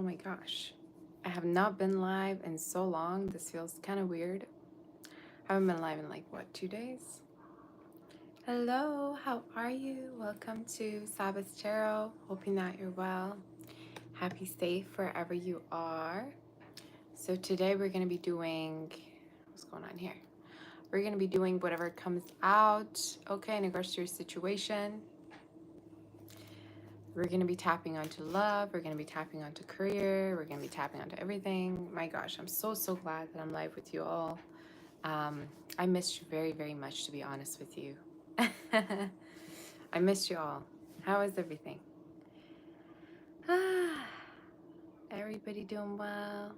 Oh my gosh. I have not been live in so long. This feels kind of weird. I haven't been live in like, what, 2 days? Hello, how are you? Welcome to Sabbath Tarot. Hoping that you're well. Happy, safe wherever you are. So today we're going to be doing, what's going on here? We're going to be doing whatever comes out, okay, in regards to your situation. We're going to be tapping onto love. We're going to be tapping onto career. We're going to be tapping onto everything. My gosh, I'm so glad that I'm live with you all. I missed you very, very much, to be honest with you. I missed you all. How is everything? Everybody doing well?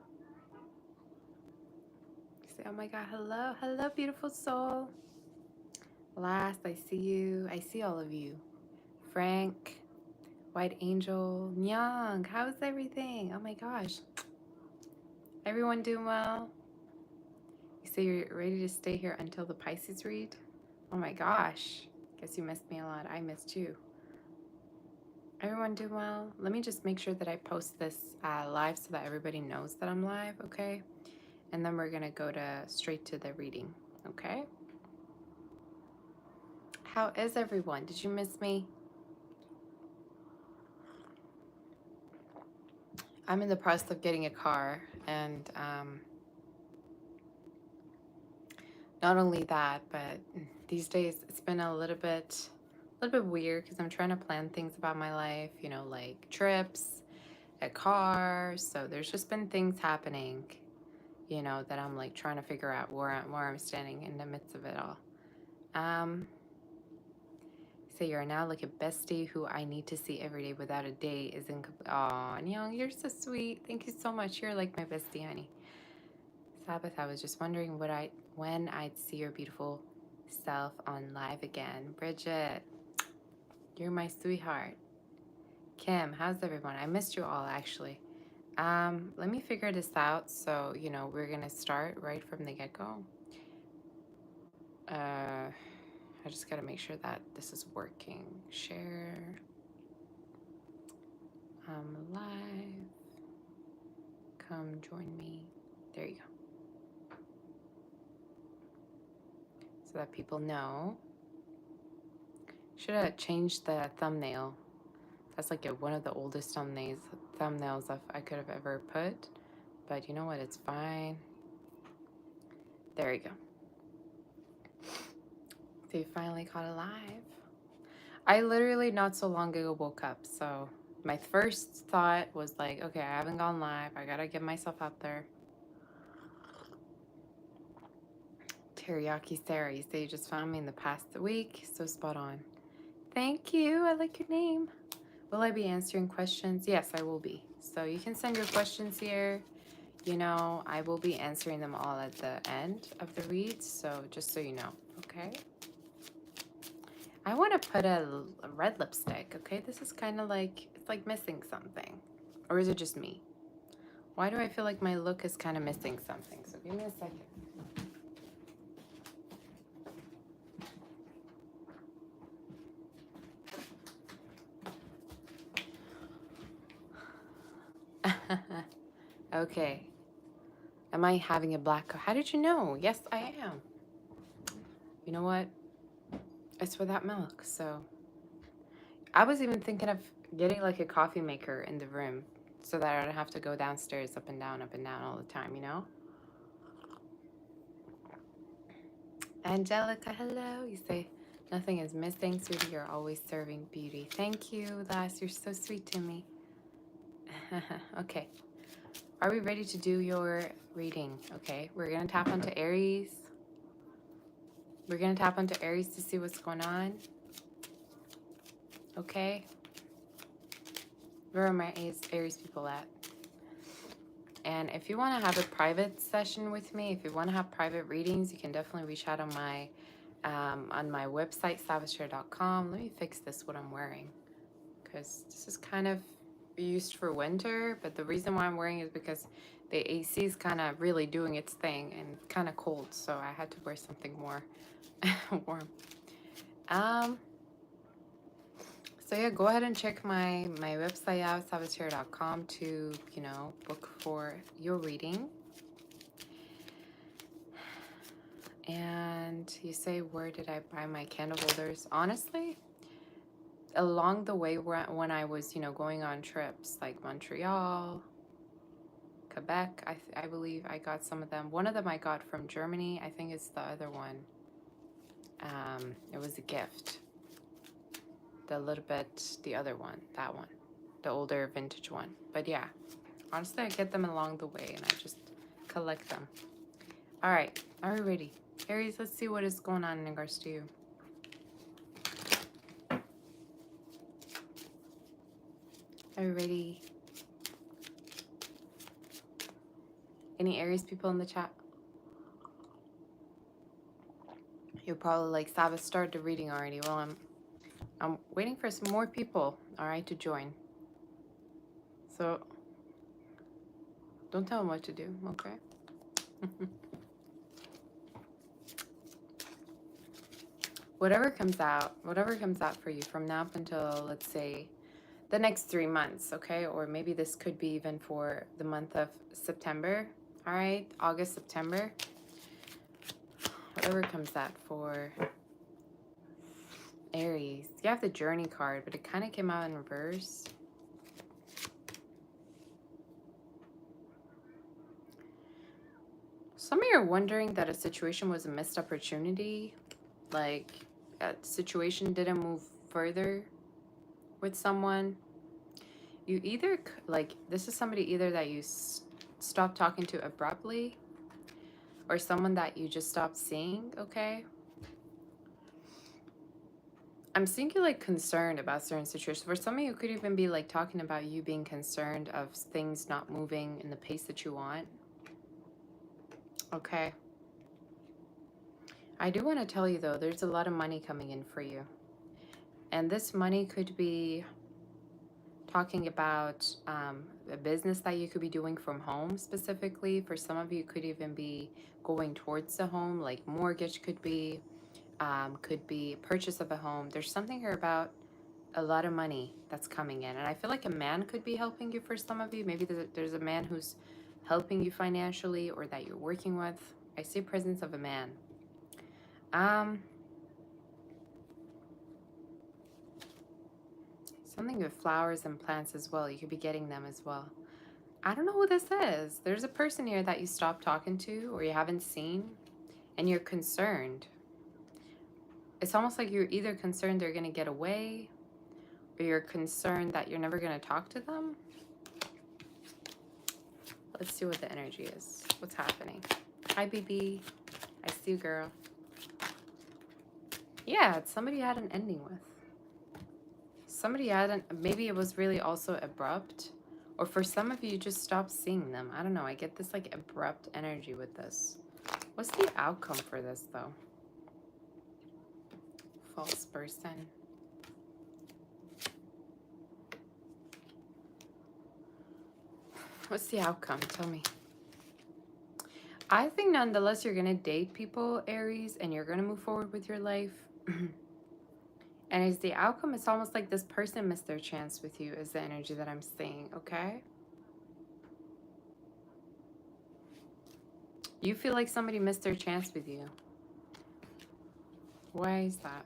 Say, oh my God, hello. Hello, beautiful soul. Last, I see you. I see all of you. Frank, White Angel, Nyang, how's everything? Oh my gosh. Everyone doing well? You say you're ready to stay here until the Pisces read? Oh my gosh. Guess you missed me a lot. I missed you. Everyone doing well? Let me just make sure that I post this live so that everybody knows that I'm live, okay? And then we're going to go straight to the reading, okay? How is everyone? Did you miss me? I'm in the process of getting a car, and not only that, but these days it's been a little bit weird because I'm trying to plan things about my life, you know, like trips, a car. So there's just been things happening, you know, that I'm like trying to figure out where I'm standing in the midst of it all. So you're now like a bestie who I need to see every day without a date is in. Aw, Nyong, you're so sweet. Thank you so much. You're like my bestie, honey. Sabbath, I was just wondering when I'd see your beautiful self on live again. Bridget, you're my sweetheart. Kim, how's everyone? I missed you all actually. Let me figure this out. So, you know, we're gonna start right from the get-go. I just gotta make sure that this is working. Share. I'm live. Come join me. There you go. So that people know. Should have changed the thumbnail. That's like one of the oldest thumbnails I could have ever put. But you know what? It's fine. There you go. So you finally caught alive. I literally not so long ago woke up. So my first thought was like, okay, I haven't gone live. I gotta get myself out there. Teriyaki Aries, they just found me in the past week. So spot on. Thank you. I like your name. Will I be answering questions? Yes, I will be. So you can send your questions here. You know, I will be answering them all at the end of the read. So just so you know, okay? I want to put a red lipstick, okay? This is kind of like, it's like missing something. Or is it just me? Why do I feel like my look is kind of missing something? So give me a second. Okay. Am I having a black? How did you know? Yes, I am. You know what? It's for that milk. So I was even thinking of getting like a coffee maker in the room so that I don't have to go downstairs up and down all the time, you know? Angelica, hello. You say nothing is missing, sweetie. You're always serving beauty. Thank you, Lass. You're so sweet to me. Okay. Are we ready to do your reading? Okay. We're going to tap onto Aries. We're going to tap onto Aries to see what's going on. Okay. Where are my Aries people at? And if you want to have a private session with me, if you want to have private readings, you can definitely reach out on my website, sabbathshare.com. Let me fix this, what I'm wearing, because this is kind of used for winter, but the reason why I'm wearing it is because the AC is kind of really doing its thing and kind of cold, so I had to wear something more warm. So yeah, go ahead and check my website out, saboteur.com, to, you know, book for your reading. And you say, where did I buy my candle holders? Honestly, along the way when I was, you know, going on trips like Montreal, Quebec, I believe I got some of them. One of them I got from Germany. I think it's the other one. It was a gift. The other one, that one, the older vintage one. But yeah, honestly, I get them along the way and I just collect them. All right, are we ready? Aries, let's see what is going on in regards to you. Are you ready? Any Aries people in the chat? You're probably like, Sabbath, start the reading already. Well, I'm waiting for some more people, all right, to join. So don't tell them what to do, okay? whatever comes out for you from now up until, let's say, the next 3 months, okay? Or maybe this could be even for the month of September, all right? August, September. Whatever comes out for Aries. You have the Journey card, but it kind of came out in reverse. Some of you are wondering that a situation was a missed opportunity. Like, a situation didn't move further with someone. You either, like, this is somebody either that you stopped talking to abruptly, or someone that you just stopped seeing, okay? I'm seeing you, like, concerned about certain situations. For some of you, it could even be, like, talking about you being concerned of things not moving in the pace that you want. Okay. I do want to tell you, though, there's a lot of money coming in for you. And this money could be talking about a business that you could be doing from home specifically. For some of you, could even be going towards the home, like mortgage could be purchase of a home. There's something here about a lot of money that's coming in. And I feel like a man could be helping you for some of you. Maybe there's a man who's helping you financially or that you're working with. I see presence of a man. Something with flowers and plants as well. You could be getting them as well. I don't know who this is. There's a person here that you stopped talking to or you haven't seen, and you're concerned. It's almost like you're either concerned they're going to get away, or you're concerned that you're never going to talk to them. Let's see what the energy is. What's happening? Hi, BB. I see you, girl. Yeah, it's somebody you had an ending with. Somebody hadn't, maybe it was really also abrupt, or for some of you, just stopped seeing them. I don't know. I get this like abrupt energy with this. What's the outcome for this, though? False person. What's the outcome? Tell me. I think nonetheless you're going to date people, Aries, and you're going to move forward with your life. And as the outcome, it's almost like this person missed their chance with you is the energy that I'm seeing, okay? You feel like somebody missed their chance with you. Why is that?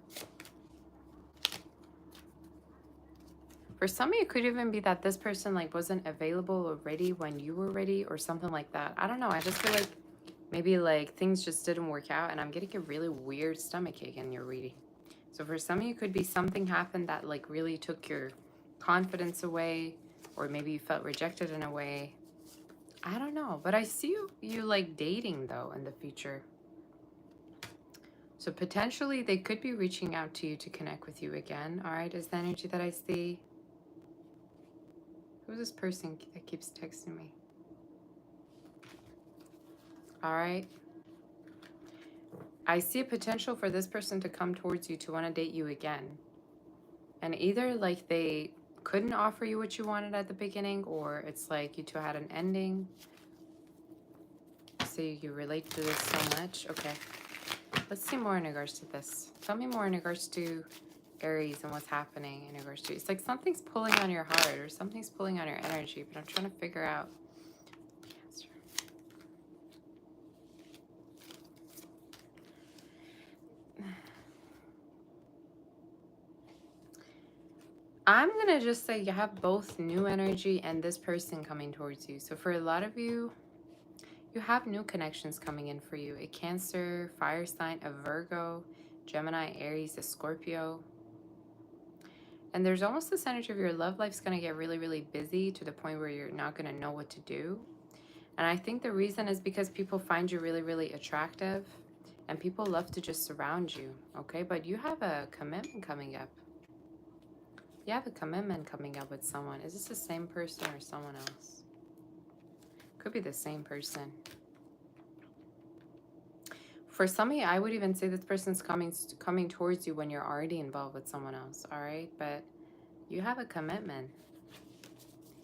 For some of you, it could even be that this person like wasn't available or ready when you were ready or something like that. I don't know. I just feel like maybe like things just didn't work out, and I'm getting a really weird stomachache in your reading. So for some of you, could be something happened that like really took your confidence away, or maybe you felt rejected in a way. I don't know, but I see you like dating though in the future. So potentially they could be reaching out to you to connect with you again. All right, is the energy that I see. Who's this person that keeps texting me? All right. I see a potential for this person to come towards you to want to date you again. And either like they couldn't offer you what you wanted at the beginning, or it's like you two had an ending. So you relate to this so much. Okay. Let's see more in regards to this. Tell me more in regards to Aries, and what's happening in regards to, it's like something's pulling on your heart or something's pulling on your energy, but I'm trying to figure out. I'm going to just say you have both new energy and this person coming towards you. So for a lot of you, you have new connections coming in for you. A Cancer, fire sign, a Virgo, Gemini, Aries, a Scorpio. And there's almost this energy of your love life's going to get really, really busy to the point where you're not going to know what to do. And I think the reason is because people find you really, really attractive. And people love to just surround you, okay? But you have a commitment coming up. You have a commitment coming up with someone. Is this the same person or someone else? Could be the same person. For some of you, I would even say this person's coming towards you when you're already involved with someone else, all right? But you have a commitment.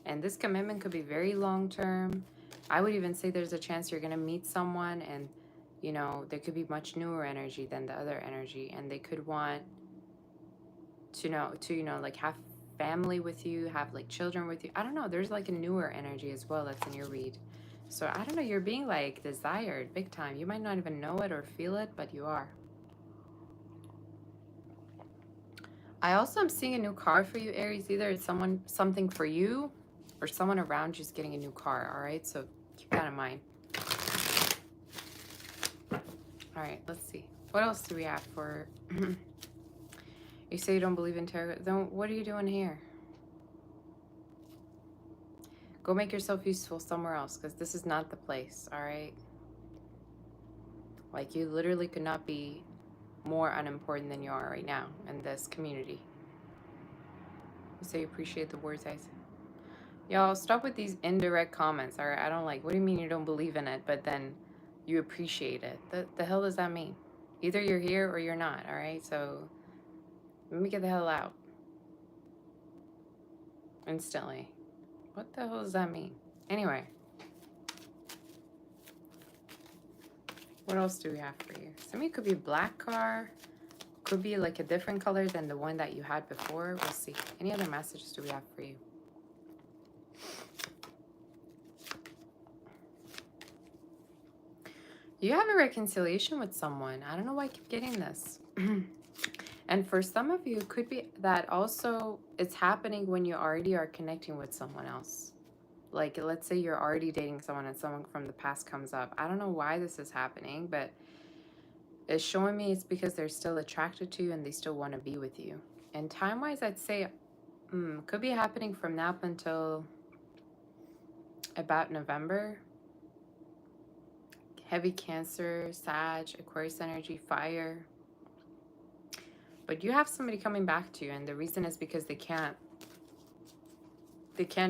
And this commitment could be very long-term. I would even say there's a chance you're going to meet someone and, you know, there could be much newer energy than the other energy. And they could want to like have family with you, have like children with you. I don't know. There's like a newer energy as well that's in your read. So I don't know. You're being like desired big time. You might not even know it or feel it, but you are. I also am seeing a new car for you, Aries. Either it's something for you or someone around you is getting a new car. All right. So keep that in mind. All right. Let's see. What else do we have for... You say you don't believe in tarot. Then what are you doing here? Go make yourself useful somewhere else, because this is not the place, all right? Like, you literally could not be more unimportant than you are right now in this community. You say you appreciate the words I say. Y'all, stop with these indirect comments, all right? I don't like, what do you mean you don't believe in it, but then you appreciate it? The hell does that mean? Either you're here or you're not, all right? So... let me get the hell out. Instantly. What the hell does that mean? Anyway. What else do we have for you? Some of you could be a black car. Could be like a different color than the one that you had before. We'll see. Any other messages do we have for you? You have a reconciliation with someone. I don't know why I keep getting this. And for some of you, it could be that also it's happening when you already are connecting with someone else. Like, let's say you're already dating someone and someone from the past comes up. I don't know why this is happening, but it's showing me it's because they're still attracted to you and they still want to be with you. And time-wise, I'd say could be happening from now up until about November. Heavy Cancer, Sag, Aquarius energy, fire. But you have somebody coming back to you, and the reason is because they can't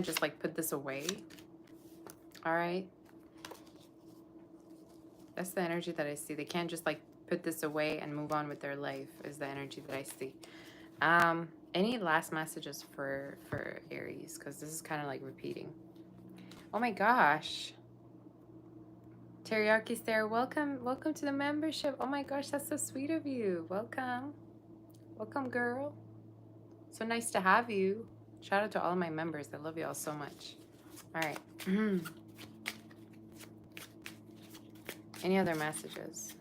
just like put this away. All right? That's the energy that I see. They can't just like put this away and move on with their life is the energy that I see. Any last messages for Aries? Because this is kind of like repeating. Oh my gosh. Teriyaki Sarah, welcome to the membership. Oh my gosh, that's so sweet of you. Welcome. Welcome, girl. So nice to have you. Shout out to all of my members. I love you all so much. All right. Any other messages?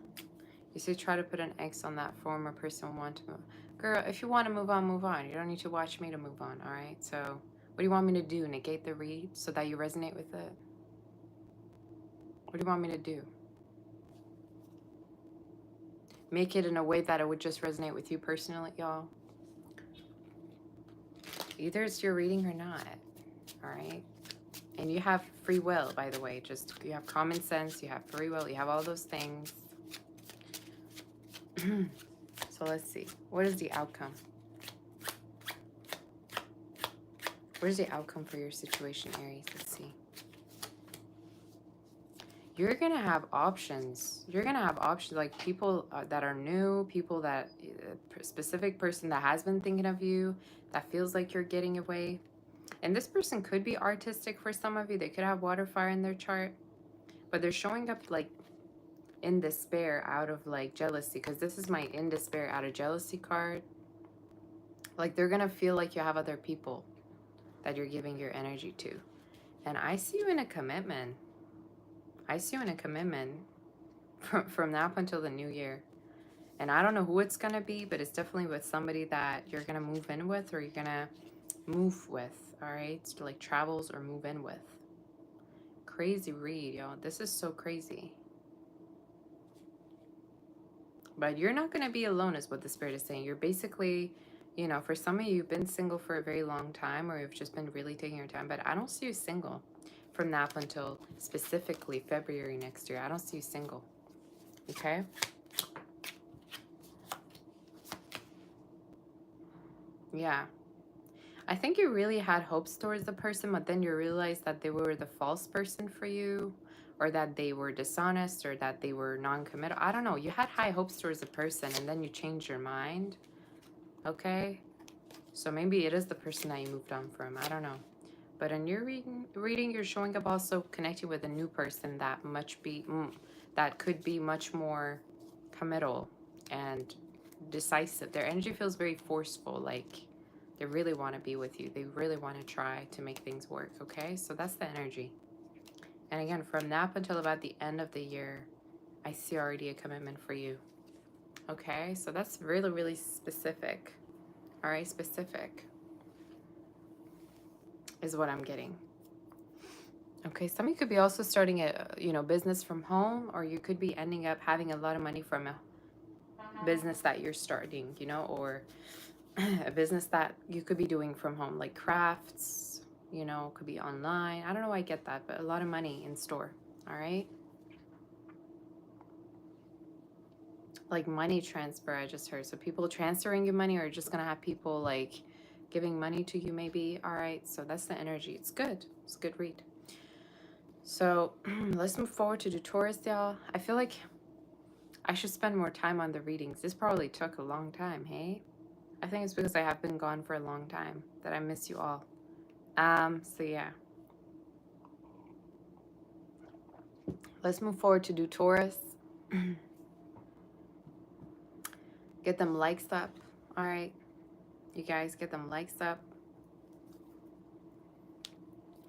You say try to put an X on that former person want to move. Girl, if you want to move on, move on. You don't need to watch me to move on, all right? So what do you want me to do? Negate the read so that you resonate with it? What do you want me to do? Make it in a way that it would just resonate with you personally, y'all. Either it's your reading or not, all right? And you have free will, by the way. Just, you have common sense, you have free will, you have all those things. So let's see. What is the outcome? What is the outcome for your situation, Aries? Let's see. You're going to have options. You're going to have options, like people that are new, people that, a specific person that has been thinking of you, that feels like you're getting away. And this person could be artistic for some of you. They could have water fire in their chart. But they're showing up like in despair out of like jealousy. Because this is my in despair out of jealousy card. Like they're gonna feel like you have other people that you're giving your energy to. And I see you in a commitment. I see you in a commitment from now up until the new year. And I don't know who it's gonna be, but it's definitely with somebody that you're gonna move in with, or you're gonna move with, all right? So like travels or move in with. Crazy read, yo. This is so crazy. But you're not gonna be alone is what the Spirit is saying. You're basically, you know, for some of you, you've been single for a very long time, or you've just been really taking your time, but I don't see you single from now up until specifically February next year. I don't see you single, okay? Yeah. I think you really had hopes towards the person, but then you realized that they were the false person for you, or that they were dishonest, or that they were non-committal. I don't know. You had high hopes towards the person, and then you changed your mind, okay? So maybe it is the person that you moved on from. I don't know. But in your reading, you're showing up also connecting with a new person that that could be much more committal and decisive. Their energy feels very forceful, like they really want to be with you. They really want to try to make things work, okay? So that's the energy. And again, from now up until about the end of the year, I see already a commitment for you, okay? So that's really, really specific, all right? Specific is what I'm getting. Okay, some of you could be also starting a, you know, business from home, or you could be ending up having a lot of money from a business that you're starting, you know, or a business that you could be doing from home, like crafts, you know, could be online. I don't know why I get that, but a lot of money in store, all right? Like money transfer, I just heard. So people transferring you money, or just gonna have people like giving money to you maybe, all right? So that's the energy. It's good. It's a good read. So let's move forward to the Taurus, y'all. I feel like I should spend more time on the readings. This probably took a long time, hey? I think it's because I have been gone for a long time that I miss you all. So yeah. Let's move forward to do Taurus. Get them likes up. All right. You guys get them likes up.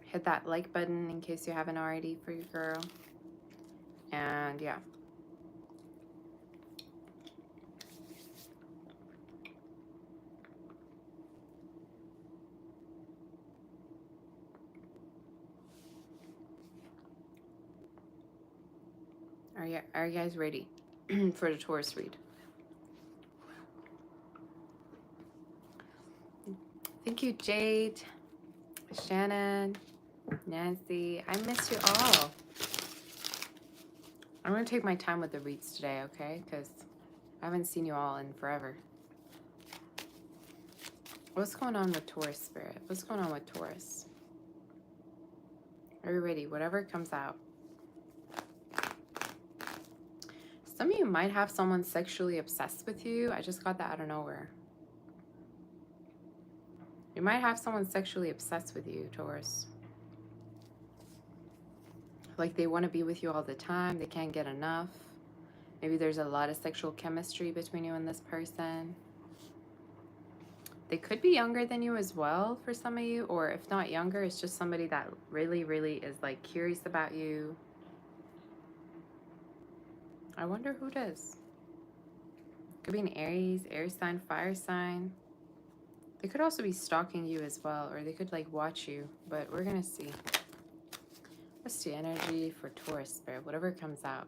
Hit that like button in case you haven't already for your girl. And yeah. Are you guys ready for the Taurus read? Thank you, Jade, Shannon, Nancy. I miss you all. I'm going to take my time with the reads today, okay? Because I haven't seen you all in forever. What's going on with Taurus, Spirit? What's going on with Taurus? Are you ready? Whatever comes out. Some of you might have someone sexually obsessed with you. I just got that out of nowhere. You might have someone sexually obsessed with you, Taurus. Like they want to be with you all the time. They can't get enough. Maybe there's a lot of sexual chemistry between you and this person. They could be younger than you as well for some of you. Or if not younger, it's just somebody that really, really is like curious about you. I wonder who it is. Could be an Aries, air sign, fire sign. They could also be stalking you as well, or they could like watch you, but we're gonna see. What's the energy for Taurus, Spirit? Whatever comes out.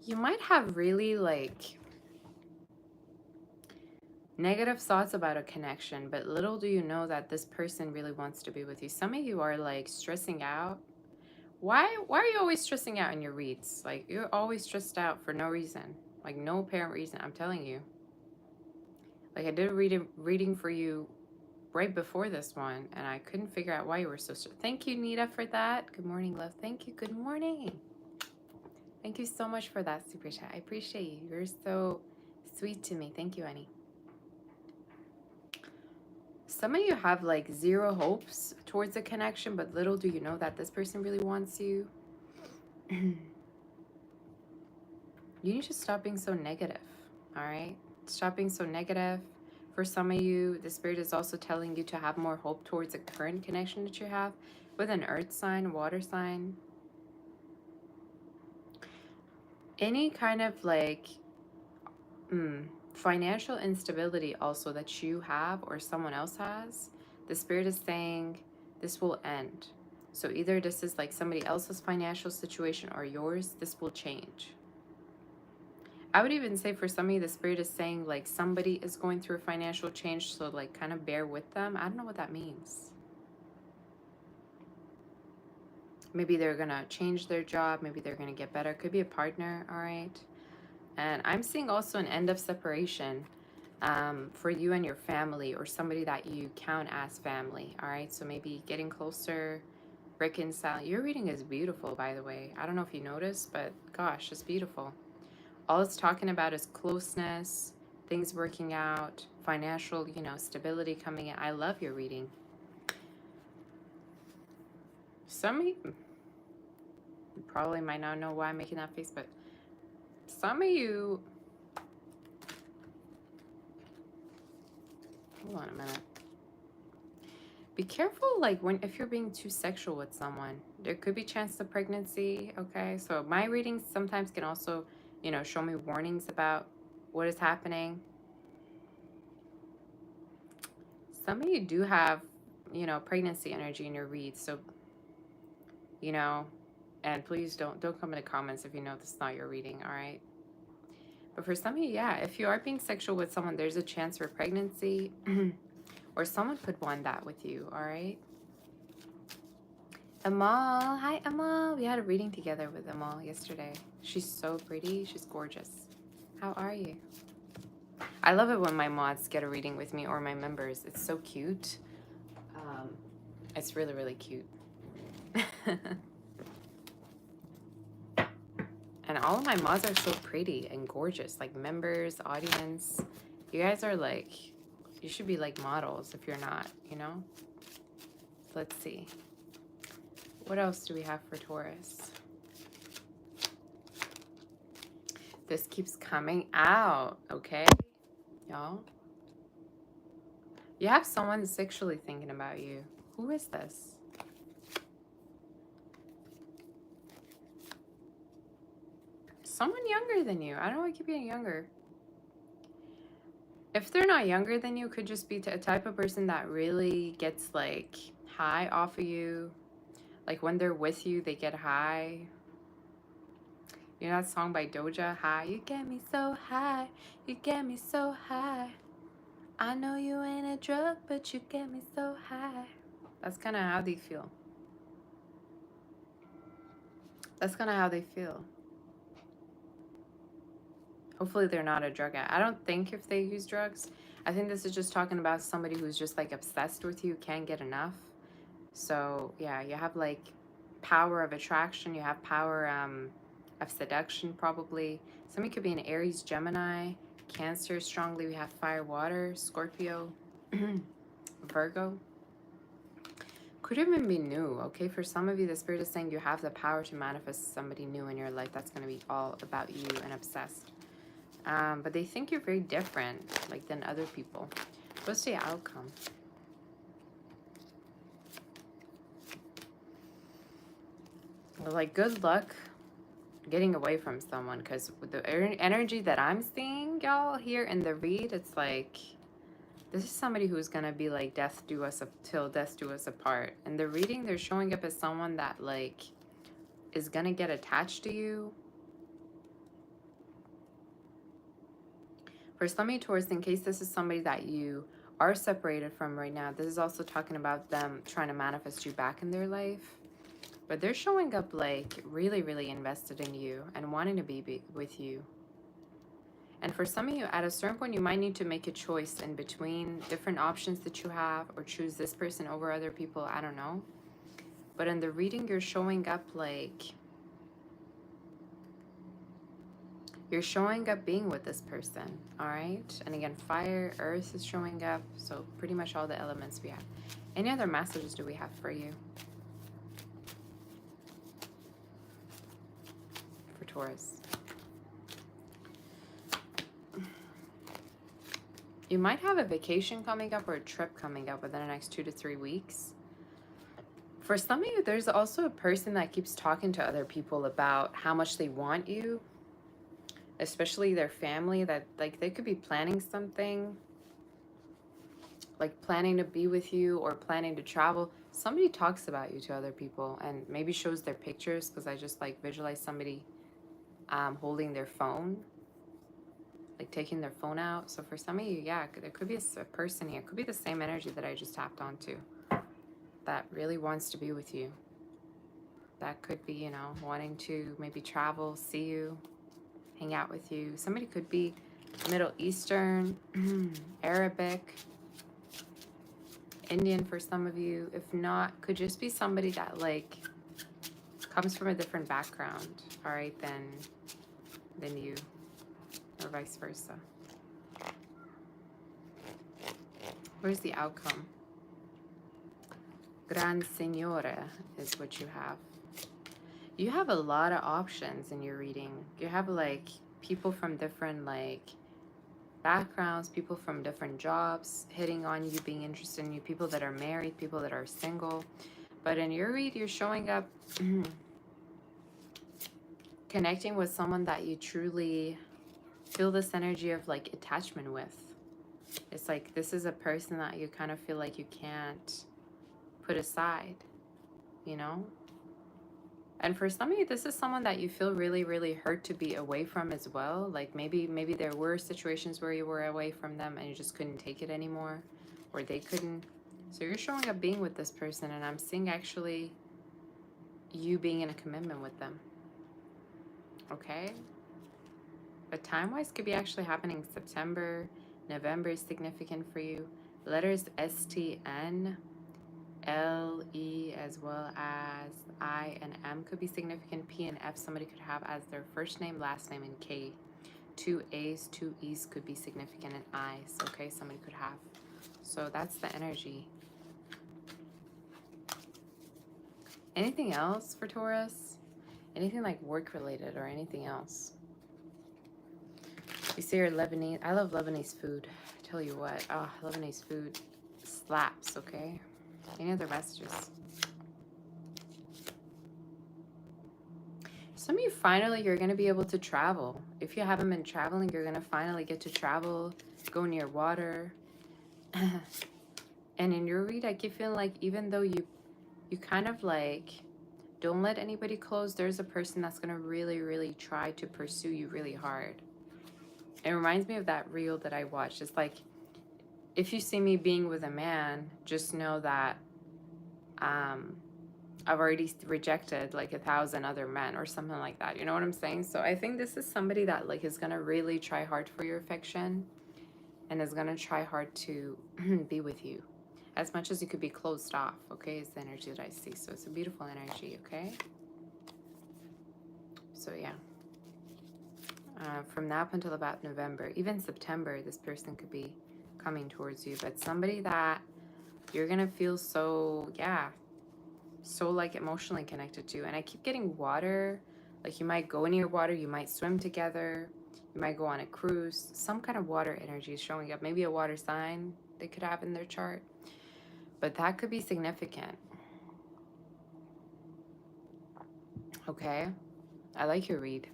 You might have really like negative thoughts about a connection, but little do you know that this person really wants to be with you. Some of you are like stressing out. Why are you always stressing out in your reads? Like you're always stressed out for no reason, like no apparent reason. I'm telling you. Like I did a reading for you right before this one, and I couldn't figure out why you were so stressed. Thank you, Nita, for that. Good morning, love. Thank you. Good morning. Thank you so much for that super chat. I appreciate you. You're so sweet to me. Thank you, Annie. Some of you have like zero hopes towards a connection, but little do you know that this person really wants you. You need to stop being so negative, all right? Stop being so negative. For some of you, the Spirit is also telling you to have more hope towards the current connection that you have with an earth sign, water sign. Any kind of like financial instability also that you have or someone else has, the Spirit is saying this will end. So either this is like somebody else's financial situation or yours, this will change. I would even say for some of you, the Spirit is saying like somebody is going through a financial change, so like kind of bear with them. I don't know what that means. Maybe they're going to change their job. Maybe they're going to get better. Could be a partner, all right? And I'm seeing also an end of separation for you and your family or somebody that you count as family, all right? So maybe getting closer, reconciling. Your reading is beautiful, by the way. I don't know if you noticed, but gosh, it's beautiful. All it's talking about is closeness, things working out, financial, stability coming in. I love your reading. Some of you probably might not know why I'm making that face, but some of you, hold on a minute. Be careful, like if you're being too sexual with someone, there could be chance of pregnancy. Okay, so my readings sometimes can also, show me warnings about what is happening. Some of you do have, pregnancy energy in your reads, so, and please don't come in the comments if you know this is not your reading, all right? But for some of you, yeah, if you are being sexual with someone, there's a chance for pregnancy, or someone could want that with you, all right? Amal, hi Amal. We had a reading together with Amal yesterday. She's so pretty. She's gorgeous. How are you? I love it when my mods get a reading with me or my members. It's so cute. It's really, really cute. And all of my mods are so pretty and gorgeous. Like members, audience. You guys are like, you should be like models if you're not, Let's see. What else do we have for Taurus? This keeps coming out, okay, y'all? You have someone sexually thinking about you. Who is this? Someone younger than you. I don't know why I keep getting younger. If they're not younger than you, could just be a type of person that really gets like high off of you. Like when they're with you, they get high. You know that song by Doja, High? You get me so high, you get me so high. I know you ain't a drug, but you get me so high. That's kind of how they feel. That's kind of how they feel. Hopefully they're not a drug addict. I don't think if they use drugs. I think this is just talking about somebody who's just like obsessed with you, can't get enough. So yeah, you have like power of attraction. You have power of seduction probably. Somebody could be an Aries, Gemini, Cancer strongly. We have fire, water, Scorpio, Virgo. Could even be new, okay? For some of you, the Spirit is saying you have the power to manifest somebody new in your life that's going to be all about you and obsessed. But they think you're very different, like, than other people. What's the outcome? Well, like, good luck getting away from someone, because with the energy that I'm seeing, y'all, here in the read, it's like, this is somebody who's going to be like, death do us till death do us apart. In the reading, they're showing up as someone that, like, is going to get attached to you. For some of you, Taurus, in case this is somebody that you are separated from right now, this is also talking about them trying to manifest you back in their life. But they're showing up like really, really invested in you and wanting to be with you. And for some of you, at a certain point, you might need to make a choice in between different options that you have, or choose this person over other people. I don't know. But in the reading, you're showing up like, you're showing up being with this person, all right? And again, fire, earth is showing up. So pretty much all the elements we have. Any other messages do we have for you? For Taurus. You might have a vacation coming up or a trip coming up within the next 2 to 3 weeks. For some of you, there's also a person that keeps talking to other people about how much they want you, especially their family, that like they could be planning something, like planning to be with you or planning to travel. Somebody talks about you to other people and maybe shows their pictures, because I just like visualize somebody holding their phone, like taking their phone out. So for some of you, yeah, there could be a person here. It could be the same energy that I just tapped onto that really wants to be with you. That could be, you know, wanting to maybe travel, see you, hang out with you. Somebody could be Middle Eastern, Arabic, Indian for some of you. If not, could just be somebody that like comes from a different background, all right, than you, or vice versa. Where's the outcome? Gran Signore is what you have. You have a lot of options in your reading. You have like people from different like backgrounds, people from different jobs hitting on you, being interested in you, people that are married, people that are single. But in your read, you're showing up connecting with someone that you truly feel this energy of like attachment with. It's like this is a person that you kind of feel like you can't put aside, you know? And for some of you, this is someone that you feel really, really hurt to be away from as well. Like maybe there were situations where you were away from them and you just couldn't take it anymore, or they couldn't. So you're showing up being with this person, and I'm seeing actually you being in a commitment with them. Okay? But time-wise could be actually happening September, November is significant for you. Letters STN, LE, as well as I and M could be significant. P and F somebody could have as their first name, last name, and K. 2 A's, 2 E's could be significant, and I's, okay, somebody could have. So that's the energy. Anything else for Taurus? Anything like work related or anything else? You see you're Lebanese. I love Lebanese food. I tell you what, oh, Lebanese food slaps, okay? Any other messages? Some of you finally, you're going to be able to travel. If you haven't been traveling, you're going to finally get to travel, go near water. And in your read, I keep feeling like even though you kind of like don't let anybody close, there's a person that's going to really, really try to pursue you really hard. It reminds me of that reel that I watched. It's like, if you see me being with a man, just know that I've already rejected like 1,000 other men or something like that. You know what I'm saying? So I think this is somebody that like is going to really try hard for your affection and is going to try hard to be with you as much as you could be closed off, okay, is the energy that I see. So it's a beautiful energy, okay? So yeah. From now up until about November, even September, this person could be coming towards you. But somebody that you're going to feel so, yeah, so like emotionally connected to. And I keep getting water. Like you might go near water, you might swim together, you might go on a cruise. Some kind of water energy is showing up. Maybe a water sign they could have in their chart. But that could be significant. Okay? I like your read.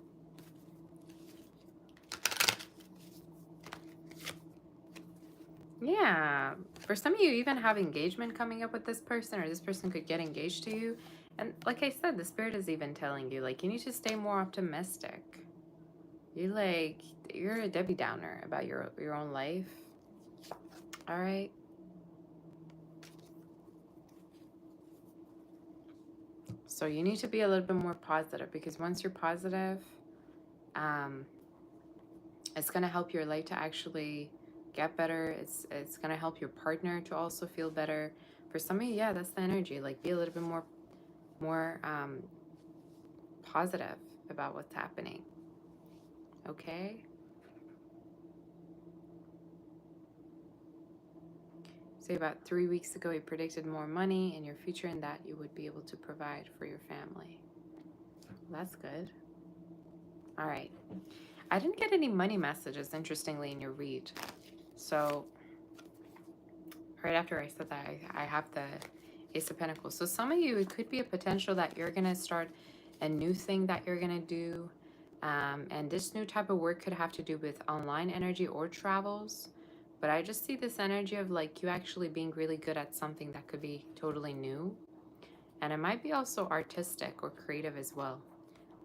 Yeah. For some of you, even have engagement coming up with this person, or this person could get engaged to you. And like I said, the spirit is even telling you, like, you need to stay more optimistic. You're a Debbie Downer about your own life. All right? So you need to be a little bit more positive, because once you're positive, it's going to help your life to actually get better. It's going to help your partner to also feel better. For some of you, yeah, that's the energy. Like, be a little bit more positive about what's happening. Okay? Say about 3 weeks ago, you predicted more money in your future and that you would be able to provide for your family. That's good. All right. I didn't get any money messages, interestingly, in your read. So right after I said that, I have the Ace of Pentacles. So some of you, it could be a potential that you're going to start a new thing that you're going to do. And this new type of work could have to do with online energy or travels. But I just see this energy of like you actually being really good at something that could be totally new. And it might be also artistic or creative as well.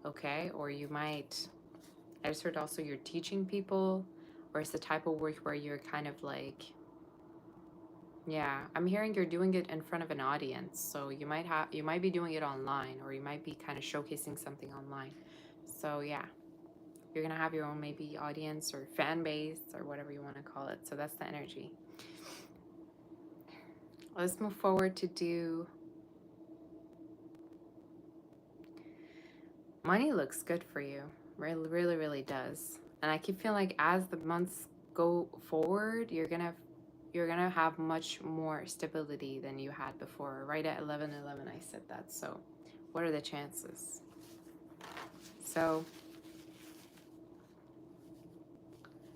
Okay? Or you might, I just heard also you're teaching people, or it's the type of work where you're kind of like, yeah, I'm hearing you're doing it in front of an audience. So you might be doing it online, or you might be kind of showcasing something online. So yeah, you're gonna have your own maybe audience or fan base or whatever you want to call it. So that's the energy. Let's move forward to do money. Looks good for you. Really, really, really does. And I keep feeling like as the months go forward, you're gonna have much more stability than you had before. Right at 11:11 I said that. So what are the chances? So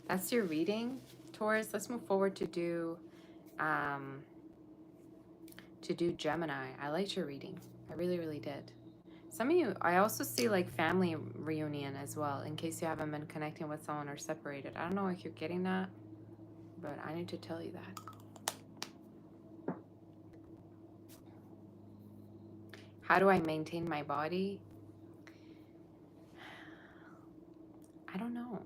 that's your reading, Taurus. Let's move forward to do Gemini. I liked your reading. I really, really did. Some of you, I also see like family reunion as well, in case you haven't been connecting with someone or separated. I don't know if you're getting that, but I need to tell you that. How do I maintain my body? I don't know.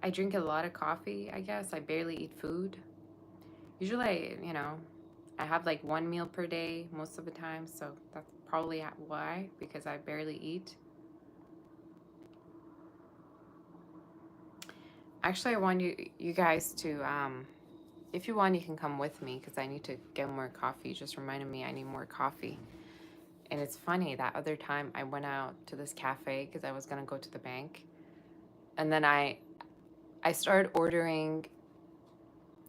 I drink a lot of coffee, I guess. I barely eat food. Usually, I have like one meal per day most of the time, so that's probably why, because I barely eat. Actually, I want you guys to, if you want, you can come with me, because I need to get more coffee. You just reminded me I need more coffee. And it's funny, that other time I went out to this cafe because I was going to go to the bank. And then I started ordering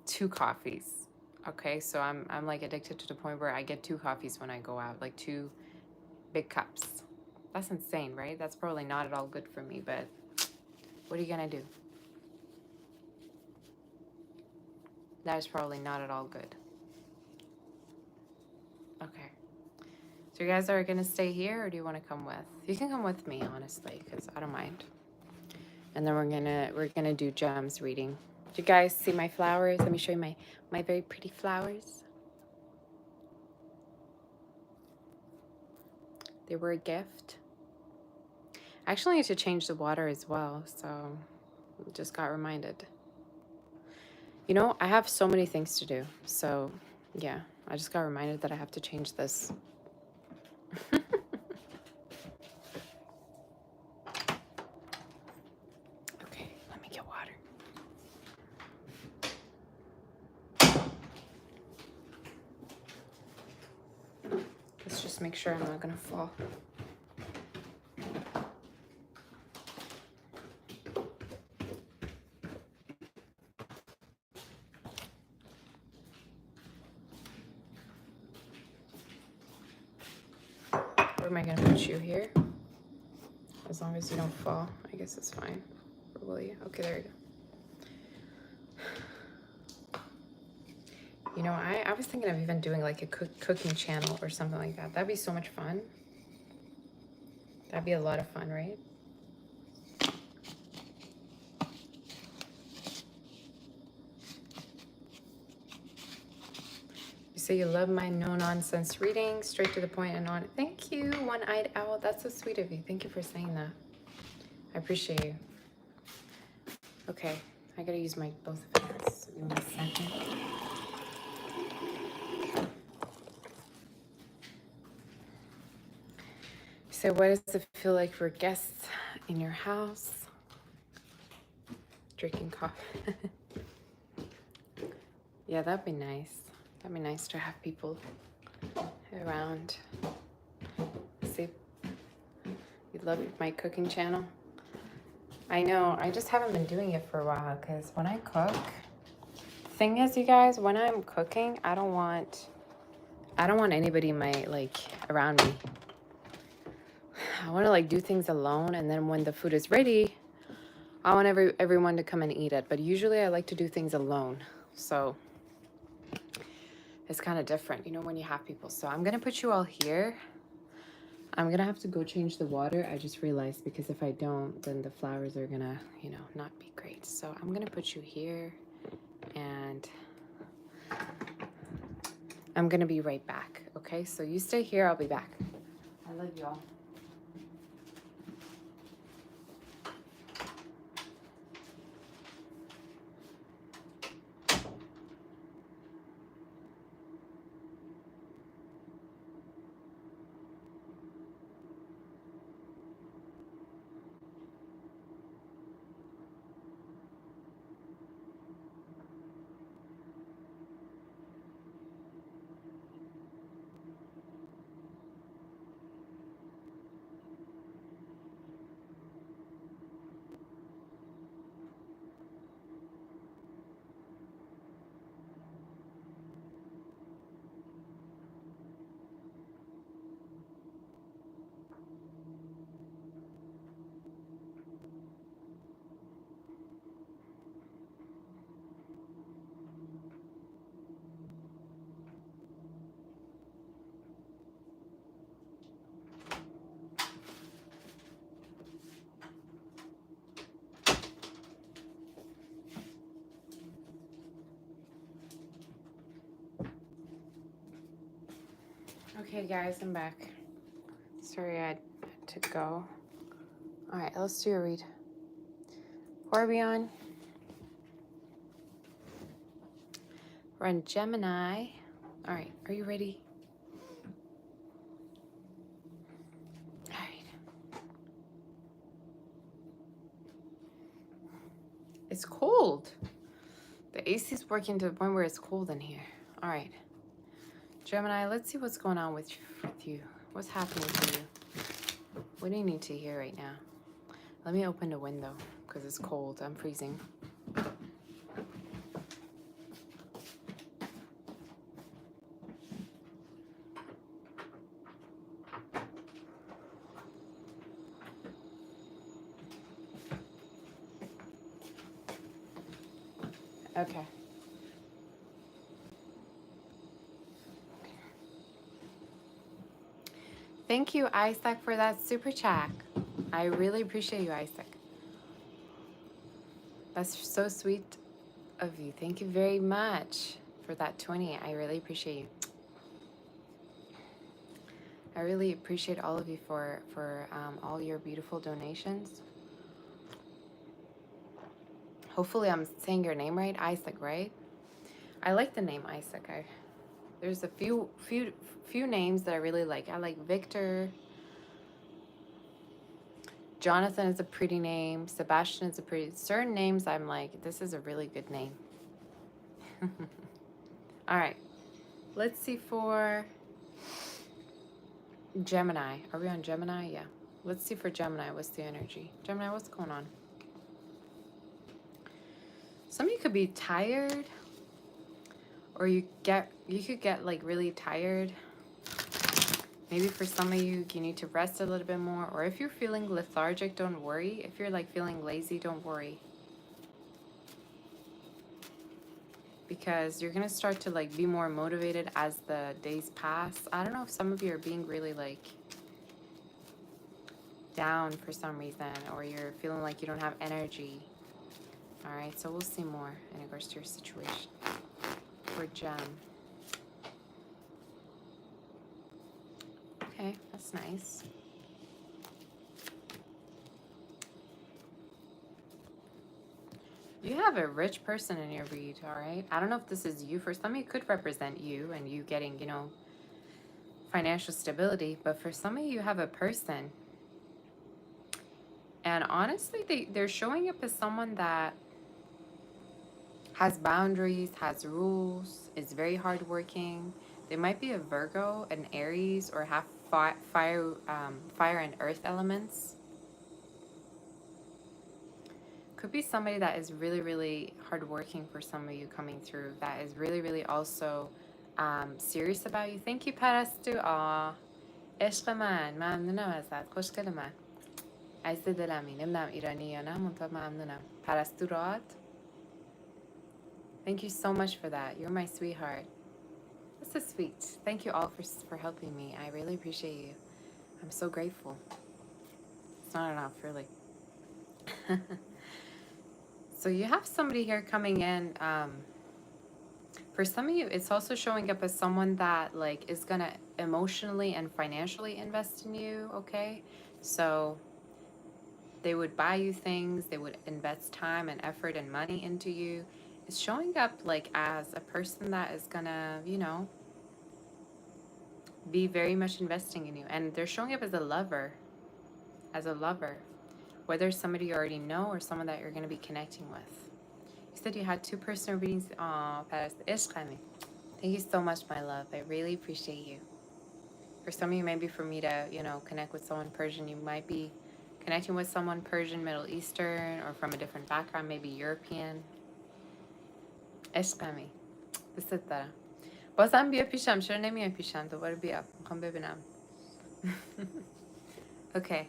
2 coffees. Okay, so I'm like addicted to the point where I get 2 coffees when I go out, like 2 big cups. That's insane, right? That's probably not at all good for me, but what are you gonna do? That is probably not at all good. Okay. So you guys are gonna stay here, or do you want to come with? You can come with me, honestly, because I don't mind. And then we're gonna do gems reading. Do you guys see my flowers? Let me show you my very pretty flowers. They were a gift. I actually need to change the water as well, so just got reminded. I have so many things to do, so yeah, I just got reminded that I have to change this. Okay, let me get water. Let's just make sure I'm not gonna fall. Where am I gonna put you here? As long as you don't fall, I guess it's fine. Or will you? Okay, there you go. I was thinking of even doing like a cooking channel or something like that. That'd be so much fun. That'd be a lot of fun, right? You say you love my no-nonsense reading, straight to the point and on. Thank you, one-eyed owl. That's so sweet of you. Thank you for saying that. I appreciate you. Okay, I gotta use my both hands. Give me a second. So what does it feel like for guests in your house? Drinking coffee. Yeah, that'd be nice. That'd be nice to have people around. See, you love my cooking channel? I know, I just haven't been doing it for a while, because when I cook, thing is, you guys, when I'm cooking, I don't want anybody around me. I want to do things alone, and then when the food is ready, I want everyone to come and eat it, but usually I like to do things alone. So it's kind of different, you know, when you have people. So I'm going to put you all here. I'm going to have to go change the water. I just realized, because if I don't, then the flowers are going to, you know, not be great. So I'm going to put you here, and I'm going to be right back. Okay, so you stay here. I'll be back. I love y'all. Okay, guys, I'm back. Sorry I had to go. All right, let's do a read. Who are we on? We're on Gemini. All right, are you ready? All right. It's cold. The AC is working to the point where it's cold in here. All right. Gemini, let's see what's going on with you. What's happening to you? What do you need to hear right now? Let me open the window because it's cold. I'm freezing. Okay. Thank you, Isaac, for that super chat. I really appreciate you, Isaac. That's so sweet of you. Thank you very much for that 20. I really appreciate you. I really appreciate all of you for all your beautiful donations. Hopefully I'm saying your name right, Isaac, right? I like the name Isaac. There's a few names that I really like. I like Victor. Jonathan is a pretty name. Sebastian is a pretty... Certain names I'm like, this is a really good name. All right. Let's see for Gemini. Are we on Gemini? Yeah. Let's see for Gemini. What's the energy? Gemini, what's going on? Some of you could be tired, or you could get like really tired. Maybe for some of you, you need to rest a little bit more. Or if you're feeling lethargic, don't worry. If you're like feeling lazy, don't worry. Because you're going to start to like be more motivated as the days pass. I don't know if some of you are being really like down for some reason, or you're feeling like you don't have energy. All right, so we'll see more in regards to your situation for Gem. Okay, that's nice. You have a rich person in your read, all right? I don't know if this is you. For some, it could represent you and you getting, you know, financial stability. But for some of you, have a person. And honestly, they're showing up as someone that has boundaries, has rules, is very hardworking. They might be a Virgo, an Aries, or have fire and earth elements. Could be somebody that is really, really hardworking for some of you coming through, that is really, really also serious about you. Thank you, پرستو. عشق من ممنونم ازت خوشگل من. عزیز دلمی نمیدونم ایرانی یا نه منتها ممنونم پرستورات. Thank you so much for that. You're my sweetheart. That's so sweet. Thank you all for helping me. I really appreciate you. I'm so grateful. It's not enough, really. So you have somebody here coming in. For some of you, it's also showing up as someone that like is gonna emotionally and financially invest in you, okay? So they would buy you things, they would invest time and effort and money into you. It's showing up like as a person that is gonna, you know, be very much investing in you. And they're showing up as a lover, whether it's somebody you already know or someone that you're gonna be connecting with. You said you had 2 personal readings. Aw, Paris. Thank you so much, my love. I really appreciate you. For some of you, maybe for me to, you know, connect with someone Persian, you might be connecting with someone Persian, Middle Eastern, or from a different background, maybe European. عشقمی دوست دارم. بازم بیا پیشم. چرا نمیای پیشم؟ دوباره بیا. میخوام ببینم. Okay.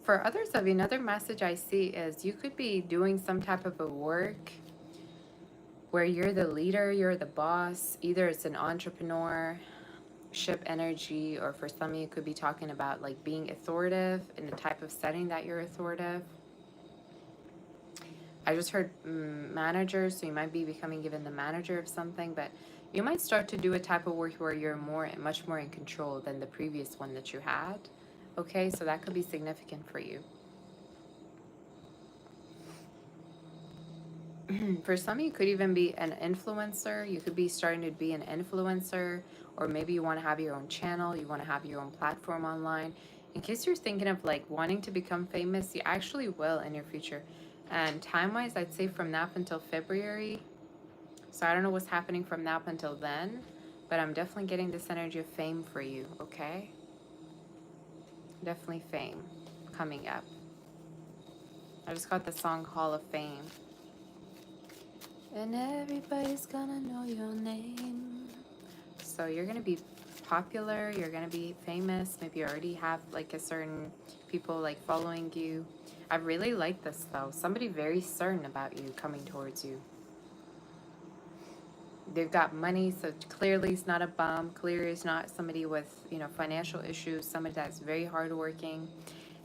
For others of you, another message I see is you could be doing some type of a work where you're the leader, you're the boss. Either it's an entrepreneurship energy, or for some of you, it could be talking about like being authoritative in the type of setting that you're authoritative. I just heard manager, so you might be becoming given the manager of something, but you might start to do a type of work where you're much more in control than the previous one that you had. Okay, so that could be significant for you. For some, you could even be an influencer. You could be starting to be an influencer, or maybe you want to have your own channel. You want to have your own platform online. In case you're thinking of like wanting to become famous, you actually will in your future. And time-wise, I'd say from now up until February. So I don't know what's happening from now up until then, but I'm definitely getting this energy of fame for you, okay? Definitely fame coming up. I just got the song Hall of Fame. And everybody's gonna know your name. So you're gonna be popular, you're gonna be famous. Maybe you already have like a certain people like following you. I really like this though. Somebody very certain about you coming towards you. They've got money, so clearly it's not a bum. Clearly it's not somebody with, you know, financial issues. Somebody that's very hardworking.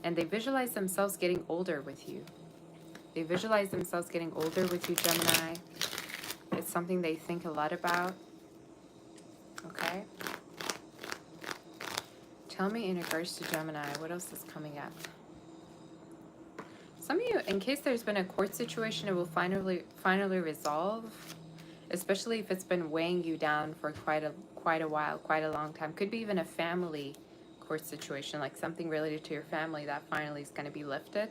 And they visualize themselves getting older with you. They visualize themselves getting older with you, Gemini. It's something they think a lot about. Okay? Tell me in regards to Gemini, what else is coming up? Some of you, in case there's been a court situation, it will finally resolve. Especially if it's been weighing you down for quite a while, quite a long time. Could be even a family court situation, like something related to your family that finally is going to be lifted.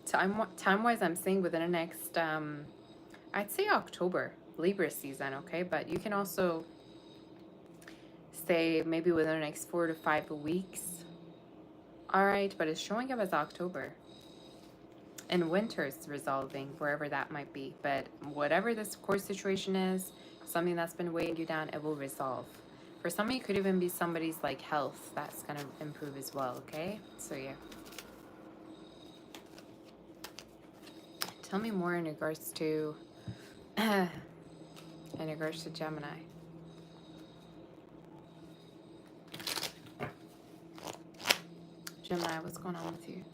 Time-wise, I'm saying within the next, I'd say October, Libra season, okay? But you can also say maybe within the next 4 to 5 weeks. All right, but it's showing up as October. And winter's resolving, wherever that might be. But whatever this court situation is, something that's been weighing you down, it will resolve. For some of you, it could even be somebody's like health that's going to improve as well, okay? So yeah. Tell me more in regards to Gemini. Gemini, what's going on with you?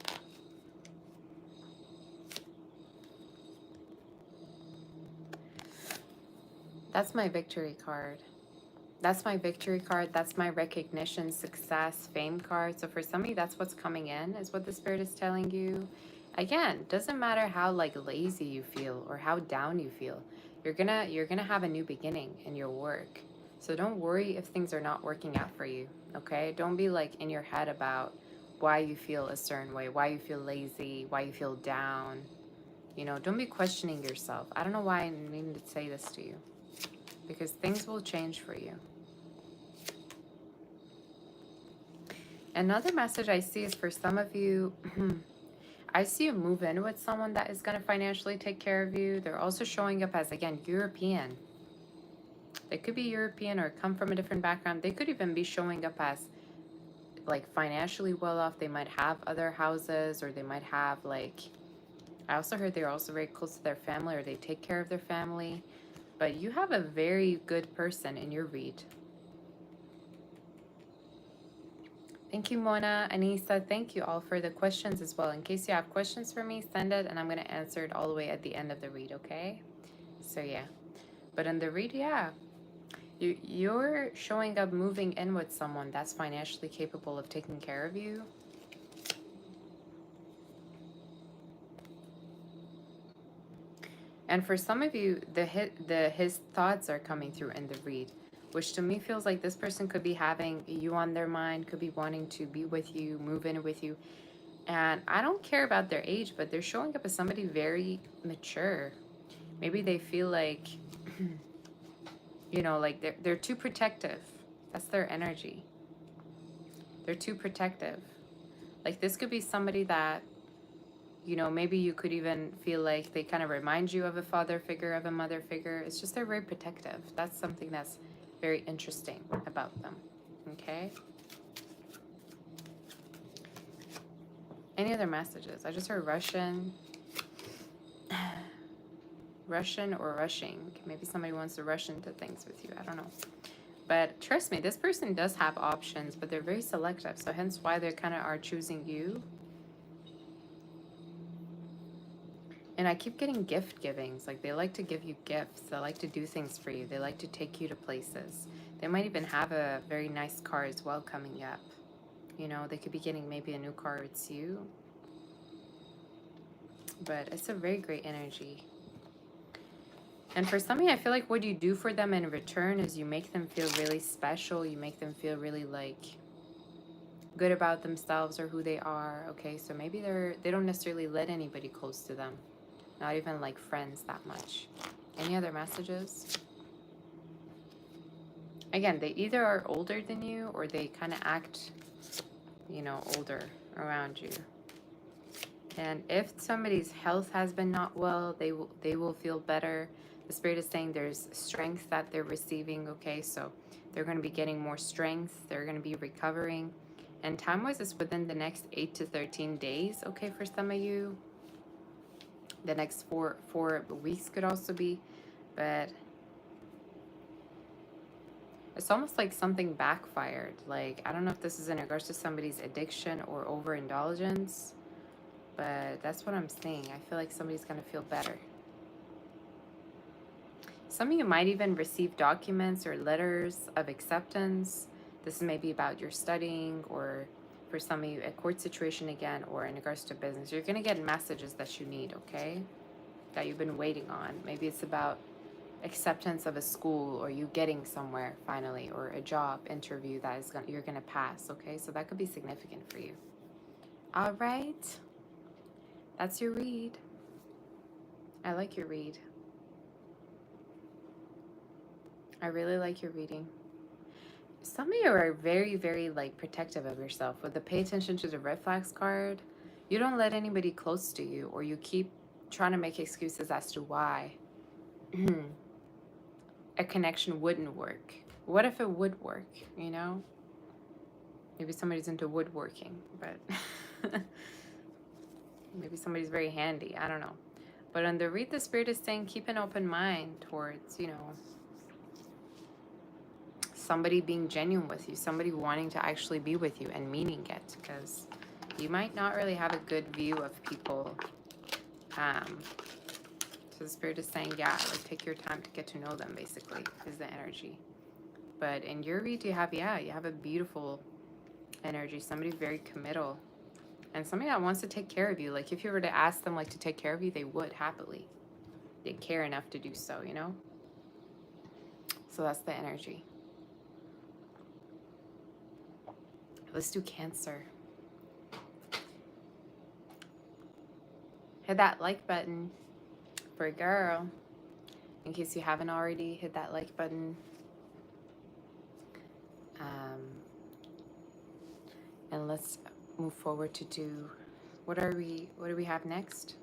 That's my victory card. That's my victory card. That's my recognition, success, fame card. So for some of you, that's what's coming in, is what the Spirit is telling you. Again, doesn't matter how like lazy you feel or how down you feel. You're gonna have a new beginning in your work. So don't worry if things are not working out for you, okay? Don't be like in your head about why you feel a certain way, why you feel lazy, why you feel down. You know, don't be questioning yourself. I don't know why I needed to say this to you. Because things will change for you. Another message I see is for some of you, I see you move in with someone that is going to financially take care of you. They're also showing up as, again, European. They could be European or come from a different background. They could even be showing up as like financially well off. They might have other houses, or they might have like, I also heard they're also very close to their family, or they take care of their family. But you have a very good person in your read. Thank you, Mona, Anissa. Thank you all for the questions as well. In case you have questions for me, send it, and I'm going to answer it all the way at the end of the read, okay? So, yeah. But in the read, yeah. You're showing up moving in with someone that's financially capable of taking care of you. And for some of you, his thoughts are coming through in the read, which to me feels like this person could be having you on their mind, could be wanting to be with you, move in with you. And I don't care about their age, but they're showing up as somebody very mature. Maybe they feel like, you know, like they're too protective. That's their energy. They're too protective. Like this could be somebody that, you know, maybe you could even feel like they kind of remind you of a father figure, of a mother figure. It's just they're very protective. That's something that's very interesting about them. Okay? Any other messages? I just heard Russian. Russian or rushing. Maybe somebody wants to rush into things with you. I don't know. But trust me, this person does have options, but they're very selective. So hence why they kind of are choosing you. And I keep getting gift givings. Like they like to give you gifts. They like to do things for you. They like to take you to places. They might even have a very nice car as well coming up. You know, they could be getting maybe a new car. It's you. But it's a very great energy. And for some of you, I feel like what you do for them in return is you make them feel really special. You make them feel really like good about themselves or who they are. Okay, so maybe they don't necessarily let anybody close to them. Not even like friends that much. Any other messages? Again, they either are older than you or they kind of act, you know, older around you. And if somebody's health has been not well, they will feel better. The Spirit is saying there's strength that they're receiving, okay? So they're going to be getting more strength. They're going to be recovering. And time-wise, it's within the next 8 to 13 days, okay, for some of you. The next four weeks could also be. But it's almost like something backfired. Like, I don't know if this is in regards to somebody's addiction or overindulgence. But that's what I'm seeing. I feel like somebody's going to feel better. Some of you might even receive documents or letters of acceptance. This may be about your studying, or for some of you, a court situation again, or in regards to business. You're going to get messages that you need, okay? That you've been waiting on. Maybe it's about acceptance of a school, or you getting somewhere finally, or a job interview that is you're going to pass, okay? So that could be significant for you. All right. That's your read. I like your read. I really like your reading. Some of you are very, very like protective of yourself. With the pay attention to the red flags card, you don't let anybody close to you, or you keep trying to make excuses as to why a connection wouldn't work. What if it would work, you know? Maybe somebody's into woodworking, but maybe somebody's very handy. I don't know. But on the read, the Spirit is saying keep an open mind towards, you know, somebody being genuine with you, somebody wanting to actually be with you and meaning it, because you might not really have a good view of people. So the Spirit is saying, yeah, like take your time to get to know them, basically, is the energy. But in your read, you have a beautiful energy, somebody very committal, and somebody that wants to take care of you. Like if you were to ask them like to take care of you, they would happily. They care enough to do so, you know? So that's the energy. Let's do Cancer. Hit that like button for a girl. In case you haven't already, hit that like button. And let's move forward to do, what do we have next?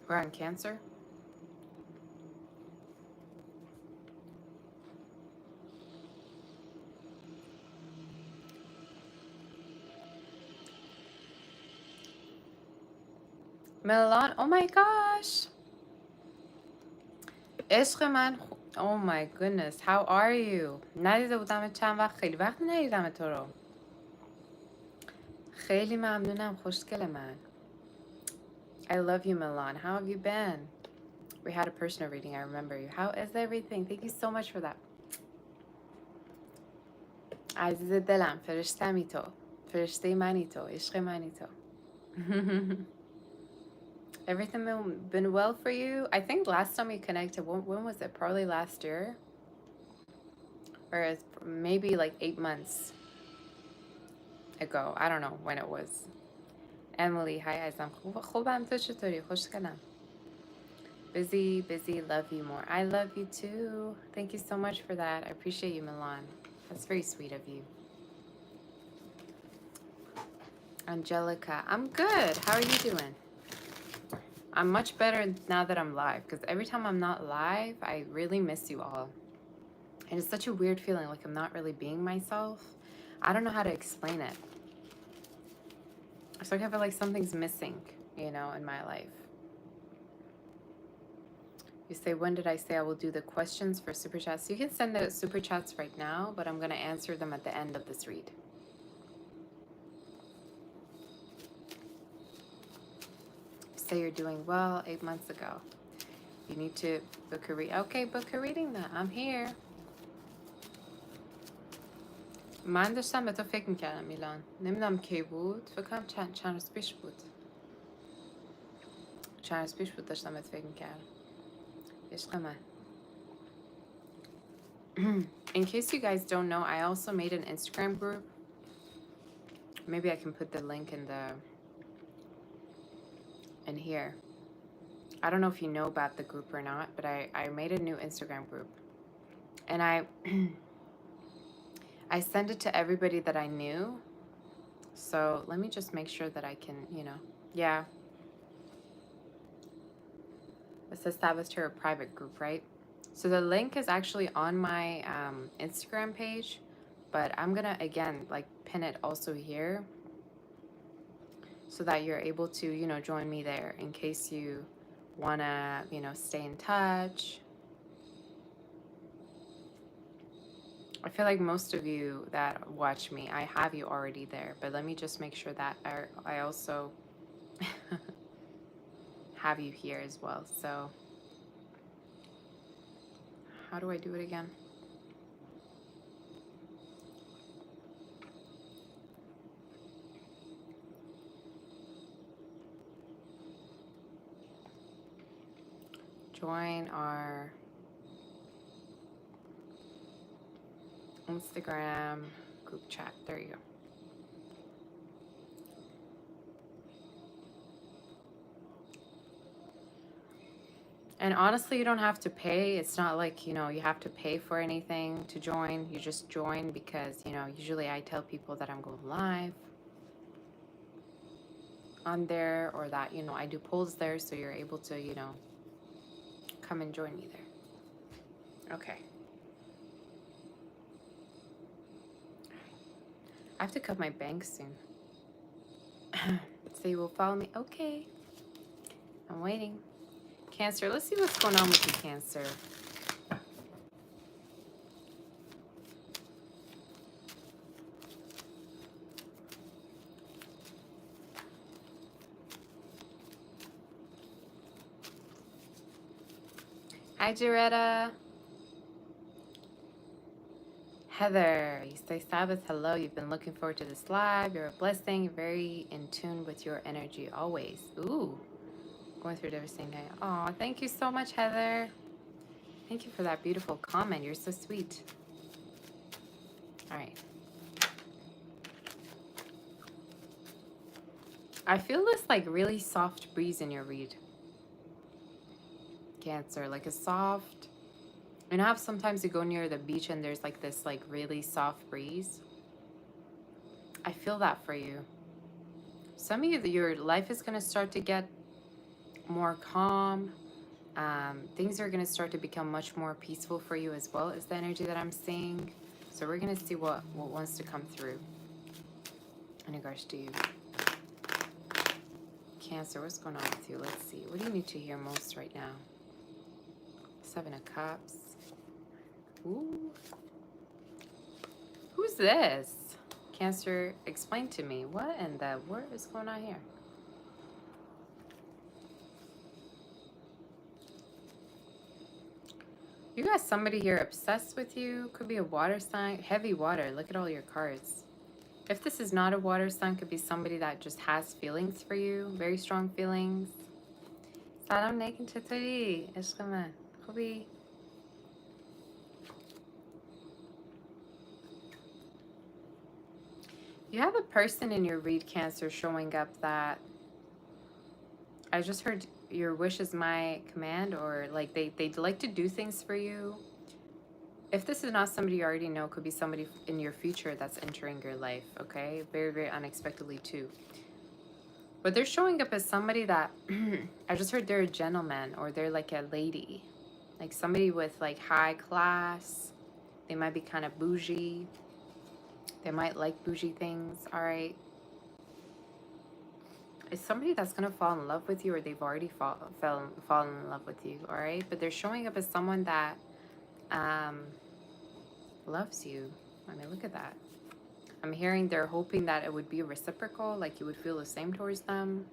We're on Cancer. Milan, oh my gosh. عشق من Oh my goodness, how are you? ندیده بودم چند وقت، خیلی وقت ندیدم تو رو. خیلی ممنونم خوشگل من. I love you, Milan. How have you been? We had a personal reading, I remember you. How is everything? Thank you so much for that. عزیز دلم، فرشتمی تو. فرشته منی تو، عشق منی تو. Everything been well for you? I think last time we connected, when was it? Probably last year? Or it's maybe like 8 months ago. I don't know when it was. Emily, hi عزیزم. خوبم تو چطوری؟ خوشگلم. Busy, love you more. I love you too. Thank you so much for that. I appreciate you, Milan. That's very sweet of you. Angelica, I'm good. How are you doing? I'm much better now that I'm live, because every time I'm not live, I really miss you all. And it's such a weird feeling, like I'm not really being myself. I don't know how to explain it. So I feel like something's missing, you know, in my life. You say, when did I say I will do the questions for super chats? You can send the super chats right now, but I'm going to answer them at the end of this read. You say you're doing well 8 months ago. You need to book a read. Okay, book a reading then. I'm here. من داشتم به تو فکر میکردم میلان. نمیدونم کی بود. فکر کنم چند روز پیش بود. چند روز پیش بود داشتم به تو فکر میکردم. عشق من. In case you guys don't know, I also made an Instagram group. Maybe I can put the link in here. I don't know if you know about the group or not, but I made a new Instagram group. And I sent it to everybody that I knew. So let me just make sure that I can, you know, yeah. It says establish her a private group, right? So the link is actually on my Instagram page, but I'm gonna, again, like pin it also here so that you're able to, you know, join me there in case you wanna, you know, stay in touch. I feel like most of you that watch me, I have you already there, but let me just make sure that I also have you here as well. So how do I do it again? Join our Instagram group chat. There you go. And honestly, you don't have to pay. It's not like, you know, you have to pay for anything to join. You just join because, you know, usually I tell people that I'm going live on there, or that, you know, I do polls there, so you're able to, you know, come and join me there. Okay. I have to cut my bangs soon. So you will follow me? Okay. I'm waiting. Cancer, let's see what's going on with you, Cancer. Hi, Jaretta. Heather, you say, Sabbath, hello. You've been looking forward to this live. You're a blessing. You're very in tune with your energy always. Ooh, going through everything. Oh, thank you so much, Heather. Thank you for that beautiful comment. You're so sweet. All right. I feel this like really soft breeze in your read, Cancer. Like a soft, you know how sometimes you go near the beach and there's like this like really soft breeze? I feel that for you. Some of you, your life is going to start to get more calm. Things are going to start to become much more peaceful for you as well, is the energy that I'm seeing. So we're going to see what wants to come through in regards to you. Cancer, what's going on with you? Let's see. What do you need to hear most right now? Seven of Cups. Ooh. Who's this? Cancer, explain to me. What in the world is going on here? You got somebody here obsessed with you. Could be a water sign. Heavy water. Look at all your cards. If this is not a water sign, could be somebody that just has feelings for you. Very strong feelings. 사람 내긴 제철이. 잠깐만. Could be. You have a person in your read, Cancer, showing up that I just heard your wish is my command, or like they'd like to do things for you. If this is not somebody you already know, could be somebody in your future that's entering your life, okay? Very, very unexpectedly too. But they're showing up as somebody that, I just heard they're a gentleman, or they're like a lady. Like somebody with like high class. They might be kind of bougie. They might like bougie things, all right? It's somebody that's going to fall in love with you, or they've already fallen in love with you, all right? But they're showing up as someone that loves you. I mean, look at that. I'm hearing they're hoping that it would be reciprocal, like you would feel the same towards them.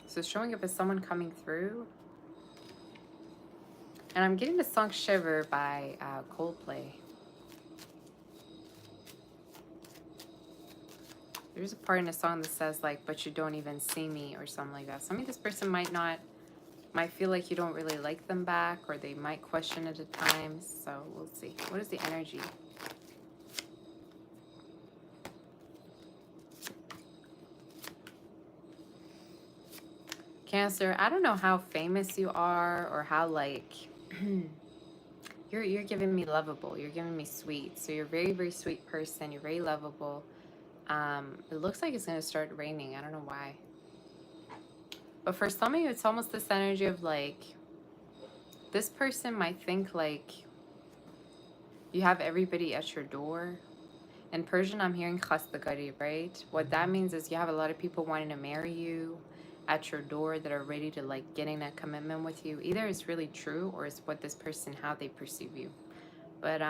So showing up as someone coming through. And I'm getting the song Shiver by Coldplay. There's a part in the song that says like, but you don't even see me, or something like that. So I mean, this person might feel like you don't really like them back, or they might question it at times. So we'll see. What is the energy? Cancer, I don't know how famous you are, or how like you're giving me lovable. You're giving me sweet. So you're a very, very sweet person. You're very lovable. It looks like it's going to start raining. I don't know why. But for some of you, it's almost this energy of like, this person might think like you have everybody at your door. In Persian, I'm hearing khastagari, right? What that means is you have a lot of people wanting to marry you at your door that are ready to like get in a commitment with you. Either it's really true, or it's what this person, how they perceive you. But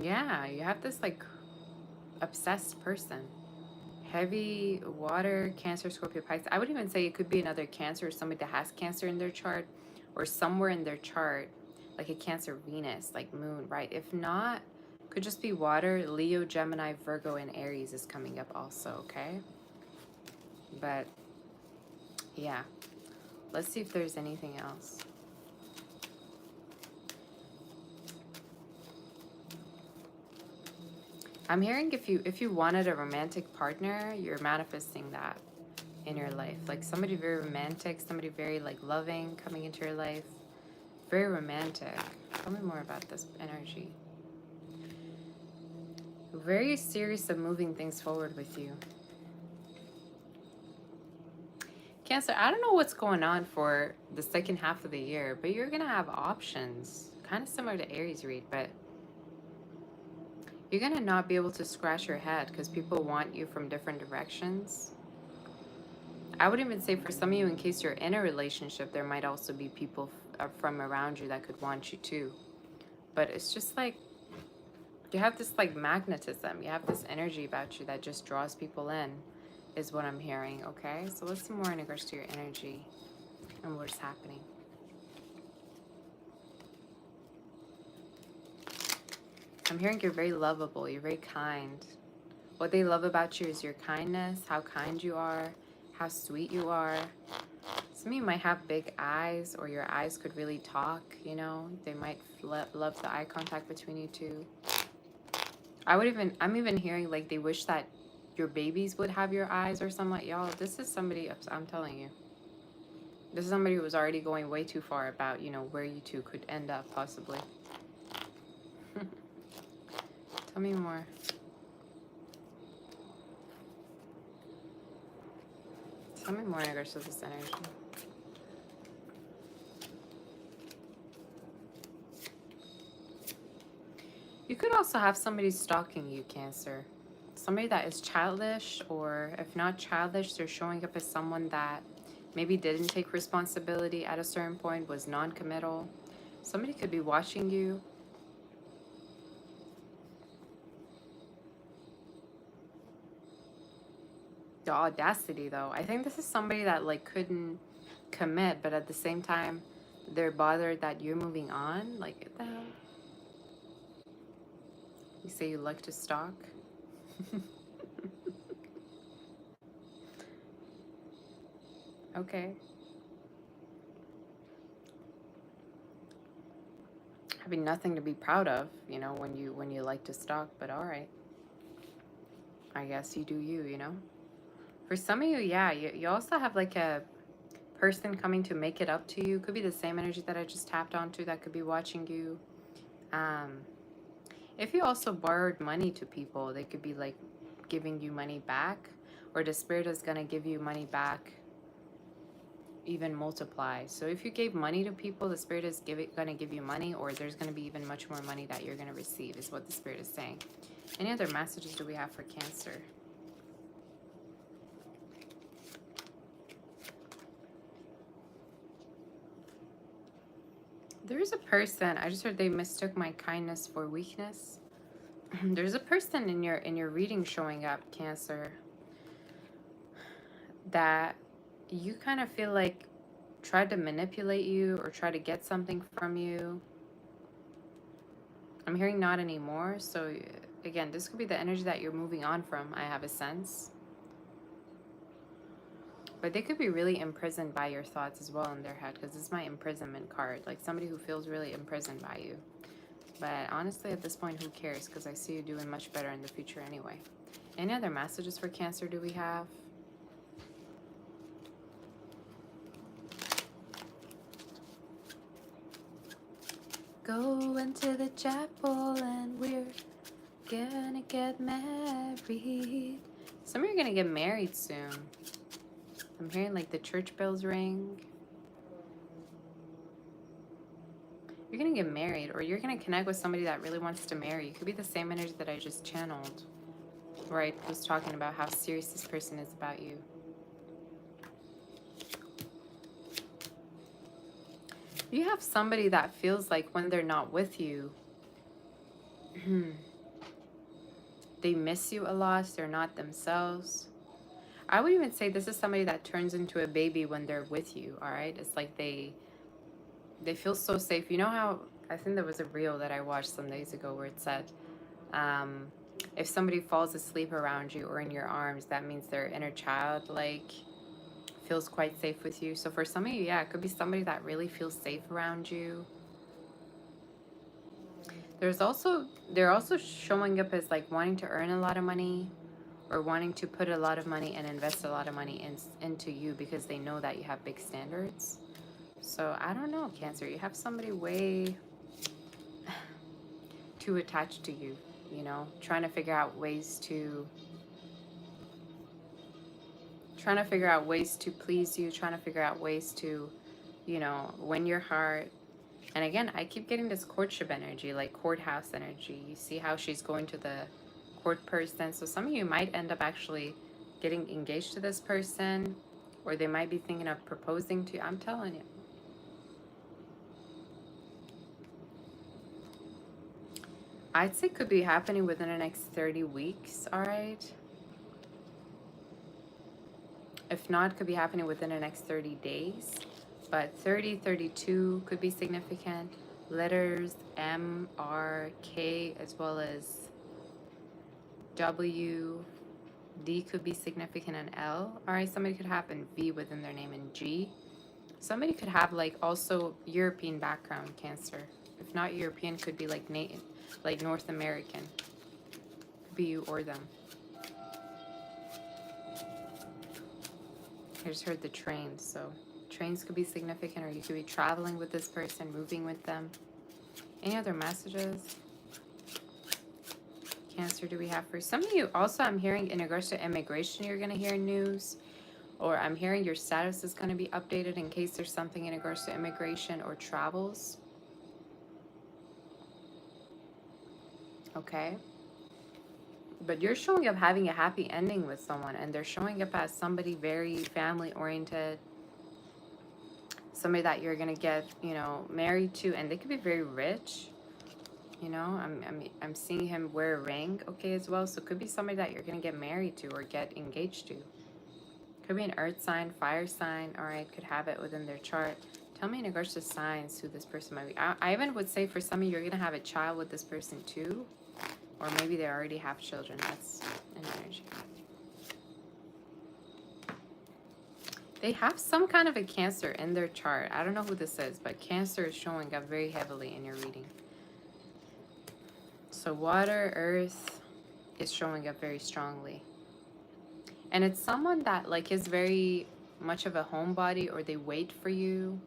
yeah, you have this like obsessed person. Heavy water, Cancer, Scorpio, Pisces. I would even say it could be another Cancer, or somebody that has Cancer in their chart, or somewhere in their chart, like a Cancer Venus, like moon, right? If not, could just be water. Leo, Gemini, Virgo, and Aries is coming up also, okay? But yeah, let's see if there's anything else. I'm hearing if you wanted a romantic partner, you're manifesting that in your life. Like somebody very romantic, somebody very like loving coming into your life. Very romantic. Tell me more about this energy. Very serious of moving things forward with you. Cancer, I don't know what's going on for the second half of the year, but you're going to have options. Kind of similar to Aries read, but you're going to not be able to scratch your head because people want you from different directions. I would even say for some of you, in case you're in a relationship, there might also be people from around you that could want you too. But it's just like, you have this like magnetism. You have this energy about you that just draws people in, is what I'm hearing, okay? So let's see more in regards to your energy and what's happening. I'm hearing you're very lovable. You're very kind. What they love about you is your kindness, how kind you are, how sweet you are. Some of you might have big eyes, or your eyes could really talk, you know? They might love the eye contact between you two. I'm even hearing like they wish that your babies would have your eyes or something like, y'all, this is somebody, I'm telling you. This is somebody who was already going way too far about, you know, where you two could end up possibly. Tell me more. Tell me more in regards to this energy. You could also have somebody stalking you, Cancer. Somebody that is childish, or if not childish, they're showing up as someone that maybe didn't take responsibility at a certain point, was non-committal. Somebody could be watching you. The audacity, though. I think this is somebody that like couldn't commit, but at the same time, they're bothered that you're moving on. Like, what the hell? You say you like to stalk? Okay. I mean, nothing to be proud of, you know, when you like to stalk, but all right. I guess you do you, you know? For some of you, yeah, you also have like a person coming to make it up to you. Could be the same energy that I just tapped onto that could be watching you. If you also borrowed money to people, they could be like giving you money back, or the spirit is going to give you money back even multiply. So if you gave money to people, the spirit is going to give you money, or there's going to be even much more money that you're going to receive, is what the spirit is saying. Any other messages do we have for Cancer? There's a person, I just heard they mistook my kindness for weakness. There's a person in your reading showing up, Cancer, that you kind of feel like tried to manipulate you or try to get something from you. I'm hearing not anymore. So again, this could be the energy that you're moving on from, I have a sense. But they could be really imprisoned by your thoughts as well in their head, because it's my imprisonment card. Like somebody who feels really imprisoned by you. But honestly, at this point, who cares? Because I see you doing much better in the future anyway. Any other messages for Cancer do we have? Go into the chapel and we're gonna get married. Some of you are gonna get married soon. I'm hearing like the church bells ring. You're gonna get married, or you're gonna connect with somebody that really wants to marry. It could be the same energy that I just channeled, where I was talking about how serious this person is about you. You have somebody that feels like when they're not with you, they miss you a lot. They're not themselves. I would even say this is somebody that turns into a baby when they're with you, all right? It's like they feel so safe. You know how, I think there was a reel that I watched some days ago where it said, if somebody falls asleep around you or in your arms, that means their inner child, like, feels quite safe with you. So for some of you, yeah, it could be somebody that really feels safe around you. They're also showing up as like wanting to earn a lot of money, or wanting to put a lot of money and invest a lot of money into you, because they know that you have big standards. So I don't know, Cancer, you have somebody way too attached to you, you know, trying to figure out ways to please you, trying to figure out ways to, you know, win your heart. And again, I keep getting this courtship energy, like courthouse energy. You see how she's going to the court person. So some of you might end up actually getting engaged to this person, or they might be thinking of proposing to you. I'm telling you. I'd say could be happening within the next 30 weeks, all right? If not, could be happening within the next 30 days. But 30, 32 could be significant. Letters M, R, K, as well as W, D could be significant, and L. All right, somebody could have an V within their name, and G. Somebody could have like also European background, Cancer. If not European, could be like North American. Could be you or them. I just heard the train, so trains could be significant, or you could be traveling with this person, moving with them. Any other messages? Cancer, do we have for some of you? Also, I'm hearing in regards to immigration, you're going to hear news, Or I'm hearing your status is going to be updated in case there's something in regards to immigration or travels. Okay. But you're showing up having a happy ending with someone, and they're showing up as somebody very family oriented, somebody that you're going to get, you know, married to, and they could be very rich. You know, I'm seeing him wear a ring, okay, as well. So it could be somebody that you're going to get married to or get engaged to. Could be an earth sign, fire sign, all right, could have it within their chart. Tell me in regards to signs who this person might be. I even would say for some of you, you're going to have a child with this person too. Or maybe they already have children. That's an energy. They have some kind of a Cancer in their chart. I don't know who this is, but Cancer is showing up very heavily in your reading. So water, earth is showing up very strongly. And it's someone that like is very much of a homebody, or they wait for you.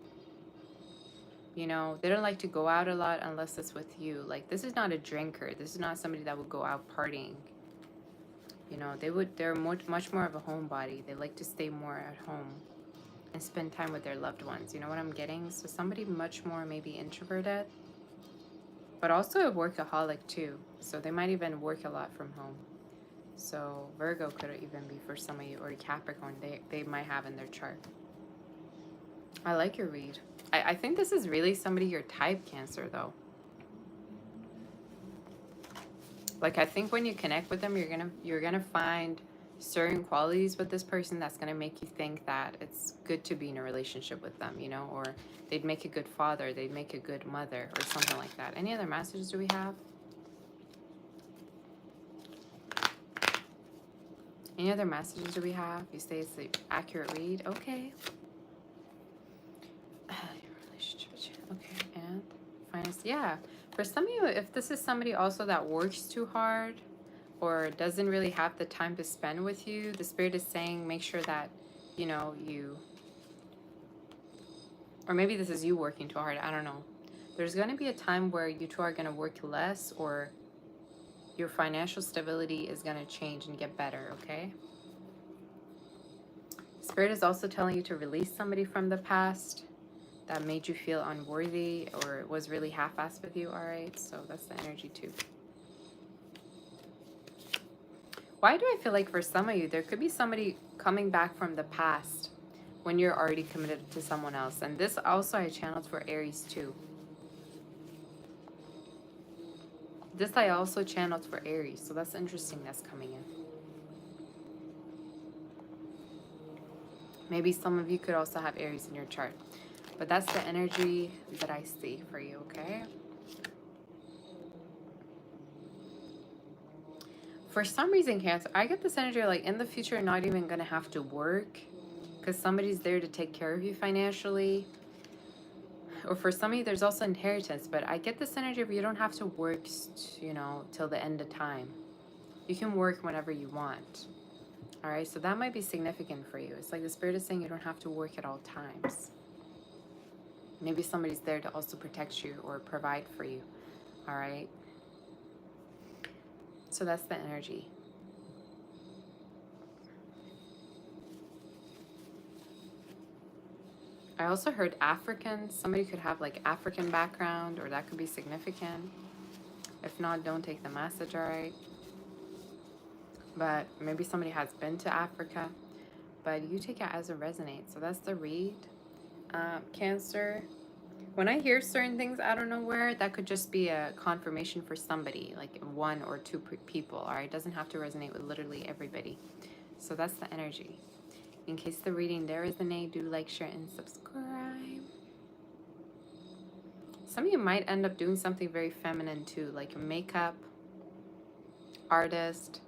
You know, they don't like to go out a lot unless it's with you. Like, this is not a drinker. This is not somebody that would go out partying. You know, they're much more of a homebody. They like to stay more at home and spend time with their loved ones. You know what I'm getting? So somebody much more maybe introverted, but also a workaholic too. So they might even work a lot from home. So Virgo could even be for some of you, or Capricorn, they might have in their chart. I like your read. I think this is really somebody your type, Cancer, though. Like, I think when you connect with them, you're gonna find certain qualities with this person that's gonna make you think that it's good to be in a relationship with them, you know, or they'd make a good father, they'd make a good mother, or something like that. Any other messages do we have? Any other messages do we have? You say it's the accurate read. Okay. Okay, and finance. Yeah. For some of you, if this is somebody also that works too hard or doesn't really have the time to spend with you, the spirit is saying make sure that, you know, you, or maybe this is you working too hard. I don't know. There's going to be a time where you two are going to work less, or your financial stability is going to change and get better, okay? Spirit is also telling you to release somebody from the past that made you feel unworthy or was really half-assed with you, all right? So that's the energy too. Why do I feel like for some of you, there could be somebody coming back from the past when you're already committed to someone else? And this also I channeled for Aries too. This I also channeled for Aries, so that's interesting that's coming in. Maybe some of you could also have Aries in your chart. But that's the energy that I see for you, okay? For some reason, Cancer, I get this energy like in the future, you're not even going to have to work because somebody's there to take care of you financially. Or for some of you, there's also inheritance. But I get this energy where you don't have to work, you know, till the end of time. You can work whenever you want. All right? So that might be significant for you. It's like the spirit is saying you don't have to work at all times. Maybe somebody's there to also protect you or provide for you. All right? So that's the energy. I also heard African. Somebody could have like African background, or that could be significant. If not, don't take the message, all right? But maybe somebody has been to Africa, but you take it as it resonates. So that's the read. Cancer. When I hear certain things out of nowhere, that could just be a confirmation for somebody, like one or two people, all right? It doesn't have to resonate with literally everybody. So that's the energy. In case the reading there resonates, do like, share, and subscribe. Some of you might end up doing something very feminine too, like makeup artist,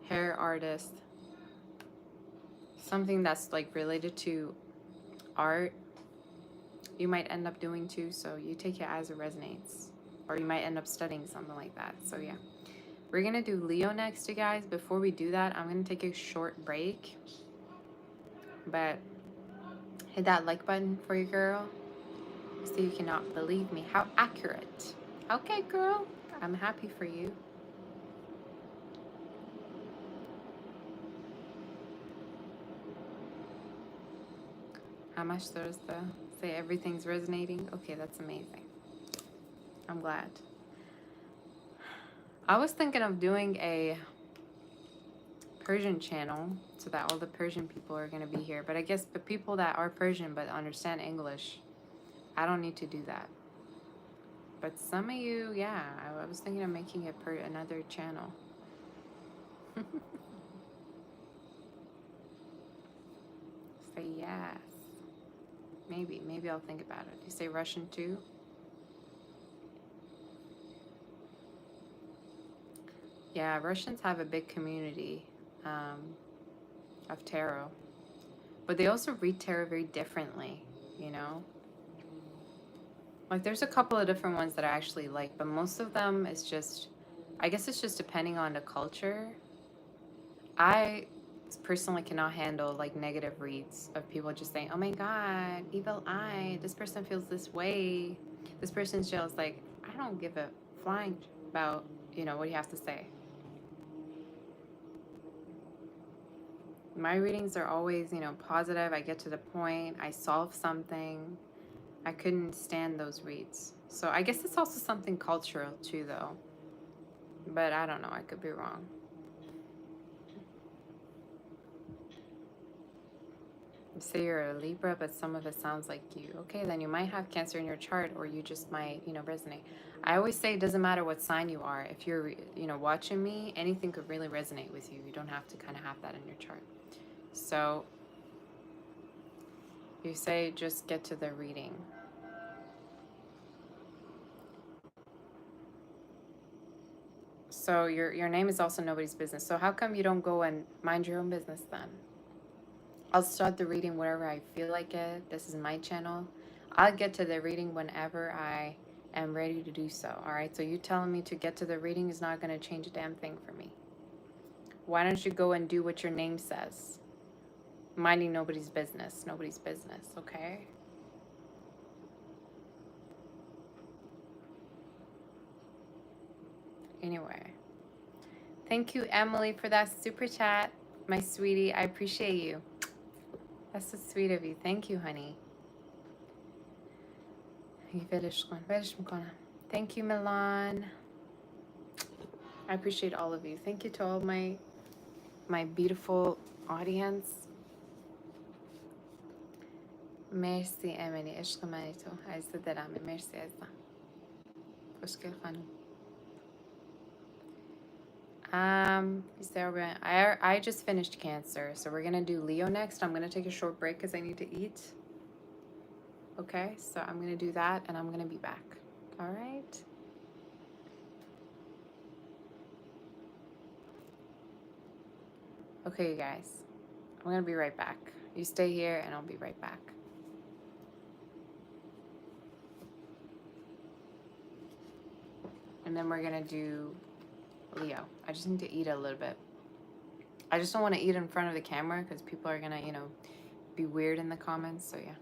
hair artist, something that's like related to art. You might end up doing too, so you take it as it resonates. Or you might end up studying something like that. So yeah. We're going to do Leo next, you guys. Before we do that, I'm going to take a short break. But hit that like button for your girl, so you cannot believe me. How accurate. Okay, girl. I'm happy for you. Amashtarsta. Say everything's resonating. Okay, that's amazing. I'm glad. I was thinking of doing a Persian channel so that all the Persian people are going to be here. But I guess the people that are Persian but understand English, I don't need to do that. But some of you, yeah, I was thinking of making it another channel. Say yes. Maybe I'll think about it. You say Russian too? Yeah, Russians have a big community of tarot. But they also read tarot very differently, you know? Like, there's a couple of different ones that I actually like, but most of them is just, I guess it's just depending on the culture. I personally cannot handle, like, negative reads of people just saying, oh my god, evil eye, this person feels this way, this person's jealous. Like, I don't give a flying about, you know, what you have to say. My readings are always, you know, positive. I get to the point. I solve something. I couldn't stand those reads. So I guess it's also something cultural too, though. But I don't know. I could be wrong. You say you're a Libra, but some of it sounds like you. Okay, then you might have Cancer in your chart, or you just might, you know, resonate. I always say it doesn't matter what sign you are. If you're, you know, watching me, anything could really resonate with you. You don't have to kind of have that in your chart. So you say just get to the reading. So your name is also nobody's business. So how come you don't go and mind your own business then? I'll start the reading whenever I feel like it. This is my channel. I'll get to the reading whenever I am ready to do so. All right. So you telling me to get to the reading is not going to change a damn thing for me. Why don't you go and do what your name says? Minding nobody's business. Nobody's business. Okay. Anyway. Thank you, Emily, for that super chat. My sweetie, I appreciate you. That's so sweet of you. Thank you, honey. Thank you, Milan. I appreciate all of you. Thank you to all my beautiful audience. Merci Emily. عشق منی تو. عزیز دلمی. مرسی عزیزم. خوشگل خانم. I just finished Cancer, so we're gonna do Leo next. I'm gonna take a short break because I need to eat. Okay, so I'm gonna do that and I'm gonna be back. All right. Okay, you guys. I'm gonna be right back. You stay here and I'll be right back. And then we're gonna do Leo. I just need to eat a little bit. I just don't want to eat in front of the camera because people are gonna, you know, be weird in the comments. So yeah.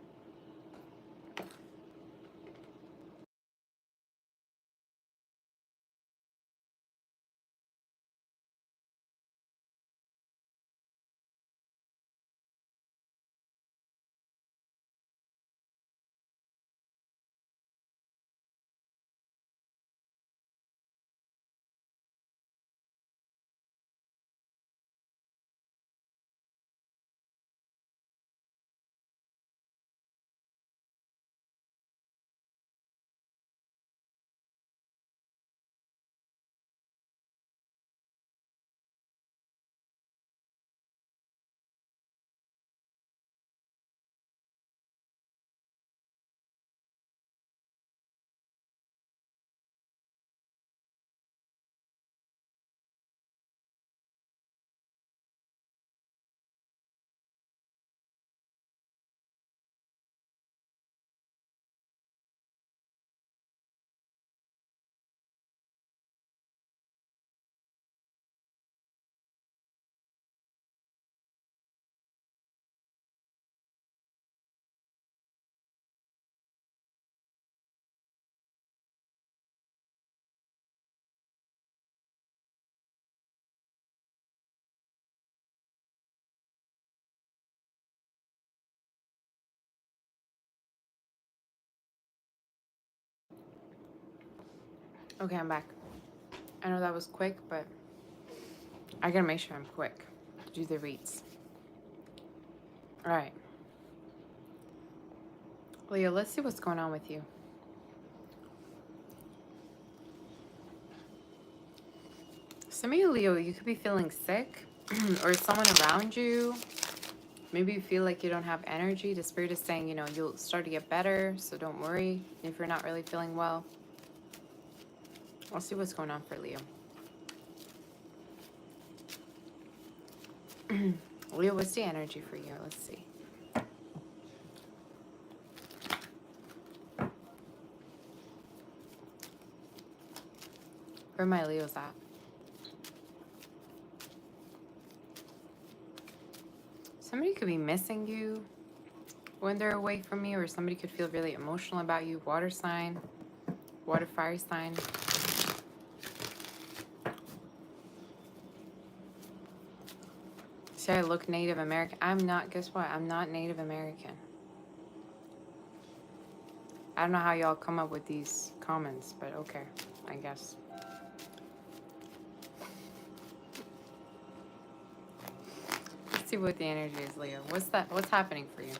Okay, I'm back. I know that was quick, but I gotta make sure I'm quick to do the reads. All right. Leo, let's see what's going on with you. Some of you, Leo, you could be feeling sick or someone around you. Maybe you feel like you don't have energy. The spirit is saying, you know, you'll start to get better, so don't worry if you're not really feeling well. I'll see what's going on for Leo. Leo, what's the energy for you? Let's see. Where my Leos at? Somebody could be missing you when they're away from you, or somebody could feel really emotional about you. Water sign, water fire sign. See, I look Native American. I'm not, guess what? I'm not Native American. I don't know how y'all come up with these comments, but okay, I guess. Let's see what the energy is, Leo. What's happening for you?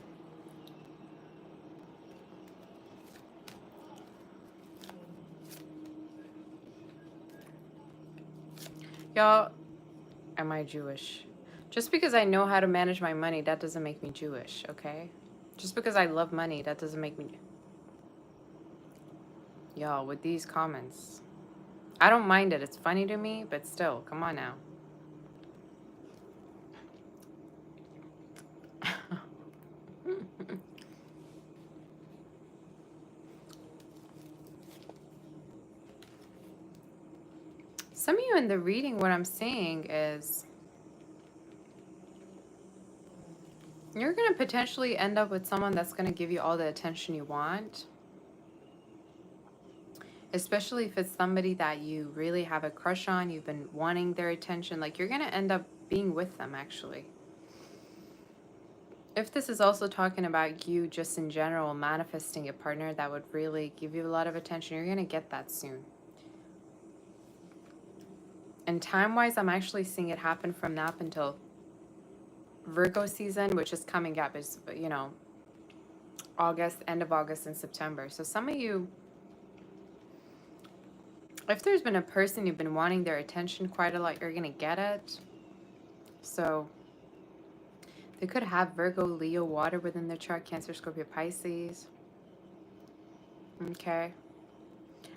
Y'all, am I Jewish? Just because I know how to manage my money, that doesn't make me Jewish, okay? Just because I love money, that doesn't make me... Y'all, with these comments. I don't mind it. It's funny to me, but still, come on now. Some of you in the reading, what I'm seeing is you're going to potentially end up with someone that's going to give you all the attention you want. Especially if it's somebody that you really have a crush on, you've been wanting their attention. Like, you're going to end up being with them, actually. If this is also talking about you just in general manifesting a partner that would really give you a lot of attention, you're going to get that soon. And time-wise, I'm actually seeing it happen from now up until Virgo season, which is coming up. Is, you know, August, end of August and September. So some of you, if there's been a person you've been wanting their attention quite a lot, you're going to get it. So they could have Virgo, Leo, water within their chart, Cancer, Scorpio, Pisces. Okay.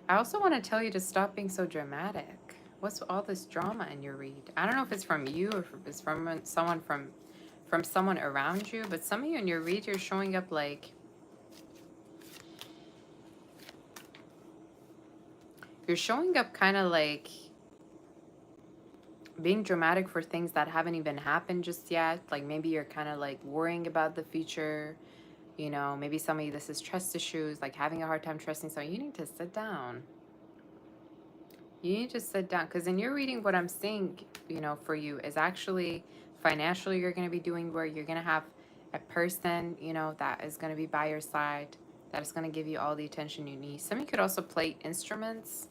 I also want to tell you to stop being so dramatic. What's all this drama in your read? I don't know if it's from you or if it's from someone from someone around you, but some of you in your read, you're showing up like you're showing up kind of like being dramatic for things that haven't even happened just yet. Like maybe you're kind of like worrying about the future. You know, maybe some of you, this is trust issues, like having a hard time trusting someone. You need to sit down. You need to sit down, because in your reading, what I'm seeing, you know, for you is actually financially you're going to be doing where you're going to have a person, you know, that is going to be by your side, that is going to give you all the attention you need. Some of you could also play instruments,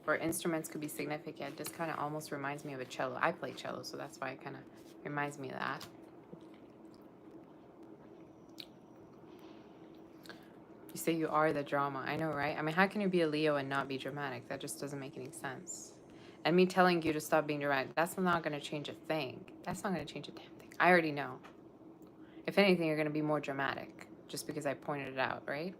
or instruments could be significant. This kind of almost reminds me of a cello. I play cello, so that's why it kind of reminds me of that. You say you are the drama. I know, right? I mean, how can you be a Leo and not be dramatic? That just doesn't make any sense. And me telling you to stop being dramatic, that's not going to change a thing. That's not going to change a damn thing. I already know. If anything, you're going to be more dramatic just because I pointed it out, right?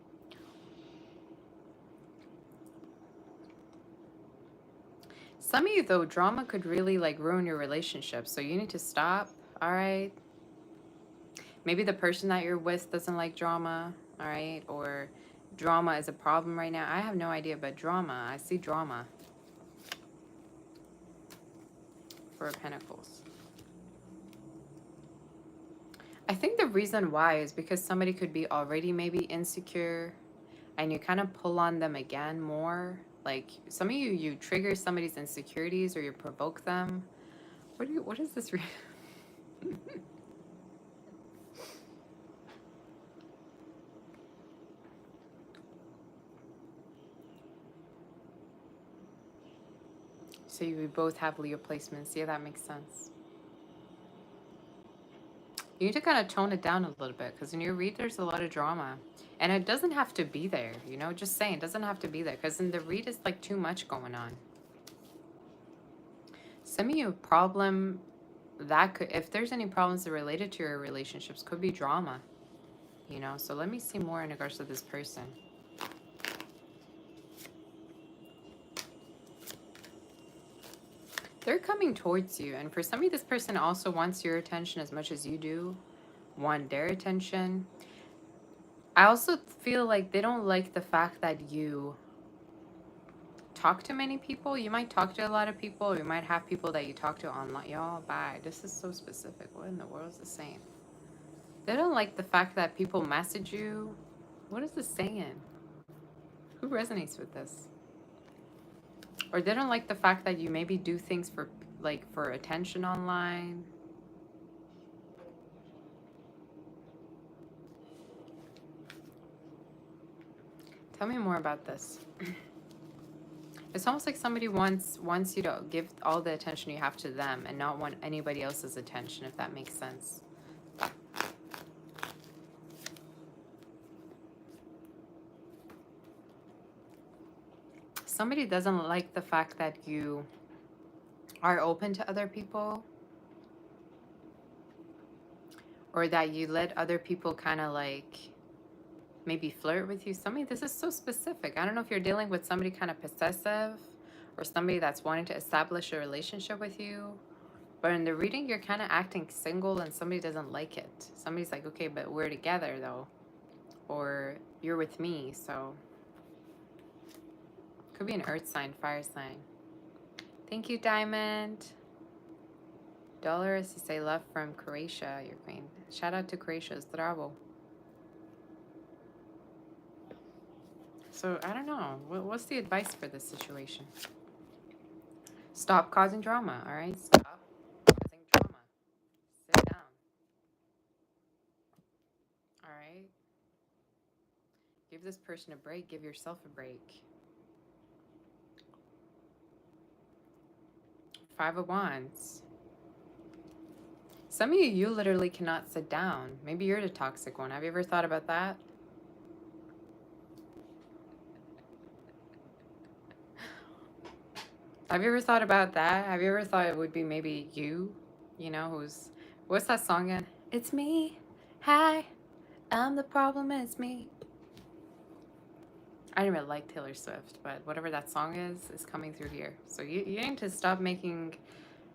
Some of you, though, drama could really, like, ruin your relationship. So you need to stop, all right? Maybe the person that you're with doesn't like drama, all right? Or drama is a problem right now. I have no idea, but drama, I see drama. Four of Pentacles. I think the reason why is because somebody could be already maybe insecure and you kind of pull on them again more. Like some of you, you trigger somebody's insecurities or you provoke them. What is this? So you both have Leo placements. Yeah, that makes sense. You need to kind of tone it down a little bit, because when you read, there's a lot of drama. And it doesn't have to be there, you know? Just saying, it doesn't have to be there, because in the read, it's like too much going on. Some of you problem that could, if there's any problems that are related to your relationships, could be drama, you know? So let me see more in regards to this person. They're coming towards you, and for some of you, this person also wants your attention as much as you do want their attention. I also feel like they don't like the fact that you talk to many people. You might talk to a lot of people, or you might have people that you talk to online. Y'all, bye. This is so specific. What in the world is this saying? They don't like the fact that people message you. What is this saying? Who resonates with this? Or they don't like the fact that you maybe do things for, like, for attention online. Tell me more about this. It's almost like somebody wants you to give all the attention you have to them and not want anybody else's attention, if that makes sense. Somebody doesn't like the fact that you are open to other people, or that you let other people kind of like maybe flirt with you. Somebody, this is so specific. I don't know if you're dealing with somebody kind of possessive, or somebody that's wanting to establish a relationship with you. But in the reading, you're kind of acting single and somebody doesn't like it. Somebody's like, okay, but we're together though. Or you're with me, so. Could be an earth sign, fire sign. Thank you, Diamond. Dolores, you say love from Croatia, your queen. Shout out to Croatia, zdravo. So, I don't know. What's the advice for this situation? Stop causing drama, all right? Stop causing drama. Sit down. All right? Give this person a break. Give yourself a break. 5 of Wands. Some of you literally cannot sit down. Maybe you're the toxic one. Have you ever thought about that? Have you ever thought about that? Have you ever thought it would be maybe you know, who's, what's that song again? It's me. Hi. I'm the problem, it's me. I didn't really like Taylor Swift, but whatever that song is coming through here. So you need to stop making,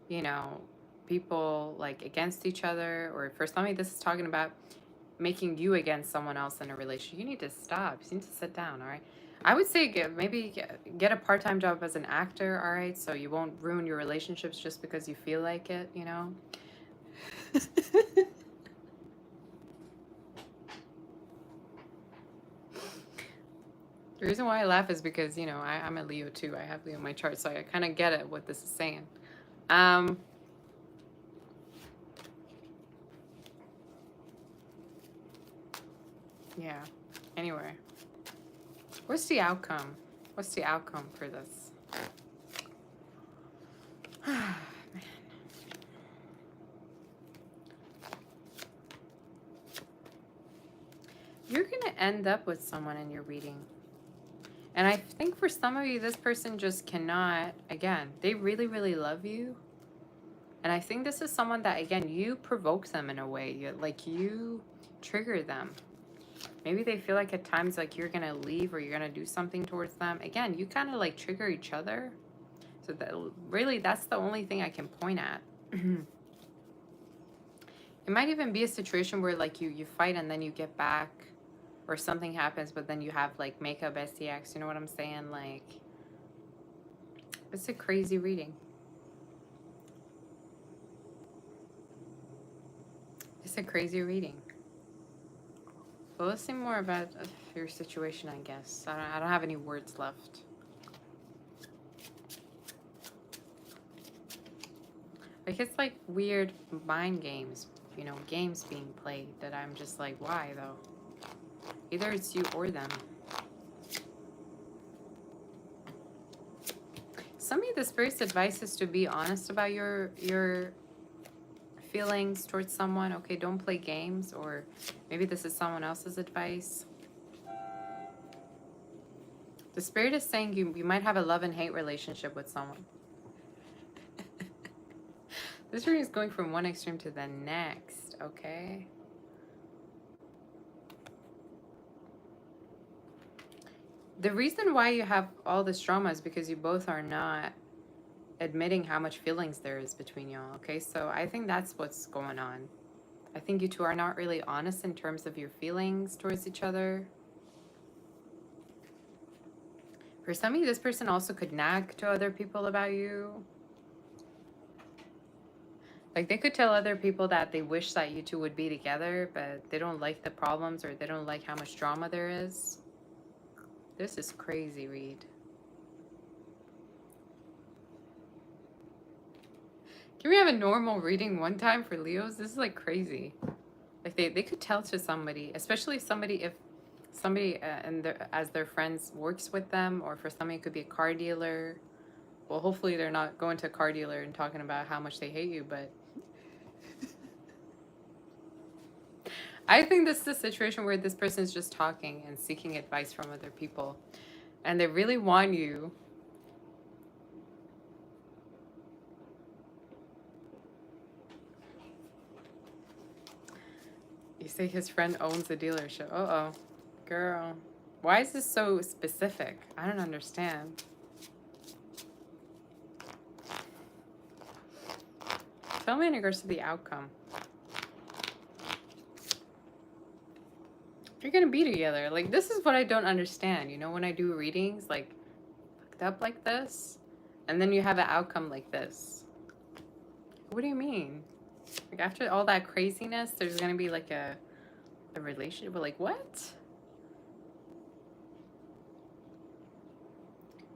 you know, people like against each other, or for somebody, this is talking about making you against someone else in a relationship. You need to stop. You need to sit down, all right? I would say maybe get a part-time job as an actor, all right? So you won't ruin your relationships just because you feel like it, you know? The reason why I laugh is because, you know, I'm a Leo too. I have Leo in my chart, so I kind of get it, what this is saying. Yeah. Anyway. What's the outcome? What's the outcome for this? Man. You're going to end up with someone in your reading. And I think for some of you, this person just cannot, again, they really, really love you. And I think this is someone that, again, you provoke them in a way. You trigger them. Maybe they feel like at times like you're going to leave or you're going to do something towards them. Again, you kind of like trigger each other. So that really, that's the only thing I can point at. It might even be a situation where like you fight and then you get back, or something happens, but then you have like makeup STX. You know what I'm saying? Like, it's a crazy reading. It's a crazy reading. Well, let's see more about your situation, I guess. I don't have any words left. Like, it's like weird mind games, you know, games being played that I'm just like, why though? Either it's you or them. some of you, the Spirit's advice is to be honest about your feelings towards someone. Okay, don't play games, or maybe this is someone else's advice. The Spirit is saying you might have a love and hate relationship with someone. This reading is going from one extreme to the next, okay? The reason why you have all this drama is because you both are not admitting how much feelings there is between y'all, okay? So I think that's what's going on. I think you two are not really honest in terms of your feelings towards each other. For some of you, this person also could nag to other people about you. Like, they could tell other people that they wish that you two would be together, but they don't like the problems, or they don't like how much drama there is. This is crazy, Reed. Can we have a normal reading one time for Leos? This is like crazy. Like, they could tell to somebody, especially somebody, if somebody as their friends works with them, or for somebody it could be a car dealer. Well, hopefully they're not going to a car dealer and talking about how much they hate you, but I think this is a situation where this person is just talking and seeking advice from other people, and they really want you. You say his friend owns the dealership. Uh-oh. Girl. Why is this so specific? I don't understand. Tell me in regards to the outcome. You're gonna be together. Like, this is what I don't understand. You know, when I do readings, like, fucked up like this, and then you have an outcome like this. What do you mean? Like, after all that craziness, there's gonna be like a relationship. But like, what?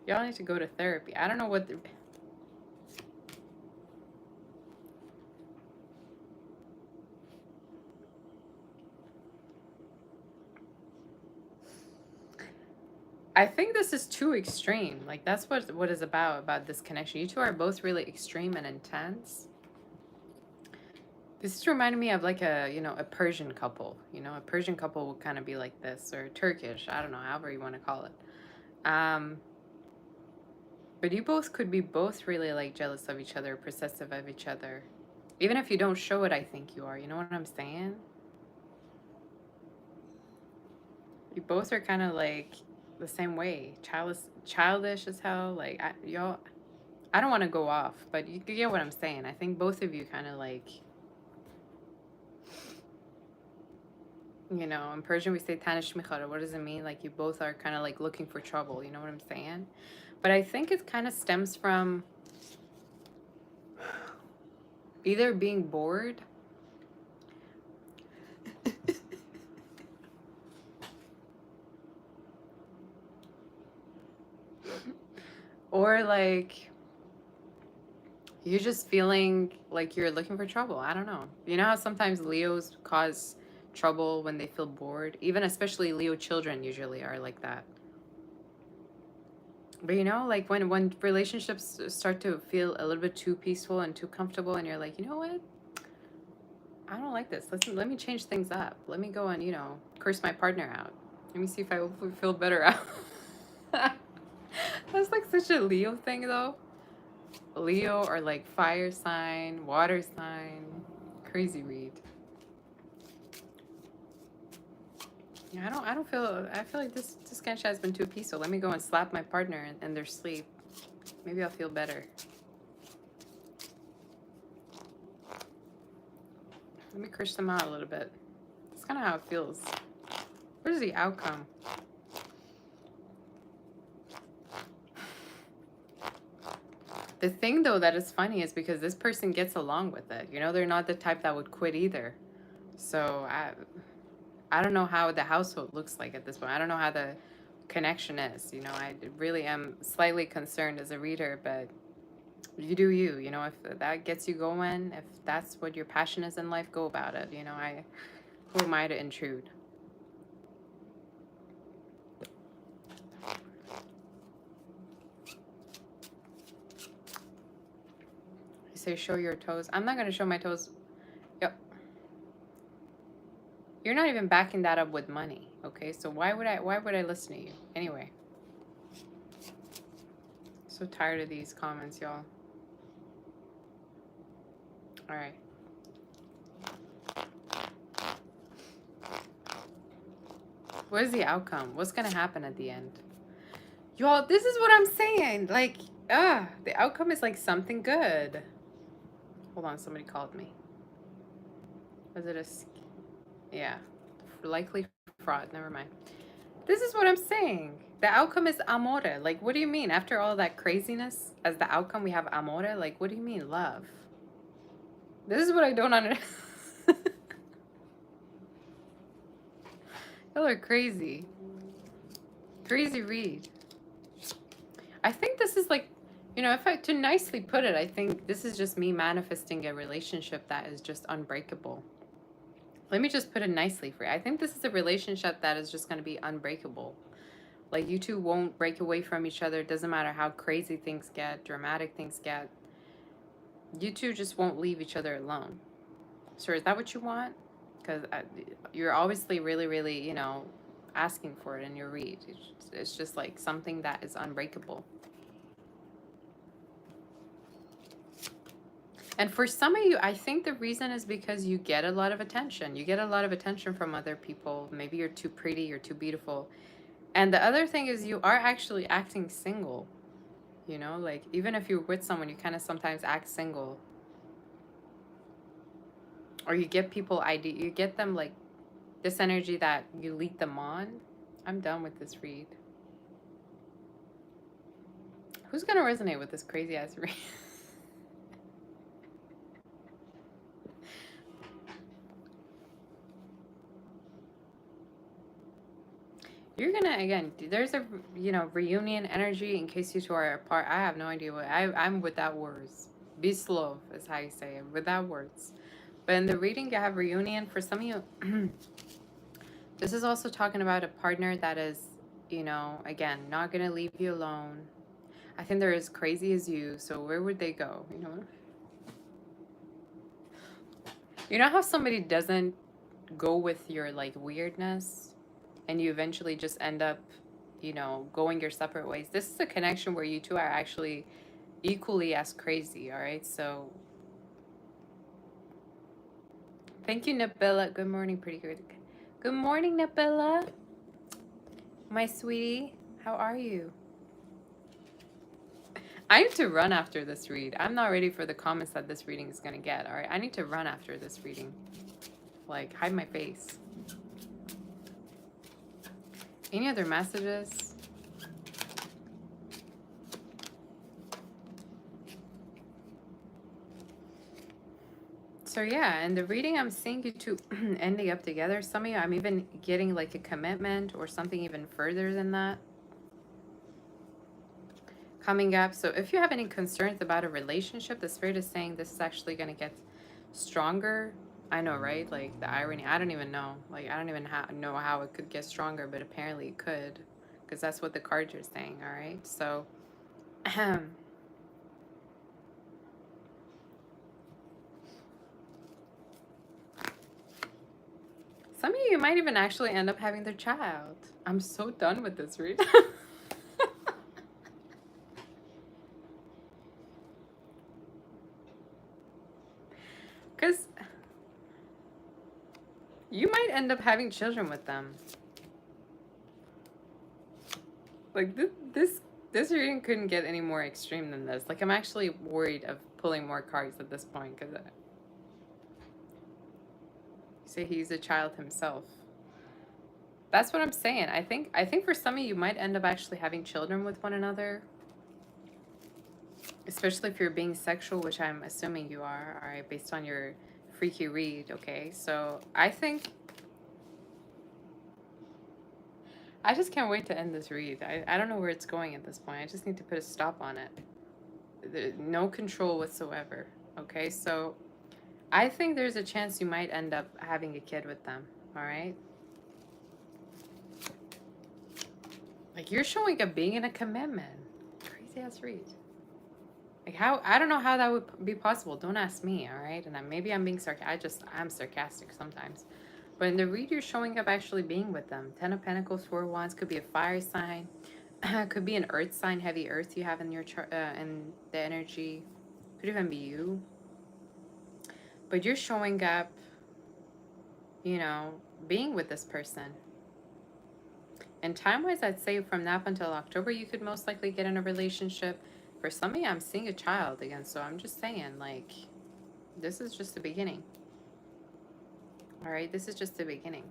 Y'all need to go to therapy. I don't know what I think this is too extreme. Like, that's what is about this connection. You two are both really extreme and intense. This is reminding me of like a, you know, a Persian couple. You know, a Persian couple would kind of be like this, or Turkish. I don't know, however you want to call it. But you both could be both really like jealous of each other, possessive of each other. Even if you don't show it, I think you are. You know what I'm saying? You both are kind of like the same way, childish as hell. Like, I don't want to go off, but you get what I'm saying. I think both of you kind of like, you know, in Persian we say tanish mikhara. What does it mean? Like, you both are kind of like looking for trouble. You know what I'm saying? But I think it kind of stems from either being bored or like you're just feeling like you're looking for trouble. I don't know. You know how sometimes Leos cause trouble when they feel bored? Even especially Leo children usually are like that. But you know, like when relationships start to feel a little bit too peaceful and too comfortable, and you're like, you know what? I don't like this. Let me change things up. Let me go and, you know, curse my partner out. Let me see if I will feel better out. That's like such a Leo thing, though. Leo or like fire sign, water sign, crazy read. Yeah, I feel like this kind of shit has been too peaceful. Let me go and slap my partner in their sleep. Maybe I'll feel better. Let me curse them out a little bit. That's kind of how it feels. Where's the outcome? The thing, though, that is funny is because this person gets along with it. You know, they're not the type that would quit either. So I don't know how the household looks like at this point. I don't know how the connection is. You know, I really am slightly concerned as a reader, but you do you. You know, if that gets you going, if that's what your passion is in life, go about it. You know, who am I to intrude? say show your toes. I'm not gonna show my toes. Yep. You're not even backing that up with money, okay? So why would I listen to you? Anyway. So tired of these comments, y'all. All right. What is the outcome? What's gonna happen at the end? Y'all, this is what I'm saying. Like, the outcome is like something good. Hold on, somebody called me. Was it a... Yeah. Likely fraud. Never mind. This is what I'm saying. The outcome is amore. Like, what do you mean? After all that craziness, as the outcome we have amore? Like, what do you mean love? This is what I don't understand. Y'all are crazy. Crazy read. I think this is like, you know, if I to nicely put it, I think this is just me manifesting a relationship that is just unbreakable. Let me just put it nicely for you. I think this is a relationship that is just going to be unbreakable. Like, you two won't break away from each other. It doesn't matter how crazy things get, dramatic things get. You two just won't leave each other alone. So is that what you want? Because you're obviously really, really, you know, asking for it in your read. It's just like something that is unbreakable. And for some of you, I think the reason is because you get a lot of attention. You get a lot of attention from other people. Maybe you're too pretty, you're too beautiful. And the other thing is you are actually acting single. You know, like even if you're with someone, you kind of sometimes act single. Or you get people you get them like this energy that you lead them on. I'm done with this read. Who's gonna resonate with this crazy ass read? You're gonna, again, there's a, you know, reunion energy in case you two are apart. I have no idea what, I'm without words. Be slow is how you say it, without words. But in the reading, you have reunion. For some of you, this is also talking about a partner that is, you know, again, not gonna leave you alone. I think they're as crazy as you, so where would they go, you know? You know how somebody doesn't go with your, like, weirdness? And you eventually just end up, you know, going your separate ways. This is a connection where you two are actually equally as crazy, all right? So, thank you, Nabila. Good morning, pretty good. Good morning, Nabila. My sweetie, how are you? I need to run after this read. I'm not ready for the comments that this reading is going to get, all right? I need to run after this reading. Like, hide my face. Any other messages? So yeah, in the reading, I'm seeing you two ending up together. Some of you, I'm even getting like a commitment or something even further than that coming up. So if you have any concerns about a relationship, the Spirit is saying this is actually going to get stronger. I know, right? Like the irony, I don't even know. Like, I don't even know how it could get stronger, but apparently it could, because that's what the cards are saying, all right? So, some of you might even actually end up having their child. I'm so done with this read. Because you might end up having children with them. Like, this reading couldn't get any more extreme than this. Like, I'm actually worried of pulling more cards at this point, because say he's a child himself. That's what I'm saying. I think for some of you might end up actually having children with one another. Especially if you're being sexual, which I'm assuming you are, all right, based on your freaky read, okay? So I think... I just can't wait to end this read. I don't know where it's going at this point. I just need to put a stop on it. There's no control whatsoever, okay? So I think there's a chance you might end up having a kid with them, all right? Like, you're showing up being in a commitment. Crazy ass read. Like how, I don't know how that would be possible. Don't ask me, all right? And maybe I'm being sarcastic. I'm sarcastic sometimes. But in the read, you're showing up actually being with them. Ten of Pentacles, Four of Wands could be a fire sign. Could be an earth sign, heavy earth you have in your chart, in the energy. Could even be you. But you're showing up, you know, being with this person. And time-wise, I'd say from now up until October, you could most likely get in a relationship. For some of you, I'm seeing a child again. So I'm just saying, like, this is just the beginning. All right, this is just the beginning.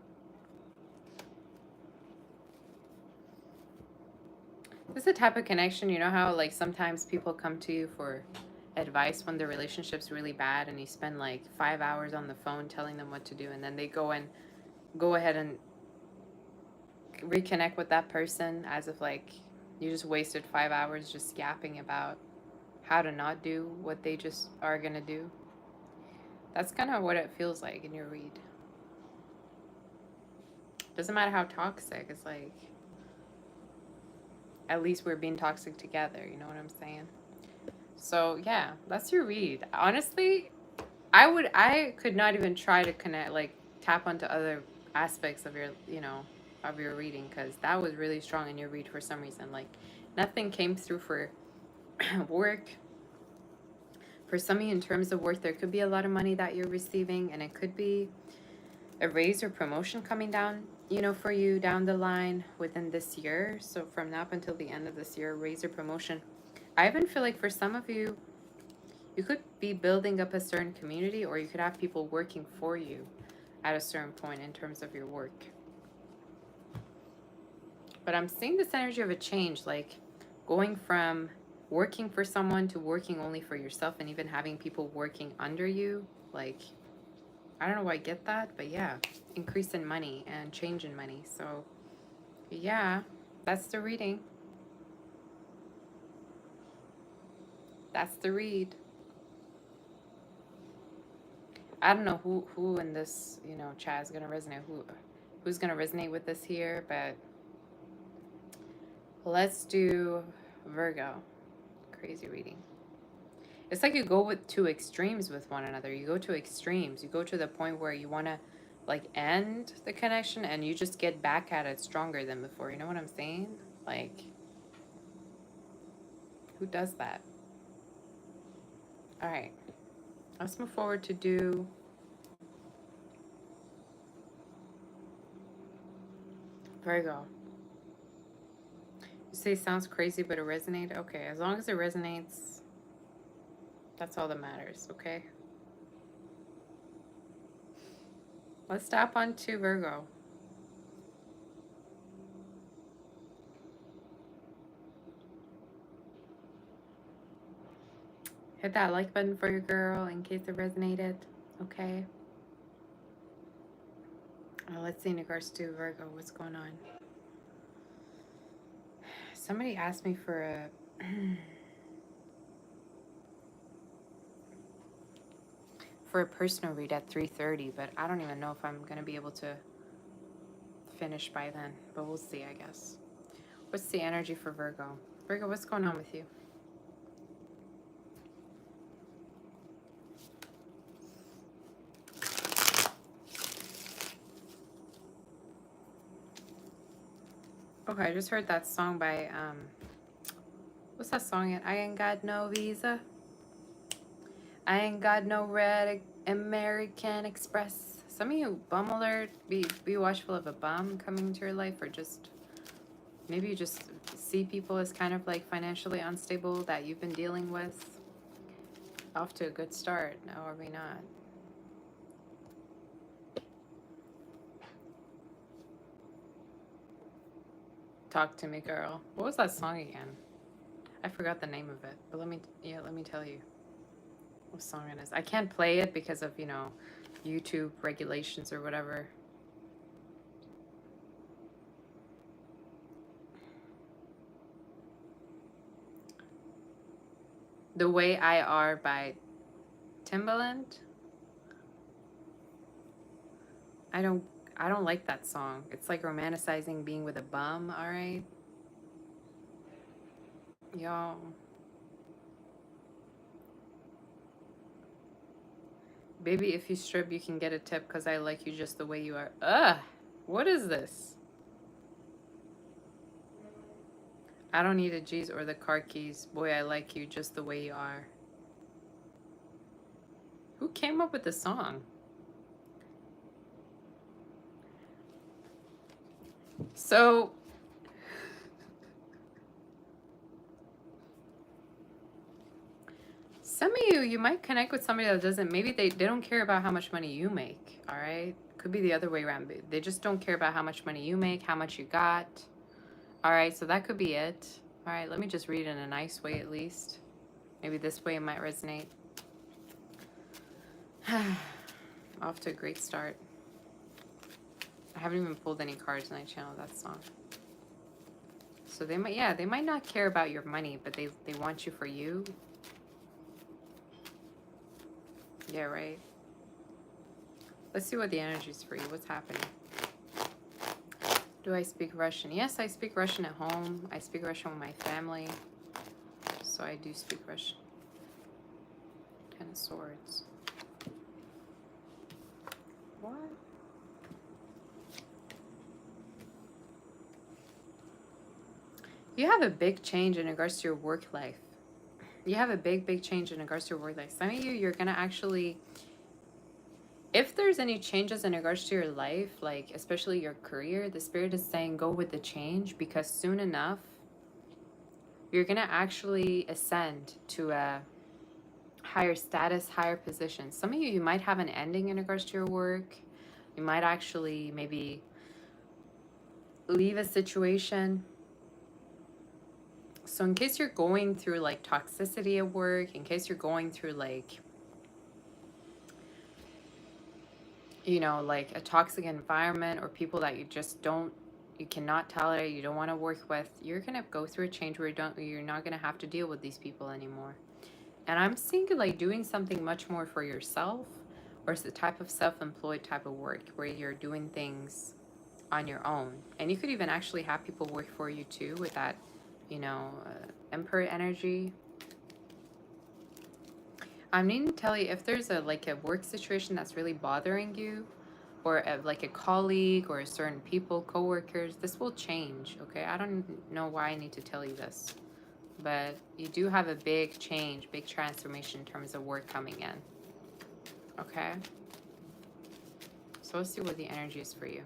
This is a type of connection, you know how like sometimes people come to you for advice when the relationship's really bad and you spend like 5 hours on the phone telling them what to do, and then they go ahead and reconnect with that person as if like you just wasted 5 hours just yapping about how to not do what they just are gonna do. That's kind of what it feels like in your read. Doesn't matter how toxic, it's like at least we're being toxic together, you know what I'm saying? So yeah, that's your read. Honestly, I could not even try to connect, like tap onto other aspects of your, you know, of your reading, because that was really strong in your read for some reason. Like nothing came through for work. For some of you, in terms of work, there could be a lot of money that you're receiving, and it could be a raise or promotion coming down, you know, for you down the line within this year. So from now up until the end of this year, raise or promotion. I even feel like for some of you, you could be building up a certain community, or you could have people working for you at a certain point in terms of your work. But I'm seeing this energy of a change, like going from working for someone to working only for yourself, and even having people working under you. Like, I don't know why I get that, but yeah, increase in money and change in money. So yeah, that's the reading. That's the read. I don't know who in this, you know, chat is gonna resonate, who's gonna resonate with this here, but let's do Virgo. Crazy reading. It's like you go with two extremes with one another. You go to extremes. You go to the point where you want to like end the connection, and you just get back at it stronger than before. You know what I'm saying? Like, who does that? All right. Let's move forward to do Virgo. You say sounds crazy, but it resonates. Okay, as long as it resonates, that's all that matters, okay? Let's stop on to Virgo. Hit that like button for your girl in case it resonated, okay? Let's see in regards to Virgo, what's going on? Somebody asked me for a for a personal read at 3:30, but I don't even know if I'm gonna be able to finish by then. But we'll see, I guess. What's the energy for Virgo? Virgo, what's going on with you? Okay, I just heard that song by what's that song in? I ain't got no visa. I ain't got no red American Express. Some of you, bum alert, be watchful of a bum coming into your life, or just maybe you just see people as kind of like financially unstable that you've been dealing with. Off to a good start, now are we not? Talk to me, girl. What was that song again? I forgot the name of it, but let me tell you what song it is. I can't play it because of, you know, YouTube regulations or whatever. The Way I Are by Timbaland. I don't like that song. It's like romanticizing being with a bum, all right? Y'all. Baby, if you strip, you can get a tip because I like you just the way you are. Ugh! What is this? I don't need the G's or the car keys. Boy, I like you just the way you are. Who came up with the song? So, some of you might connect with somebody that doesn't, maybe they don't care about how much money you make, all right? Could be the other way around. They just don't care about how much money you make, how much you got. All right, so that could be it. All right, let me just read in a nice way at least. Maybe this way it might resonate. Off to a great start. I haven't even pulled any cards and I channeled that song. So they might, yeah, they might not care about your money, but they want you for you. Yeah, right. Let's see what the energy is for you. What's happening? Do I speak Russian? Yes, I speak Russian at home. I speak Russian with my family. So I do speak Russian. Ten of Swords. What? You have a big change in regards to your work life. You have a big change in regards to your work life. Some of you, you're going to actually, if there's any changes in regards to your life, like especially your career, the spirit is saying go with the change because soon enough, you're going to actually ascend to a higher status, higher position. Some of you, you might have an ending in regards to your work. You might actually maybe leave a situation. So in case you're going through like toxicity at work, in case you're going through like, you know, like a toxic environment or people that you just don't, you cannot tolerate, you don't want to work with, you're going to go through a change where you're not going to have to deal with these people anymore. And I'm seeing like doing something much more for yourself, or it's the type of self-employed type of work where you're doing things on your own. And you could even actually have people work for you too with that, you know, Emperor energy. I'm needing to tell you if there's a like a work situation that's really bothering you, or like a colleague or certain people, coworkers, this will change, okay? I don't know why I need to tell you this, but you do have a big change, big transformation in terms of work coming in, okay? So let's see what the energy is for you.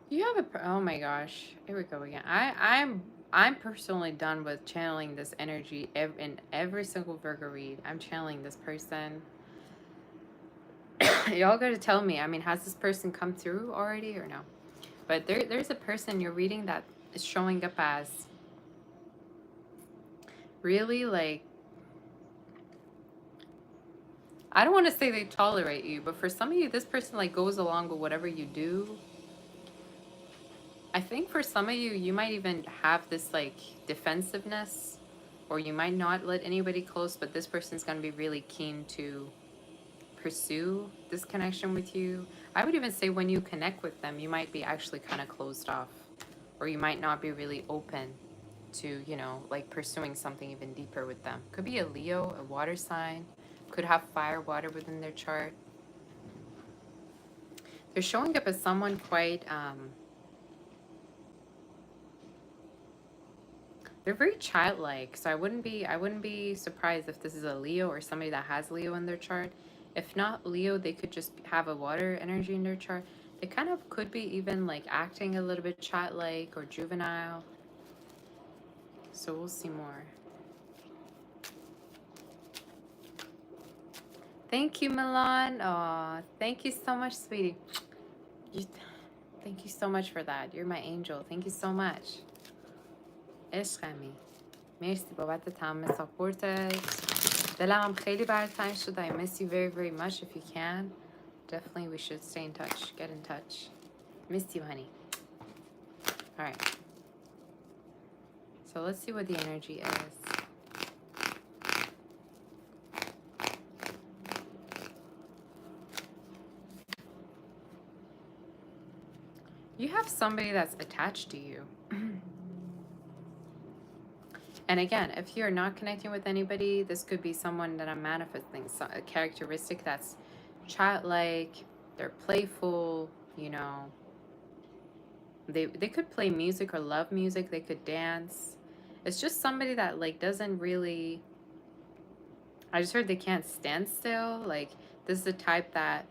You have a, oh my gosh, here we go again. I'm personally done with channeling this energy in every single Virgo read. I'm channeling this person. Y'all got to tell me, I mean, has this person come through already or no? But there's a person you're reading that is showing up as really like, I don't want to say they tolerate you, but for some of you, this person like goes along with whatever you do. I think for some of you, you might even have this like defensiveness, or you might not let anybody close, but this person's going to be really keen to pursue this connection with you. I would even say when you connect with them, you might be actually kind of closed off, or you might not be really open to, you know, like pursuing something even deeper with them. Could be a Leo, a water sign, could have fire, water within their chart. They're showing up as someone quite, they're very childlike, so I wouldn't be surprised if this is a Leo or somebody that has Leo in their chart. If not Leo, they could just have a water energy in their chart. They kind of could be even like acting a little bit childlike or juvenile. So we'll see more. Thank you, Milan. Oh, thank you so much, sweetie. Thank you so much for that. You're my angel. Thank you so much. عشقمی مرسی بابت تمام ساپورتت. دلم هم خیلی برات تنگ شد. I miss you very very much. If you can, definitely we should stay in touch. Get in touch. Miss you, honey. All right. So let's see what the energy is. You have somebody that's attached to you. And again, if you're not connecting with anybody, this could be someone that I'm manifesting, a characteristic that's childlike, they're playful, you know. They could play music or love music, they could dance. It's just somebody that like doesn't really, I just heard they can't stand still. Like this is the type that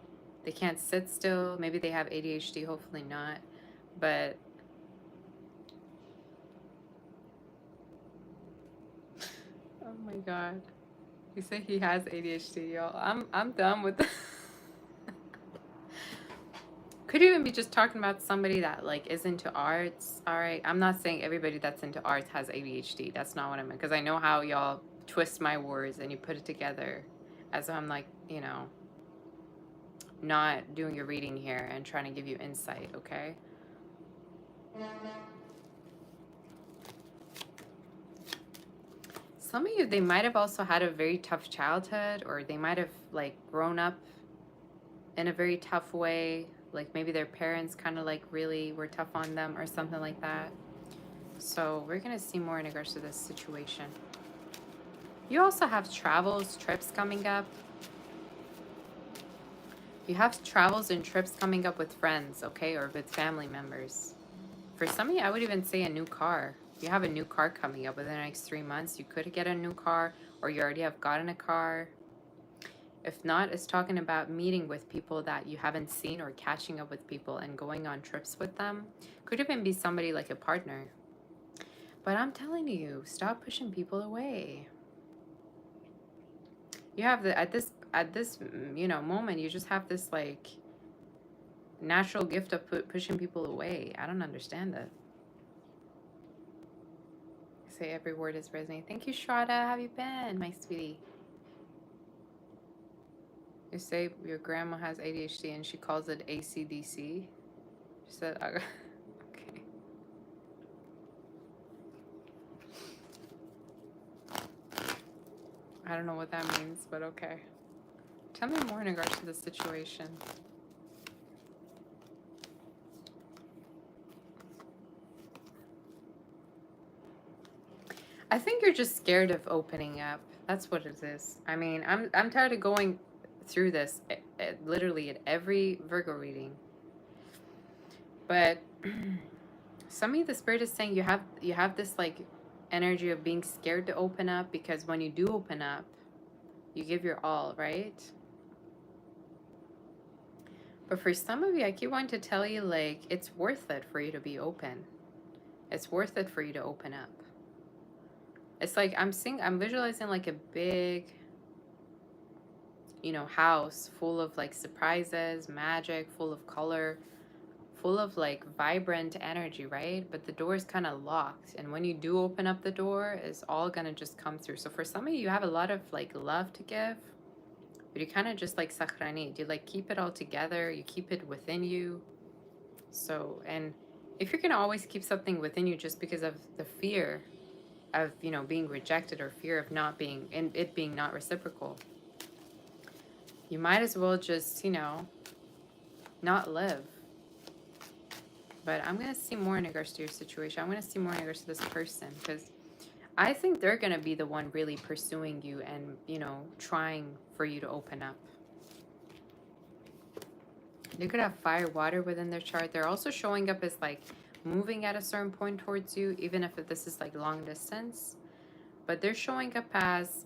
they can't sit still. Maybe they have ADHD, hopefully not. But oh my god. You say he has ADHD, y'all. I'm done with that. Could even be just talking about somebody that like is into arts. All right. I'm not saying everybody that's into arts has ADHD. That's not what I meant. Because I know how y'all twist my words and you put it together as I'm like, you know, not doing your reading here and trying to give you insight, okay? Some of you, they might have also had a very tough childhood, or they might have like grown up in a very tough way. Like maybe their parents kind of like really were tough on them or something like that. So we're going to see more in regards to this situation. You also have travels, trips coming up. You have travels and trips coming up with friends, okay, or with family members. For some of you, I would even say a new car. You have a new car coming up within the next 3 months. You could get a new car, or you already have gotten a car. If not, it's talking about meeting with people that you haven't seen or catching up with people and going on trips with them. Could even be somebody like a partner. But I'm telling you, stop pushing people away. You have the at this you know moment, you just have this like natural gift of pushing people away. I don't understand that. Say every word is resonating. Thank you, Shraddha. How have you been, my sweetie? You say your grandma has ADHD and she calls it ACDC. She said, okay. I don't know what that means, but okay. Tell me more in regards to the situation. I think you're just scared of opening up. That's what it is. I mean, I'm tired of going through this literally at every Virgo reading. But some of you, the spirit is saying you have this like energy of being scared to open up, because when you do open up, you give your all, right? But for some of you, I keep wanting to tell you, like, it's worth it for you to be open. It's worth it for you to open up. It's like I'm visualizing like a big, you know, house full of like surprises, magic, full of color, full of like vibrant energy, right? But the door is kind of locked. And when you do open up the door, it's all gonna just come through. So for some of you, you have a lot of like love to give, but you kind of just like sakranit. You like keep it all together. You keep it within you. So, and if you're gonna always keep something within you just because of the fear of, you know, being rejected, or fear of not being, and it being not reciprocal, you might as well just, you know, not live. But I'm going to see more in regards to your situation. I'm going to see more in regards to this person, because I think they're going to be the one really pursuing you and, you know, trying for you to open up. They could have fire, water within their chart. They're also showing up as like moving at a certain point towards you, even if this is like long distance. But they're showing up as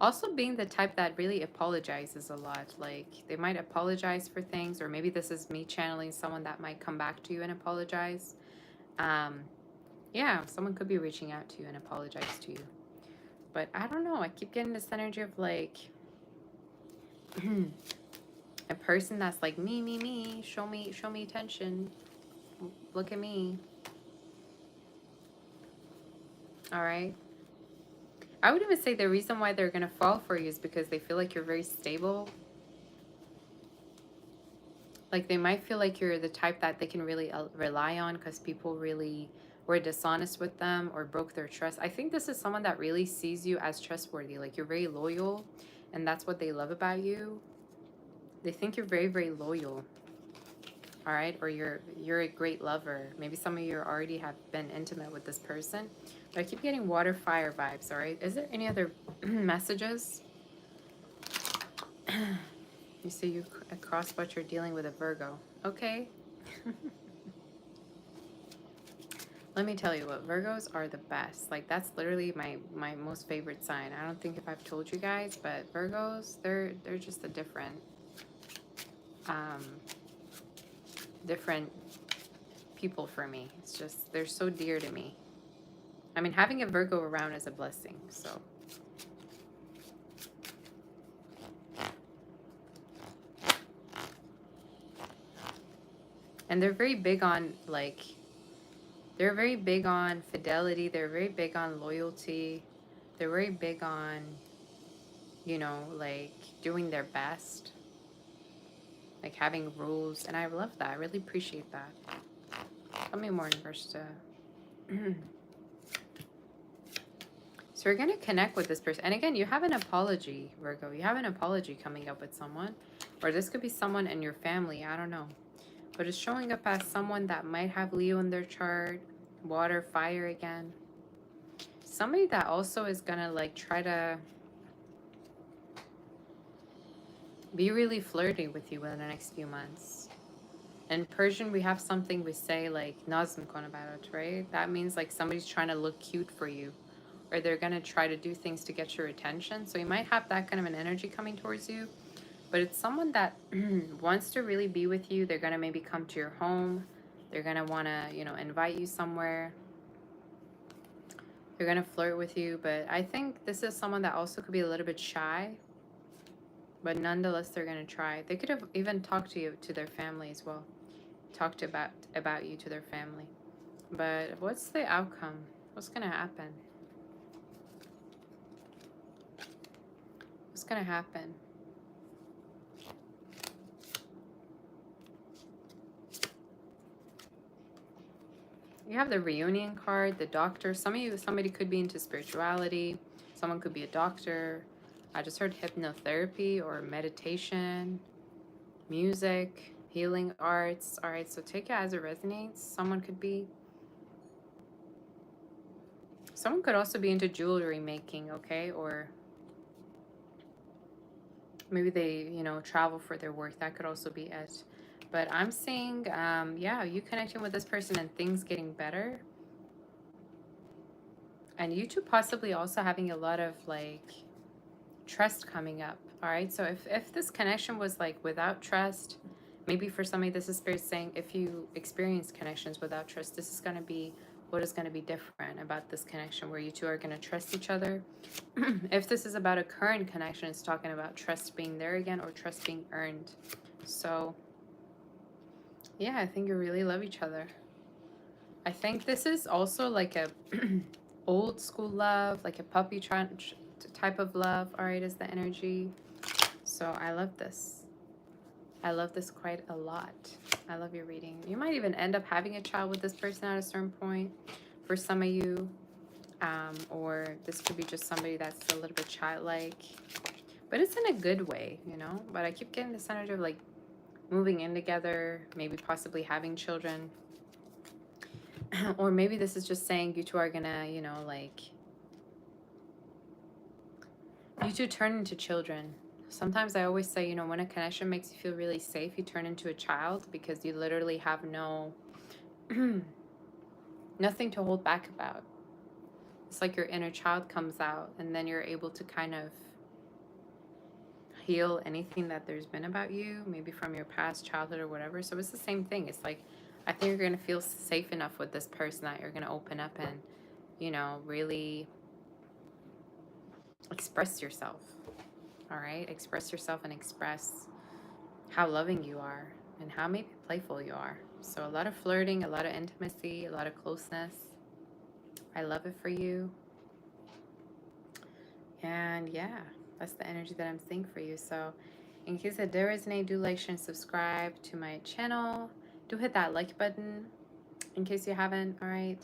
also being the type that really apologizes a lot. Like they might apologize for things, or maybe this is me channeling someone that might come back to you and apologize. Yeah, someone could be reaching out to you and apologize to you. But I don't know. I keep getting this energy of like a person that's like me. Show me attention. Look at me. All right. I would even say the reason why they're going to fall for you is because they feel like you're very stable. Like they might feel like you're the type that they can really rely on, because people really were dishonest with them or broke their trust. I think this is someone that really sees you as trustworthy. Like you're very loyal, and that's what they love about you. They think you're very, very loyal. all right? Or you're a great lover. Maybe some of you already have been intimate with this person. But I keep getting water, fire vibes, all right? Is there any other messages? You see you across what you're dealing with a Virgo. Okay. Let me tell you what, Virgos are the best. Like, that's literally my most favorite sign. I don't think if I've told you guys, but Virgos, they're just a um different people for me. It's just, they're so dear to me. I mean, having a Virgo around is a blessing, so. And they're very big on, like, they're very big on fidelity. They're very big on loyalty. They're very big on, you know, like, doing their best. Like, having rules. And I love that. I really appreciate that. Tell me more in verse 2. So we're going to connect with this person. And again, you have an apology, Virgo. You have an apology coming up with someone. Or this could be someone in your family. I don't know. But it's showing up as someone that might have Leo in their chart. Water, fire again. Somebody that also is going to like try to be really flirty with you in the next few months. In Persian, we have something we say like nazm konabarat, right? That means like somebody's trying to look cute for you. Or they're going to try to do things to get your attention. So you might have that kind of an energy coming towards you. But it's someone that wants to really be with you. They're going to maybe come to your home. They're going to want to, you know, invite you somewhere. They're going to flirt with you. But I think this is someone that also could be a little bit shy. But nonetheless, they're going to try. They could have even talked to you, to their family as well. Talked about you to their family. But what's the outcome? What's going to happen? What's going to happen? You have the reunion card, the doctor. Some of you, somebody could be into spirituality. Someone could be a doctor. I just heard hypnotherapy or meditation, music, healing arts. All right, so take it as it resonates. Someone could be. Someone could also be into jewelry making, okay? Or maybe they, you know, travel for their work. That could also be it. But I'm seeing, yeah, you connecting with this person and things getting better. And you two possibly also having a lot of, like, trust coming up. All right, so if this connection was, like, without trust, maybe for somebody, this is Spirit saying if you experience connections without trust, this is going to be what is going to be different about this connection where you two are going to trust each other. If this is about a current connection, it's talking about trust being there again or trust being earned. So yeah, I think you really love each other. I think this is also like a old school love, like a puppy type of love, all right, is the energy. So I love this. I love this quite a lot. I love your reading. You might even end up having a child with this person at a certain point for some of you. Or this could be just somebody that's a little bit childlike. But it's in a good way, you know? But I keep getting this energy of like moving in together, maybe possibly having children. Or maybe this is just saying you two are gonna, you know, like, you two turn into children. Sometimes I always say, you know, when a connection makes you feel really safe, you turn into a child because you literally have no, nothing to hold back about. It's like your inner child comes out and then you're able to kind of heal anything that there's been about you, maybe from your past childhood or whatever. So it's the same thing. It's like, I think you're going to feel safe enough with this person that you're going to open up and, you know, really express yourself. All right? Express yourself and express how loving you are and how maybe playful you are. So a lot of flirting, a lot of intimacy, a lot of closeness. I love it for you. And yeah, that's the energy that I'm seeing for you. So in case it does resonate, do like, share, and subscribe to my channel. Do hit that like button in case you haven't, all right?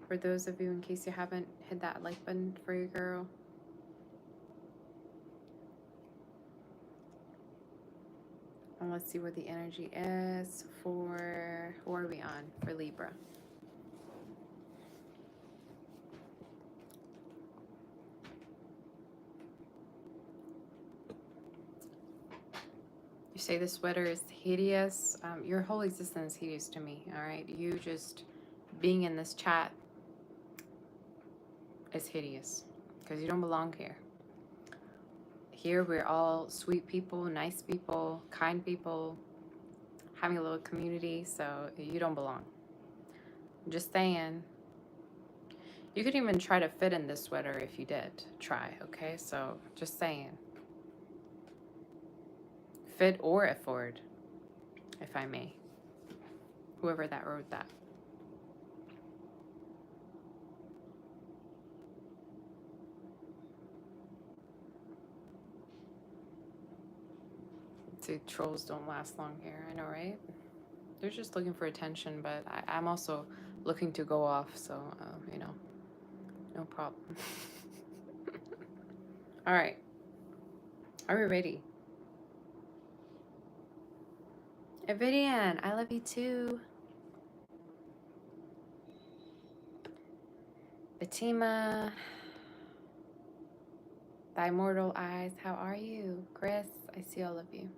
For those of you, in case you haven't hit that like button for your girl. Let's see what the energy is for, who are we on? For Libra. You say the sweater is hideous. Your whole existence is hideous to me, all right? You just being in this chat is hideous because you don't belong here. Here we're all sweet people, nice people, kind people, having a little community, so you don't belong. I'm just saying. You could even try to fit in this sweater if you did try, okay? So just saying. Fit or afford, if I may. Whoever that wrote that. See, trolls don't last long here, I know, right? They're just looking for attention, but I'm also looking to go off, so, you know, no problem. All right. Are we ready? Evidian, I love you too. Fatima, thy mortal eyes, how are you? Chris, I see all of you.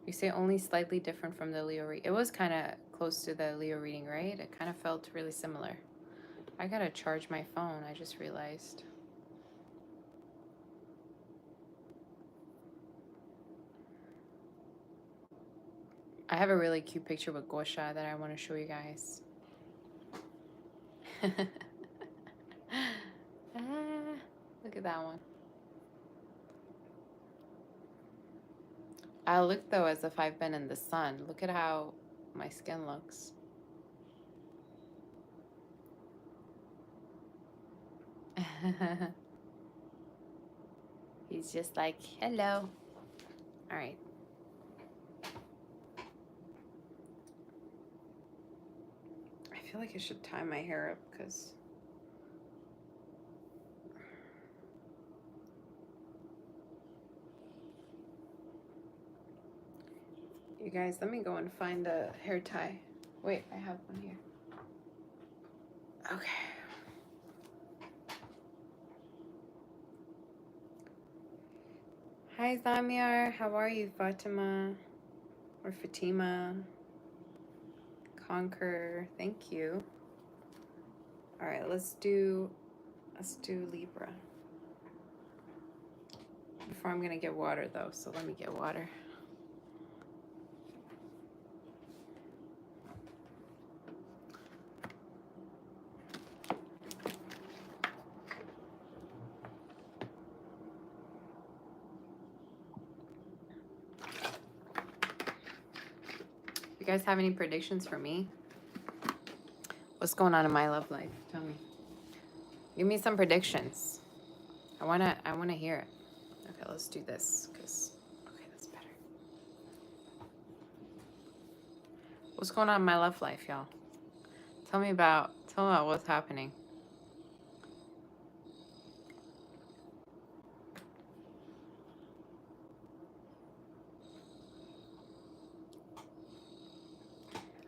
You say only slightly different from the Leo reading. It was kind of close to the Leo reading, right? It kind of felt really similar. I gotta charge my phone, I just realized. I have a really cute picture with Gosha that I want to show you guys. Look at that one. I look though as if I've been in the sun. Look at how my skin looks. He's just like, hello. All right. I feel like I should tie my hair up because you guys, let me go and find a hair tie. Wait, I have one here. Okay. Hi, Zamir. How are you, Fatima? Or Fatima? Conquer. Thank you. All right, let's do Libra. Before I'm gonna get water though, so let me get water. You guys have any predictions for me? What's going on in my love life? Tell me. Give me some predictions. I wanna hear it. Okay, let's do this, okay, that's better. What's going on in my love life, y'all? Tell me about what's happening.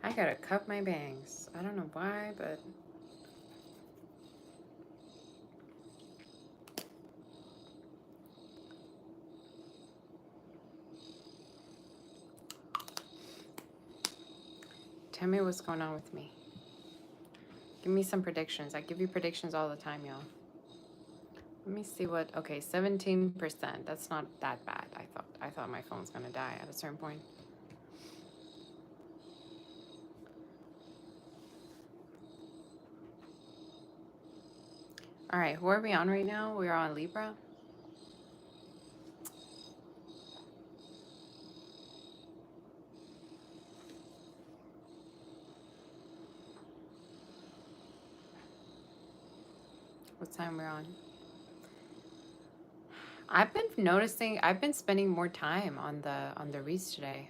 I gotta cut my bangs. I don't know why, but tell me what's going on with me. Give me some predictions. I give you predictions all the time, y'all. Let me see what, okay, 17%. That's not that bad. I thought my phone's gonna die at a certain point. All right, who are we on right now? We are on Libra. What time we're on? I've been noticing, I've been spending more time on the reads today.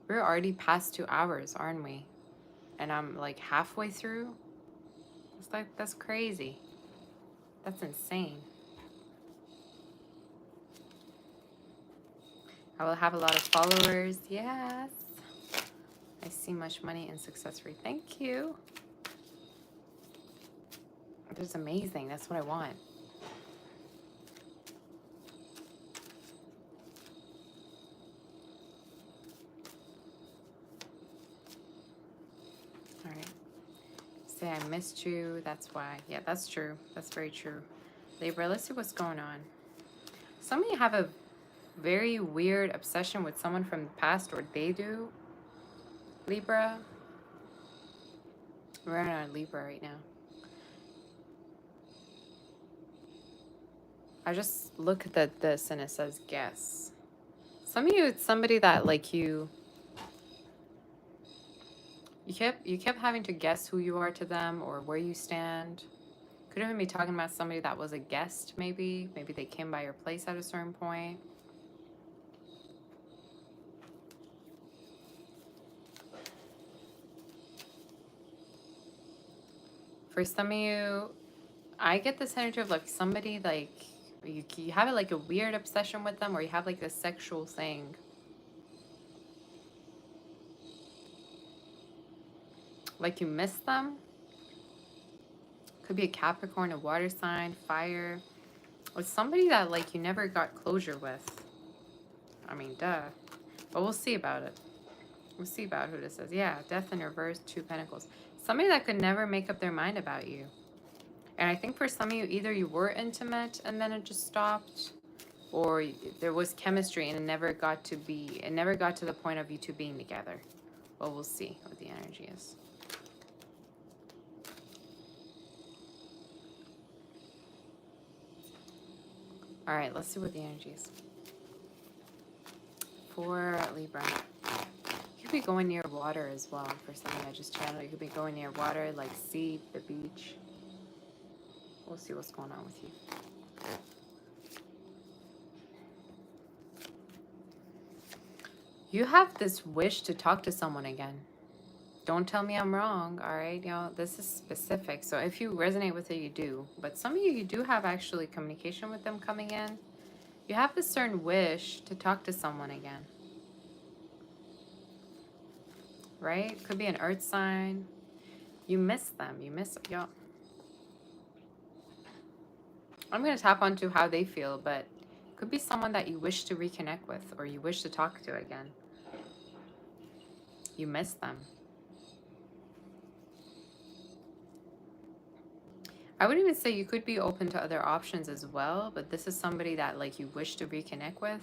We're already past 2 hours, aren't we? And I'm like halfway through. It's like, that's crazy. That's insane. I will have a lot of followers. Yes. I see much money and success rate. Thank you. This is amazing. That's what I want. All right. Say I missed you. That's why. Yeah, that's true. That's very true. Libra, let's see what's going on. Some of you have a very weird obsession with someone from the past, or they do. Libra. We're on Libra right now. I just look at this and it says guess. Some of you, it's somebody that like you kept having to guess who you are to them or where you stand. Could even be talking about somebody that was a guest, maybe. Maybe they came by your place at a certain point. For some of you, I get this energy of like somebody like you have like a weird obsession with them, or you have like a sexual thing. Like you miss them. Could be a Capricorn, a water sign, fire. It's somebody that like you never got closure with. I mean, duh. But we'll see about it. We'll see about who this is. Yeah, death in reverse, 2 pentacles. Somebody that could never make up their mind about you. And I think for some of you, either you were intimate and then it just stopped, or there was chemistry and it never got to the point of you two being together. Well, we'll see what the energy is. All right, let's see what the energy is. For Libra. You could be going near water as well. For something I just channeled, you could be going near water, like sea, the beach. We'll see what's going on with you. You have this wish to talk to someone again. Don't tell me I'm wrong, all right? You know, this is specific. So if you resonate with it, you do. But some of you do have actually communication with them coming in. You have this certain wish to talk to someone again. Right? Could be an earth sign. You miss them. You miss, y'all. I'm going to tap onto how they feel, but it could be someone that you wish to reconnect with or you wish to talk to again. You miss them. I would even say you could be open to other options as well, but this is somebody that like you wish to reconnect with.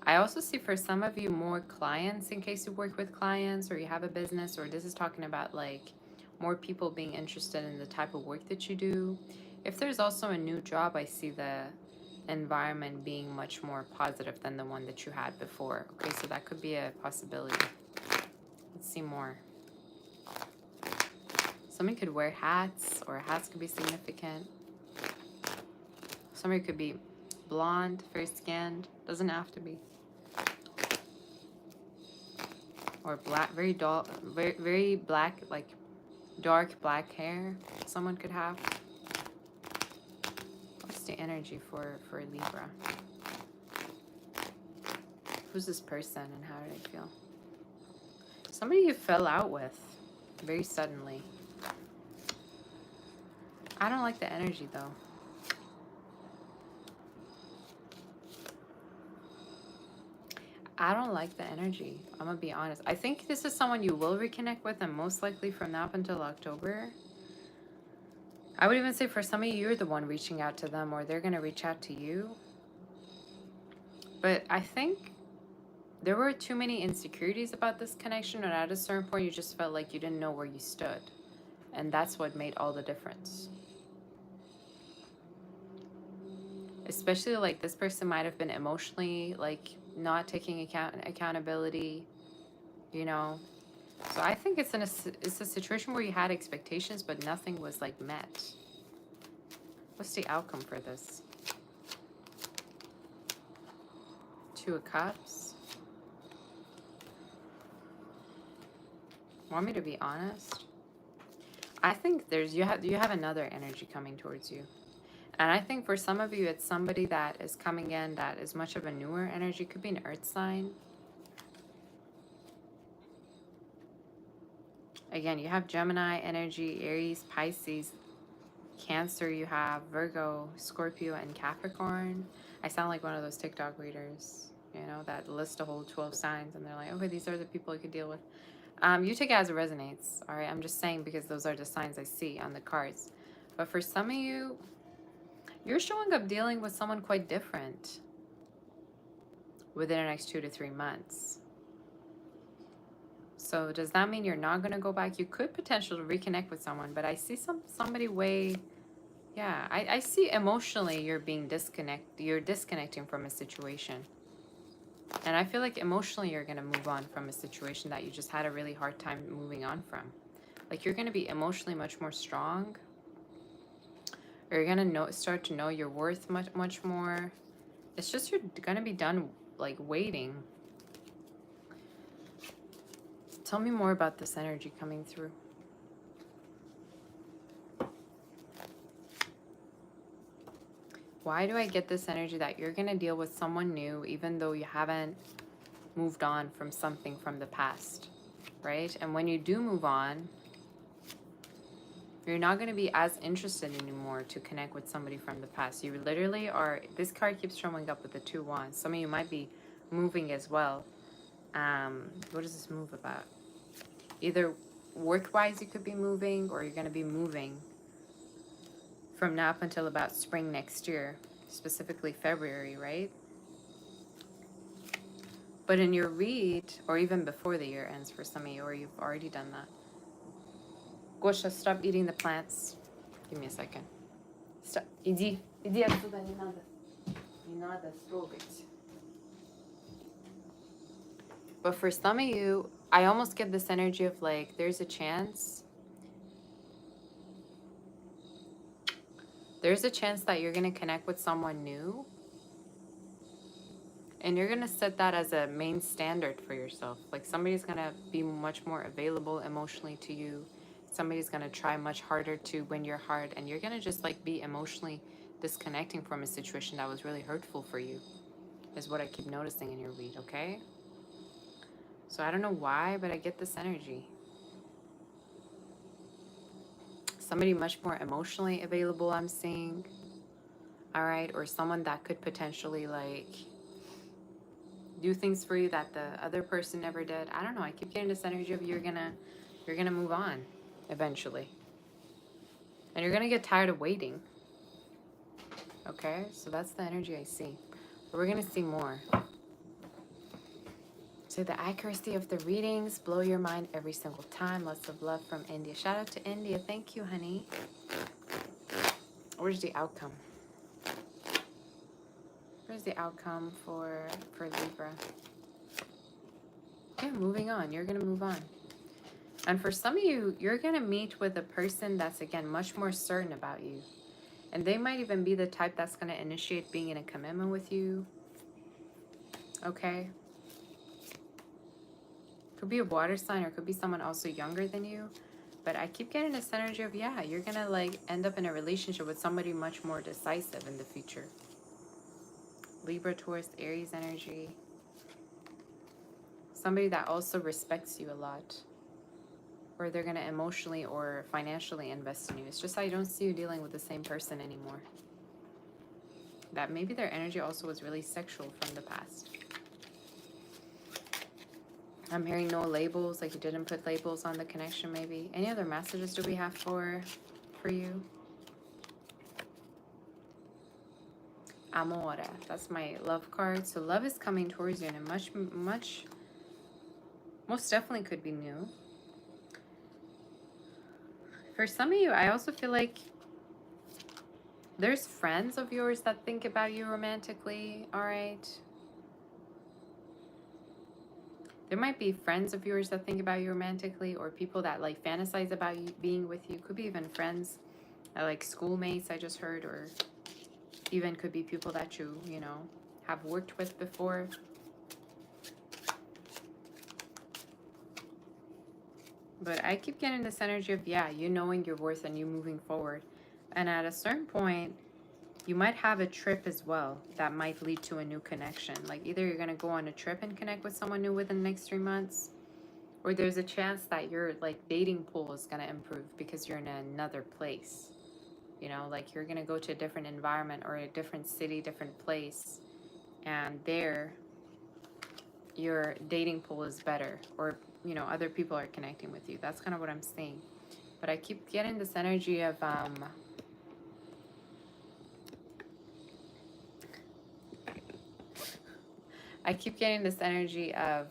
I also see for some of you more clients, in case you work with clients or you have a business, or this is talking about like more people being interested in the type of work that you do. If there's also a new job, I see the environment being much more positive than the one that you had before. Okay, so that could be a possibility. Let's see more. Somebody could wear hats, or hats could be significant. Somebody could be blonde, fair-skinned. Doesn't have to be. Or black, very dull, very black, like dark black hair. Someone could have. What's the energy for Libra? Who's this person and how do they feel? Somebody you fell out with very suddenly. I don't like the energy though. I don't like the energy. I'm gonna be honest. I think this is someone you will reconnect with, and most likely from now up until October. I would even say for some of you, you're the one reaching out to them, or they're gonna reach out to you. But I think there were too many insecurities about this connection, and at a certain point you just felt like you didn't know where you stood. And that's what made all the difference. Especially like this person might have been emotionally like not taking accountability, you know. So I think it's a situation where you had expectations but nothing was like met. What's the outcome for this? 2 of Cups. Want me to be honest? I think you have another energy coming towards you. And I think for some of you, it's somebody that is coming in that is much of a newer energy. Could be an earth sign. Again, you have Gemini energy, Aries, Pisces, Cancer. You have Virgo, Scorpio, and Capricorn. I sound like one of those TikTok readers, you know, that list a whole 12 signs and they're like, okay, these are the people you could deal with. You take it as it resonates, all right? I'm just saying because those are the signs I see on the cards. But for some of you, you're showing up dealing with someone quite different within the next 2 to 3 months. So does that mean you're not going to go back? You could potentially reconnect with someone, but I see somebody way, yeah, I see emotionally you're disconnecting from a situation. And I feel like emotionally you're going to move on from a situation that you just had a really hard time moving on from. Like you're going to be emotionally much more strong. Or you're going to start to know your worth much more. It's just you're going to be done like waiting. Tell me more about this energy coming through. Why do I get this energy that you're going to deal with someone new even though you haven't moved on from something from the past, right? And when you do move on, you're not going to be as interested anymore to connect with somebody from the past. You literally are, this card keeps showing up with the 2 wands. Some of you might be moving as well. What is this move about? Either work-wise you could be moving, or you're going to be moving from now up until about spring next year, specifically February, right? But in your read, or even before the year ends for some of you, or you've already done that. Gosha, stop eating the plants. Give me a second. Stop. Иди отсюда, не надо. Не надо трогать. But for some of you, I almost get this energy of like, there's a chance. There's a chance that you're going to connect with someone new. And you're going to set that as a main standard for yourself. Like somebody's going to be much more available emotionally to you. Somebody's going to try much harder to win your heart. And you're going to just like be emotionally disconnecting from a situation that was really hurtful for you. Is what I keep noticing in your read, okay? So I don't know why, but I get this energy. Somebody much more emotionally available I'm seeing. All right, or someone that could potentially like do things for you that the other person never did. I don't know. I keep getting this energy of you're gonna move on eventually. And you're gonna get tired of waiting. Okay, so that's the energy I see. But we're gonna see more. So the accuracy of the readings blow your mind every single time. Lots of love from India. Shout out to India. Thank you, honey. Where's the outcome? Where's the outcome for Libra? Yeah, moving on. You're going to move on. And for some of you, you're going to meet with a person that's, again, much more certain about you. And they might even be the type that's going to initiate being in a commitment with you. Okay? Could be a water sign, or could be someone also younger than you. But I keep getting this energy of, yeah, you're going to like end up in a relationship with somebody much more decisive in the future. Libra, Taurus, Aries energy. Somebody that also respects you a lot. Or they're going to emotionally or financially invest in you. It's just I don't see you dealing with the same person anymore. That maybe their energy also was really sexual from the past. I'm hearing no labels, like you didn't put labels on the connection maybe. Any other messages do we have for you? Amore, that's my love card. So love is coming towards you, and it most definitely could be new. For some of you, I also feel like there's friends of yours that think about you romantically, all right? There might be friends of yours that think about you romantically, or people that like fantasize about you being with you. Could be even friends, like schoolmates I just heard, or even could be people that you know, have worked with before. But I keep getting this energy of, yeah, you knowing your worth and you moving forward. And at a certain point, You might have a trip as well that might lead to a new connection. Like either you're going to go on a trip and connect with someone new within the next 3 months, or there's a chance that your like dating pool is going to improve because you're in another place. You know, like you're going to go to a different environment or a different city, different place, and there your dating pool is better, or you know, other people are connecting with you. That's kind of what I'm seeing. But I keep getting this energy of I keep getting this energy of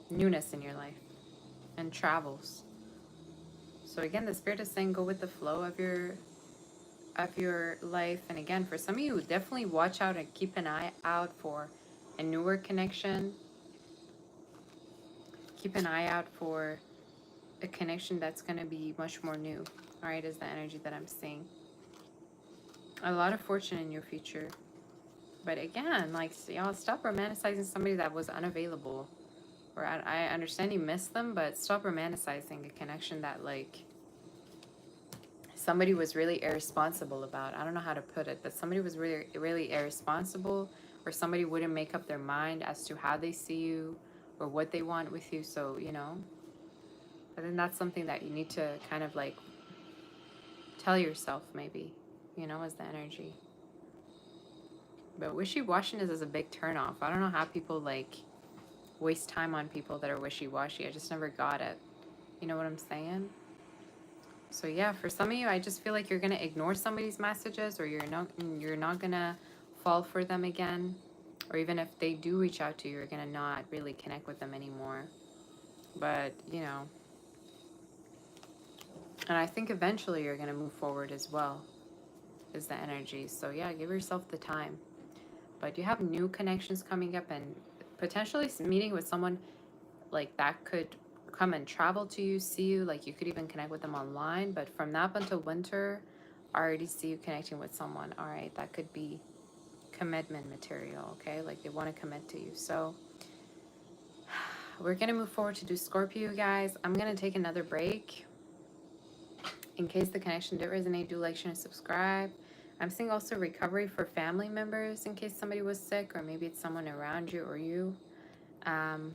newness in your life and travels. So again, the spirit is saying go with the flow of your life. And again, for some of you, definitely watch out and keep an eye out for a newer connection. Keep an eye out for a connection that's going to be much more new. All right, is the energy that I'm seeing. A lot of fortune in your future. But again, like, y'all, stop romanticizing somebody that was unavailable. Or I understand you missed them, but stop romanticizing a connection that, like, somebody was really irresponsible about. I don't know how to put it, but somebody was really, really irresponsible, or somebody wouldn't make up their mind as to how they see you or what they want with you. So, you know, I think that's something that you need to kind of, like, tell yourself maybe, you know, as the energy. But wishy-washiness is a big turnoff. I don't know how people, like, waste time on people that are wishy-washy. I just never got it. You know what I'm saying? So yeah, for some of you, I just feel like you're gonna ignore somebody's messages, or you're not gonna fall for them again. Or even if they do reach out to you, you're gonna not really connect with them anymore. But, you know, and I think eventually you're gonna move forward as well, is the energy. So yeah, give yourself the time. But you have new connections coming up, and potentially meeting with someone like that could come and travel to you, see you. Like you could even connect with them online. But from now up until winter, I already see you connecting with someone. All right, that could be commitment material. Okay, like they want to commit to you. So we're gonna move forward to do Scorpio, guys. I'm gonna take another break. In case the connection did resonate, do like, share, and subscribe. I'm seeing also recovery for family members in case somebody was sick, or maybe it's someone around you or you. You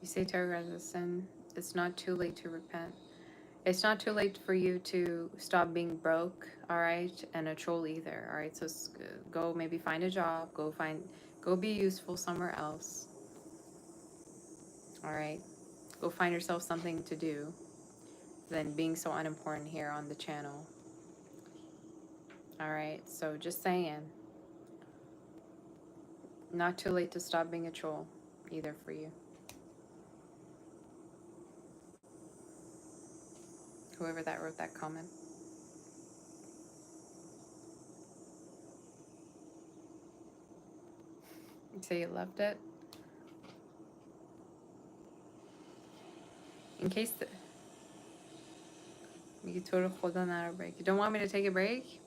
say Taurus is sin. It's not too late to repent. It's not too late for you to stop being broke, all right, and a troll either, all right. So go maybe find a job, go be useful somewhere else, all right. Go find yourself something to do than being so unimportant here on the channel. All right, so just saying, not too late to stop being a troll either for you. Whoever that wrote that comment. You say you loved it. In case you total hold on that break. You don't want me to take a break?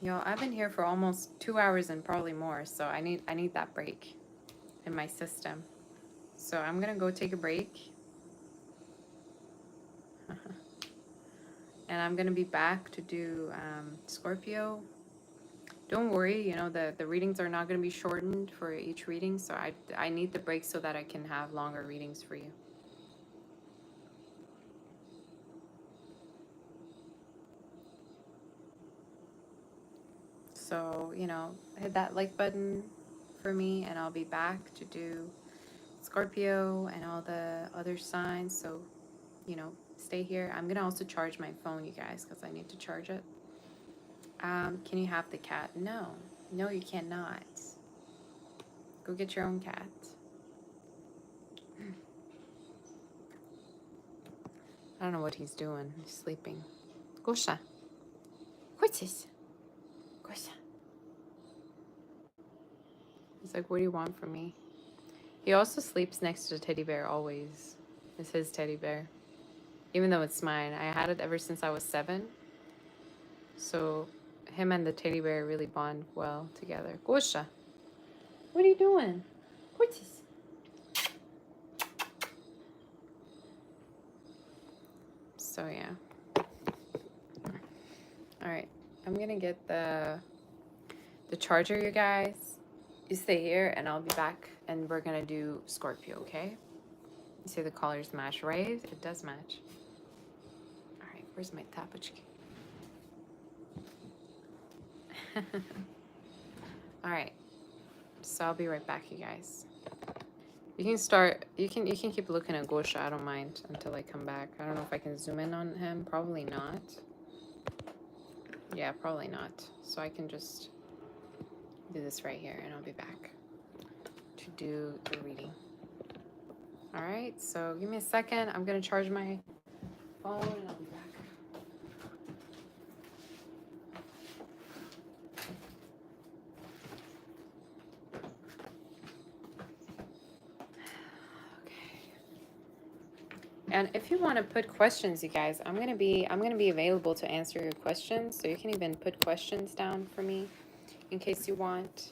Yo, I've been here for almost 2 hours and probably more, so I need that break in my system. So I'm gonna go take a break. And I'm gonna be back to do Scorpio. Don't worry, you know, the readings are not gonna be shortened for each reading, so I need the break so that I can have longer readings for you. So, you know, hit that like button for me, and I'll be back to do Scorpio and all the other signs. So, you know, stay here. I'm gonna also charge my phone, you guys, because I need to charge it. Can you have the cat? No, you cannot. Go get your own cat. I don't know what he's doing. He's sleeping. Gosha. What's this? Gosha. He's like, what do you want from me? He also sleeps next to the teddy bear always. It's his teddy bear. Even though it's mine. I had it ever since I was 7. So him and the teddy bear really bond well together. Gosha. What are you doing? What's this? So yeah. All right. I'm gonna get the charger, you guys. You stay here, and I'll be back, and we're gonna do Scorpio. Okay? You say the colors match, right? It does match. All right. Where's my tapochki? All right. So I'll be right back, you guys. You can start. You can keep looking at Gosha. I don't mind until I come back. I don't know if I can zoom in on him. Probably not. Yeah, probably not. So I can just do this right here, and I'll be back to do the reading. All right. So give me a second. I'm gonna charge my phone, and I'll be back. And if you want to put questions, you guys, I'm gonna be available to answer your questions. So you can even put questions down for me in case you want.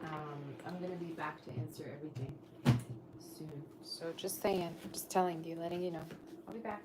I'm gonna be back to answer everything soon. So just saying, just telling you, letting you know. I'll be back.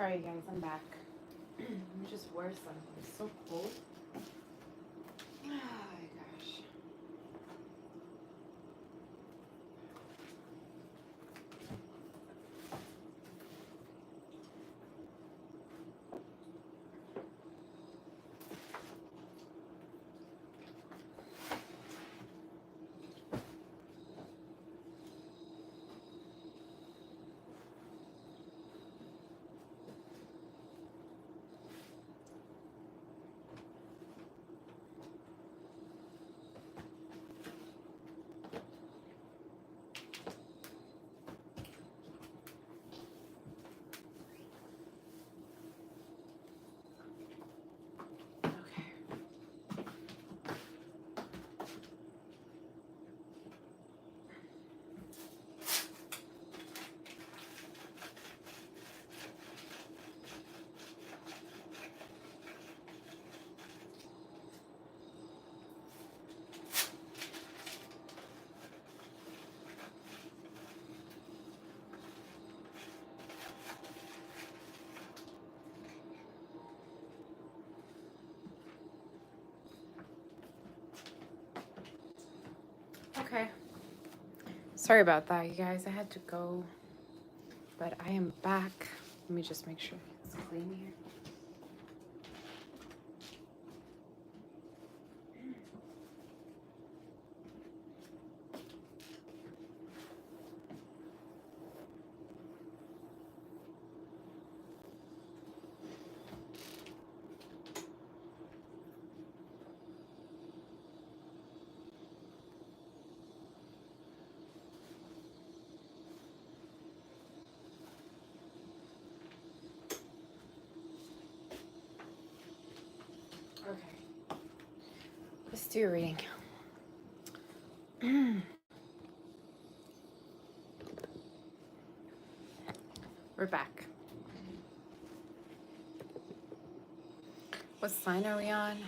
Alright, you guys, I'm back. Let me just wear something. It's so cold. Oh my gosh. Okay. Sorry about that, you guys. I had to go, but I am back. Let me just make sure it's clean here. Okay. Let's do a reading. We're back. What sign are we on?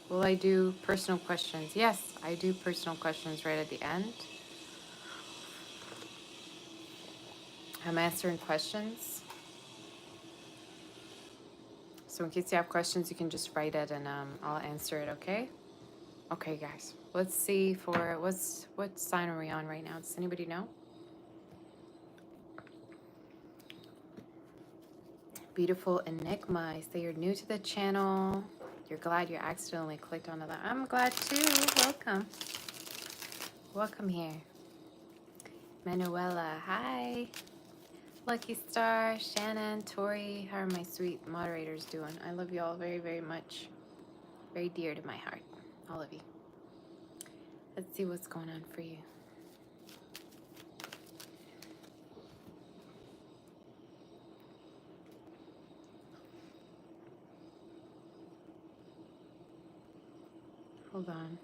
Will I do personal questions? Yes, I do personal questions right at the end. I'm answering questions. So in case you have questions, you can just write it and I'll answer it, okay? Okay, guys. Let's see for what sign are we on right now? Does anybody know? Beautiful Enigma. I say you're new to the channel. You're glad you accidentally clicked onto that. I'm glad too. Welcome. Welcome here. Manuela, hi. Lucky Star, Shannon, Tori, how are my sweet moderators doing? I love you all very, very much. Very dear to my heart, all of you. Let's see what's going on for you. Hold on.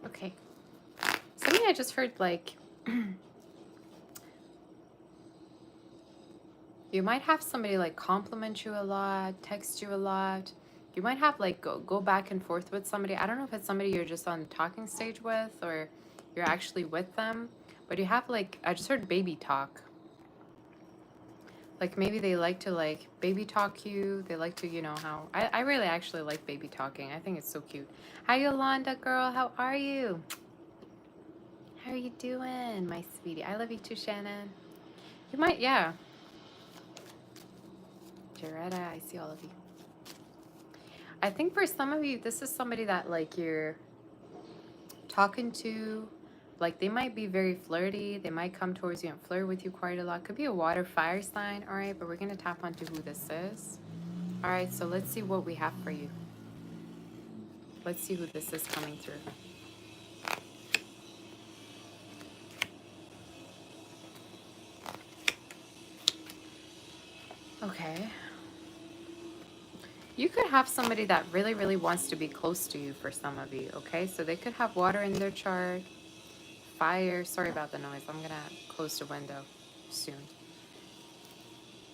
Okay. Something I just heard, like, you might have somebody like compliment you a lot, text you a lot. You might have like go back and forth with somebody. I don't know if it's somebody you're just on the talking stage with or you're actually with them, but you have like, I just heard baby talk. Like maybe they like to like baby talk you. They like to, you know, how I really actually like baby talking. I think it's so cute. Hi Yolanda girl, how are you? How are you doing, my sweetie? I love you too, Shannon. You might, yeah. Jaretta, I see all of you. I think for some of you, this is somebody that like you're talking to. Like they might be very flirty. They might come towards you and flirt with you quite a lot. Could be a water fire sign, all right? But we're going to tap onto who this is. All right, so let's see what we have for you. Let's see who this is coming through. Okay. You could have somebody that really, really wants to be close to you for some of you, okay? So they could have water in their chart, fire. Sorry about the noise. I'm gonna close the window soon.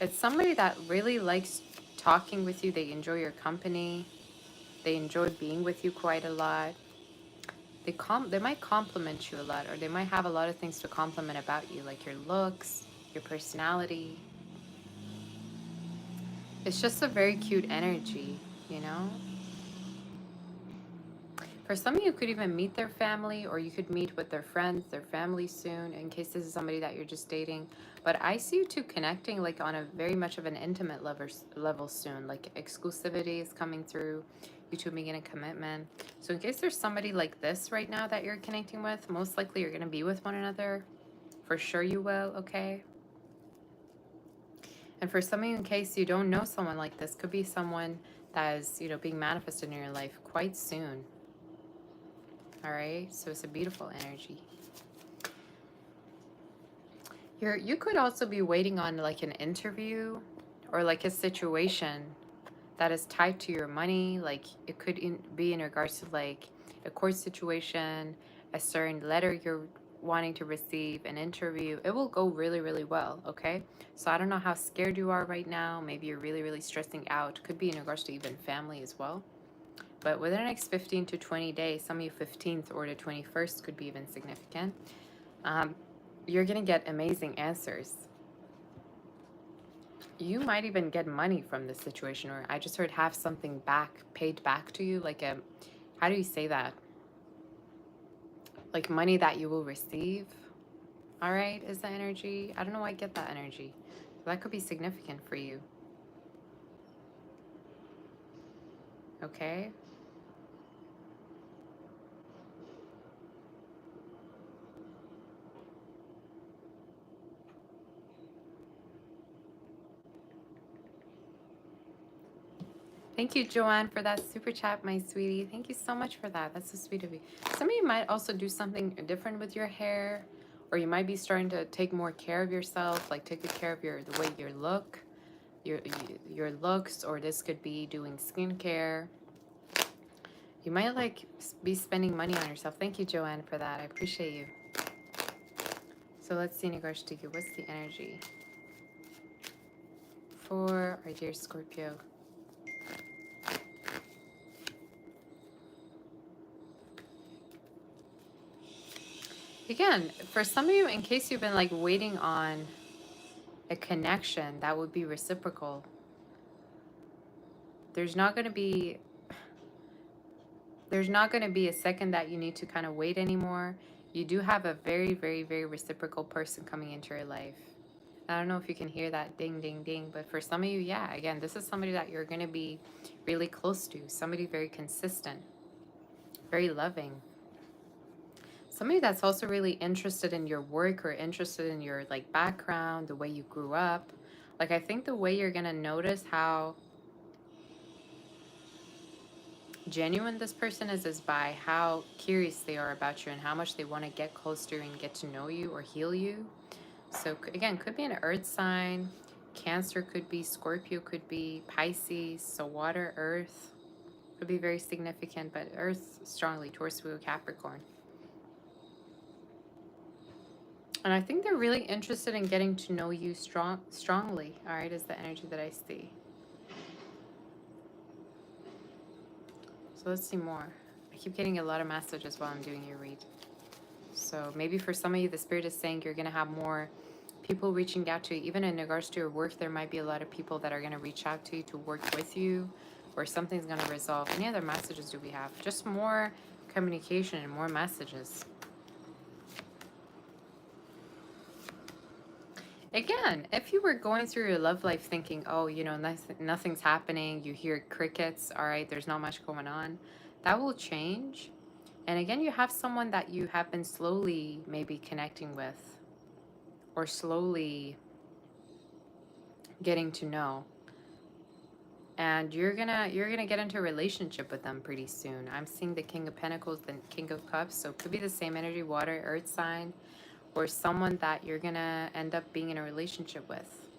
It's somebody that really likes talking with you. They enjoy your company. They enjoy being with you quite a lot. They might compliment you a lot, or they might have a lot of things to compliment about you, like your looks, your personality. It's just a very cute energy, you know? For some of you, could even meet their family, or you could meet with their friends, their family soon, in case this is somebody that you're just dating. But I see you two connecting like on a very much of an intimate level soon. Like exclusivity is coming through, you two being in a commitment. So in case there's somebody like this right now that you're connecting with, most likely you're going to be with one another. For sure you will, okay? And for some of you, in case you don't know someone like this, could be someone that is, you know, being manifested in your life quite soon. All right, so it's a beautiful energy. You could also be waiting on like an interview or like a situation that is tied to your money. Like it could be in regards to like a court situation, a certain letter you're wanting to receive, an interview. It will go really, really well, okay? So I don't know how scared you are right now. Maybe you're really, really stressing out. Could be in regards to even family as well. But within the next 15 to 20 days, some of you 15th or the 21st could be even significant. You're going to get amazing answers. You might even get money from this situation, or I just heard have something paid back to you, like a, how do you say that? Like money that you will receive. All right, is the energy? I don't know why I get that energy. That could be significant for you. Okay. Thank you, Joanne, for that super chat, my sweetie. Thank you so much for that. That's so sweet of you. Some of you might also do something different with your hair, or you might be starting to take more care of yourself, like take good care of the way you look, your looks, or this could be doing skincare. You might like be spending money on yourself. Thank you, Joanne, for that. I appreciate you. So let's see, Nagash, what's the energy for our dear Scorpio? Again, for some of you, in case you've been like waiting on a connection that would be reciprocal, there's not going to be a second that you need to kind of wait anymore. You do have a very, very, very reciprocal person coming into your life. I don't know if you can hear that ding, ding, ding, but for some of you, yeah, again, this is somebody that you're going to be really close to, somebody very consistent, very loving. Somebody that's also really interested in your work or interested in your like background, the way you grew up. Like I think the way you're going to notice how genuine this person is by how curious they are about you and how much they want to get close to you and get to know you or heal you. So again, could be an earth sign, Cancer could be, Scorpio could be, Pisces, so water, earth could be very significant, but earth strongly, Taurus, Virgo, Capricorn. And I think they're really interested in getting to know you strongly, all right, is the energy that I see. So let's see more. I keep getting a lot of messages while I'm doing your read. So maybe for some of you, the Spirit is saying you're going to have more people reaching out to you. Even in regards to your work, there might be a lot of people that are going to reach out to you to work with you, or something's going to resolve. Any other messages do we have? Just more communication and more messages. Again, if you were going through your love life thinking, oh, you know, nothing's happening, you hear crickets, all right, there's not much going on, that will change. And again, you have someone that you have been slowly maybe connecting with or slowly getting to know. And you're gonna get into a relationship with them pretty soon. I'm seeing the King of Pentacles, the King of Cups, so it could be the same energy, water, earth sign, or someone that you're gonna end up being in a relationship with.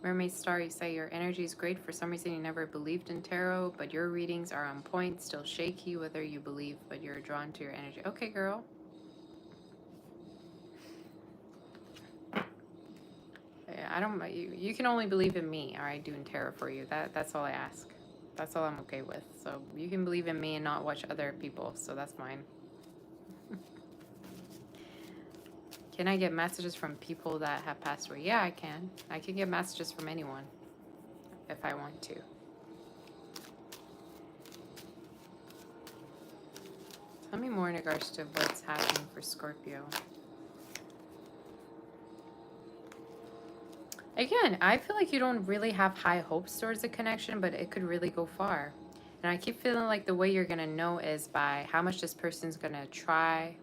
Mermaid Star, you say your energy is great. For some reason, you never believed in tarot, but your readings are on point, still shaky whether you believe, but you're drawn to your energy. Okay, girl. Yeah, I don't. You can only believe in me, all right, doing tarot for you. That's all I ask. That's all I'm okay with. So you can believe in me and not watch other people. So that's fine. Can I get messages from people that have passed away? Yeah, I can. I can get messages from anyone if I want to. Tell me more in regards to what's happening for Scorpio. Again, I feel like you don't really have high hopes towards a connection, but it could really go far. And I keep feeling like the way you're going to know is by how much this person's going to try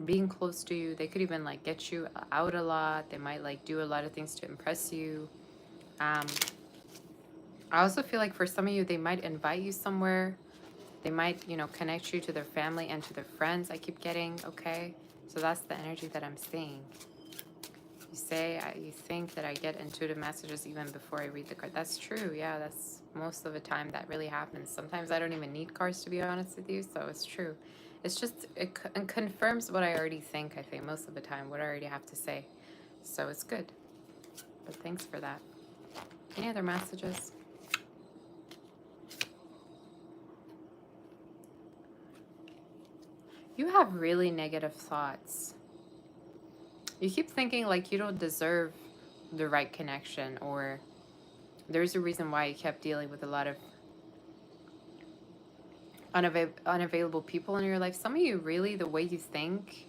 being close to you. They could even like get you out a lot. They might like do a lot of things to impress you. I also feel like for some of you, they might invite you somewhere. They might, you know, connect you to their family and to their friends. I keep getting, okay? So that's the energy that I'm seeing. You say, you think that I get intuitive messages even before I read the card. That's true. Yeah, that's most of the time that really happens. Sometimes I don't even need cards, to be honest with you. So it's true. It's just, it confirms what I already think, I think, most of the time, what I already have to say. So it's good. But thanks for that. Any other messages? You have really negative thoughts. You keep thinking like you don't deserve the right connection, or there's a reason why you kept dealing with a lot of unavailable people in your life. Some of you, really, the way you think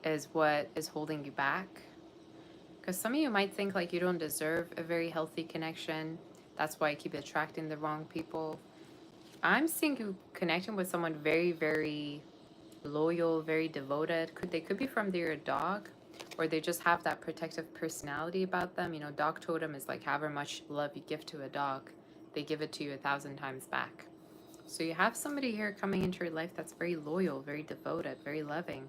is what is holding you back. Because some of you might think like you don't deserve a very healthy connection. That's why you keep attracting the wrong people. I'm seeing you connecting with someone very, very loyal, very devoted. They could be from their dog, or they just have that protective personality about them. You know, dog totem is like however much love you give to a dog, they give it to you 1,000 times back. So you have somebody here coming into your life that's very loyal, very devoted, very loving.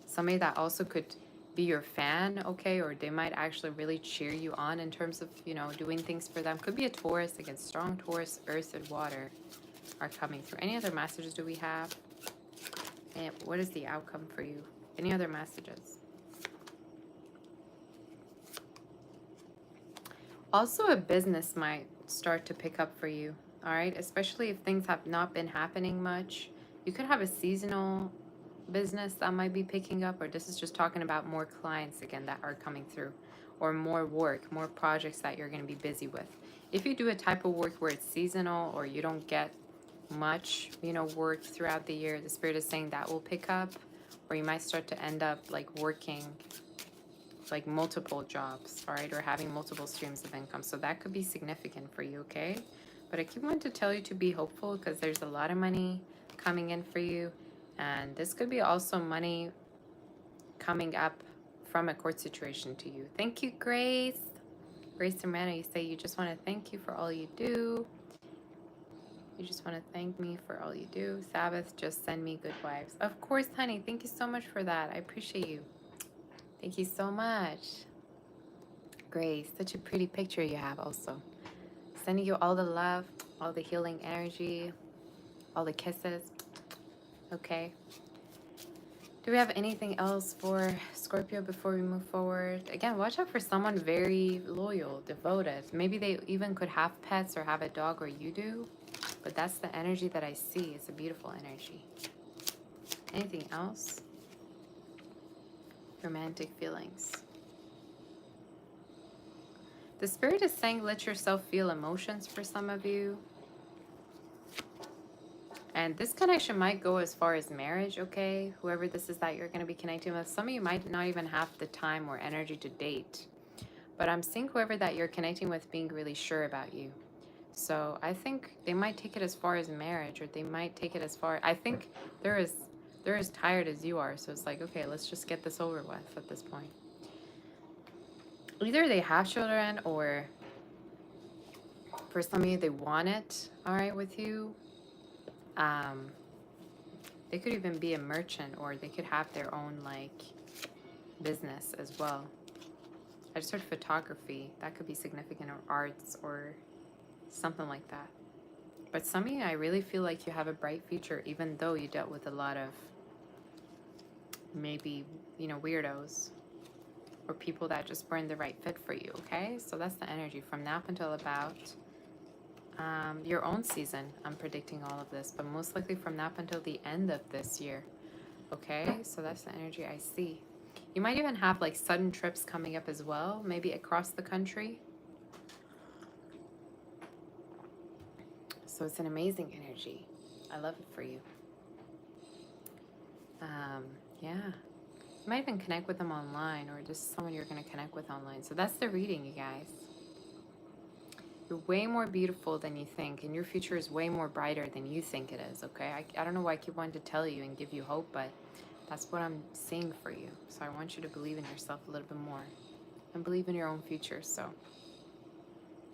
Somebody that also could be your fan, okay, or they might actually really cheer you on in terms of, you know, doing things for them. Could be a Taurus. Again, strong Taurus, earth and water are coming through. Any other messages do we have? And what is the outcome for you? Any other messages? Also, a business might start to pick up for you, all right? Especially if things have not been happening much. You could have a seasonal business that might be picking up, or this is just talking about more clients again that are coming through, or more work, more projects that you're going to be busy with. If you do a type of work where it's seasonal, or you don't get much, you know, work throughout the year, the spirit is saying that will pick up, or you might start to end up like working like multiple jobs, all right, or having multiple streams of income. So that could be significant for you, okay? But I keep wanting to tell you to be hopeful, because there's a lot of money coming in for you, and this could be also money coming up from a court situation to you. Thank you, Grace. Grace Serrano, you say you just want to thank you for all you do. You just want to thank me for all you do. Sabbath, just send me good vibes. Of course, honey. Thank you so much for that. I appreciate you. Thank you so much. Grace, such a pretty picture you have also. Sending you all the love, all the healing energy, all the kisses. Okay. Do we have anything else for Scorpio before we move forward? Again, watch out for someone very loyal, devoted. Maybe they even could have pets or have a dog, or you do. But that's the energy that I see. It's a beautiful energy. Anything else? Romantic feelings. The spirit is saying let yourself feel emotions for some of you. And this connection might go as far as marriage, okay? Whoever this is that you're going to be connecting with. Some of you might not even have the time or energy to date. But I'm seeing whoever that you're connecting with being really sure about you. So I think they might take it as far as marriage, or they might take it as far... I think they're as tired as you are. So it's like, okay, let's just get this over with at this point. Either they have children, or for some of you, they want it, all right, with you. They could even be a merchant, or they could have their own like business as well. I just heard photography. That could be significant, or arts, or something like that. But some of you, I really feel like you have a bright future, even though you dealt with a lot of maybe, you know, weirdos or people that just weren't the right fit for you, okay? So that's the energy from now up until about your own season. I'm predicting all of this, but most likely from now up until the end of this year, okay? So that's the energy I see. You might even have like sudden trips coming up as well, maybe across the country. So it's an amazing energy. I love it for you. Yeah. You might even connect with them online, or just someone you're going to connect with online. So that's the reading, you guys. You're way more beautiful than you think, and your future is way more brighter than you think it is, okay? I don't know why I keep wanting to tell you and give you hope, but that's what I'm seeing for you. So I want you to believe in yourself a little bit more and believe in your own future, so.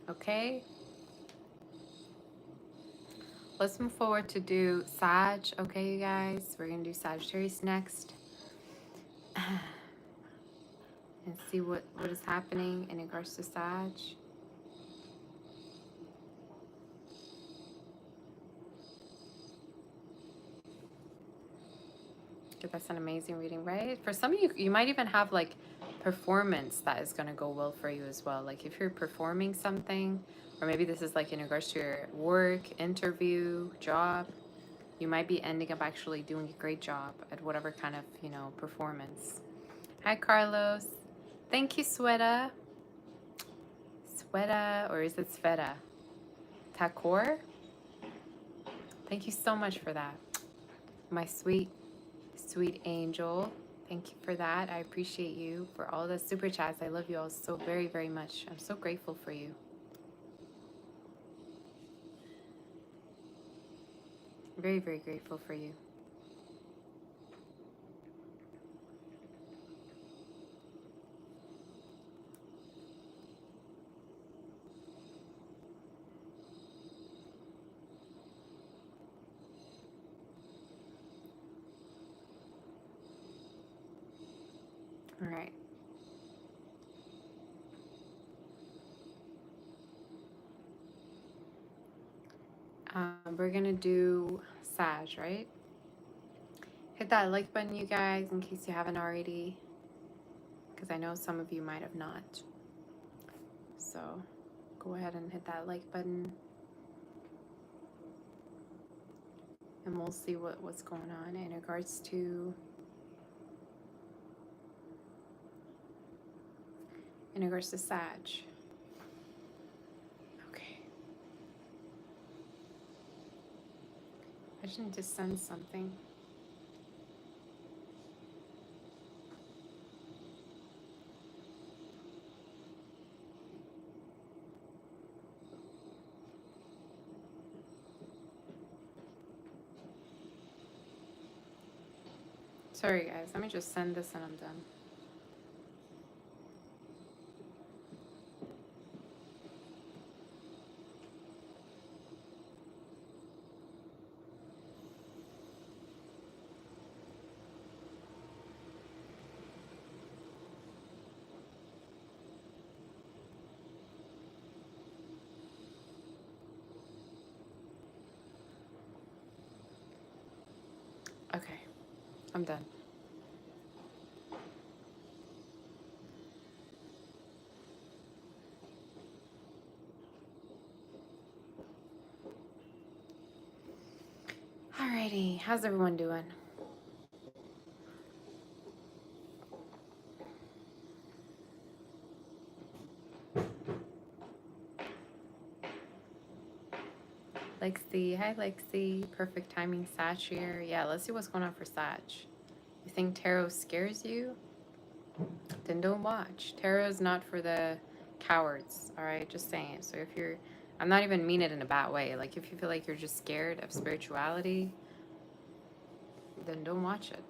Okay? Let's move forward to do Sag, okay, you guys? We're going to do Sagittarius next. And see what is happening in regards to Sag. That's an amazing reading, right? For some of you, you might even have like performance that is going to go well for you as well. Like if you're performing something, or maybe this is like in regards to your work, interview, job, you might be ending up actually doing a great job at whatever kind of, you know, performance. Hi, Carlos. Thank you, Sweta. Sweta, or is it Sveta? Takor? Thank you so much for that. My sweet angel. Thank you for that. I appreciate you for all the super chats. I love you all so very, very much. I'm so grateful for you. Very, very grateful for you. All right. We're going to do Sag, right? Hit that like button, you guys, in case you haven't already, because I know some of you might have not. So go ahead and hit that like button, and we'll see what's going on in regards to Sag. Okay. I just need to send something. Sorry, guys. Let me just send this and I'm done. Okay, I'm done. Alrighty, how's everyone doing? Lexi, hi Lexi. Perfect timing, Sag here. Yeah, let's see what's going on for Sag. You think tarot scares you? Then don't watch. Tarot is not for the cowards, all right? Just saying. So if you're, I'm not even mean it in a bad way. Like if you feel like you're just scared of spirituality, then don't watch it.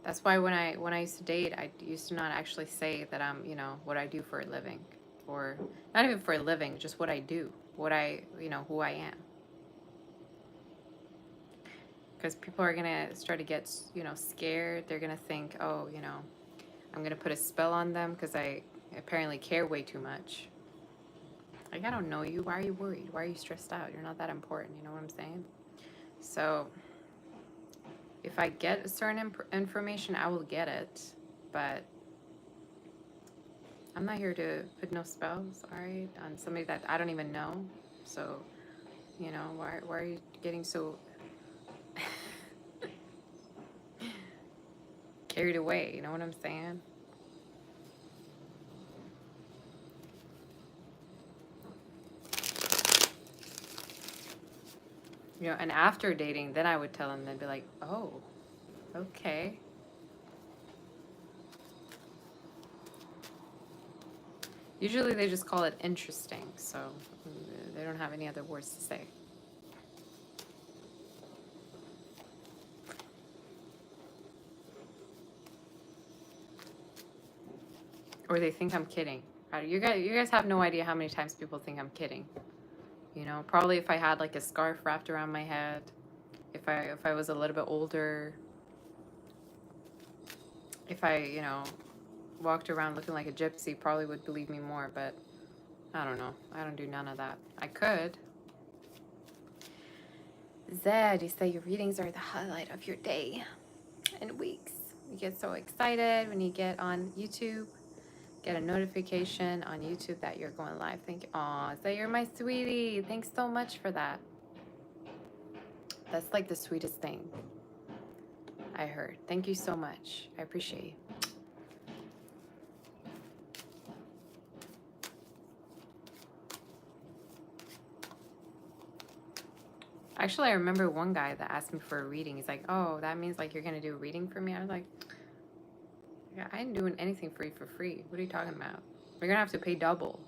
That's why when I used to date, I used to not actually say that I'm, you know, what I do for a living, or not even for a living, just what I do, what I, you know, who I am. Because people are going to start to get, you know, scared. They're going to think, oh, you know, I'm going to put a spell on them because I apparently care way too much. Like, I don't know you. Why are you worried? Why are you stressed out? You're not that important. You know what I'm saying? So if I get a certain information, I will get it. But I'm not here to put no spells, all right, on somebody that I don't even know. So, you know, why are you getting so carried away? You know what I'm saying? You know, and after dating, then I would tell them, they'd be like, oh, okay. Usually they just call it interesting, so they don't have any other words to say. Or they think I'm kidding. You guys have no idea how many times people think I'm kidding. You know, probably if I had like a scarf wrapped around my head, if I was a little bit older, if I, you know, walked around looking like a gypsy, probably would believe me more, but I don't know. I don't do none of that. I could. Zed, you say your readings are the highlight of your day and weeks. You get so excited when you get on YouTube, get a notification on YouTube that you're going live. Thank you. Aw, Zed, you're my sweetie. Thanks so much for that. That's like the sweetest thing I heard. Thank you so much. I appreciate you. Actually, I remember one guy that asked me for a reading. He's like, oh, that means like you're going to do a reading for me? I was like, yeah, I ain't doing anything for you for free. What are you talking about? You're going to have to pay double.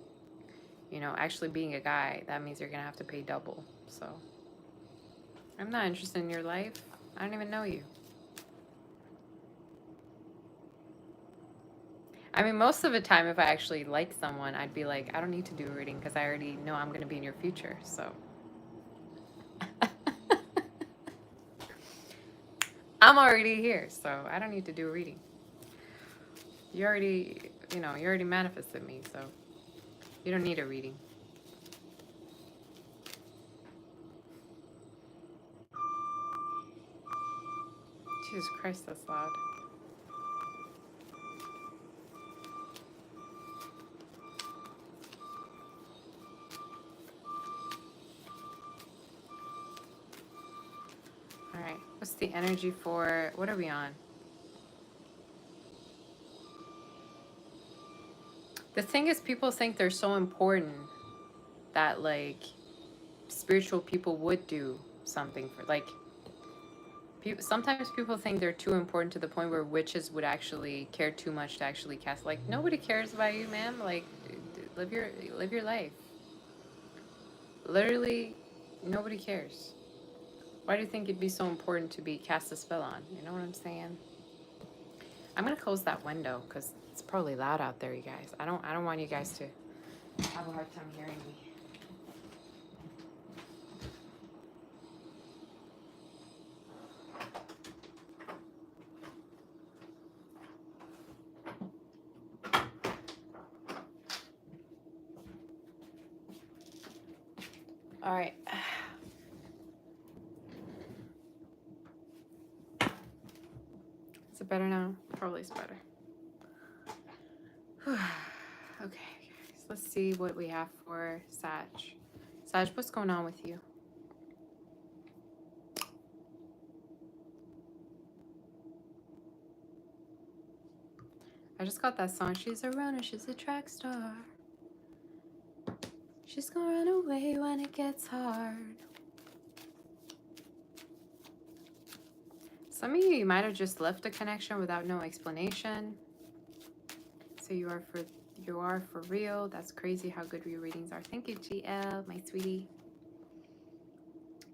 You know, actually being a guy, that means you're going to have to pay double. So, I'm not interested in your life. I don't even know you. I mean, most of the time, if I actually like someone, I'd be like, I don't need to do a reading because I already know I'm going to be in your future. So, I'm already here. So, I don't need to do a reading. You already, you know, you already manifested me. So, you don't need a reading. Jesus Christ, that's loud. All right, what's the energy for, what are we on? The thing is, people think they're so important that, like, spiritual people would do something for, like, sometimes people think they're too important to the point where witches would actually care too much to actually cast. Like, nobody cares about you, man. Like, live your life. Literally, nobody cares. Why do you think it'd be so important to be cast a spell on? You know what I'm saying? I'm gonna close that window because it's probably loud out there, you guys. I don't want you guys to have a hard time hearing me. All right. Is it better now? Probably it's better. Okay, guys. Let's see what we have for Sag. Sag, what's going on with you? I just got that song. She's a runner. She's a track star. She's gonna run away when it gets hard. Some of you might have just left a connection without no explanation. So you are for real. That's crazy how good your readings are. Thank you, GL, my sweetie.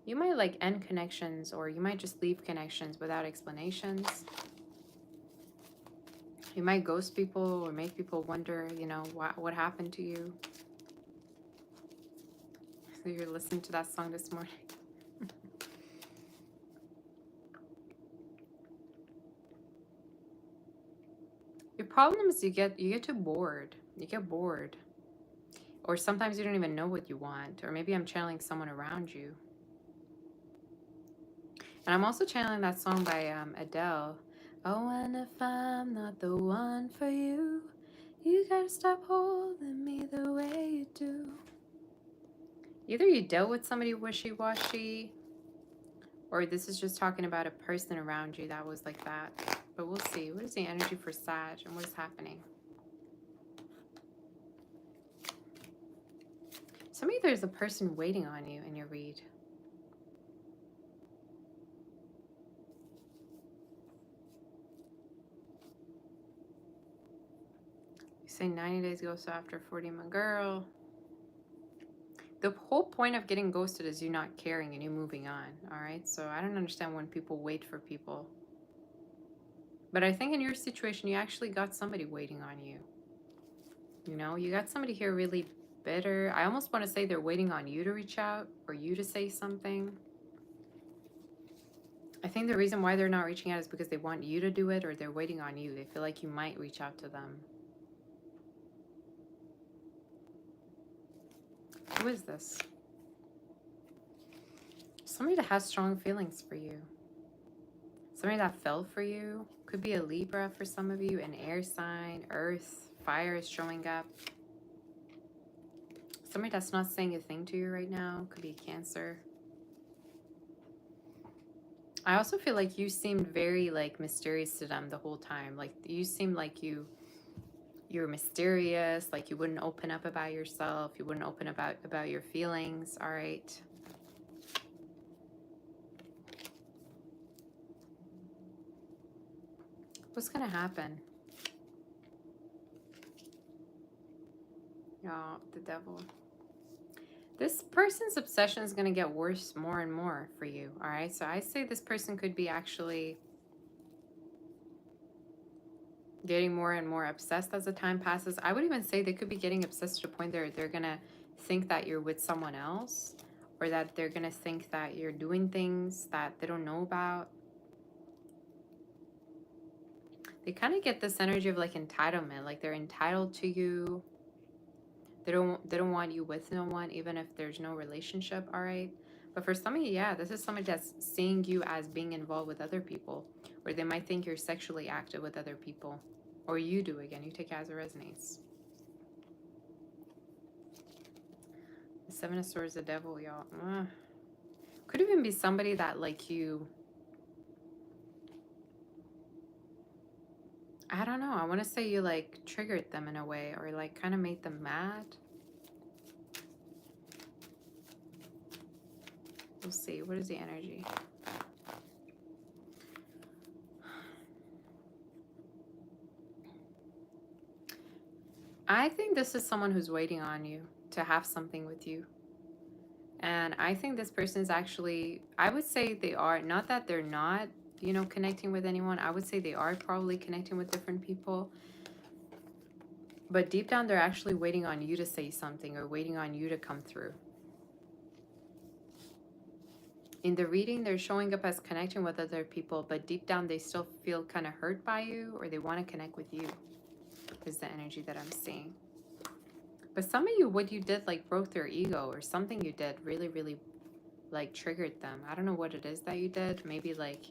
You might like end connections, or you might just leave connections without explanations. You might ghost people or make people wonder, you know, what happened to you. So you're listening to that song this morning. problem is you get too bored. You get bored. Or sometimes you don't even know what you want. Or maybe I'm channeling someone around you. And I'm also channeling that song by Adele. Oh, and if I'm not the one for you, you gotta stop holding me the way you do. Either you dealt with somebody wishy-washy, or this is just talking about a person around you that was like that. But we'll see. What is the energy for Sag and what is happening? Somebody, there's a person waiting on you in your read. You say 90 days ago, so after 40, my girl. The whole point of getting ghosted is you not caring and you moving on, all right? So I don't understand when people wait for people. But I think in your situation, you actually got somebody waiting on you. You know, you got somebody here really bitter. I almost want to say they're waiting on you to reach out or you to say something. I think the reason why they're not reaching out is because they want you to do it or they're waiting on you. They feel like you might reach out to them. Who is this? Somebody that has strong feelings for you. Somebody that fell for you. Could be a Libra for some of you, an air sign, earth, fire is showing up. Somebody that's not saying a thing to you right now. Could be Cancer. I also feel like you seemed very like mysterious to them the whole time. Like you seemed like you're mysterious, like you wouldn't open up about yourself, you wouldn't open about your feelings. All right. What's gonna happen? Oh, the devil. This person's obsession is going to get worse more and more for you, all right? So I say this person could be actually getting more and more obsessed as the time passes. I would even say they could be getting obsessed to the point they're going to think that you're with someone else, or that they're going to think that you're doing things that they don't know about. They kind of get this energy of like entitlement, like they're entitled to you. They don't want you with no one, even if there's no relationship, all right? But for some of you, yeah, this is somebody that's seeing you as being involved with other people, or they might think you're sexually active with other people, or you do, again, you take it as it resonates. The Seven of Swords, the devil, y'all. Could even be somebody that like you, I don't know, I want to say you like triggered them in a way, or like kind of made them mad. We'll see. What is the energy? I think this is someone who's waiting on you to have something with you. And I think this person is actually, I would say they are, not that they're not, you know, connecting with anyone. I would say they are probably connecting with different people. But deep down, they're actually waiting on you to say something or waiting on you to come through. In the reading, they're showing up as connecting with other people, but deep down, they still feel kind of hurt by you, or they want to connect with you, is the energy that I'm seeing. But some of you, what you did, like, broke their ego, or something you did really, really, like, triggered them. I don't know what it is that you did. Maybe, like,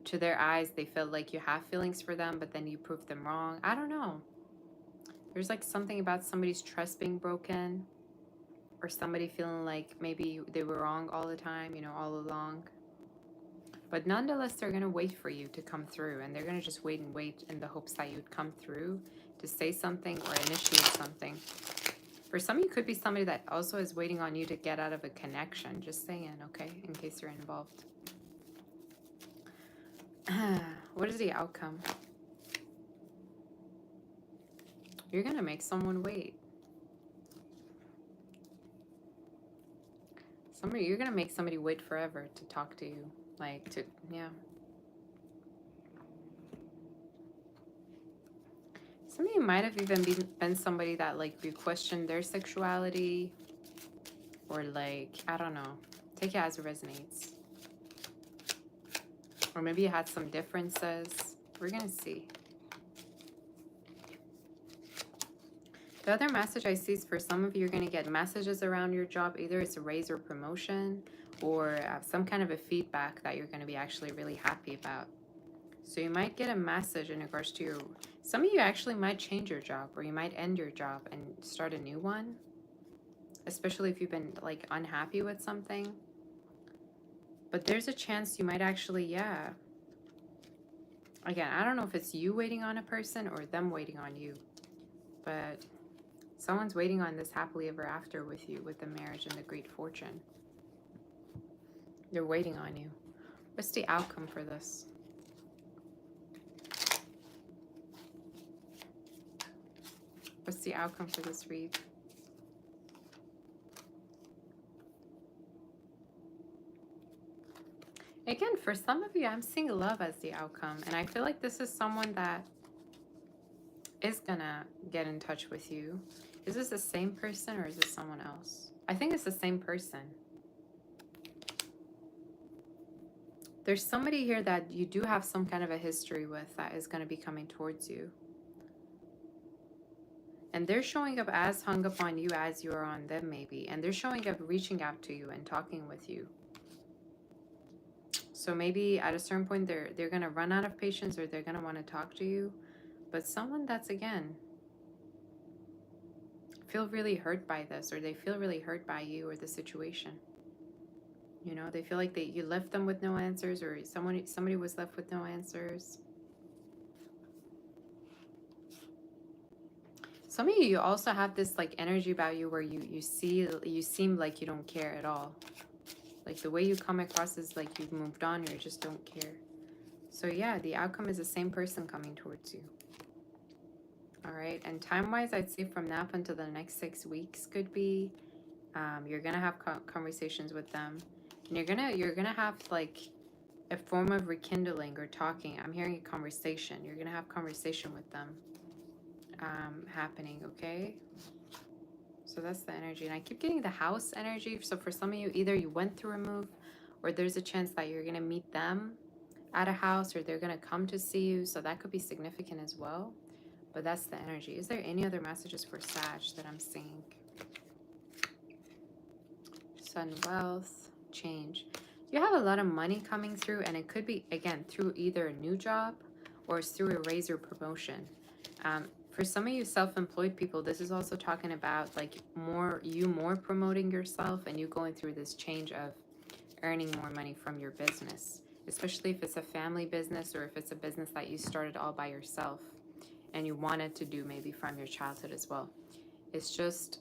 to their eyes, they felt like you have feelings for them, but then you proved them wrong. I don't know. There's, like, something about somebody's trust being broken, or somebody feeling like maybe they were wrong all the time, you know, all along. But nonetheless, they're going to wait for you to come through, and they're going to just wait and wait in the hopes that you'd come through to say something or initiate something. For some of you, could be somebody that also is waiting on you to get out of a connection. Just saying, okay, in case you're involved. What is the outcome? You're going to make someone wait. You're going to make somebody wait forever to talk to you. Like, to, yeah. Some of you might have even been somebody that, like, you questioned their sexuality. Or, like, I don't know. Take it as it resonates. Or maybe you had some differences. We're going to see. The other message I see is for some of you, you're going to get messages around your job. Either it's a raise or promotion, or some kind of a feedback that you're going to be actually really happy about. So you might get a message in regards to your... Some of you actually might change your job, or you might end your job and start a new one. Especially if you've been like unhappy with something. But there's a chance you might actually, yeah. Again, I don't know if it's you waiting on a person or them waiting on you. But someone's waiting on this happily ever after with you, with the marriage and the great fortune. They're waiting on you. What's the outcome for this? What's the outcome for this read? Again, for some of you, I'm seeing love as the outcome. And I feel like this is someone that is gonna get in touch with you. Is this the same person or is this someone else? I think it's the same person. There's somebody here that you do have some kind of a history with that is going to be coming towards you. And they're showing up as hung up on you as you are on them maybe. And they're showing up reaching out to you and talking with you. So maybe at a certain point they're going to run out of patience, or they're going to want to talk to you. But someone that's, again, feel really hurt by this, or they feel really hurt by you or the situation. You know, they feel like you left them with no answers, or somebody was left with no answers. Some of you also have this like energy about you where you seem like you don't care at all. Like the way you come across is like you've moved on, or you just don't care. So yeah, the outcome is the same person coming towards you. All right, and time-wise, I'd say from now up until the next 6 weeks could be, you're gonna have conversations with them. And you're gonna have like a form of rekindling or talking. I'm hearing a conversation. You're gonna have conversation with them happening, okay? So that's the energy. And I keep getting the house energy. So for some of you, either you went through a move, or there's a chance that you're gonna meet them at a house, or they're gonna come to see you. So that could be significant as well. But that's the energy. Is there any other messages for Sag that I'm seeing? Sun, wealth, change. You have a lot of money coming through, and it could be, again, through either a new job or it's through a raise or promotion. For some of you self-employed people, this is also talking about like more promoting yourself, and you going through this change of earning more money from your business, especially if it's a family business, or if it's a business that you started all by yourself and you wanted to do maybe from your childhood as well. It's just,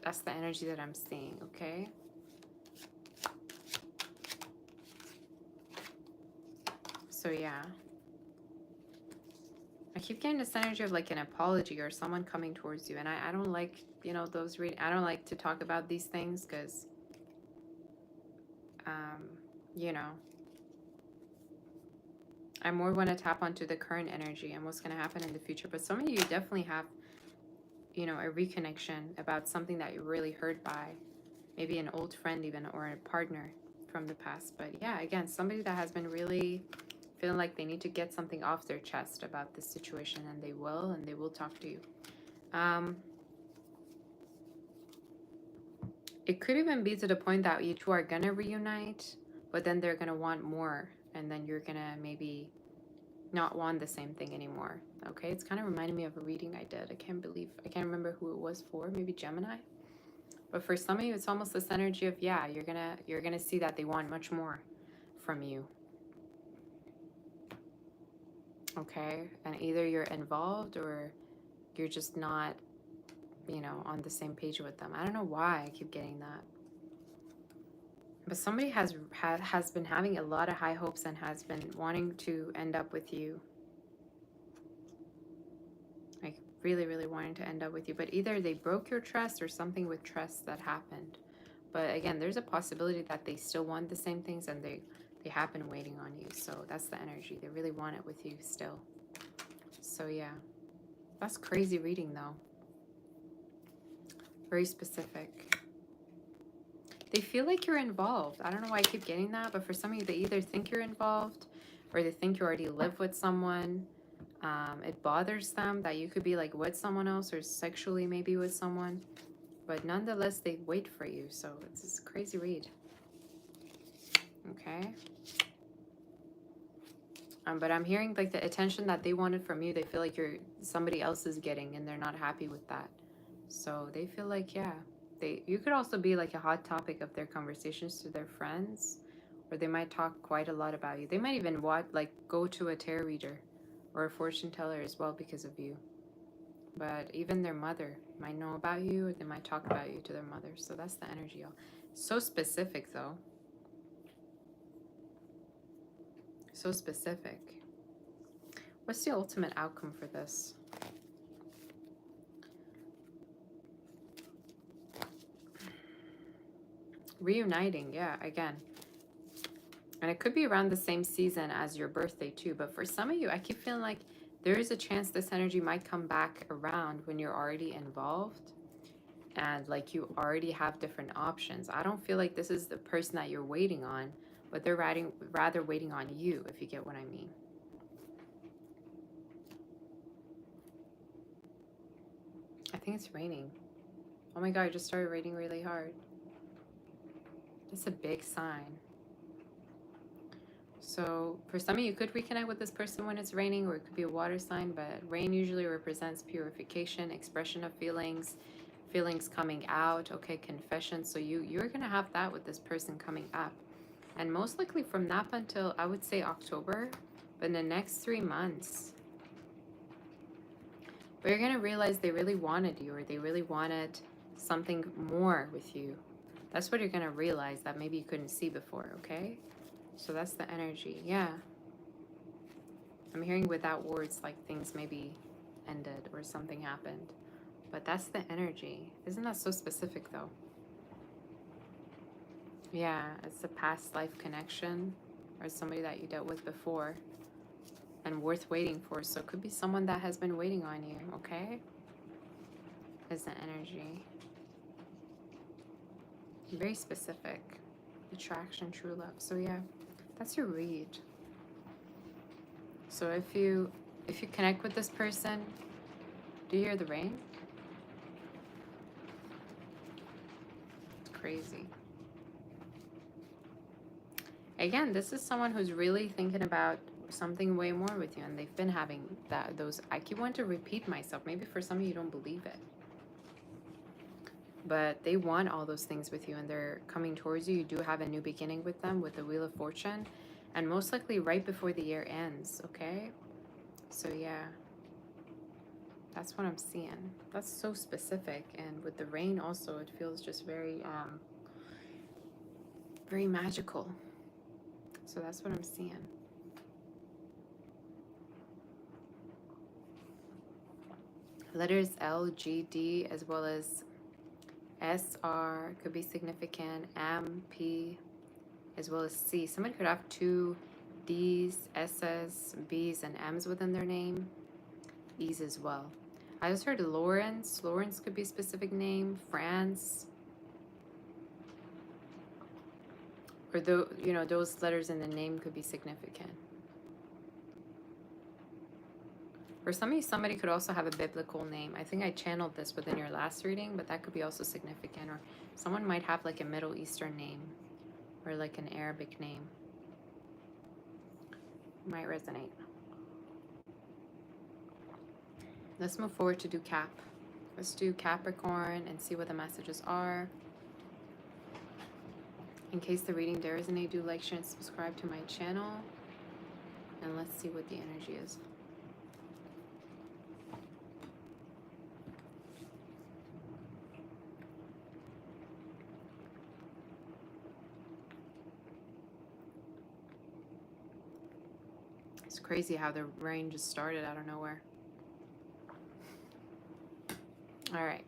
that's the energy that I'm seeing, okay? So yeah, I keep getting this energy of like an apology or someone coming towards you. And I don't like, you know, I don't like to talk about these things because, you know, I more want to tap onto the current energy and what's going to happen in the future. But some of you definitely have, you know, a reconnection about something that you're really hurt by. Maybe an old friend even, or a partner from the past. But yeah, again, somebody that has been really feeling like they need to get something off their chest about this situation, and they will talk to you. It could even be to the point that you two are gonna reunite, but then they're gonna want more, and then you're gonna maybe not want the same thing anymore. Okay, it's kind of reminding me of a reading I did. I can't remember who it was for. Maybe Gemini. But for some of you, it's almost this energy of, yeah, you're gonna see that they want much more from you. Okay, and either you're involved or you're just not, you know, on the same page with them. I don't know why I keep getting that. But somebody has been having a lot of high hopes and has been wanting to end up with you. Like really, really wanting to end up with you. But either they broke your trust or something with trust that happened. But again, there's a possibility that they still want the same things, and they have been waiting on you. So that's the energy. They really want it with you still. So yeah, that's crazy reading though. Very specific. They feel like you're involved. I don't know why I keep getting that, but for some of you, they either think you're involved, or they think you already live with someone. It bothers them that you could be like with someone else or sexually maybe with someone, but nonetheless they wait for you. So it's this crazy read. Okay. But I'm hearing like the attention that they wanted from you, they feel like somebody else is getting, and they're not happy with that. So they feel like, yeah, you could also be like a hot topic of their conversations to their friends, or they might talk quite a lot about you. They might even go to a tarot reader or a fortune teller as well because of you. But even their mother might know about you, or they might talk about you to their mother. So that's the energy, y'all. So specific though. So specific. What's the ultimate outcome for this? Reuniting, yeah, again. And it could be around the same season as your birthday too. But for some of you, I keep feeling like there is a chance this energy might come back around when you're already involved and like you already have different options. I don't feel like this is the person that you're waiting on, but they're rather waiting on you, if you get what I mean. I think it's raining. Oh my God, it just started raining really hard. It's a big sign. So for some of you, could reconnect with this person when it's raining, or it could be a water sign, but rain usually represents purification, expression of feelings, feelings coming out, okay, confession. So you're going to have that with this person coming up. And most likely from now until, I would say, October, but in the next 3 months, but you're going to realize they really wanted you, or they really wanted something more with you. That's what you're going to realize that maybe you couldn't see before, okay? So that's the energy, yeah. I'm hearing without words, like things maybe ended or something happened. But that's the energy. Isn't that so specific though? Yeah, it's a past life connection or somebody that you dealt with before and worth waiting for. So it could be someone that has been waiting on you, okay? Is the energy. Very specific. Attraction, true love. So yeah, that's your read. So if you connect with this person, do you hear the rain? It's crazy. Again, this is someone who's really thinking about something way more with you, and they've been having those. I keep wanting to repeat myself. Maybe for some of you don't believe it, but they want all those things with you, and they're coming towards you. You do have a new beginning with them with the Wheel of Fortune, and most likely right before the year ends, okay? So yeah, that's what I'm seeing. That's so specific, and with the rain also, it feels just very very magical. So that's what I'm seeing. Letters L, G, D, as well as S, R could be significant. M, P, as well as C. Somebody could have 2 D's, S's, B's, and M's within their name. E's as well. I just heard Lawrence. Lawrence could be a specific name. France. Or those letters in the name could be significant. For some of you, somebody could also have a biblical name. I think I channeled this within your last reading, but that could be also significant. Or someone might have like a Middle Eastern name or like an Arabic name. Might resonate. Let's move forward to do Cap. Let's do Capricorn and see what the messages are. In case the reading there resonate, do like, share, and subscribe to my channel. And let's see what the energy is. It's crazy how the rain just started out of nowhere. All right.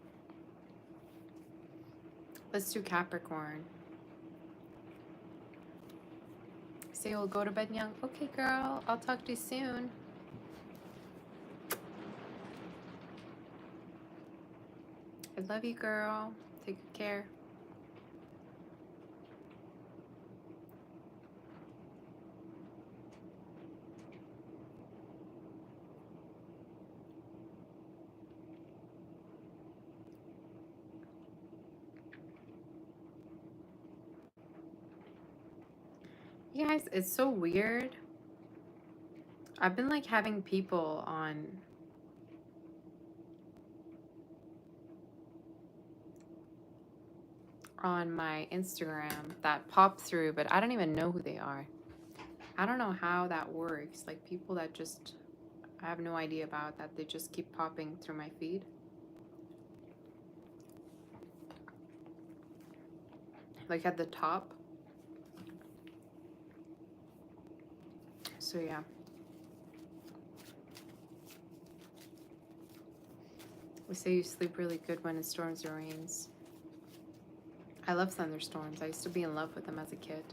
Let's do Capricorn. Say you'll go to bed young. Okay, girl. I'll talk to you soon. I love you, girl. Take good care. You guys, it's so weird. I've been like having people on my Instagram that pop through, but I don't even know who they are. I don't know how that works. Like people that just I have no idea about that, they just keep popping through my feed. Like at the top. So yeah. We say you sleep really good when it storms or rains. I love thunderstorms. I used to be in love with them as a kid.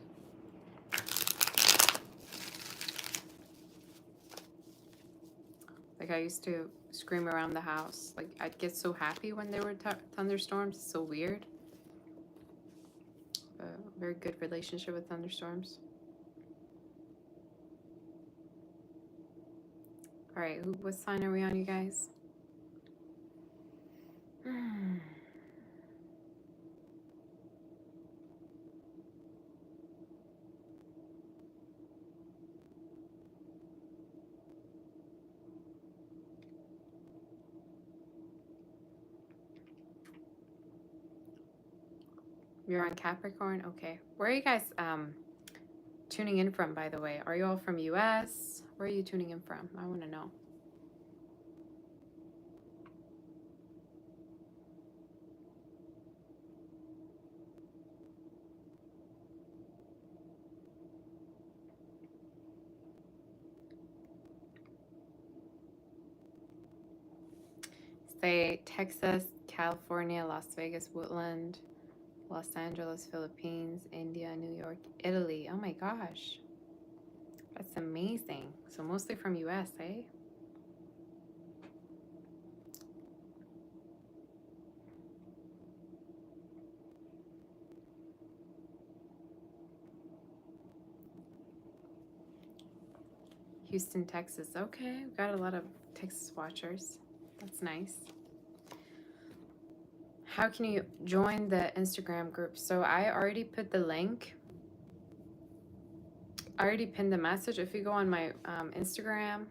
Like I used to scream around the house. Like I'd get so happy when there were thunderstorms. It's so weird. A very good relationship with thunderstorms. All right, what sign are we on, you guys? You're on Capricorn? Okay. Where are you guys tuning in from, by the way? Are you all from US? Where are you tuning in from? I want to know. Say Texas, California, Las Vegas, Woodland, Los Angeles, Philippines, India, New York, Italy. Oh my gosh. That's amazing. So mostly from US, eh? Houston, Texas. Okay, we've got a lot of Texas watchers. That's nice. How can you join the Instagram group? So I already put the link. I already pinned the message. If you go on my Instagram,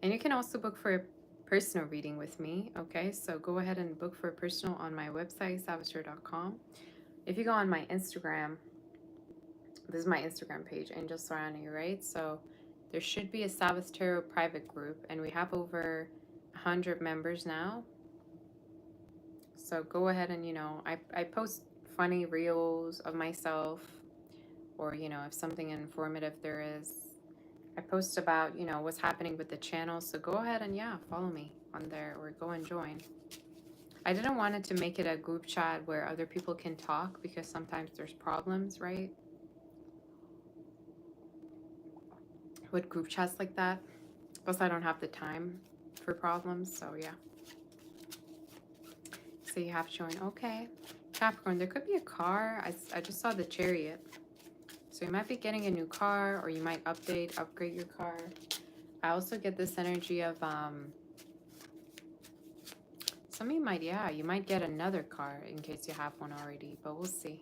and you can also book for a personal reading with me. Okay, so go ahead and book for a personal on my website, saboteur.com. If you go on my Instagram, this is my Instagram page, Angel Sorani, right? So there should be a Saboteur private group, and we have over 100 members now. So go ahead and, I post funny reels of myself, or, if something informative there is. I post about, what's happening with the channel. So go ahead and, follow me on there or go and join. I didn't want it to make it a group chat where other people can talk because sometimes there's problems, right? With group chats like that. Plus, I don't have the time for problems. So, yeah. So you have to join. Okay. Capricorn, there could be a car. I just saw the Chariot. So you might be getting a new car, or you might upgrade your car. I also get this energy of some of you might, you might get another car in case you have one already, but we'll see.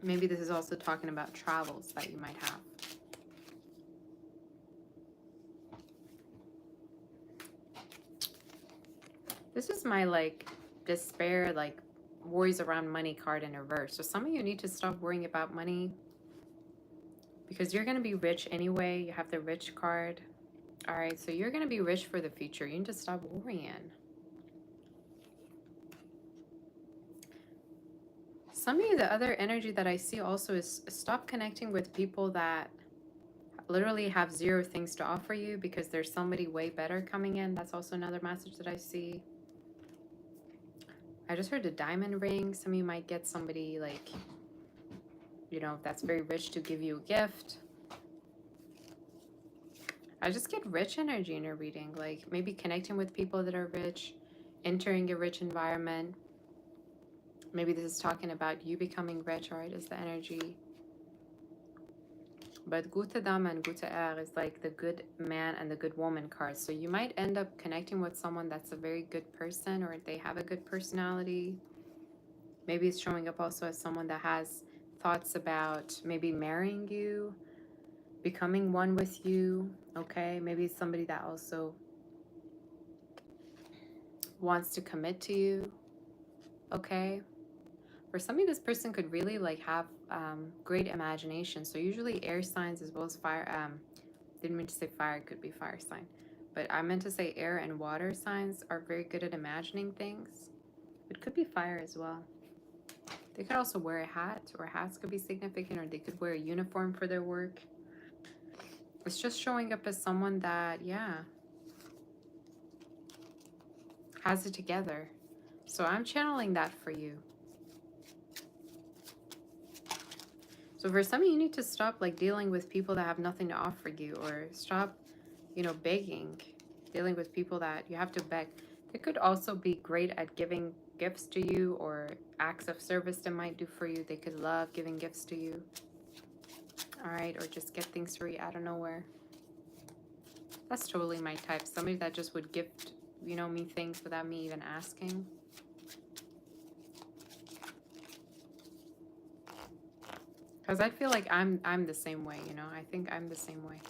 Maybe this is also talking about travels that you might have. This is my despair, worries around money card in reverse. So some of you need to stop worrying about money because you're going to be rich anyway. You have the rich card. All right, so you're going to be rich for the future. You need to stop worrying. Some of you, the other energy that I see also is stop connecting with people that literally have zero things to offer you because there's somebody way better coming in. That's also another message that I see. I just heard a diamond ring. Some of you might get somebody that's very rich to give you a gift. I just get rich energy in your reading, like maybe connecting with people that are rich, entering a rich environment. Maybe this is talking about you becoming rich, all right, is the energy. But gute Dame and gute Herr is like the good man and the good woman cards. So you might end up connecting with someone that's a very good person, or they have a good personality. Maybe it's showing up also as someone that has thoughts about maybe marrying you, becoming one with you, okay? Maybe it's somebody that also wants to commit to you, okay? For some of you, this person could really like have great imagination. So usually air signs as well as fire, didn't mean to say fire, it could be fire sign. But I meant to say air and water signs are very good at imagining things. It could be fire as well. They could also wear a hat, or hats could be significant, or they could wear a uniform for their work. It's just showing up as someone that, yeah, has it together. So I'm channeling that for you. So for some of you, need to stop like dealing with people that have nothing to offer you, or stop, you know, begging, dealing with people that you have to beg. They could also be great at giving gifts to you, or acts of service they might do for you. They could love giving gifts to you. All right, or just get things for you out of nowhere. That's totally my type. Somebody that just would gift, you know, me things without me even asking. Because I feel like I'm the same way, you know. I think I'm the same way.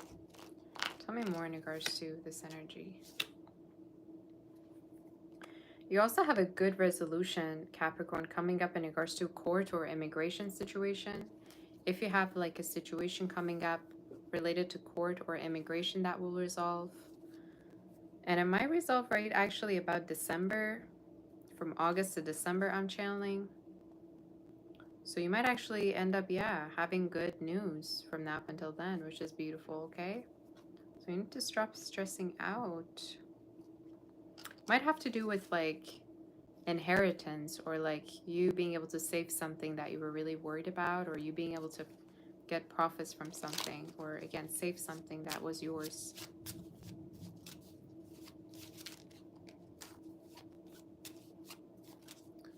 Tell me more in regards to this energy. You also have a good resolution, Capricorn, coming up in regards to court or immigration situation. If you have like a situation coming up related to court or immigration, that will resolve. And it might resolve right actually about December. From August to December, I'm channeling. So you might actually end up, yeah, having good news from now up until then, which is beautiful, okay? So you need to stop stressing out. Might have to do with like inheritance, or like you being able to save something that you were really worried about, or you being able to get profits from something, or again, save something that was yours.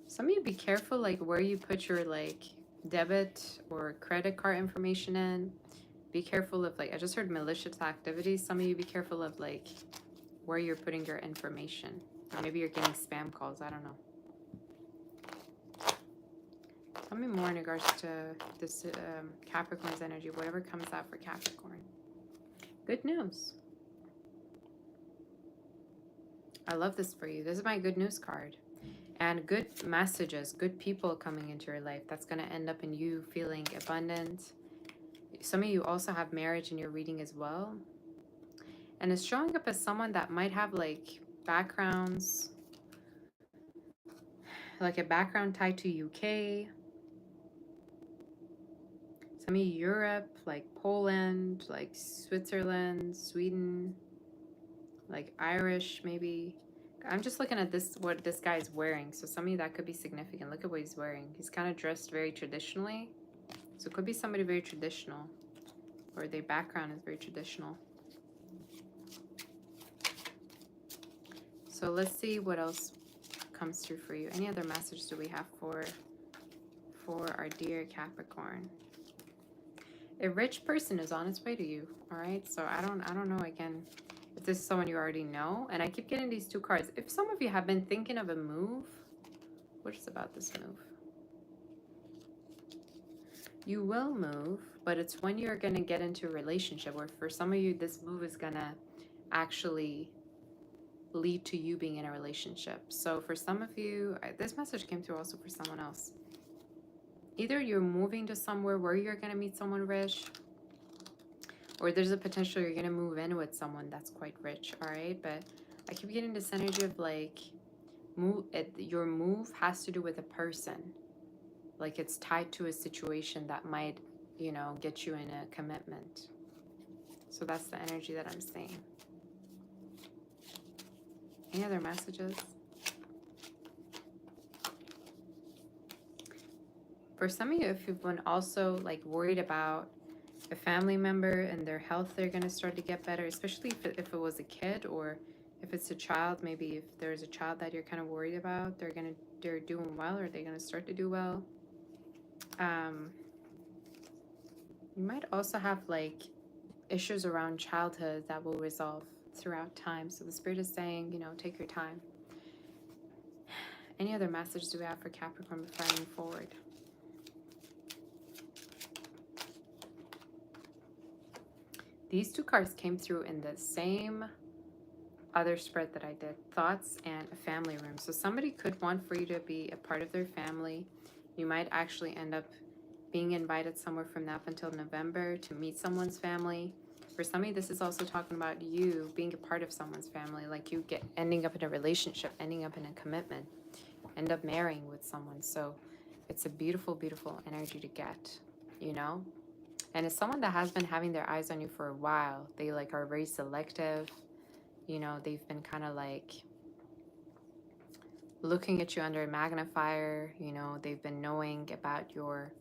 Some of you be careful like where you put your like debit or credit card information in. Be careful of like, I just heard malicious activities. Some of you be careful of like where you're putting your information. Or maybe you're getting spam calls, I don't know. Tell me more in regards to this Capricorn's energy, whatever comes out for Capricorn. Good news. I love this for you. This is my good news card. And good messages, good people coming into your life. That's going to end up in you feeling abundant. Some of you also have marriage in your reading as well. And it's showing up as someone that might have like backgrounds, like a background tied to UK. Some of you Europe, like Poland, like Switzerland, Sweden, like Irish maybe. I'm just looking at this, what this guy is wearing. So some of you, that could be significant. Look at what he's wearing. He's kind of dressed very traditionally. So it could be somebody very traditional, or their background is very traditional. So let's see what else comes through for you. Any other message do we have for our dear Capricorn? A rich person is on its way to you. All right. So I don't know again if this is someone you already know. And I keep getting these two cards. If some of you have been thinking of a move, what is about this move? You will move, but it's when you're going to get into a relationship, or for some of you, this move is going to actually lead to you being in a relationship. So for some of you, this message came through also for someone else. Either you're moving to somewhere where you're going to meet someone rich, or there's a potential you're going to move in with someone that's quite rich, all right? But I keep getting this energy of like, your move has to do with a person. Like it's tied to a situation that might, you know, get you in a commitment. So that's the energy that I'm seeing. Any other messages? For some of you, if you've been also like worried about a family member and their health, they're going to start to get better, especially if it was a kid, or if it's a child. Maybe if there's a child that you're kind of worried about, they're doing well, or they're going to start to do well. You might also have like issues around childhood that will resolve throughout time. So the spirit is saying, you know, take your time. Any other message do we have for Capricorn before I move forward? These two cards came through in the same other spread that I did, thoughts and a family room. So somebody could want for you to be a part of their family. You might actually end up being invited somewhere from now up until November to meet someone's family. For somebody, this is also talking about you being a part of someone's family, like you ending up in a relationship, ending up in a commitment, end up marrying with someone. So it's a beautiful, beautiful energy to get, you know? And it's someone that has been having their eyes on you for a while. They like are very selective. You know, they've been kind of like looking at you under a magnifier. You know, they've been knowing about your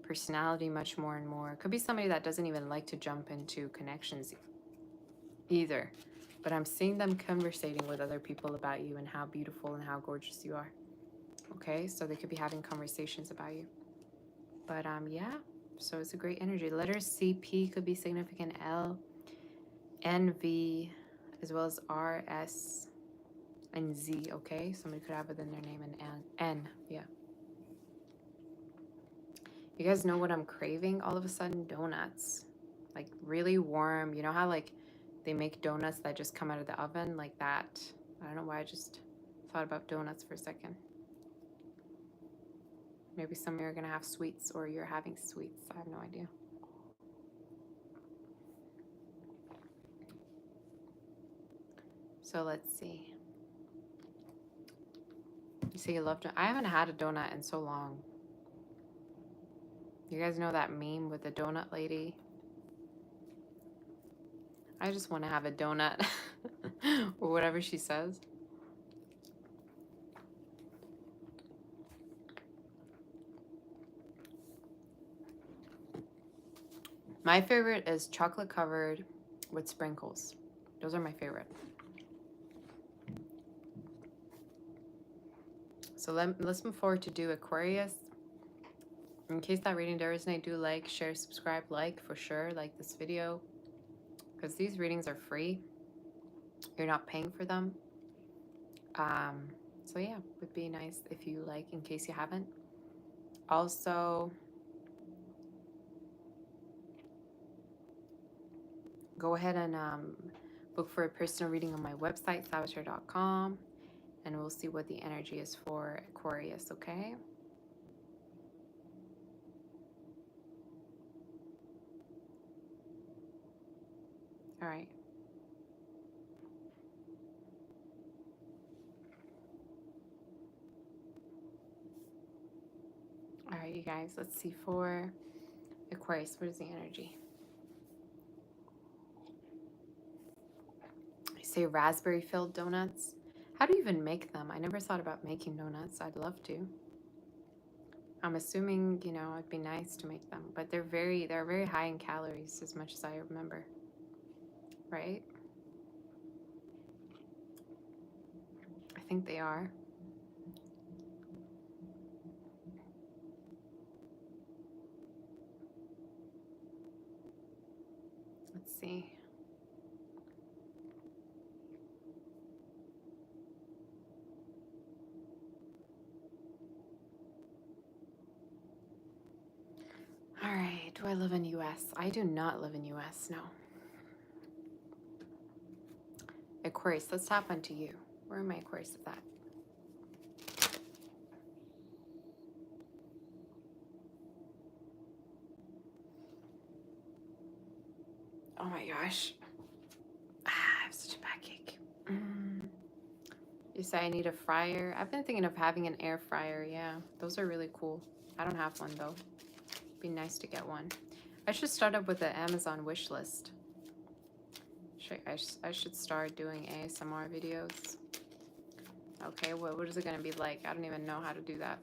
personality much more and more. It could be somebody that doesn't even like to jump into connections either. But I'm seeing them conversating with other people about you and how beautiful and how gorgeous you are. Okay, so they could be having conversations about you. But yeah, so it's a great energy. Letters C, P could be significant, L, N, V, as well as R, S, and Z, okay? Somebody could have within their name an N, yeah. You guys know what I'm craving all of a sudden? Donuts. Like really warm. You know how like they make donuts that just come out of the oven like that? I don't know why I just thought about donuts for a second. Maybe some of you are going to have sweets or you're having sweets. I have no idea. So let's see. You say you love donuts. I haven't had a donut in so long. You guys know that meme with the donut lady? I just want to have a donut or whatever she says. My favorite is chocolate covered with sprinkles. Those are my favorite. So let's move forward to do Aquarius. In case that reading did resonate, do like, share, subscribe, like for sure. Like this video. Because these readings are free. You're not paying for them. So yeah, would be nice if you like in case you haven't. Also, go ahead and book for a personal reading on my website, saboteur.com. And we'll see what the energy is for Aquarius, okay? All right. All right, you guys, let's see for Aquarius. What is the energy? I say raspberry-filled donuts. How do you even make them? I never thought about making donuts. I'd love to. I'm assuming, you know, it'd be nice to make them, but they're very high in calories as much as I remember. Right? I think they are. Let's see. All right, do I live in US? I do not live in US, no. Aquarius, let's tap onto you. Where are my Aquarius at? Oh my gosh. I have such a backache. You say I need a fryer. I've been thinking of having an air fryer. Yeah, those are really cool. I don't have one though. Be nice to get one. I should start up with the Amazon wish list. I should start doing ASMR videos. Okay, what is it gonna be like? I don't even know how to do that.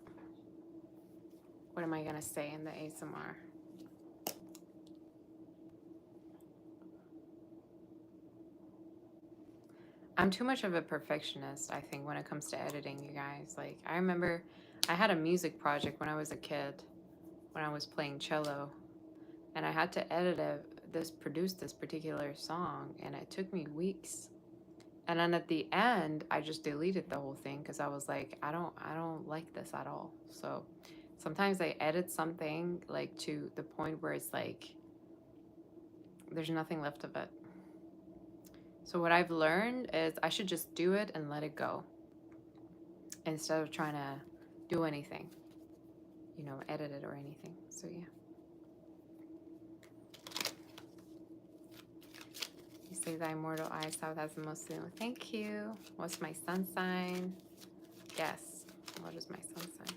What am I gonna say in the ASMR? I'm too much of a perfectionist, I think, when it comes to editing, you guys. Like, I remember I had a music project when I was a kid, when I was playing cello, and I had to produce this particular song, and it took me weeks. And then at the end, I just deleted the whole thing because I was like, I don't like this at all. So sometimes I edit something like to the point where it's like there's nothing left of it. So what I've learned is I should just do it and let it go instead of trying to do anything, you know, edit it or anything. So yeah. You say thy mortal eye south has the most. Thank you. What's my sun sign? Yes. What is my sun sign?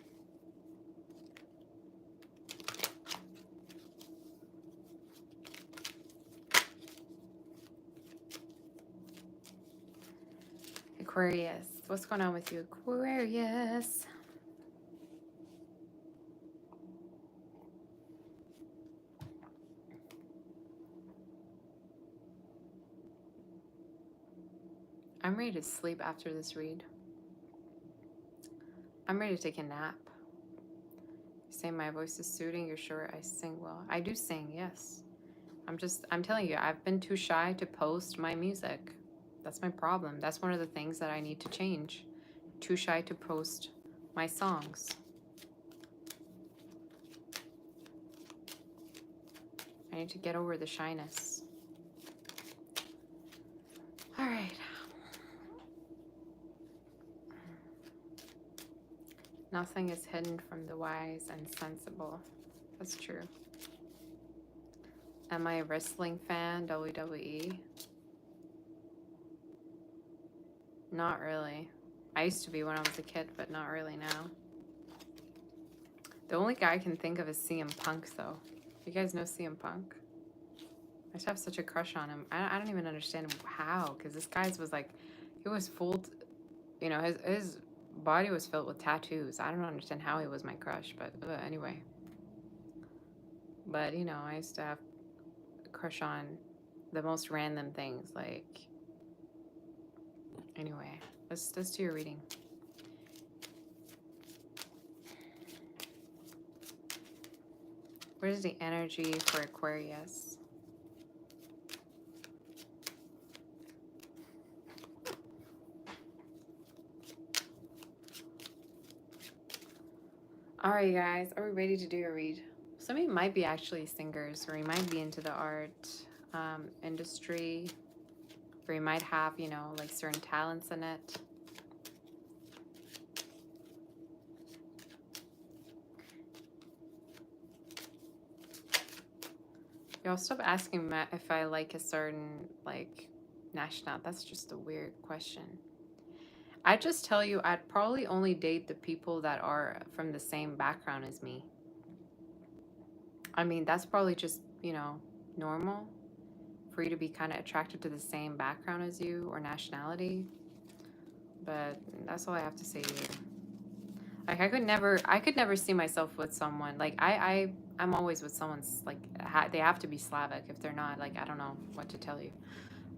Aquarius. What's going on with you, Aquarius? I'm ready to sleep after this read. I'm ready to take a nap. You say my voice is soothing. You're sure I sing well? I do sing, yes. I'm telling you, I've been too shy to post my music. That's my problem. That's one of the things that I need to change. Too shy to post my songs. I need to get over the shyness. All right. Nothing is hidden from the wise and sensible. That's true. Am I a wrestling fan, WWE? Not really. I used to be when I was a kid, but not really now. The only guy I can think of is CM Punk, though. You guys know CM Punk? I just have such a crush on him. I don't even understand how, because this guy's was like, he was full, you know, his body was filled with tattoos. I don't understand how he was my crush, but anyway. But, you know, I used to have a crush on the most random things, like, anyway, let's do your reading. Where's the energy for Aquarius? All right, guys, are we ready to do a read? Some of you might be actually singers, or you might be into the art industry, or you might have, you know, like certain talents in it. Y'all stop asking me if I like a certain, like, national. That's just a weird question. I just tell you, I'd probably only date the people that are from the same background as me. I mean, that's probably just, you know, normal for you to be kind of attracted to the same background as you or nationality. But that's all I have to say to you. Like, I could never see myself with someone. Like, I'm always with someone's, like, they have to be Slavic. If they're not, like, I don't know what to tell you.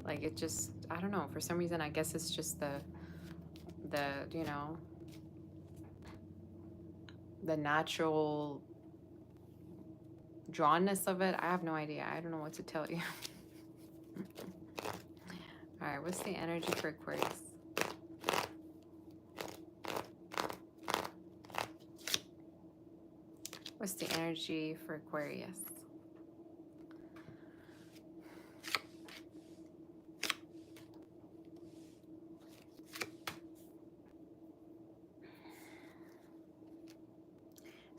Like, it just, I don't know. For some reason, I guess it's just the you know, the natural drawnness of it. I have no idea. I don't know what to tell you. All right, what's the energy for Aquarius? What's the energy for Aquarius?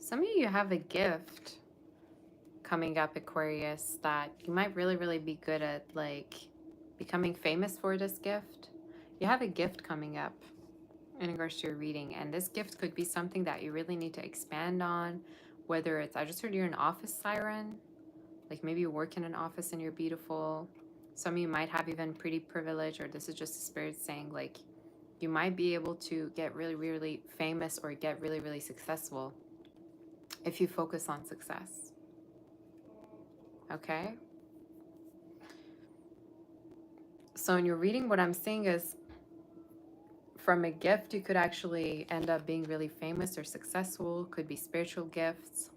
Some of you have a gift coming up, Aquarius, that you might really, really be good at, like, becoming famous for this gift. You have a gift coming up in regards to your reading, and this gift could be something that you really need to expand on, whether it's, I just heard you're an office siren, like maybe you work in an office and you're beautiful. Some of you might have even pretty privilege, or this is just the spirit saying, like, you might be able to get really, really famous or get really, really successful if you focus on success. Okay? So in your reading, what I'm seeing is from a gift, you could actually end up being really famous or successful. Could be spiritual gifts.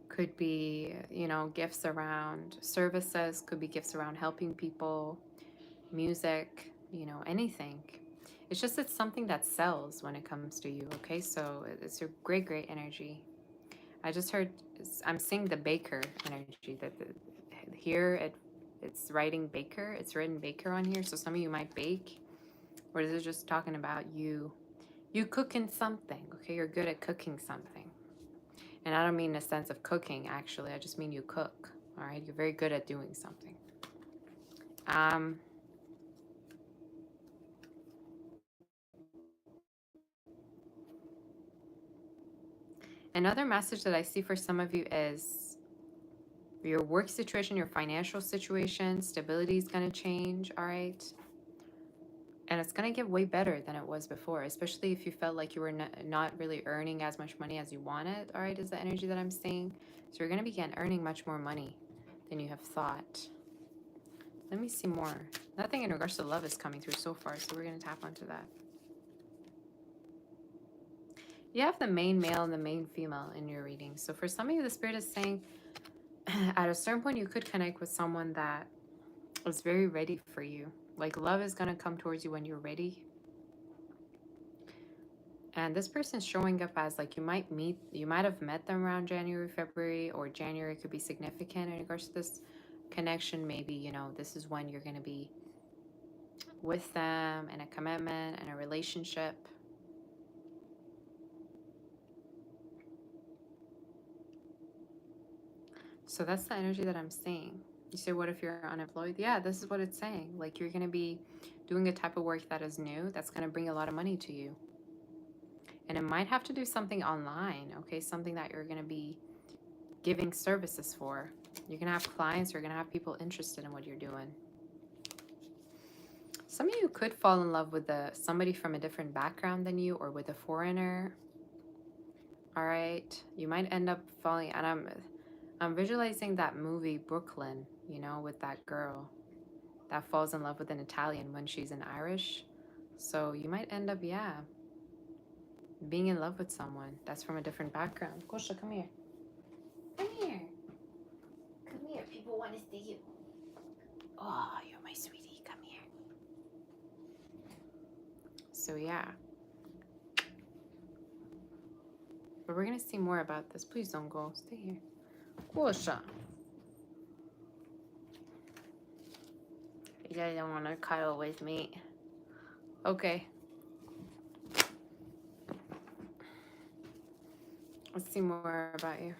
Could be, you know, gifts around services. Could be gifts around helping people. Music, you know, anything. It's just, it's something that sells when it comes to you, okay? So it's a great, great energy. I just heard, I'm seeing the baker energy, that here it's writing baker. It's written baker on here. So some of you might bake, or this is just talking about you cooking something. Okay, you're good at cooking something. And I don't mean in a sense of cooking, actually. I just mean you cook. All right, you're very good at doing something. Another message that I see for some of you is your work situation, your financial situation, stability is going to change, all right? And it's going to get way better than it was before, especially if you felt like you were not really earning as much money as you wanted, all right, is the energy that I'm seeing. So you're going to begin earning much more money than you have thought. Let me see more. Nothing in regards to love is coming through so far, so we're going to tap onto that. You have the main male and the main female in your reading. So for some of you, the Spirit is saying at a certain point, you could connect with someone that is very ready for you. Like love is going to come towards you when you're ready. And this person's showing up as like you might have met them around January, February, or January could be significant in regards to this connection. Maybe, you know, this is when you're going to be with them in a commitment and a relationship. So that's the energy that I'm seeing. You say, what if you're unemployed? Yeah, this is what it's saying. Like you're going to be doing a type of work that is new, that's going to bring a lot of money to you. And it might have to do something online, okay? Something that you're going to be giving services for. You're going to have clients, you're going to have people interested in what you're doing. Some of you could fall in love with somebody from a different background than you, or with a foreigner. All right, you might end up falling, and I'm visualizing that movie Brooklyn, you know, with that girl that falls in love with an Italian when she's an Irish. So you might end up, yeah, being in love with someone that's from a different background. Kosha, come here. Come here. Come here. People want to see you. Oh, you're my sweetie. Come here. So yeah. But we're going to see more about this. Please don't go. Stay here. Kosha. You guys don't want to cuddle with me. Okay. Let's see more about you.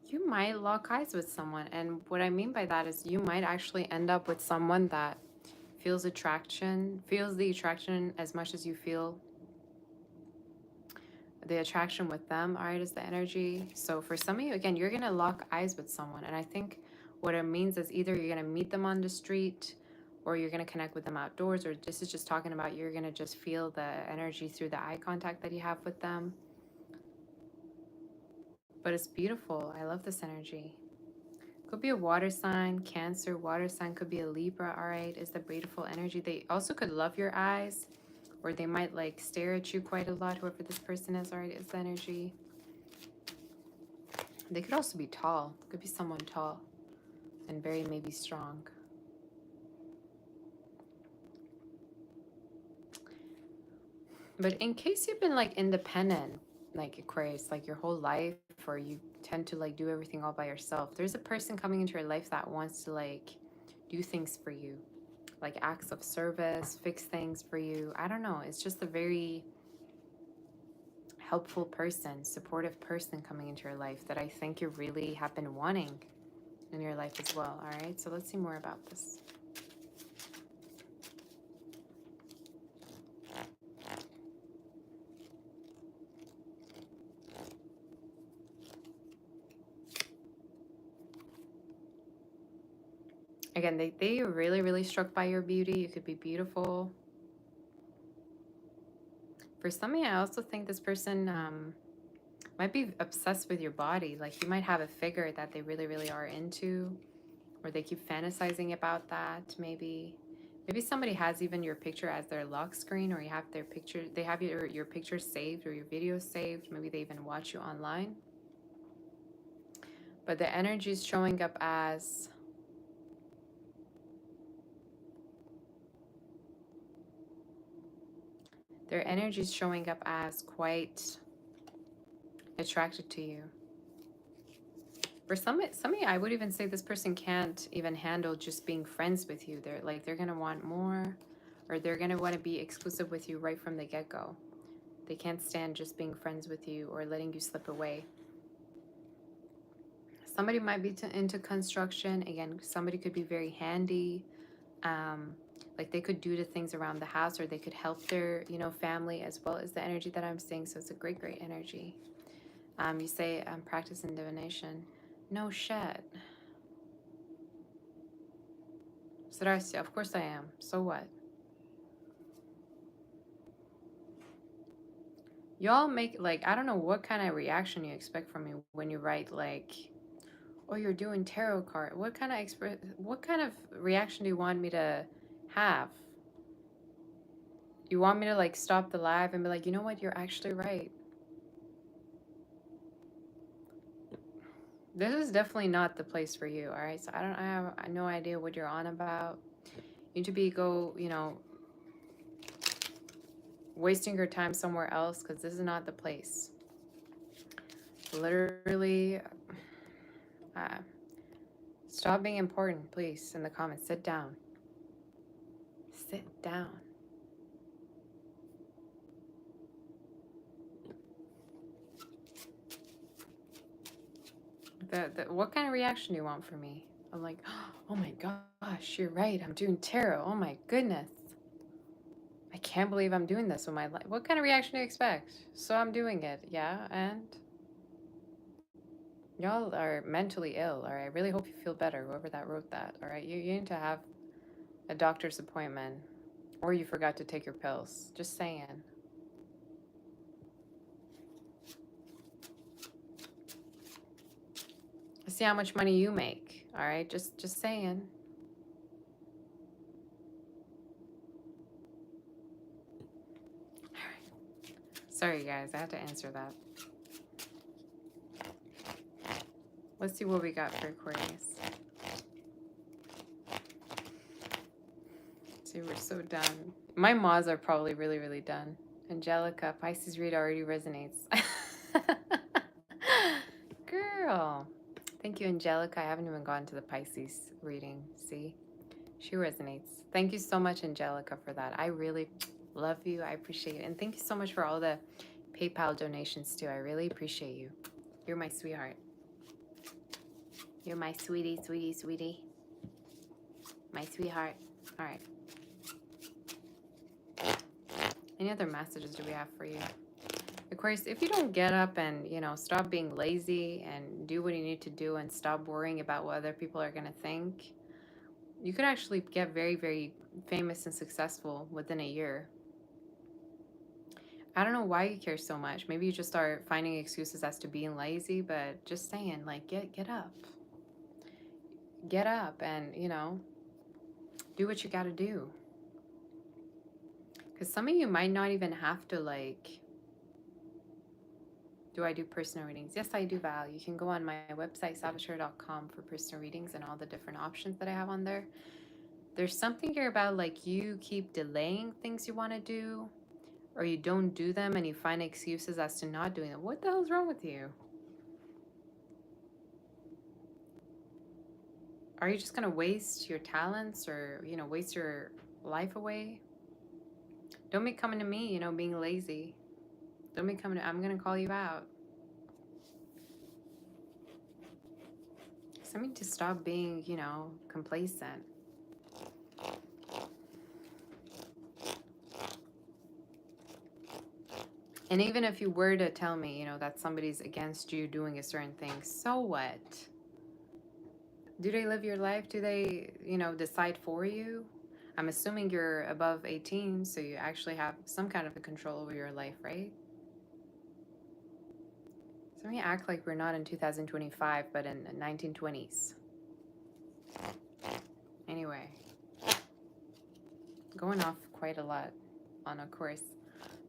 You might lock eyes with someone. And what I mean by that is you might actually end up with someone that feels the attraction as much as you feel the attraction with them, all right, is the energy. So for some of you, again, you're going to lock eyes with someone. And I think what it means is either you're going to meet them on the street, or you're going to connect with them outdoors, or this is just talking about you're going to just feel the energy through the eye contact that you have with them. But it's beautiful. I love this energy. Could be a water sign, Cancer, water sign, could be a Libra, all right, is the beautiful energy. They also could love your eyes, or they might like stare at you quite a lot, whoever this person is, all right, is the energy. They could also be tall. Could be someone tall and very maybe strong. But in case you've been like independent, like Aquarius, like your whole life, or you tend to like do everything all by yourself, there's a person coming into your life that wants to like do things for you, like acts of service, fix things for you. I don't know. It's just a very helpful person, supportive person coming into your life that I think you really have been wanting in your life as well. All right, so let's see more about this. Again, they are really, really struck by your beauty. You could be beautiful. For some of you, I also think this person might be obsessed with your body. Like you might have a figure that they really, really are into, or they keep fantasizing about that. Maybe somebody has even your picture as their lock screen, or you have their picture, they have your picture saved or your videos saved. Maybe they even watch you online. But the energy is showing up as Their energy is showing up as quite attracted to you. For some of you, I would even say this person can't even handle just being friends with you. They're gonna want more, or they're gonna want to be exclusive with you right from the get-go. They can't stand just being friends with you or letting you slip away. Somebody might be into construction. Again, somebody could be very handy. Like they could do the things around the house, or they could help their, family, as well as the energy that I'm seeing. So it's a great, great energy. You say I'm practicing divination. No shit. Sagittarius, of course I am. So what? Y'all make, like, I don't know what kind of reaction you expect from me when you write, like, oh, you're doing tarot card. What kind of reaction do you want me to have? You want me to, like, stop the live and be like, you know what? You're actually right. This is definitely not the place for you, all right? So I have no idea what you're on about. You need to wasting your time somewhere else, because this is not the place. Literally, stop being important, please, in the comments. Sit down. Sit down. What kind of reaction do you want from me? I'm like, oh my gosh, you're right. I'm doing tarot. Oh my goodness. I can't believe I'm doing this with my life. What kind of reaction do you expect? So I'm doing it. Yeah, and y'all are mentally ill, all right? I really hope you feel better, whoever that wrote that, all right? You need to have a doctor's appointment, or you forgot to take your pills. Just saying. See how much money you make, all right? Just saying. All right. Sorry, guys. I had to answer that. Let's see what we got for Aquarius. See, we're so done. My mods are probably really, really done. Angelica, Pisces read already resonates. Girl. Thank you, Angelica. I haven't even gone to the Pisces reading. See? She resonates. Thank you so much, Angelica, for that. I really love you. I appreciate it. And thank you so much for all the PayPal donations, too. I really appreciate you. You're my sweetheart. You're my sweetie, sweetie, sweetie. My sweetheart. All right. Any other messages do we have for you? Aquarius, if you don't get up and, stop being lazy and do what you need to do and stop worrying about what other people are going to think, you could actually get very, very famous and successful within a year. I don't know why you care so much. Maybe you just start finding excuses as to being lazy, but just saying, like, get up. Get up and, do what you got to do. Because some of you might not even have to, like... Do I do personal readings? Yes, I do, Val. You can go on my website, saboteur.com, for personal readings and all the different options that I have on there. There's something here about, like, you keep delaying things you want to do, or you don't do them and you find excuses as to not doing them. What the hell's wrong with you? Are you just going to waste your talents or, waste your life away? Don't be coming to me, being lazy. Don't be coming to... I'm going to call you out. So I need to stop being, complacent. And even if you were to tell me, that somebody's against you doing a certain thing, so what? Do they live your life? Do they, decide for you? I'm assuming you're above 18, so you actually have some kind of a control over your life, right? So let me act like we're not in 2025, but in the 1920s. Anyway, going off quite a lot on Aquarius.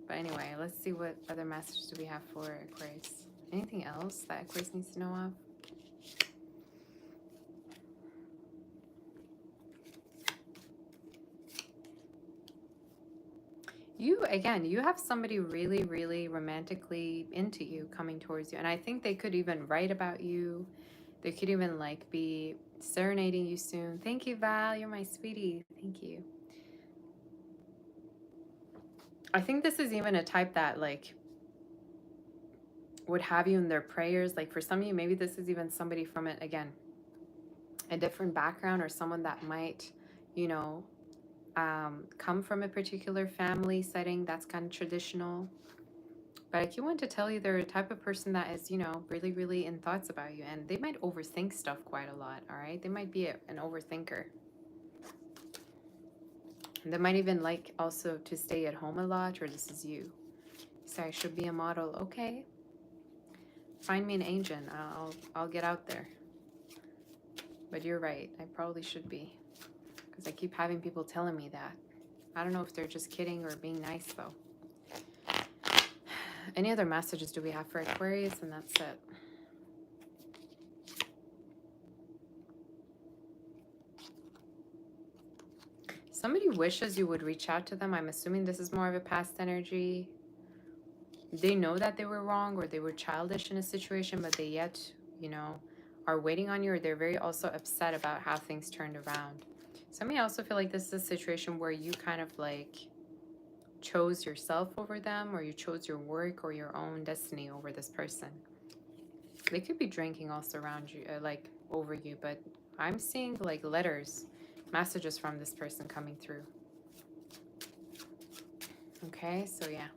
But anyway, let's see what other messages do we have for Aquarius. Anything else that Aquarius needs to know of? You, again, you have somebody really, really romantically into you coming towards you. And I think they could even write about you. They could even like be serenading you soon. Thank you, Val. You're my sweetie. Thank you. I think this is even a type that like would have you in their prayers. Like for some of you, maybe this is even somebody from it, again, a different background, or someone that might, you know, come from a particular family setting that's kind of traditional. But I keep wanting to tell you they're a type of person that is, you know, really, really in thoughts about you. And they might overthink stuff quite a lot, all right? They might be an overthinker. They might even like also to stay at home a lot, or this is you. So I should be a model. Okay. Find me an agent. I'll get out there. But you're right. I probably should be. Because I keep having people telling me that. I don't know if they're just kidding or being nice, though. Any other messages do we have for Aquarius? And that's it. Somebody wishes you would reach out to them. I'm assuming this is more of a past energy. They know that they were wrong or they were childish in a situation, but they yet, you know, are waiting on you, or they're very also upset about how things turned around. Some may also feel like this is a situation where you kind of like chose yourself over them, or you chose your work or your own destiny over this person. They could be drinking also around you, like over you, but I'm seeing like letters, messages from this person coming through. Okay, so yeah.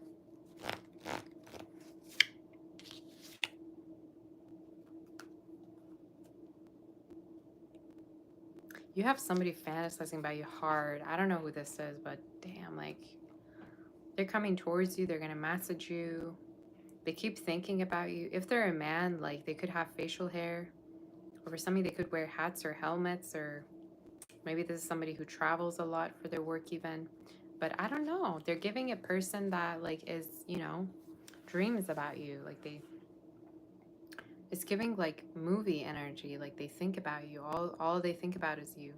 You have somebody fantasizing about you hard. I don't know who this is, but damn, like, they're coming towards you. They're going to message you. They keep thinking about you. If they're a man, like, they could have facial hair. Or for somebody, they could wear hats or helmets. Or maybe this is somebody who travels a lot for their work even. But I don't know. They're giving a person that, like, is, you know, dreams about you. Like, it's giving, like, movie energy. Like, they think about you. All they think about is you.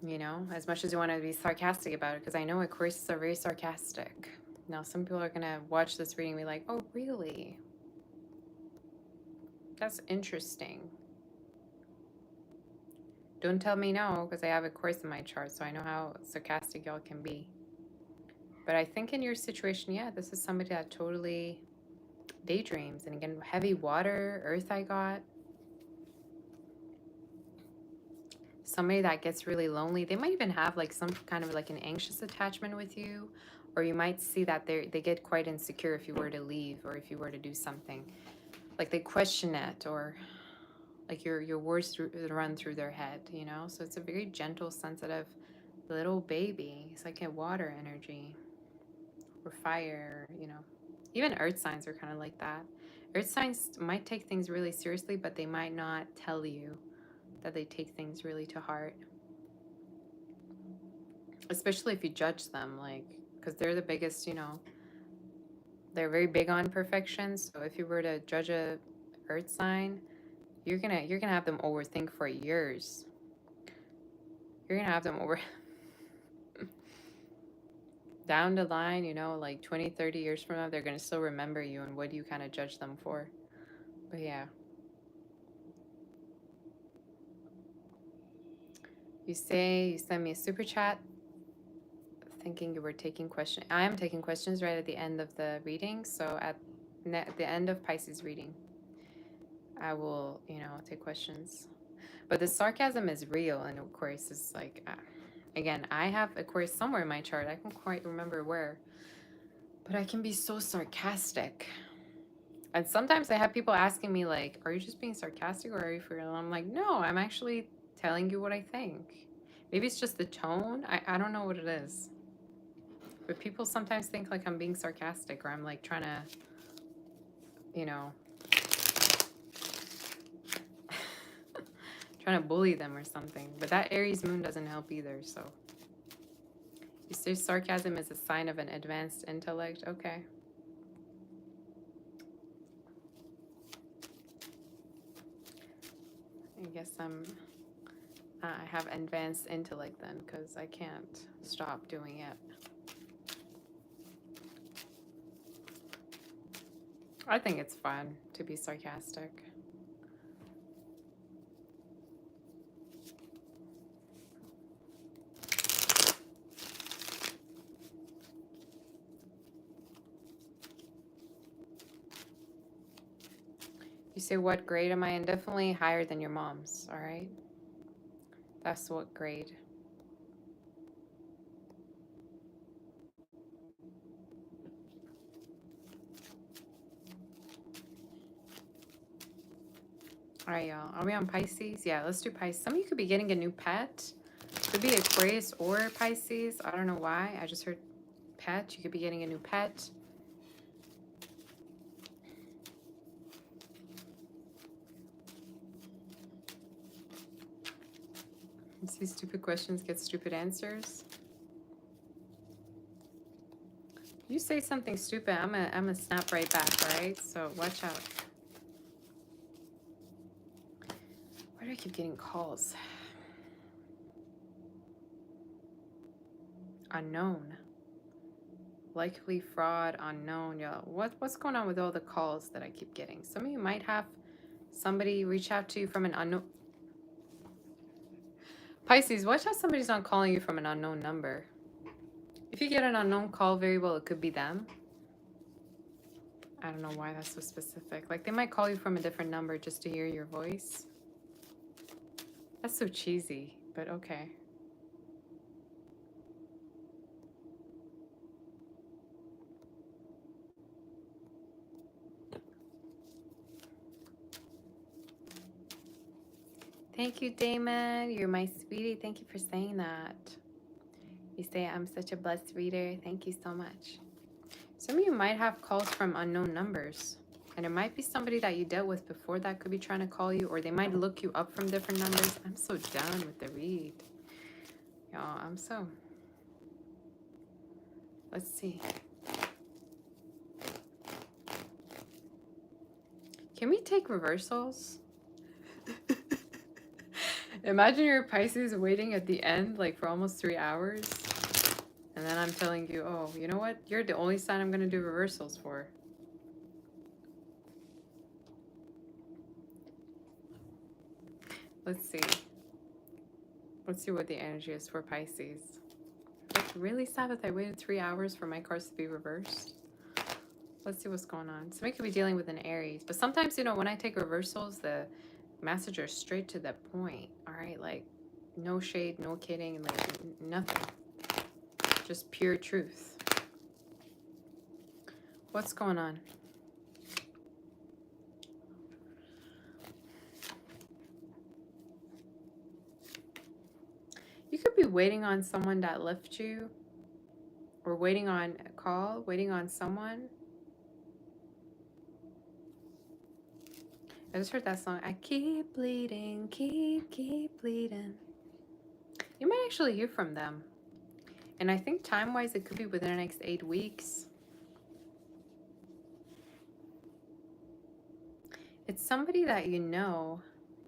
You know, as much as you want to be sarcastic about it, because I know Aquarius are very sarcastic. Now, some people are going to watch this reading and be like, oh, really? That's interesting. Don't tell me no, because I have Aquarius in my chart, so I know how sarcastic y'all can be. But I think in your situation, yeah, this is somebody that totally daydreams. And again, heavy water, earth I got. Somebody that gets really lonely. They might even have like some kind of like an anxious attachment with you, or you might see that they get quite insecure if you were to leave or if you were to do something. Like they question it, or like your words run through their head, you know? So it's a very gentle, sensitive little baby. It's like a water energy or fire, you know. Even earth signs are kind of like that. Earth signs might take things really seriously, but they might not tell you that they take things really to heart. Especially if you judge them, like, because they're the biggest, you know, they're very big on perfection. So if you were to judge a earth sign, you're gonna have them overthink for years. You're gonna have them over down the line, you know, like 20, 30 years from now, they're gonna still remember you and what you kind of judge them for. But yeah. You send me a super chat thinking you were taking questions. I am taking questions right at the end of the reading. So at the end of Pisces reading, I will, you know, take questions. But the sarcasm is real, and Aquarius is like, again, I have Aquarius somewhere in my chart. I can't quite remember where, but I can be so sarcastic. And sometimes I have people asking me like, are you just being sarcastic or are you for real? And I'm like, no, I'm actually telling you what I think. Maybe it's just the tone. I don't know what it is. But people sometimes think like I'm being sarcastic or I'm like trying to, you know, trying to bully them or something. But that Aries moon doesn't help either, so. You say sarcasm is a sign of an advanced intellect. Okay. I guess I have advanced intellect then, because I can't stop doing it. I think it's fun to be sarcastic. You say, what grade am I in? Definitely higher than your mom's, all right? That's what grade. All right, y'all. Are we on Pisces? Yeah, let's do Pisces. Some of you could be getting a new pet. Could be Aquarius or Pisces. I don't know why. I just heard pet. You could be getting a new pet. See, stupid questions get stupid answers. You say something stupid, I'm gonna snap right back, right? So watch out. Why do I keep getting calls? Unknown. Likely fraud, unknown. Y'all, what's going on with all the calls that I keep getting? Some of you might have somebody reach out to you from an unknown. Pisces, watch out, somebody's not calling you from an unknown number. If you get an unknown call, very well it could be them. I don't know why that's so specific. Like, they might call you from a different number just to hear your voice. That's so cheesy, but okay. Thank you, Damon. You're my sweetie. Thank you for saying that. You say I'm such a blessed reader. Thank you so much. Some of you might have calls from unknown numbers. And it might be somebody that you dealt with before that could be trying to call you. Or they might look you up from different numbers. I'm so done with the read. Y'all, I'm so... Let's see. Can we take reversals? Imagine you're a Pisces waiting at the end, like for almost 3 hours. And then I'm telling you, oh, you know what? You're the only sign I'm going to do reversals for. Let's see. Let's see what the energy is for Pisces. Like, really, Sabbath? I waited 3 hours for my cards to be reversed? Let's see what's going on. Somebody could be dealing with an Aries. But sometimes, you know, when I take reversals, the message are straight to the point. All right? Like, no shade, no kidding, like nothing. Just pure truth. What's going on? You could be waiting on someone that left you, or waiting on a call, waiting on someone. I just heard that song. I keep bleeding, keep bleeding. You might actually hear from them. And I think time-wise, it could be within the next 8 weeks. It's somebody that you know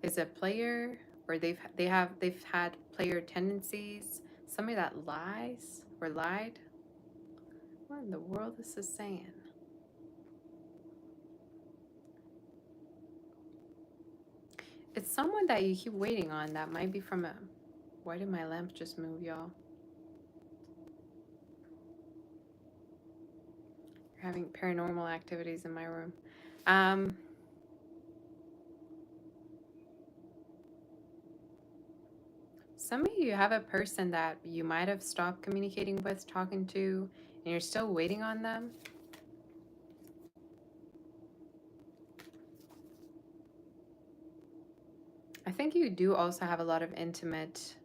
is a player, or they've had player tendencies. Somebody that lies or lied. What in the world is this saying? It's someone that you keep waiting on that might be from a... Why did my lamp just move, y'all? You're having paranormal activities in my room. Some of you have a person that you might have stopped communicating with, talking to, and you're still waiting on them. I think you do also have a lot of intimate,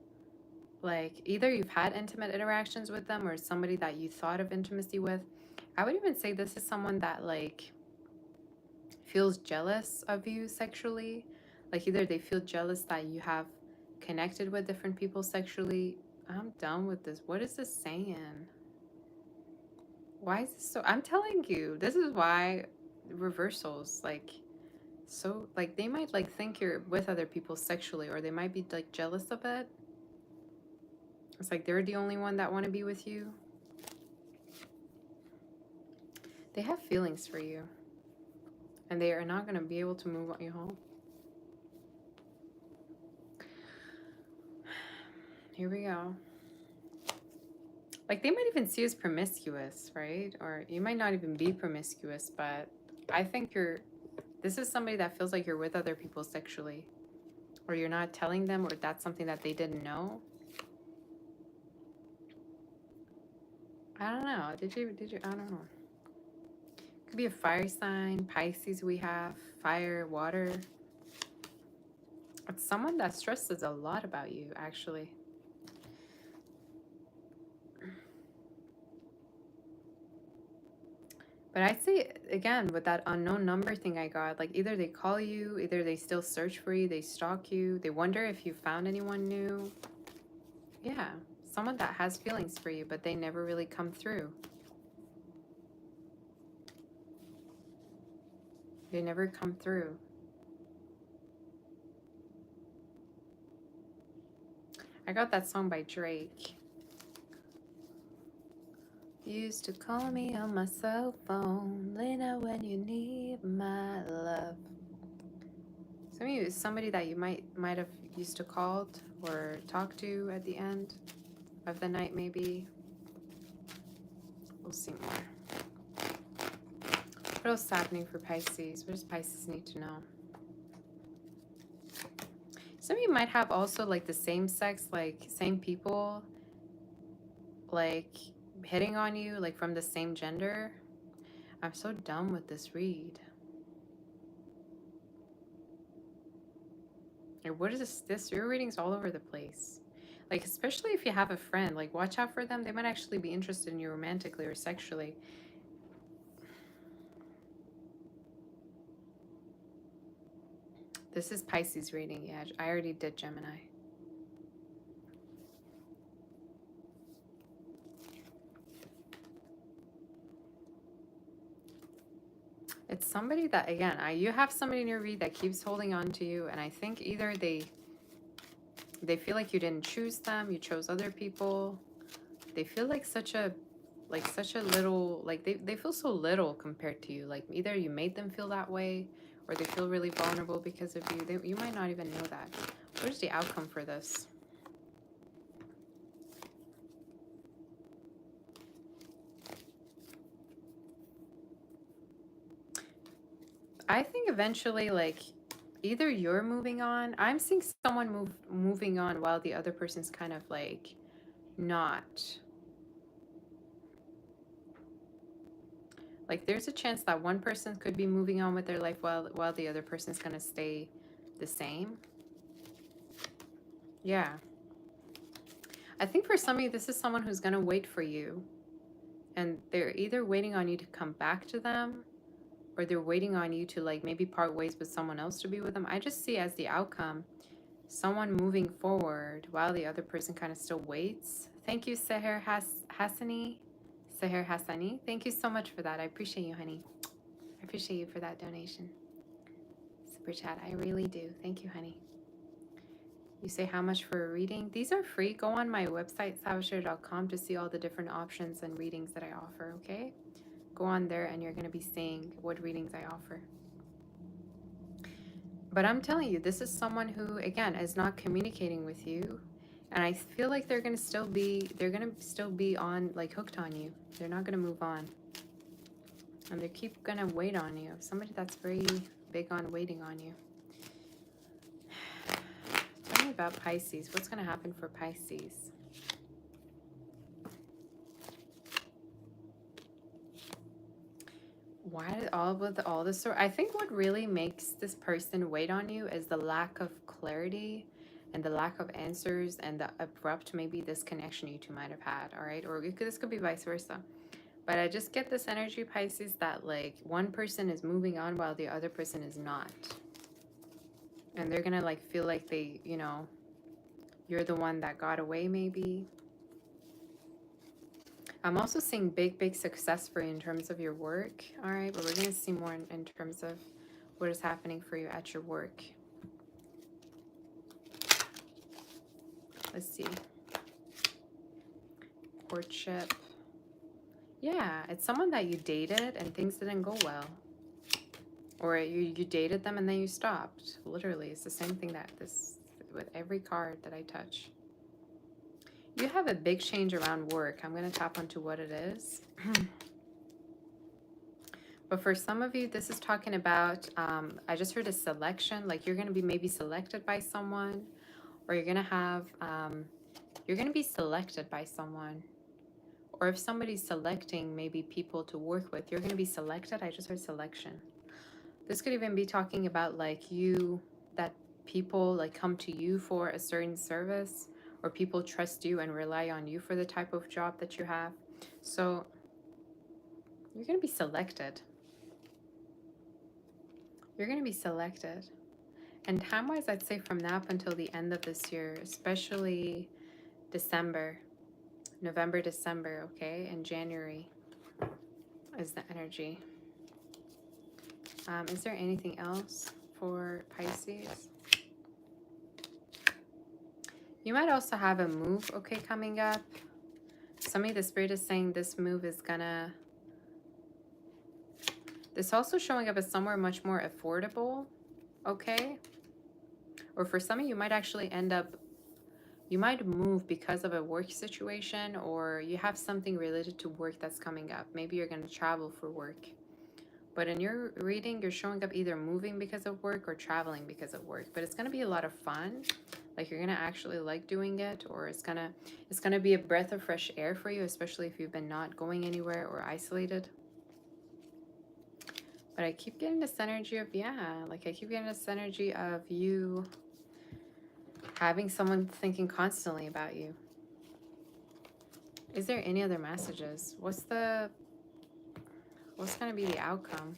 like, either you've had intimate interactions with them or somebody that you thought of intimacy with. I would even say this is someone that, like, feels jealous of you sexually. Like, either they feel jealous that you have connected with different people sexually. I'm done with this. What is this saying? Why is this so... I'm telling you, this is why reversals, like... So, like, they might, like, think you're with other people sexually, or they might be, like, jealous of it. It's like they're the only one that want to be with you. They have feelings for you. And they are not going to be able to move you home. Here we go. Like, they might even see you as promiscuous, right? Or you might not even be promiscuous, but I think this is somebody that feels like you're with other people sexually. Or you're not telling them, or that's something that they didn't know. I don't know. Did you, I don't know. Could be a fire sign. Pisces we have. Fire, water. It's someone that stresses a lot about you, actually. But I'd say, again, with that unknown number thing I got, like either they call you, either they still search for you, they stalk you, they wonder if you found anyone new. Yeah, someone that has feelings for you, but they never really come through. They never come through. I got that song by Drake. You used to call me on my cell phone, later when you need my love. Some of you is somebody that you might have used to called or talk to at the end of the night, maybe. We'll see more. What else is happening for Pisces? What does Pisces need to know? Some of you might have also like the same sex, like same people, like hitting on you, like from the same gender. I'm so done with this read. Like, what is this? Your reading's all over the place. Like, especially if you have a friend, like watch out for them. They might actually be interested in you romantically or sexually. This is Pisces reading. Yeah, I already did Gemini. It's somebody that, again, you have somebody in your read that keeps holding on to you, and I think either they feel like you didn't choose them, you chose other people. They feel like such a little, like they feel so little compared to you. Like either you made them feel that way, or they feel really vulnerable because of you. You might not even know that. What is the outcome for this? I think eventually, like, either you're moving on. I'm seeing someone moving on while the other person's kind of like not. Like, there's a chance that one person could be moving on with their life while the other person's gonna stay the same. Yeah. I think for some of you, this is someone who's gonna wait for you. And they're either waiting on you to come back to them, or they're waiting on you to like maybe part ways with someone else to be with them. I just see as the outcome someone moving forward while the other person kind of still waits. Thank you, Seher Hassani. Seher Hassani. Thank you so much for that. I appreciate you, honey. I appreciate you for that donation. Super chat. I really do. Thank you, honey. You say how much for a reading? These are free. Go on my website, savashare.com, to see all the different options and readings that I offer, okay? Go on there and you're going to be seeing what readings I offer. But I'm telling you, this is someone who, again, is not communicating with you. And I feel like they're going to still be on, like, hooked on you. They're not going to move on. And they keep going to wait on you. Somebody that's very big on waiting on you. Tell me about Pisces. What's going to happen for Pisces? Why did all this sort? I think what really makes this person wait on you is the lack of clarity and the lack of answers and the abrupt maybe disconnection you two might have had, all right? Or this could be vice versa. But I just get this energy, Pisces, that like one person is moving on while the other person is not. And they're gonna like feel like they, you know, you're the one that got away maybe. I'm also seeing big success for you in terms of your work, all right? But we're going to see more in terms of what is happening for you at your work. Let's see. Courtship. Yeah, it's someone that you dated and things didn't go well. Or you dated them and then you stopped. Literally, it's the same thing that this, with every card that I touch. You have a big change around work. I'm going to tap onto what it is. But for some of you, this is talking about, I just heard a selection, like you're going to be maybe selected by someone, or you're going to have, you're going to be selected by someone. Or if somebody's selecting maybe people to work with, you're going to be selected. I just heard selection. This could even be talking about like you, that people like come to you for a certain service, or people trust you and rely on you for the type of job that you have. So you're going to be selected. You're going to be selected. And time-wise, I'd say from now up until the end of this year, especially December, November, December, okay, and January is the energy. Is there anything else for Pisces? You might also have a move, okay, coming up. Some of the spirit is saying this move is gonna... This also showing up as somewhere much more affordable, okay? Or for some of you might actually end up, you might move because of a work situation, or you have something related to work that's coming up. Maybe you're going to travel for work. But in your reading, you're showing up either moving because of work or traveling because of work. But it's going to be a lot of fun. Like you're going to actually like doing it, or it's going to be a breath of fresh air for you, especially if you've been not going anywhere or isolated. But I keep getting this energy of, yeah, like I keep getting this energy of you having someone thinking constantly about you. Is there any other messages? What's going to be the outcome?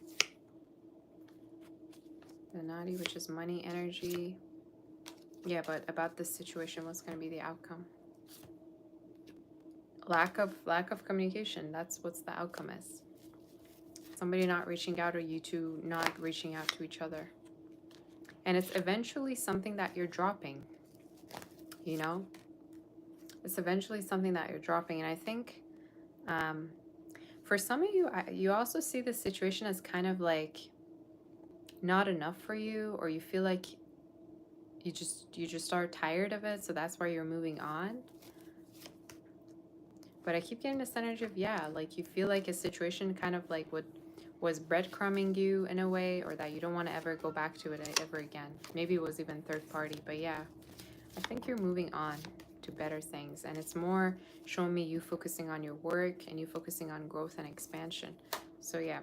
The Nadi, which is money, energy. Yeah, but about this situation, what's going to be the outcome? Lack of communication. That's what's the outcome is. Somebody not reaching out, or you two not reaching out to each other. And it's eventually something that you're dropping. You know? It's eventually something that you're dropping. And I think for some of you, you also see this situation as kind of like not enough for you, or you feel like you just are tired of it, so that's why you're moving on. But I keep getting this energy of, yeah, like you feel like a situation kind of like was breadcrumbing you in a way, or that you don't want to ever go back to it ever again. Maybe it was even third party, but yeah, I think you're moving on to better things, and it's more showing me you focusing on your work and you focusing on growth and expansion. So yeah,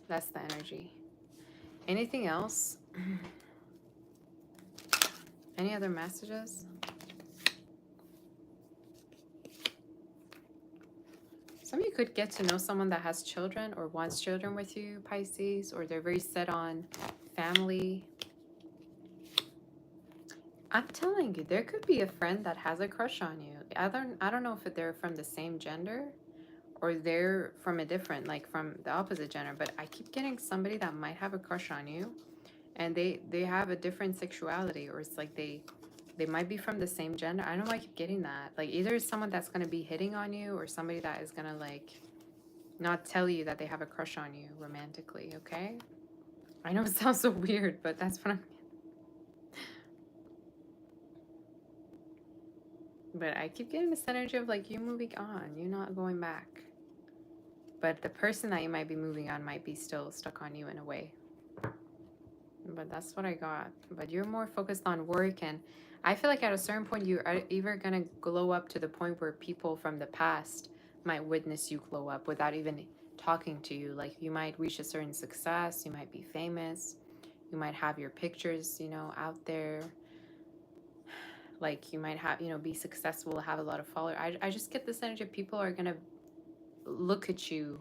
that's the energy. Anything else? Any other messages? Some of you could get to know someone that has children or wants children with you, Pisces, or they're very set on family. I'm telling you, there could be a friend that has a crush on you. I don't know if they're from the same gender or they're from a different, like from the opposite gender, but I keep getting somebody that might have a crush on you, and they have a different sexuality, or it's like they might be from the same gender. I don't know why I keep getting that. Like either it's someone that's going to be hitting on you, or somebody that is going to like not tell you that they have a crush on you romantically, okay? I know it sounds so weird, but that's what I'm... But I keep getting this energy of like you moving on, you're not going back. But the person that you might be moving on might be still stuck on you in a way. But that's what I got. But you're more focused on work, and I feel like at a certain point you're either gonna glow up to the point where people from the past might witness you glow up without even talking to you. Like you might reach a certain success, you might be famous, you might have your pictures, you know, out there. Like you might have, you know, be successful, have a lot of followers. I just get this energy of people are gonna look at you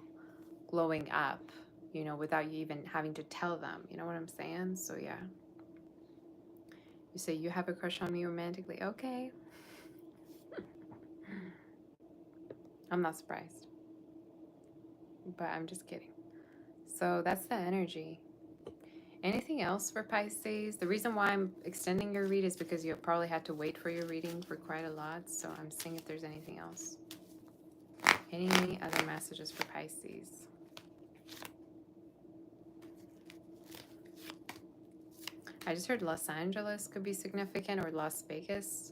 glowing up, you know, without you even having to tell them. You know what I'm saying? So yeah. You say you have a crush on me romantically. Okay. I'm not surprised. But I'm just kidding. So that's the energy. Anything else for Pisces? The reason why I'm extending your read is because you probably had to wait for your reading for quite a lot. So I'm seeing if there's anything else. Any other messages for Pisces? I just heard Los Angeles could be significant, or Las Vegas.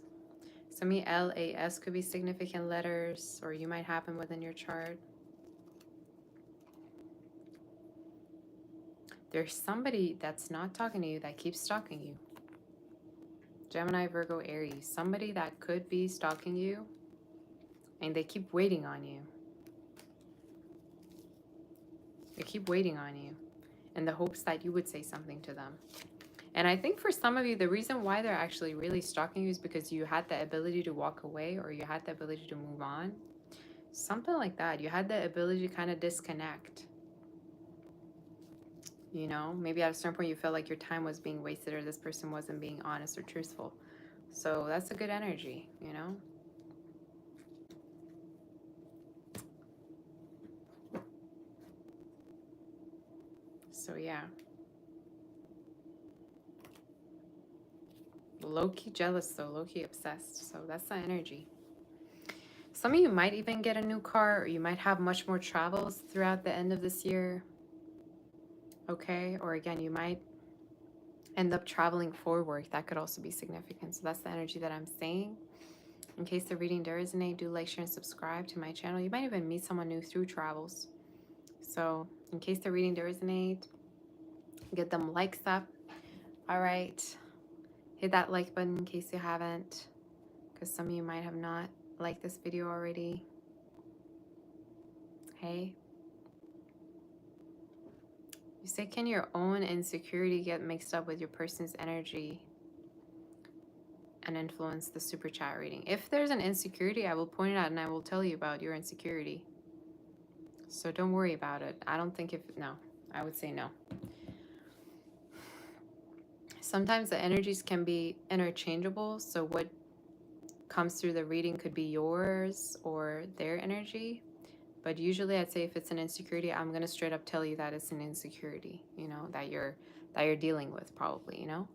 Some of you LAS could be significant letters, or you might have them within your chart. There's somebody that's not talking to you that keeps stalking you. Gemini, Virgo, Aries. Somebody that could be stalking you, and they keep waiting on you. They keep waiting on you in the hopes that you would say something to them. And I think for some of you, the reason why they're actually really stalking you is because you had the ability to walk away, or you had the ability to move on. Something like that. You had the ability to kind of disconnect. You know, maybe at a certain point you felt like your time was being wasted, or this person wasn't being honest or truthful. So that's a good energy, you know? So yeah. Low-key jealous though, low-key obsessed. So that's the energy. Some of you might even get a new car, or you might have much more travels throughout the end of this year. Okay? Or again, you might end up traveling for work. That could also be significant. So that's the energy that I'm saying. In case the reading does resonate, do like, share, and subscribe to my channel. You might even meet someone new through travels. So in case the reading does resonate, get them likes up. All right. Hit that like button in case you haven't, because some of you might have not liked this video already. Hey. You say, can your own insecurity get mixed up with your person's energy and influence the super chat reading? If there's an insecurity, I will point it out and I will tell you about your insecurity. So don't worry about it. I don't think no, I would say no. Sometimes the energies can be interchangeable. So what comes through the reading could be yours or their energy. But usually I'd say if it's an insecurity, I'm going to straight up tell you that it's an insecurity, you know, that you're dealing with probably, you know.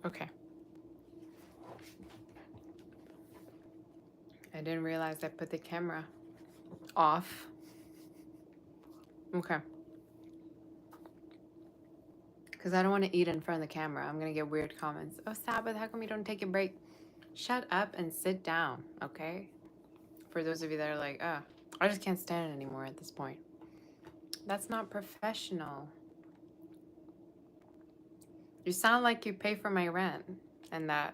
Okay. I didn't realize I put the camera off. Okay. Because I don't want to eat in front of the camera. I'm going to get weird comments. Oh, Sabbath, how come you don't take a break? Shut up and sit down, okay? For those of you that are like, I just can't stand it anymore at this point. That's not professional. You sound like you pay for my rent and that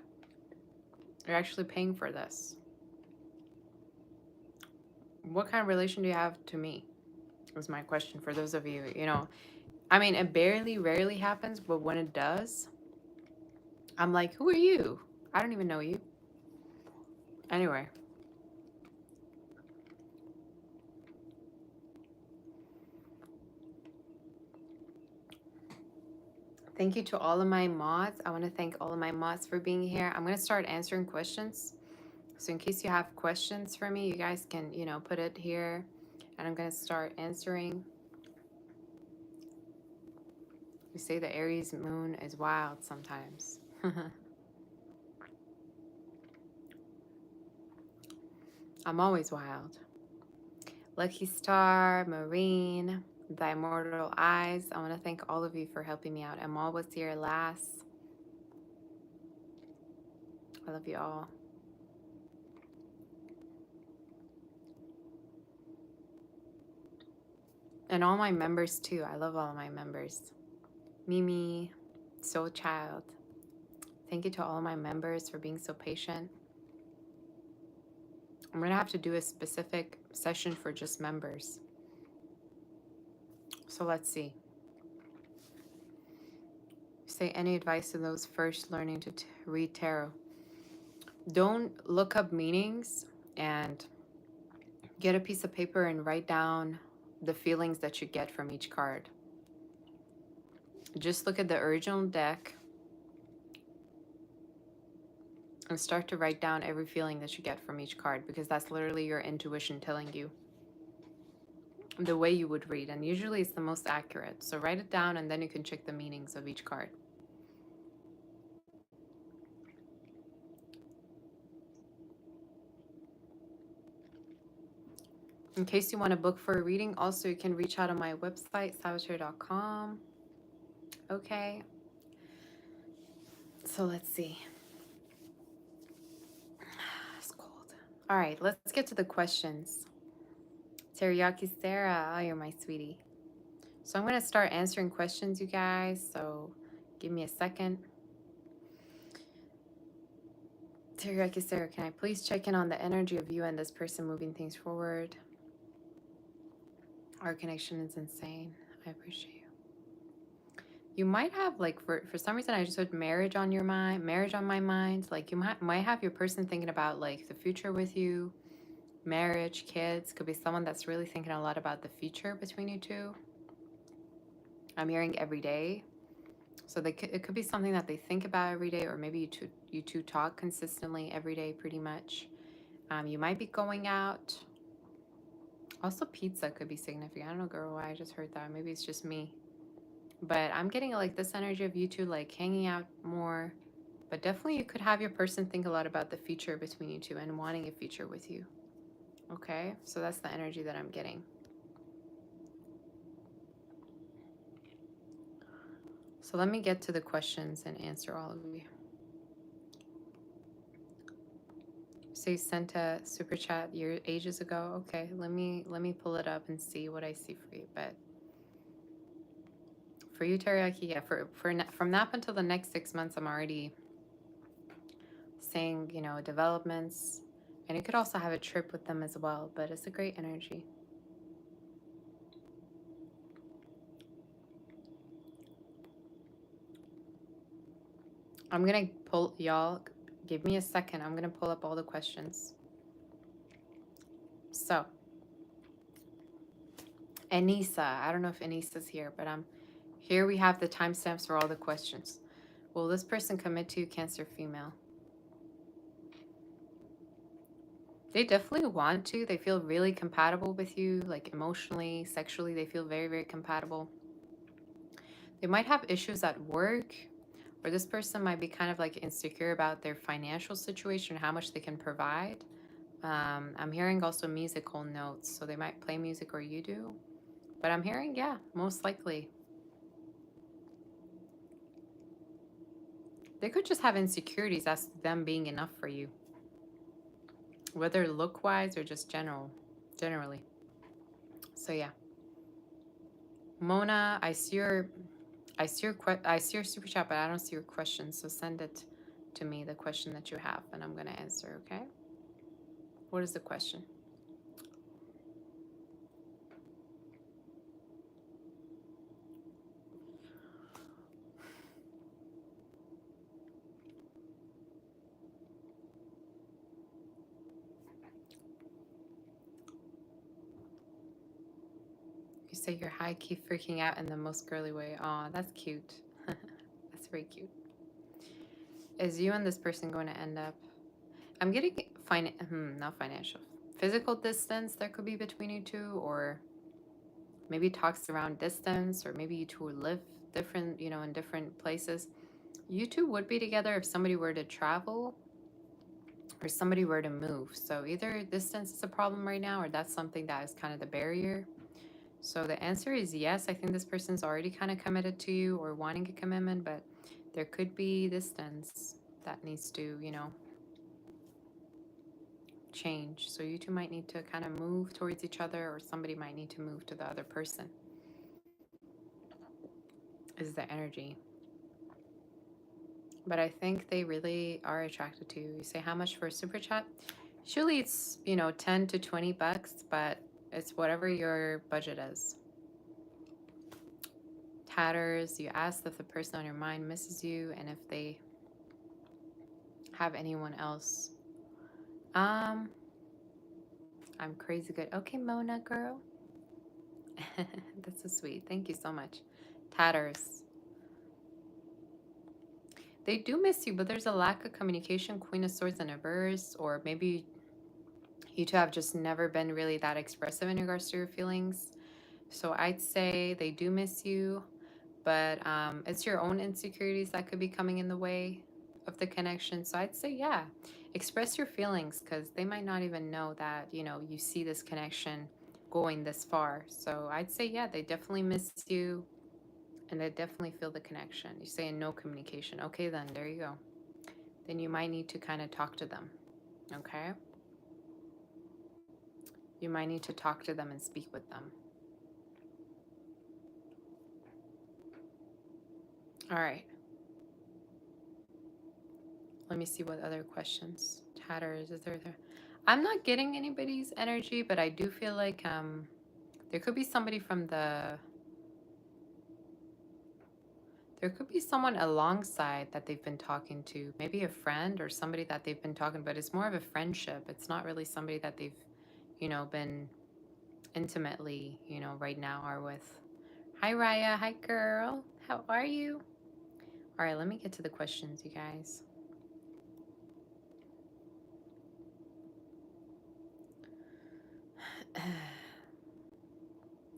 you're actually paying for this. What kind of relation do you have to me? Was my question for those of you, you know. I mean, it rarely happens, but when it does, I'm like, who are you? I don't even know you. Anyway. Thank you to all of my mods. I want to thank all of my mods for being here. I'm going to start answering questions. So in case you have questions for me, you guys can, you know, put it here. And I'm going to start answering. We say the Aries moon is wild sometimes. I'm always wild. Lucky Star, Marine, Thy Immortal Eyes. I want to thank all of you for helping me out. Amal was here last. I love you all. And all my members too. I love all of my members. Mimi, Soul Child. Thank you to all of my members for being so patient. I'm going to have to do a specific session for just members. So let's see. Say any advice to those first learning to read tarot. Don't look up meanings, and get a piece of paper and write down the feelings that you get from each card. Just look at the original deck and start to write down every feeling that you get from each card, because that's literally your intuition telling you the way you would read, and usually it's the most accurate. So write it down and then you can check the meanings of each card. In case you want to book for a reading, also you can reach out on my website, saboteur.com. Okay, so let's see. It's cold. All right, let's get to the questions. Teriyaki Sarah, oh, you're my sweetie. So I'm going to start answering questions, you guys, so give me a second. Teriyaki Sarah, can I please check in on the energy of you and this person moving things forward? Our connection is insane. I appreciate you. You might have, like, for some reason, I just heard marriage on your mind, marriage on my mind. Like, you might have your person thinking about, like, the future with you, marriage, kids. Could be someone that's really thinking a lot about the future between you two. I'm hearing every day. So it could be something that they think about every day, or maybe you two talk consistently every day, pretty much. You might be going out. Also, pizza could be significant. I don't know, girl, why I just heard that. Maybe it's just me. But I'm getting, like, this energy of you two, like, hanging out more. But definitely you could have your person think a lot about the future between you two and wanting a future with you. Okay? So that's the energy that I'm getting. So let me get to the questions and answer all of you. So you sent a super chat ages ago. Okay, let me pull it up and see what I see for you. But for you, Teriyaki, yeah, from now up until the next 6 months, I'm already saying, you know, developments, and you could also have a trip with them as well. But it's a great energy. I'm gonna pull, y'all. Give me a second. I'm gonna pull up all the questions. So, Anissa, I don't know if Anissa's here, but here we have the timestamps for all the questions. Will this person commit to you, Cancer female? They definitely want to. They feel really compatible with you, like emotionally, sexually. They feel very, very compatible. They might have issues at work, or this person might be kind of like insecure about their financial situation, how much they can provide. I'm hearing also musical notes, so they might play music, or you do. But I'm hearing, yeah, most likely. They could just have insecurities as to them being enough for you, whether look-wise or just generally. So yeah. Mona, I see your super chat, but I don't see your question. So send it to me, the question that you have, and I'm gonna answer. Okay. What is the question? You say you're high key freaking out in the most girly way. Aw, that's cute. That's very cute. Is you and this person going to end up? I'm getting not financial. Physical distance there could be between you two, or maybe talks around distance, or maybe you two would live different, you know, in different places. You two would be together if somebody were to travel or somebody were to move. So either distance is a problem right now, or that's something that is kind of the barrier. So the answer is yes. I think this person's already kind of committed to you or wanting a commitment, but there could be distance that needs to, you know, change. So you two might need to kind of move towards each other, or somebody might need to move to the other person, is the energy. But I think they really are attracted to you. You say how much for a super chat? Usually it's, you know, 10 to 20 bucks, but it's whatever your budget is. Tatters, you ask if the person on your mind misses you, and if they have anyone else. I'm crazy good. Okay, Mona girl. That's so sweet. Thank you so much. Tatters. They do miss you, but there's a lack of communication. Queen of Swords and Reverse, or maybe you two have just never been really that expressive in regards to your feelings. So I'd say they do miss you, but it's your own insecurities that could be coming in the way of the connection. So I'd say, yeah, express your feelings, because they might not even know that, you know, you see this connection going this far. So I'd say, yeah, they definitely miss you, and they definitely feel the connection. You're saying no communication. Okay, then there you go. Then you might need to kind of talk to them. Okay? You might need to talk to them and speak with them. All right. Let me see what other questions. Tatters, is there? I'm not getting anybody's energy, but I do feel like there could be somebody from the. There could be someone alongside that they've been talking to, maybe a friend or somebody that they've been talking, but it's more of a friendship. It's not really somebody that they've, you know, been intimately, you know, right now are with. Hi, Raya. Hi, girl. How are you? All right, let me get to the questions, you guys.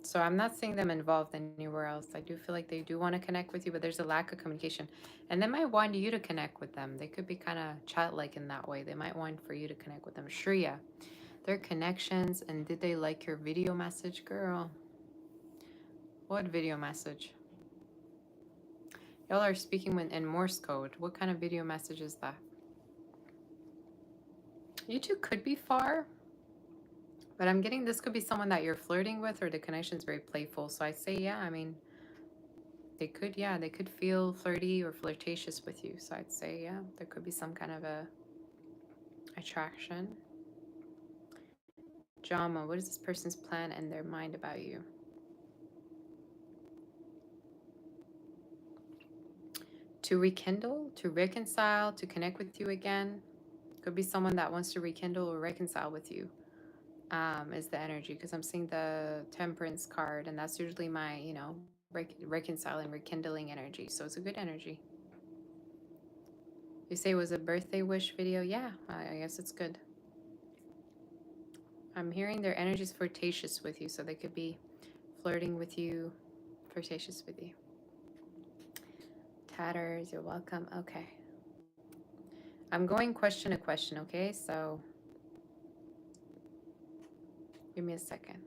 So I'm not seeing them involved anywhere else. I do feel like they do want to connect with you, but there's a lack of communication. And they might want you to connect with them. They could be kind of childlike in that way. They might want for you to connect with them. Shreya, their connections. And did they like your video message? Girl, what video message? Y'all are speaking in Morse code. What kind of video message is that? You two could be far, but I'm getting this could be someone that you're flirting with, or the connection's very playful. So I say, yeah, I mean, they could feel flirty or flirtatious with you. So I'd say, yeah, there could be some kind of a attraction. Drama, what is this person's plan and their mind about you? To rekindle, to reconcile, to connect with you again. Could be someone that wants to rekindle or reconcile with you, is the energy. Because I'm seeing the Temperance card, and that's usually my, you know, reconciling, rekindling energy. So it's a good energy. You say it was a birthday wish video? Yeah, I guess it's good. I'm hearing their energy is flirtatious with you, so they could be flirting with you, flirtatious with you. Tatters, you're welcome. Okay. I'm going question to question, okay? So give me a second.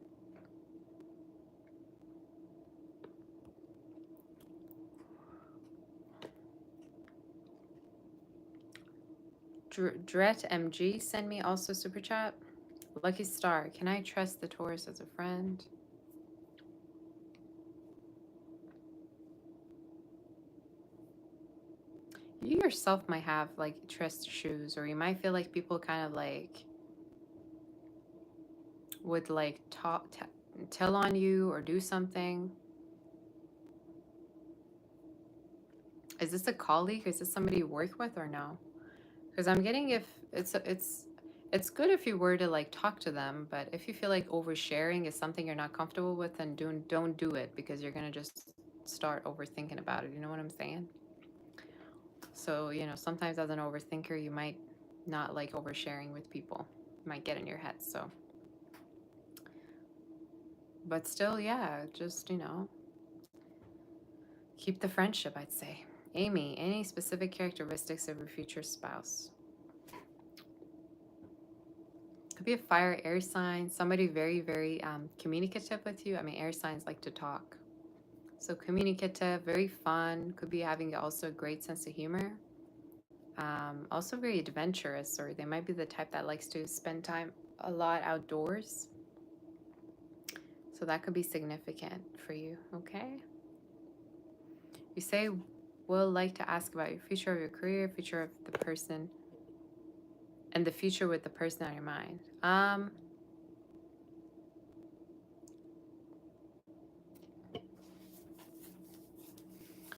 Dret MG, send me also super chat. Lucky Star, can I trust the Taurus as a friend? You yourself might have like trust issues, or you might feel like people kind of like would like tell on you or do something. Is this a colleague? Is this somebody you work with or no? Because I'm getting if it's good if you were to like talk to them, but if you feel like oversharing is something you're not comfortable with, then don't do it, because you're gonna just start overthinking about it. You know what I'm saying? So, you know, sometimes as an overthinker, you might not like oversharing with people. It might get in your head. So, but still, yeah, just, you know, keep the friendship, I'd say. Amy, any specific characteristics of your future spouse? Could be a fire, air sign, somebody very, very communicative with you. I mean, air signs like to talk. So communicative, very fun. Could be having also a great sense of humor. Also very adventurous, or they might be the type that likes to spend time a lot outdoors. So that could be significant for you, okay? You say, will like to ask about your future of your career, future of the person, and the future with the person on your mind.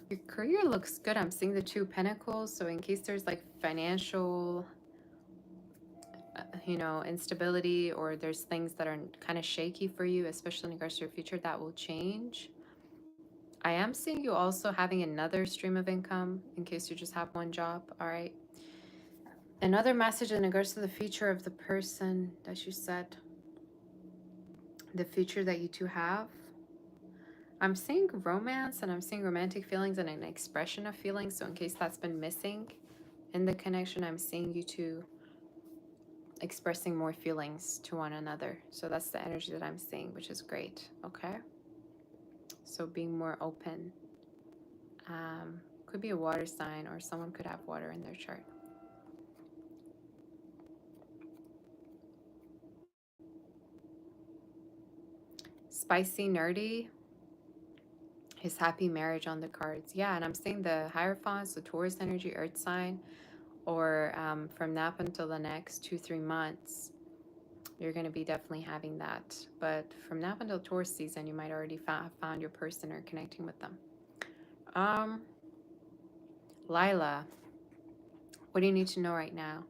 Your career looks good. I'm seeing the 2 pentacles. So in case there's like financial, instability, or there's things that are kind of shaky for you, especially in regards to your future, that will change. I am seeing you also having another stream of income in case you just have one job. All right. Another message in regards to the future of the person that you said, the future that you two have. I'm seeing romance, and I'm seeing romantic feelings and an expression of feelings. So in case that's been missing in the connection, I'm seeing you two expressing more feelings to one another. So that's the energy that I'm seeing, which is great. Okay. So being more open. Could be a water sign, or someone could have water in their chart. Spicy, nerdy. His happy marriage on the cards. Yeah, and I'm seeing the Hierophants, the Taurus energy, earth sign, or from now until the next 2-3 months, you're going to be definitely having that. But from now until Taurus season, you might already found your person or connecting with them. Lila, what do you need to know right now?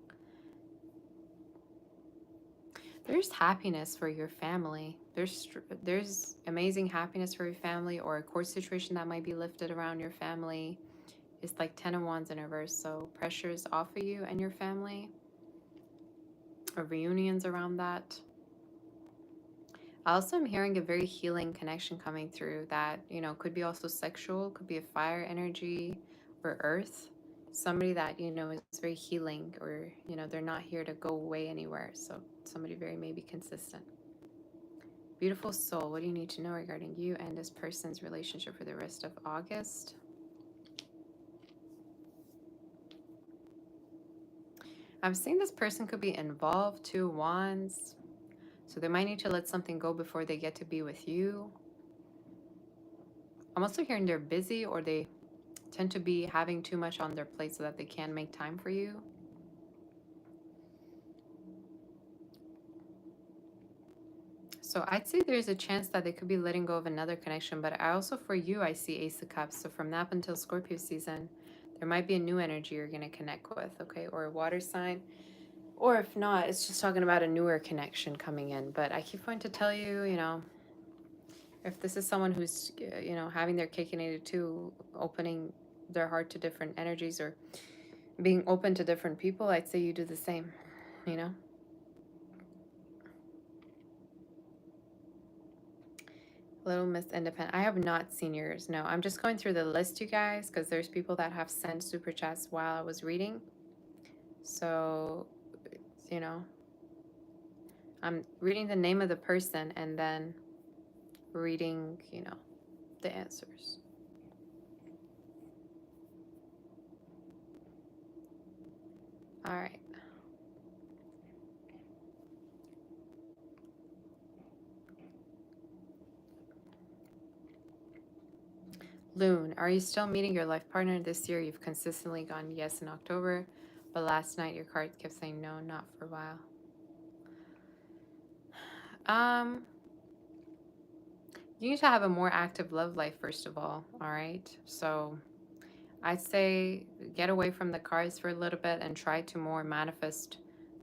There's happiness for your family. There's amazing happiness for your family, or a court situation that might be lifted around your family. It's like 10 of Wands in reverse. So pressure is off of you and your family, or reunions around that. I also am hearing a very healing connection coming through that, could be also sexual, could be a fire energy or earth. Somebody that, is very healing, or, they're not here to go away anywhere. So somebody very maybe consistent. Beautiful soul, what do you need to know regarding you and this person's relationship for the rest of August? I'm seeing this person could be involved, 2 Wands. So they might need to let something go before they get to be with you. I'm also hearing they're busy, or they tend to be having too much on their plate so that they can't make time for you. So I'd say there's a chance that they could be letting go of another connection, but I also, for you, I see Ace of Cups. So from now until Scorpio season, there might be a new energy you're going to connect with, okay? Or a water sign. Or if not, it's just talking about a newer connection coming in. But I keep wanting to tell you, if this is someone who's, having their cake and eat it too, opening their heart to different energies, or being open to different people, I'd say you do the same, Little Miss Independent. I have not seen yours. No, I'm just going through the list, you guys, because there's people that have sent super chats while I was reading. So, I'm reading the name of the person and then reading, the answers. All right. Loon, are you still meeting your life partner this year? You've consistently gone yes in October, but last night your card kept saying no, not for a while. You need to have a more active love life, first of all right? So I'd say get away from the cards for a little bit and try to more manifest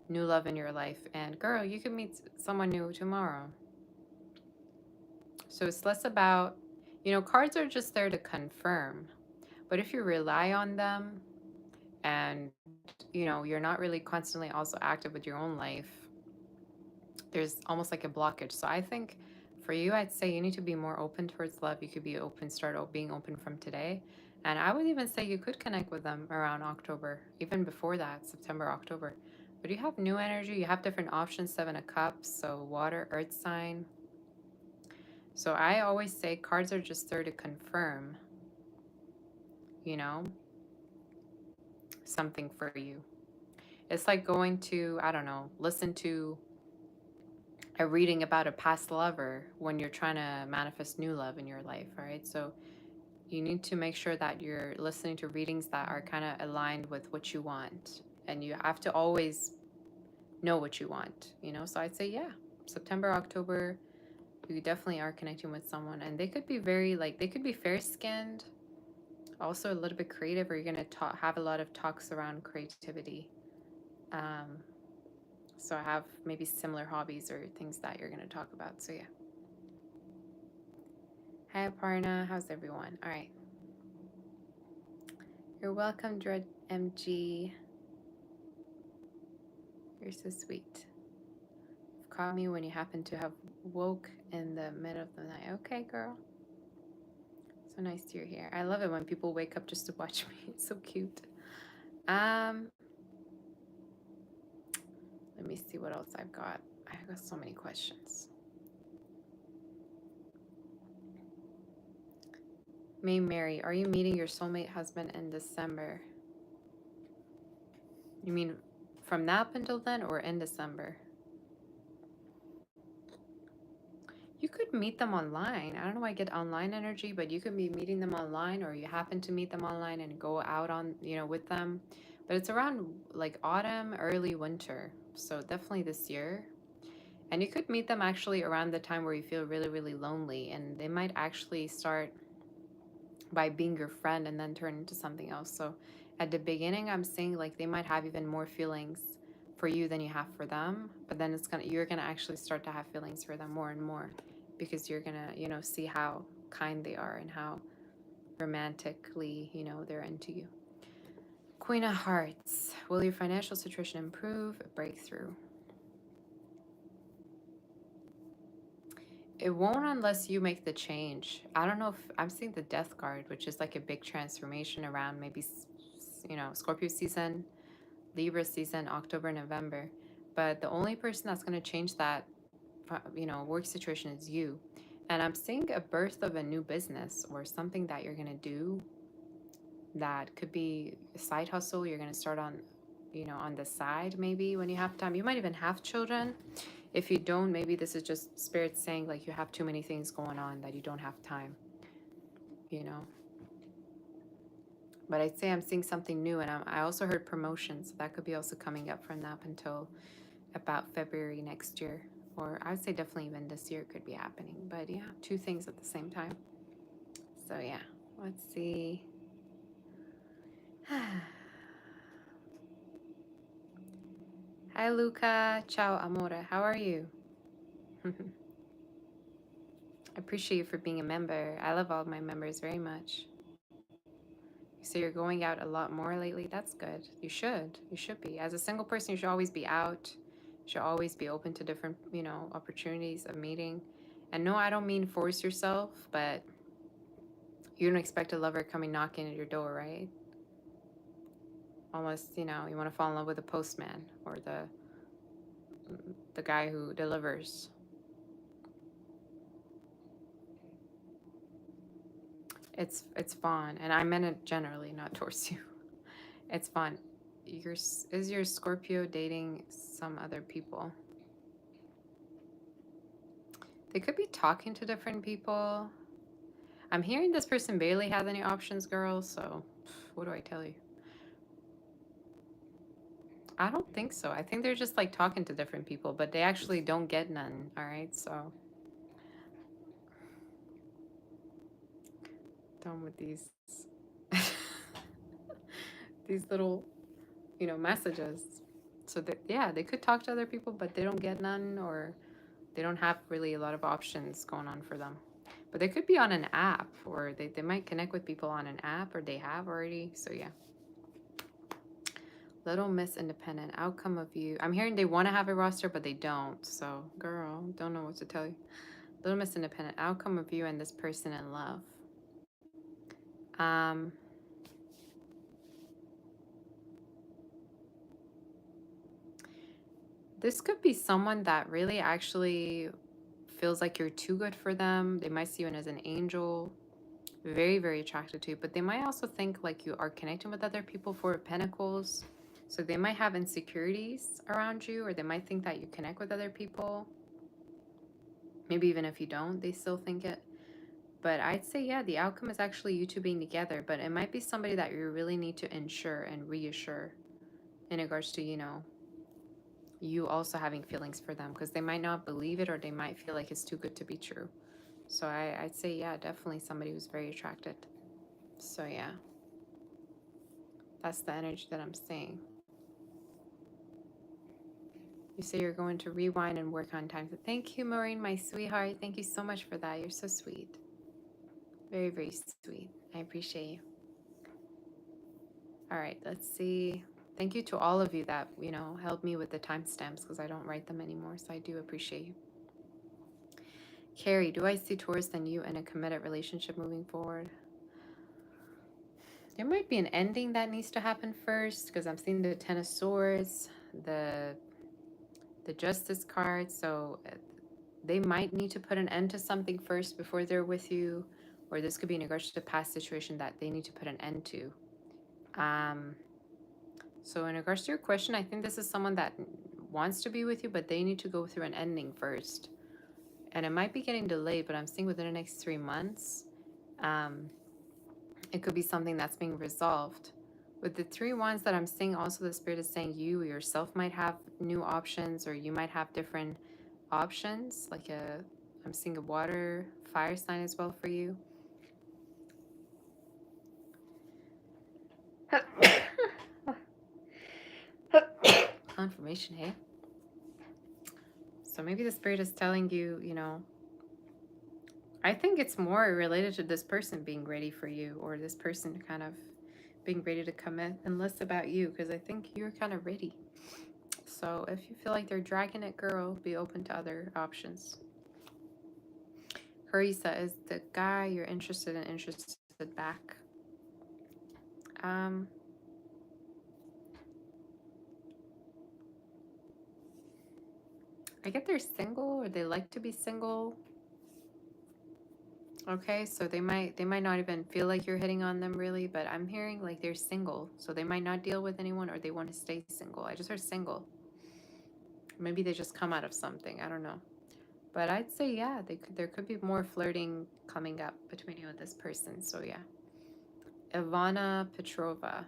new love in your life. And girl, you can meet someone new tomorrow. So it's less about, cards are just there to confirm. But if you rely on them and, you're not really constantly also active with your own life, there's almost like a blockage. So I think for you, I'd say you need to be more open towards love. You could be open, being open from today. And I would even say you could connect with them around October, even before that, September, October. But you have new energy, you have different options, 7 of Cups, so water, earth sign. So I always say cards are just there to confirm, something for you. It's like going to, I don't know, listen to a reading about a past lover when you're trying to manifest new love in your life, all right? So you need to make sure that you're listening to readings that are kind of aligned with what you want. And you have to always know what you want, So I'd say, yeah, September, October, you definitely are connecting with someone. And they could be they could be fair-skinned, Also a little bit creative, or you're going to have a lot of talks around creativity. So I have maybe similar hobbies or things that you're going to talk about. So yeah. Hi Aparna, how's everyone? All right. You're welcome, Dread MG. You're so sweet. Call me when you happen to have woke in the middle of the night. Okay, girl. So nice you're here. I love it when people wake up just to watch me. It's so cute. Let me see what else I've got. I've got so many questions. May Mary, are you meeting your soulmate husband in December? You mean from now up until then, or in December? You could meet them online. I don't know why I get online energy, but you could be meeting them online, or you happen to meet them online and go out on, with them. But it's around like autumn, early winter. So definitely this year. And you could meet them actually around the time where you feel really, really lonely. And they might actually start by being your friend and then turn into something else. So at the beginning, I'm saying like they might have even more feelings for you than you have for them. But then you're gonna actually start to have feelings for them more and more, because you're gonna, see how kind they are and how romantically, they're into you. Queen of Hearts, will your financial situation improve? Breakthrough. It won't unless you make the change. I don't know if I'm seeing the Death card, which is like a big transformation around maybe, Scorpio season, Libra season, October, November. But the only person that's going to change that, work situation is you. And I'm seeing a birth of a new business or something that you're going to do that could be a side hustle you're going to start on, on the side maybe when you have time. You might even have children. If you don't, maybe this is just spirit saying like you have too many things going on that you don't have time, But I'd say I'm seeing something new, and I also heard promotion, so that could be also coming up from now until about February next year. Or I would say definitely even this year could be happening. But yeah, two things at the same time. So yeah, let's see. Hi Luca, ciao amore, how are you? I appreciate you for being a member. I love all my members very much. So you're going out a lot more lately. That's good. You should be. As a single person, you should always be out. You should always be open to different, opportunities of meeting. And no, I don't mean force yourself, but you don't expect a lover coming knocking at your door, right? Almost, you want to fall in love with the postman or the guy who delivers. It's fun, and I meant it generally, not towards you. It's fun. Is your Scorpio dating some other people? They could be talking to different people. I'm hearing this person barely has any options, girl, so what do I tell you? I don't think so. I think they're just like talking to different people, but they actually don't get none, all right? So done with these these little, messages. So that, yeah, they could talk to other people, but they don't get none, or they don't have really a lot of options going on for them. But they could be on an app, or they might connect with people on an app, or they have already. So yeah. Little Miss Independent, outcome of you. I'm hearing they want to have a roster, but they don't. So, girl, don't know what to tell you. Little Miss Independent, outcome of you and this person in love. This could be someone that really actually feels like you're too good for them. They might see you as an angel, very, very attracted to you, but they might also think like you are connecting with other people. Four of Pentacles. So they might have insecurities around you, or they might think that you connect with other people. Maybe even if you don't, they still think it. But I'd say, yeah, the outcome is actually you two being together, but it might be somebody that you really need to ensure and reassure in regards to, you also having feelings for them, because they might not believe it, or they might feel like it's too good to be true. So I'd say, yeah, definitely somebody who's very attracted. So yeah, that's the energy that I'm seeing. You say you're going to rewind and work on time. So thank you, Maureen, my sweetheart. Thank you so much for that. You're so sweet. Very, very sweet. I appreciate you. All right, let's see. Thank you to all of you that, you know, helped me with the timestamps because I don't write them anymore. So I do appreciate you. Carrie, do I see Taurus and you in a committed relationship moving forward? There might be an ending that needs to happen first because I'm seeing the Ten of Swords, the Justice card. So they might need to put an end to something first before they're with you, or this could be in regards to the past situation that they need to put an end to. So in regards to your question, I think this is someone that wants to be with you, but they need to go through an ending first. And it might be getting delayed, but I'm seeing within the next 3 months, it could be something that's being resolved. With the 3 wands that I'm seeing, also the Spirit is saying you yourself might have new options, or you might have different options. Like I'm seeing a water, fire sign as well for you. Confirmation, hey? So maybe the Spirit is telling you, you know, I think it's more related to this person being ready for you, or this person kind of being ready to commit, and less about you, because I think you're kind of ready. So if you feel like they're dragging it, girl, be open to other options. Harissa, is the guy you're interested in interested back? I get they're single, or they like to be single. Okay, so they might not even feel like you're hitting on them really, but I'm hearing like they're single, so they might not deal with anyone, or they want to stay single. I just heard single. Maybe they just come out of something. I don't know, but I'd say yeah, there could be more flirting coming up between you and this person. So yeah, Ivana Petrova.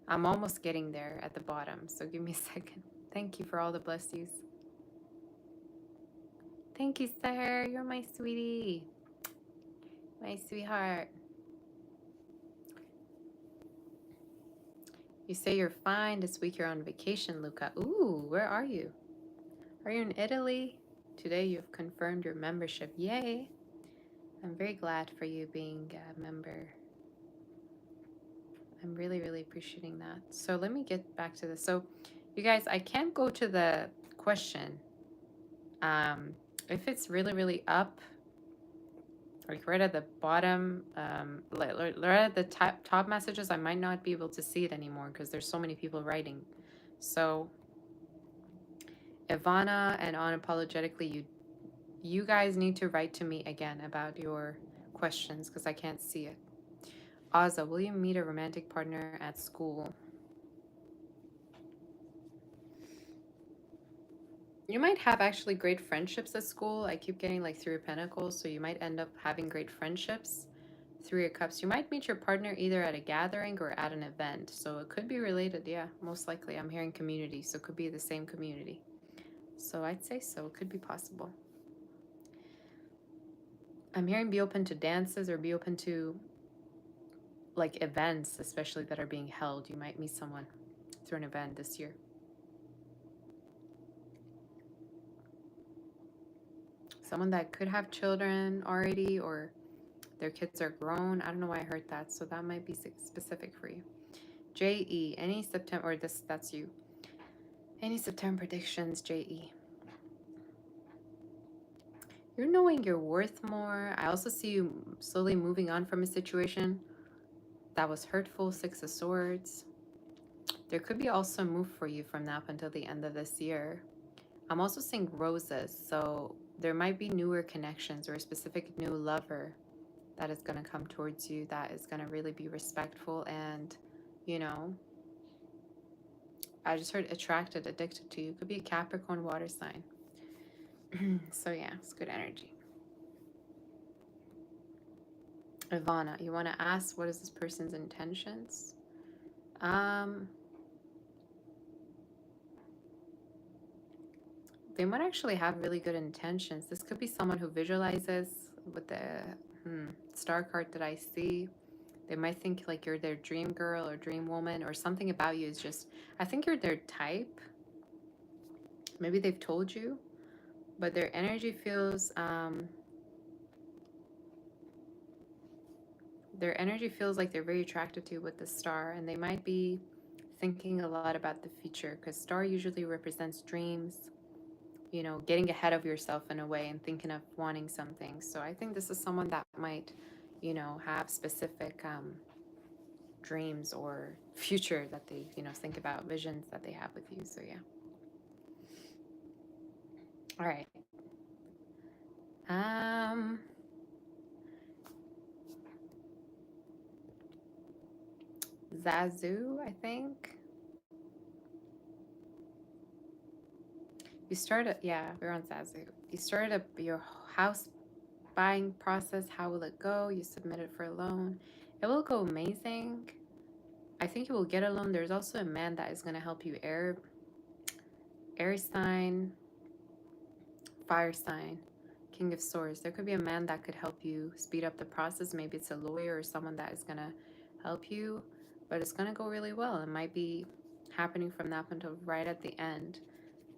I'm almost getting there at the bottom, so give me a second. Thank you for all the blessings. Thank you, sir. You're my sweetie. My sweetheart. You say you're fine. This week you're on vacation, Luca. Ooh, where are you? Are you in Italy? Today you've confirmed your membership. Yay. I'm very glad for you being a member. I'm really, really appreciating that. So let me get back to this. So you guys, I can't go to the question. If it's really, really up, like right at the bottom, right at the top messages, I might not be able to see it anymore because there's so many people writing. So Ivana and Unapologetically, you guys need to write to me again about your questions because I can't see it. Aza, will you meet a romantic partner at school? You might have actually great friendships at school. I keep getting like 3 of Pentacles, so you might end up having great friendships. 3 of Cups. You might meet your partner either at a gathering or at an event. So it could be related, yeah, most likely. I'm hearing community, so it could be the same community. So I'd say so. It could be possible. I'm hearing be open to dances, or be open to like events, especially that are being held. You might meet someone through an event this year. Someone that could have children already, or their kids are grown. I don't know why I heard that, so that might be specific for you. JE, any September, or that's you. Any September predictions, JE? You're knowing your worth more. I also see you slowly moving on from a situation that was hurtful, 6 of Swords. There could be also a move for you from now up until the end of this year. I'm also seeing roses, so there might be newer connections or a specific new lover that is going to come towards you that is going to really be respectful and, you know, I just heard attracted, addicted to you. Could be a Capricorn water sign. So yeah, it's good energy. Ivana, you want to ask what is this person's intentions? They might actually have really good intentions. This could be someone who visualizes with the Star card that I see. They might think like you're their dream girl or dream woman, or something about you is just, I think you're their type. Maybe they've told you, but their energy feels, like they're very attracted to you with the star, and they might be thinking a lot about the future, because star usually represents dreams, you know, getting ahead of yourself in a way and thinking of wanting something. So I think this is someone that might, you know, have specific dreams or future that they, you know, think about, visions that they have with you. So yeah. All right. Zazu, I think. You started, yeah, we're on Zazu. You started your house buying process. How will it go? You submitted for a loan. It will go amazing. I think you will get a loan. There's also a man that is going to help you. Aries sign, fire sign, King of Swords. There could be a man that could help you speed up the process. Maybe it's a lawyer or someone that is going to help you, but it's going to go really well. It might be happening from that point to right at the end.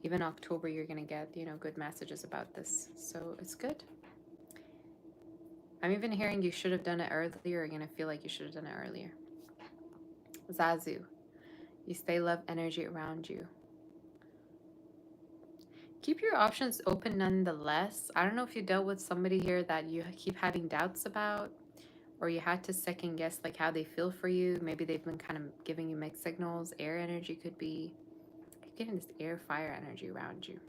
Even October, you're going to get, you know, good messages about this. So it's good. I'm even hearing you should have done it earlier. You're going to feel like you should have done it earlier. Zazu. You stay love energy around you. Keep your options open nonetheless. I don't know if you dealt with somebody here that you keep having doubts about, or you had to second guess like how they feel for you. Maybe they've been kind of giving you mixed signals. Air energy could be, I keep getting this air fire energy around you.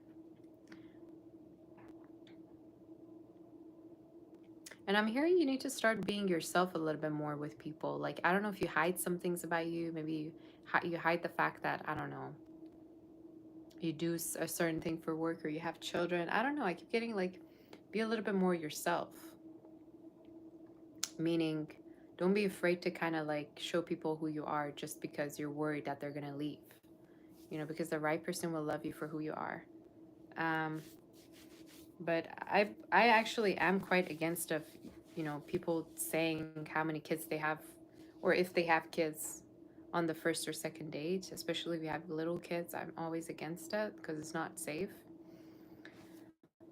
And I'm hearing you need to start being yourself a little bit more with people. Like, I don't know if you hide some things about you. Maybe you hide the fact that, I don't know, you do a certain thing for work, or you have children. I don't know. I keep getting like, be a little bit more yourself. Meaning, don't be afraid to kind of like show people who you are just because you're worried that they're going to leave. You know, because the right person will love you for who you are. But I actually am quite against of, you know, people saying how many kids they have, or if they have kids on the first or second date, especially if you have little kids. I'm always against it because it's not safe.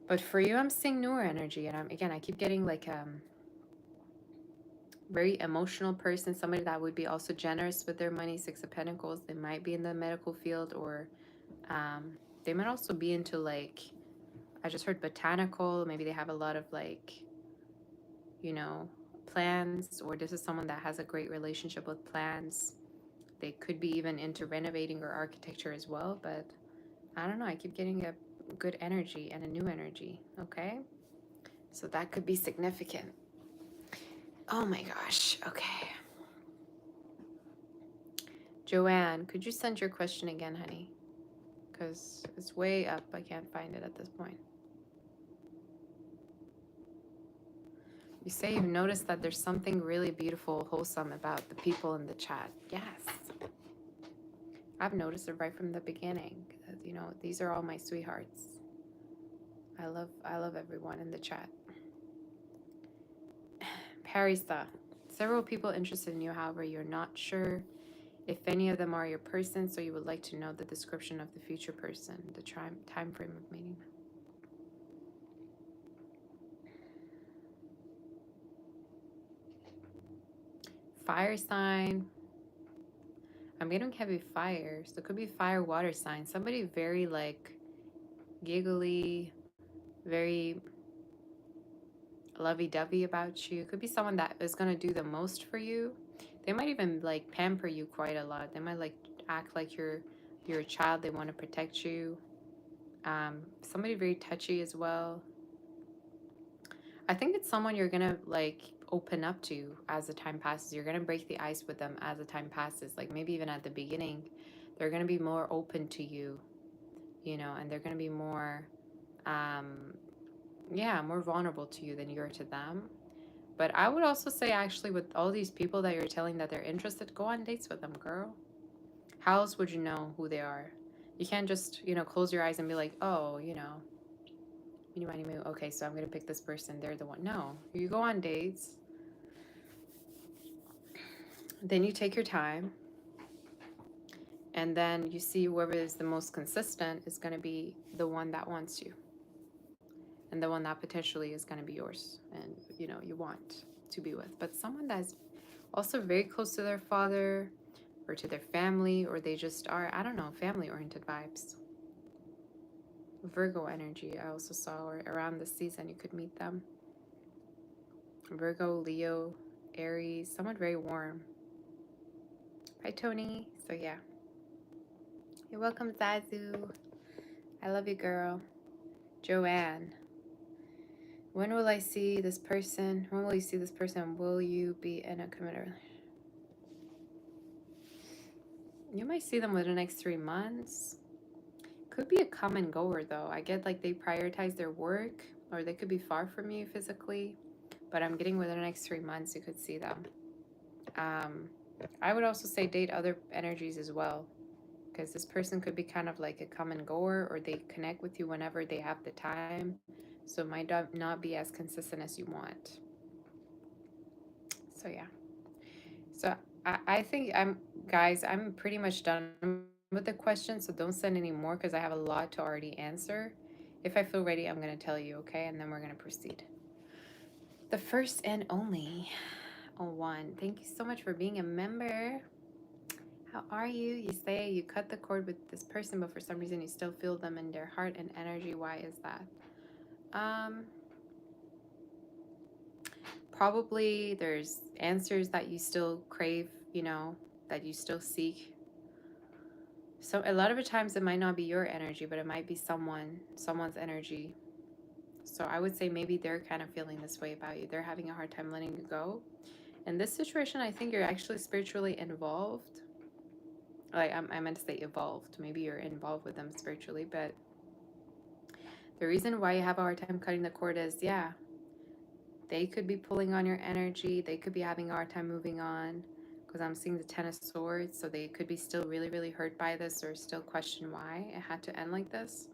But for you, I'm seeing newer energy, and I keep getting like very emotional person, somebody that would be also generous with their money. Six of Pentacles. They might be in the medical field, or they might also be into like, I just heard botanical. Maybe they have a lot of like, you know, plants, or this is someone that has a great relationship with plants. They could be even into renovating or architecture as well, but I don't know. I keep getting a good energy and a new energy. Okay, so that could be significant. Oh my gosh. Okay. Joanne, could you send your question again, honey? Because it's way up. I can't find it at this point. You say you've noticed that there's something really beautiful, wholesome about the people in the chat. Yes. I've noticed it right from the beginning. You know, these are all my sweethearts. I love everyone in the chat. Parisa. Several people interested in you, however, you're not sure if any of them are your person, so you would like to know the description of the future person, the time frame of meeting. Fire sign. I'm getting heavy fire, so it could be fire, water sign. Somebody very like giggly, very lovey-dovey about you. It could be someone that is going to do the most for you. They might even like pamper you quite a lot. They might like act like you're a child. They want to protect you. Somebody very touchy as well. I think it's someone you're gonna like open up to as the time passes. You're gonna break the ice with them as the time passes. Like maybe even at the beginning, they're gonna be more open to you, you know, and they're gonna be more, more vulnerable to you than you're to them. But I would also say, actually, with all these people that you're telling that they're interested, go on dates with them, girl. How else would you know who they are? You can't just, you know, close your eyes and be like, oh, you know, Meeny, miny, moo. Okay, so I'm going to pick this person. They're the one. No, you go on dates. Then you take your time. And then you see whoever is the most consistent is going to be the one that wants you. And the one that potentially is going to be yours. And, you know, you want to be with. But someone that's also very close to their father or to their family, or they just are, I don't know, family-oriented vibes. Virgo energy, I also saw, or around this season you could meet them. Virgo, Leo, Aries, someone very warm. Hi, Tony. So, yeah. You're welcome, Zazu. I love you, girl. Joanne. When will I see this person? When will you see this person? Will you be in a committed? You might see them within the next 3 months. Could be a come and goer, though. I get like they prioritize their work, or they could be far from you physically. But I'm getting within the next 3 months, you could see them. I would also say date other energies as well, because this person could be kind of like a come and goer, or they connect with you whenever they have the time. So it might not be as consistent as you want. So yeah. So I think guys, I'm pretty much done with the questions. So don't send any more because I have a lot to already answer. If I feel ready, I'm going to tell you, okay? And then we're going to proceed. The first and only one. Thank you so much for being a member. How are you? You say you cut the cord with this person, but for some reason you still feel them in their heart and energy. Why is that? Probably there's answers that you still crave, you know, that you still seek. So a lot of the times it might not be your energy, but it might be someone's energy. So I would say maybe they're kind of feeling this way about you. They're having a hard time letting you go. In this situation, I think you're actually spiritually involved. Like I meant to say evolved. Maybe you're involved with them spiritually, but the reason why you have a hard time cutting the cord is, yeah, they could be pulling on your energy. They could be having a hard time moving on, because I'm seeing the Ten of Swords. So they could be still really, really hurt by this, or still question why it had to end like this.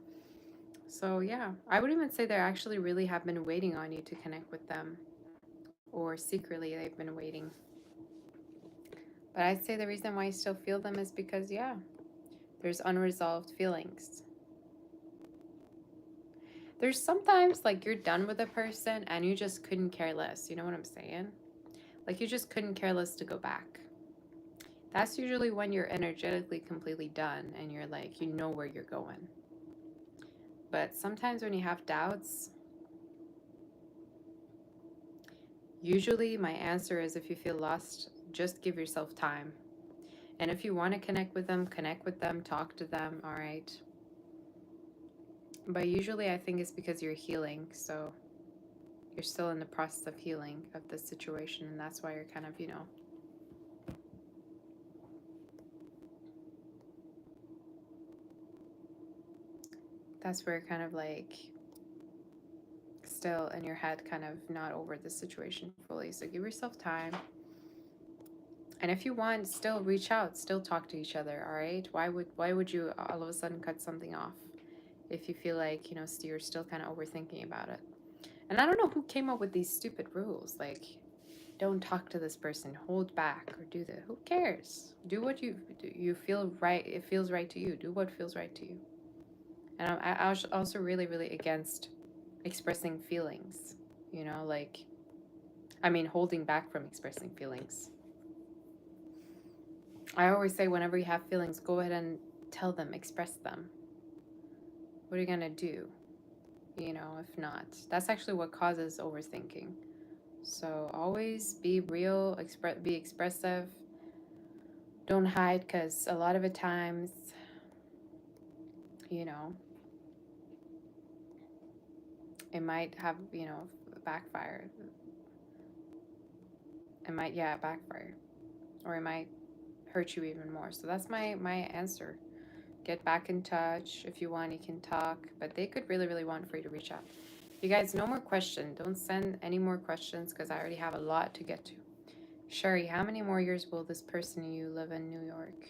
So yeah, I would even say they actually really have been waiting on you to connect with them, or secretly they've been waiting. But I'd say the reason why you still feel them is because, yeah, there's unresolved feelings. There's sometimes like you're done with a person and you just couldn't care less. You know what I'm saying? Like you just couldn't care less to go back. That's usually when you're energetically completely done and you're like, you know where you're going. But sometimes when you have doubts, usually my answer is, if you feel lost, just give yourself time. And if you want to connect with them, talk to them, all right? But usually I think it's because you're healing. So you're still in the process of healing of the situation. And that's why you're kind of, you know, that's where you're kind of like still in your head, kind of not over the situation fully. So give yourself time. And if you want, still reach out, still talk to each other, all right? Why would you all of a sudden cut something off if you feel like, you know, you're still kind of overthinking about it? And I don't know who came up with these stupid rules, like don't talk to this person, hold back, or do this. Who cares? Do what you feel right. It feels right to you. Do what feels right to you. And I was also really, really against expressing feelings, you know, like, I mean, holding back from expressing feelings. I always say whenever you have feelings, go ahead and tell them, express them. What are you going to do? You know, if not, that's actually what causes overthinking. So always be real, be expressive. Don't hide, because a lot of the times, you know, it might have, you know, backfire. It might, yeah, backfire. Or it might hurt you even more. So that's my answer. Get back in touch. If you want, you can talk. But they could really, really want for you to reach out. You guys, no more questions. Don't send any more questions because I already have a lot to get to. Sherry, how many more years will this person you live in New York?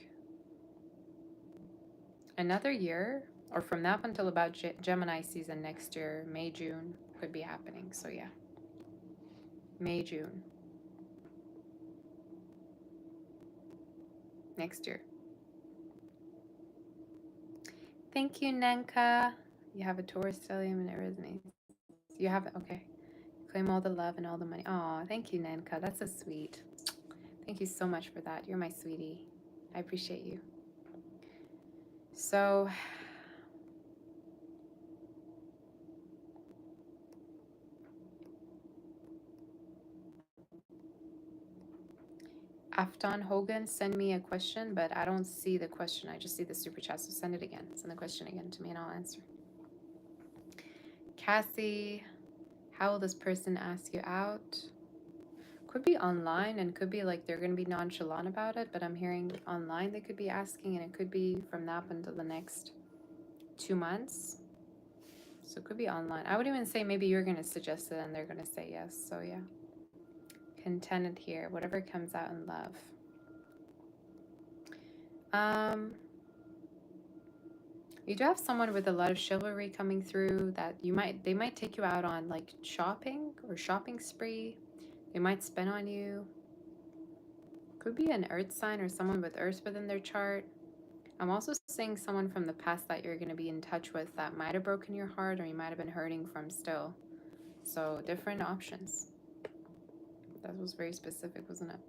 Another year? Or from now up until about Gemini season next year, May, June, could be happening. So yeah, May, June, next year. Thank you, Nenka. You have a Taurus stellium and it resonates. You have it? Okay. Claim all the love and all the money. Oh, thank you, Nenka. That's so sweet. Thank you so much for that. You're my sweetie. I appreciate you. So, Afton Hogan, send me a question, but I don't see the question. I just see the super chat. So send it again. Send the question again to me and I'll answer. Cassie, how will this person ask you out? Could be online and could be like they're going to be nonchalant about it, but I'm hearing online they could be asking, and it could be from now until the next 2 months. So it could be online. I would even say maybe you're going to suggest it and they're going to say yes. So yeah. Contented here, whatever comes out in love. You do have someone with a lot of chivalry coming through that they might take you out on like shopping or shopping spree. They might spend on you. Could be an earth sign or someone with earth within their chart. I'm also seeing someone from the past that you're going to be in touch with that might have broken your heart or you might have been hurting from still. So different options. That was very specific, wasn't it?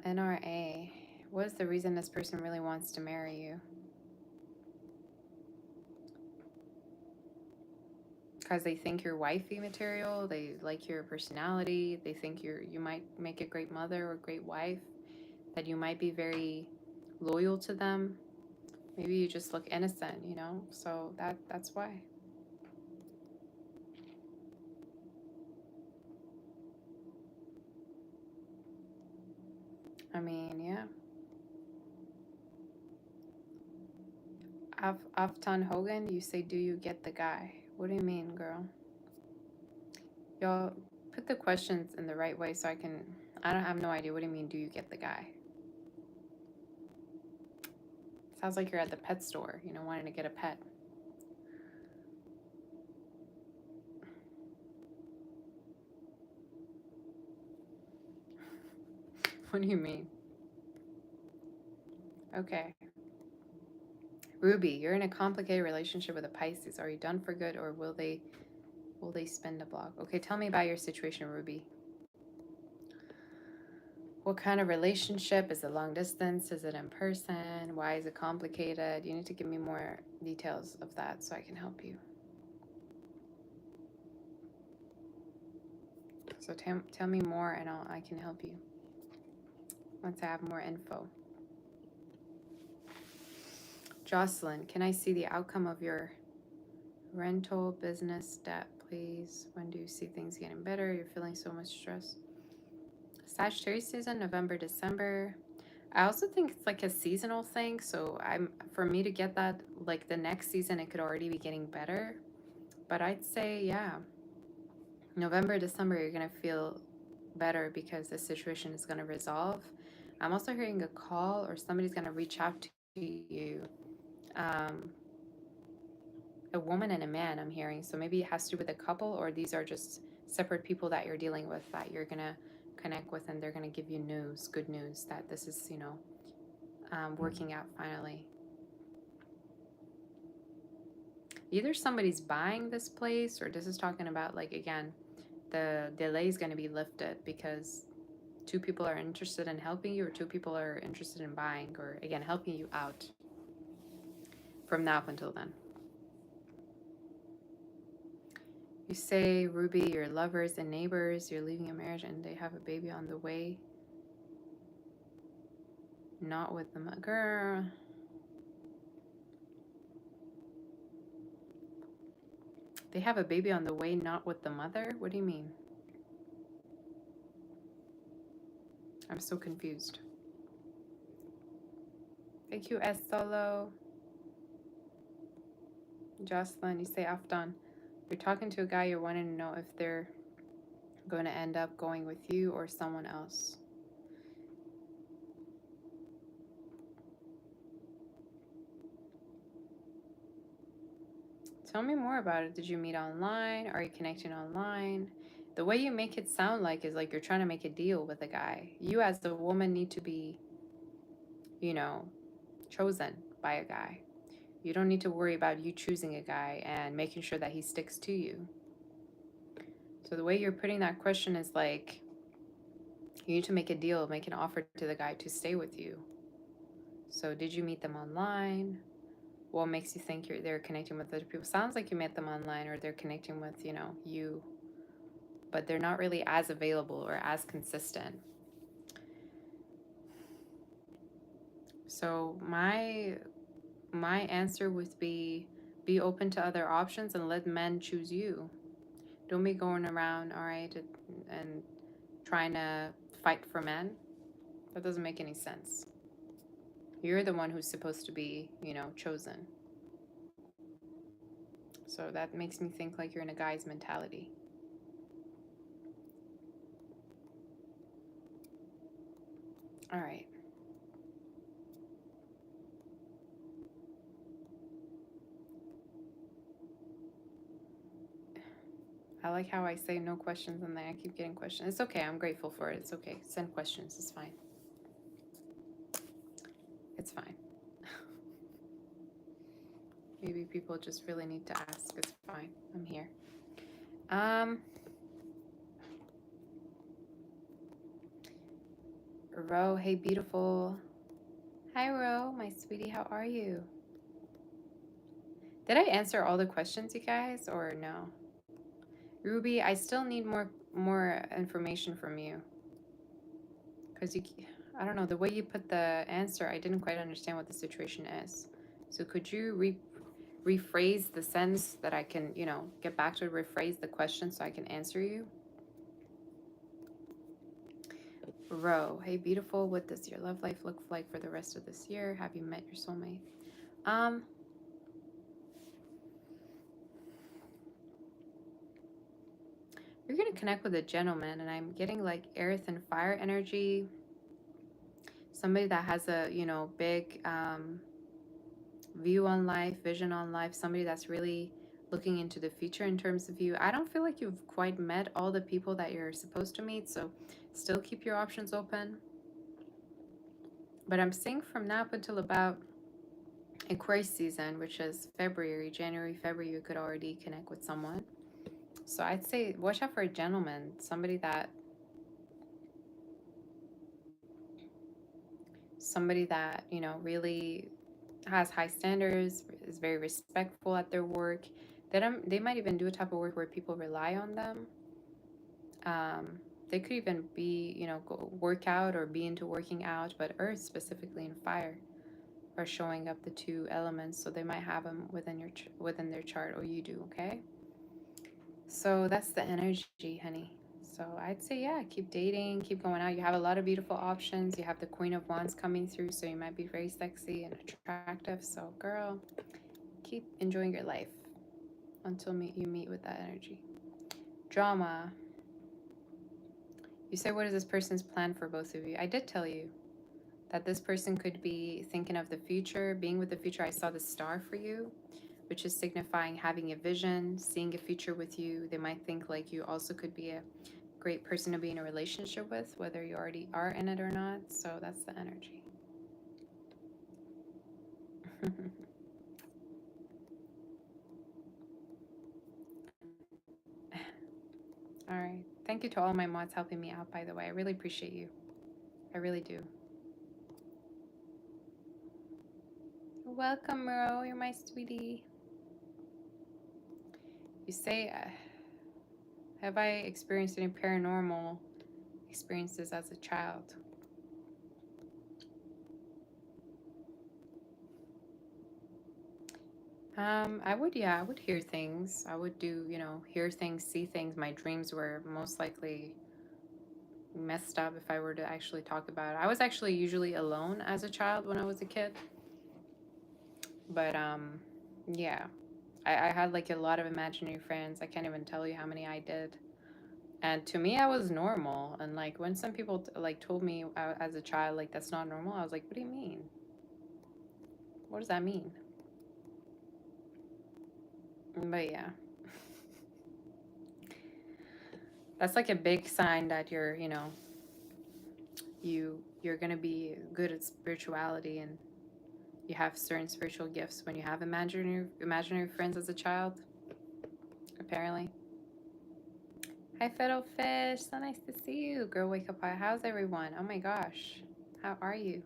NRA. What is the reason this person really wants to marry you? Because they think you're wifey material, they like your personality, they think you might make a great mother or great wife, that you might be very loyal to them. Maybe you just look innocent, you know? So that's why. I mean, yeah. Afton Hogan, you say, do you get the guy? What do you mean, girl? Y'all put the questions in the right way so I don't have no idea. What do you mean, do you get the guy? Sounds like you're at the pet store, you know, wanting to get a pet. What do you mean? Okay. Ruby, you're in a complicated relationship with a Pisces. Are you done for good or will they spin the block? Okay, tell me about your situation, Ruby. What kind of relationship? Is it long distance? Is it in person? Why is it complicated? You need to give me more details of that so I can help you. So tell me more and I can help you once I have more info. Jocelyn, can I see the outcome of your rental business debt, please? When do you see things getting better? You're feeling so much stress. Sagittarius season, November, December. I also think it's like a seasonal thing. So for me to get that, like the next season, it could already be getting better. But I'd say, yeah, November, December, you're going to feel better because the situation is going to resolve. I'm also hearing a call or somebody's going to reach out to you. A woman and a man, I'm hearing. So maybe it has to do with a couple, or these are just separate people that you're dealing with that you're going to connect with, and they're going to give you news, good news, that this is, you know, working out finally. Either somebody's buying this place, or this is talking about, like, again, the delay is going to be lifted because 2 people are interested in helping you, or 2 people are interested in buying, or again, helping you out from now up until then. You say, Ruby, your lovers and neighbors, you're leaving a marriage and they have a baby on the way. Not with the girl. They have a baby on the way, not with the mother? What do you mean? I'm so confused. Thank you, S Solo. Jocelyn, you say, Afton, you're talking to a guy, you're wanting to know if they're going to end up going with you or someone else. Tell me more about it. Did you meet online? Are you connecting online? The way you make it sound like is like you're trying to make a deal with a guy. You as the woman need to be, you know, chosen by a guy. You don't need to worry about you choosing a guy and making sure that he sticks to you. So the way you're putting that question is like you need to make a deal, make an offer to the guy to stay with you. So did you meet them online? What makes you think they're connecting with other people? Sounds like you met them online or they're connecting with, you, but they're not really as available or as consistent. So my answer would be open to other options and let men choose you. Don't be going around, all right, and trying to fight for men. That doesn't make any sense. You're the one who's supposed to be, chosen. So that makes me think like you're in a guy's mentality. All right. I like how I say no questions and then I keep getting questions. It's okay. I'm grateful for it. It's okay. Send questions. It's fine. It's fine. Maybe people just really need to ask. It's fine. I'm here. Ro, hey beautiful. Hi Ro, my sweetie, how are you? Did I answer all the questions, you guys, or no? Ruby, I still need more information from you. Because I don't know, the way you put the answer, I didn't quite understand what the situation is. So could you rephrase the sentence that I can, get back to rephrase the question so I can answer you? Ro, hey beautiful, what does your love life look like for the rest of this year? Have you met your soulmate? You're gonna connect with a gentleman, and I'm getting like earth and fire energy. Somebody that has a big view on life, vision on life. Somebody that's really looking into the future in terms of you. I don't feel like you've quite met all the people that you're supposed to meet, so still keep your options open. But I'm seeing from now up until about Aquarius season, which is January, February, you could already connect with someone. So I'd say watch out for a gentleman, somebody that really has high standards, is very respectful at their work. They might even do a type of work where people rely on them. They could even be, go work out or be into working out, but earth specifically and fire are showing up the two elements, so they might have them within their chart, or you do, okay? So that's the energy, honey. So I'd say, yeah, keep dating, keep going out. You have a lot of beautiful options. You have the Queen of Wands coming through, so you might be very sexy and attractive. So, girl, keep enjoying your life until you meet with that energy. Drama. You say, what is this person's plan for both of you? I did tell you that this person could be thinking of the future, being with the future. I saw the star for you, which is signifying having a vision, seeing a future with you. They might think like you also could be a great person to be in a relationship with, whether you already are in it or not. So that's the energy. All right. Thank you to all my mods helping me out, by the way. I really appreciate you. I really do. Welcome, Ro. You're my sweetie. You say, have I experienced any paranormal experiences as a child? I would hear things. I would do, hear things, see things. My dreams were most likely messed up if I were to actually talk about it. I was actually usually alone as a child when I was a kid. But yeah. I had like a lot of imaginary friends. I can't even tell you how many I did. And to me, I was normal. And like when some people like told me as a child, like that's not normal, I was like, what do you mean? What does that mean? But yeah, that's like a big sign that you're, you know, you're gonna be good at spirituality, and you have certain spiritual gifts when you have imaginary friends as a child, apparently. Hi, Fiddle Fish. So nice to see you. Girl, wake up high. How's everyone? Oh my gosh. How are you?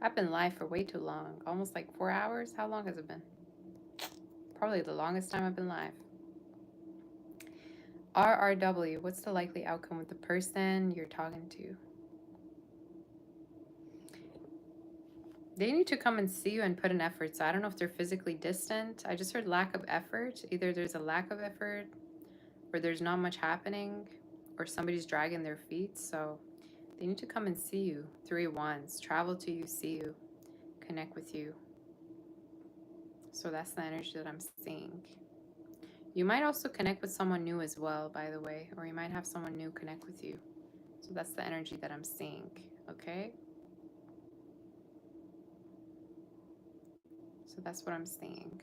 I've been live for way too long. Almost like 4 hours. How long has it been? Probably the longest time I've been live. RRW. What's the likely outcome with the person you're talking to? They need to come and see you and put an effort. So I don't know if they're physically distant. I just heard lack of effort. Either there's a lack of effort, or there's not much happening, or somebody's dragging their feet. So they need to come and see you. 3 wands. Travel to you, see you, connect with you. So that's the energy that I'm seeing. You might also connect with someone new as well, by the way, or you might have someone new connect with you. So that's the energy that I'm seeing, okay? So that's what I'm seeing.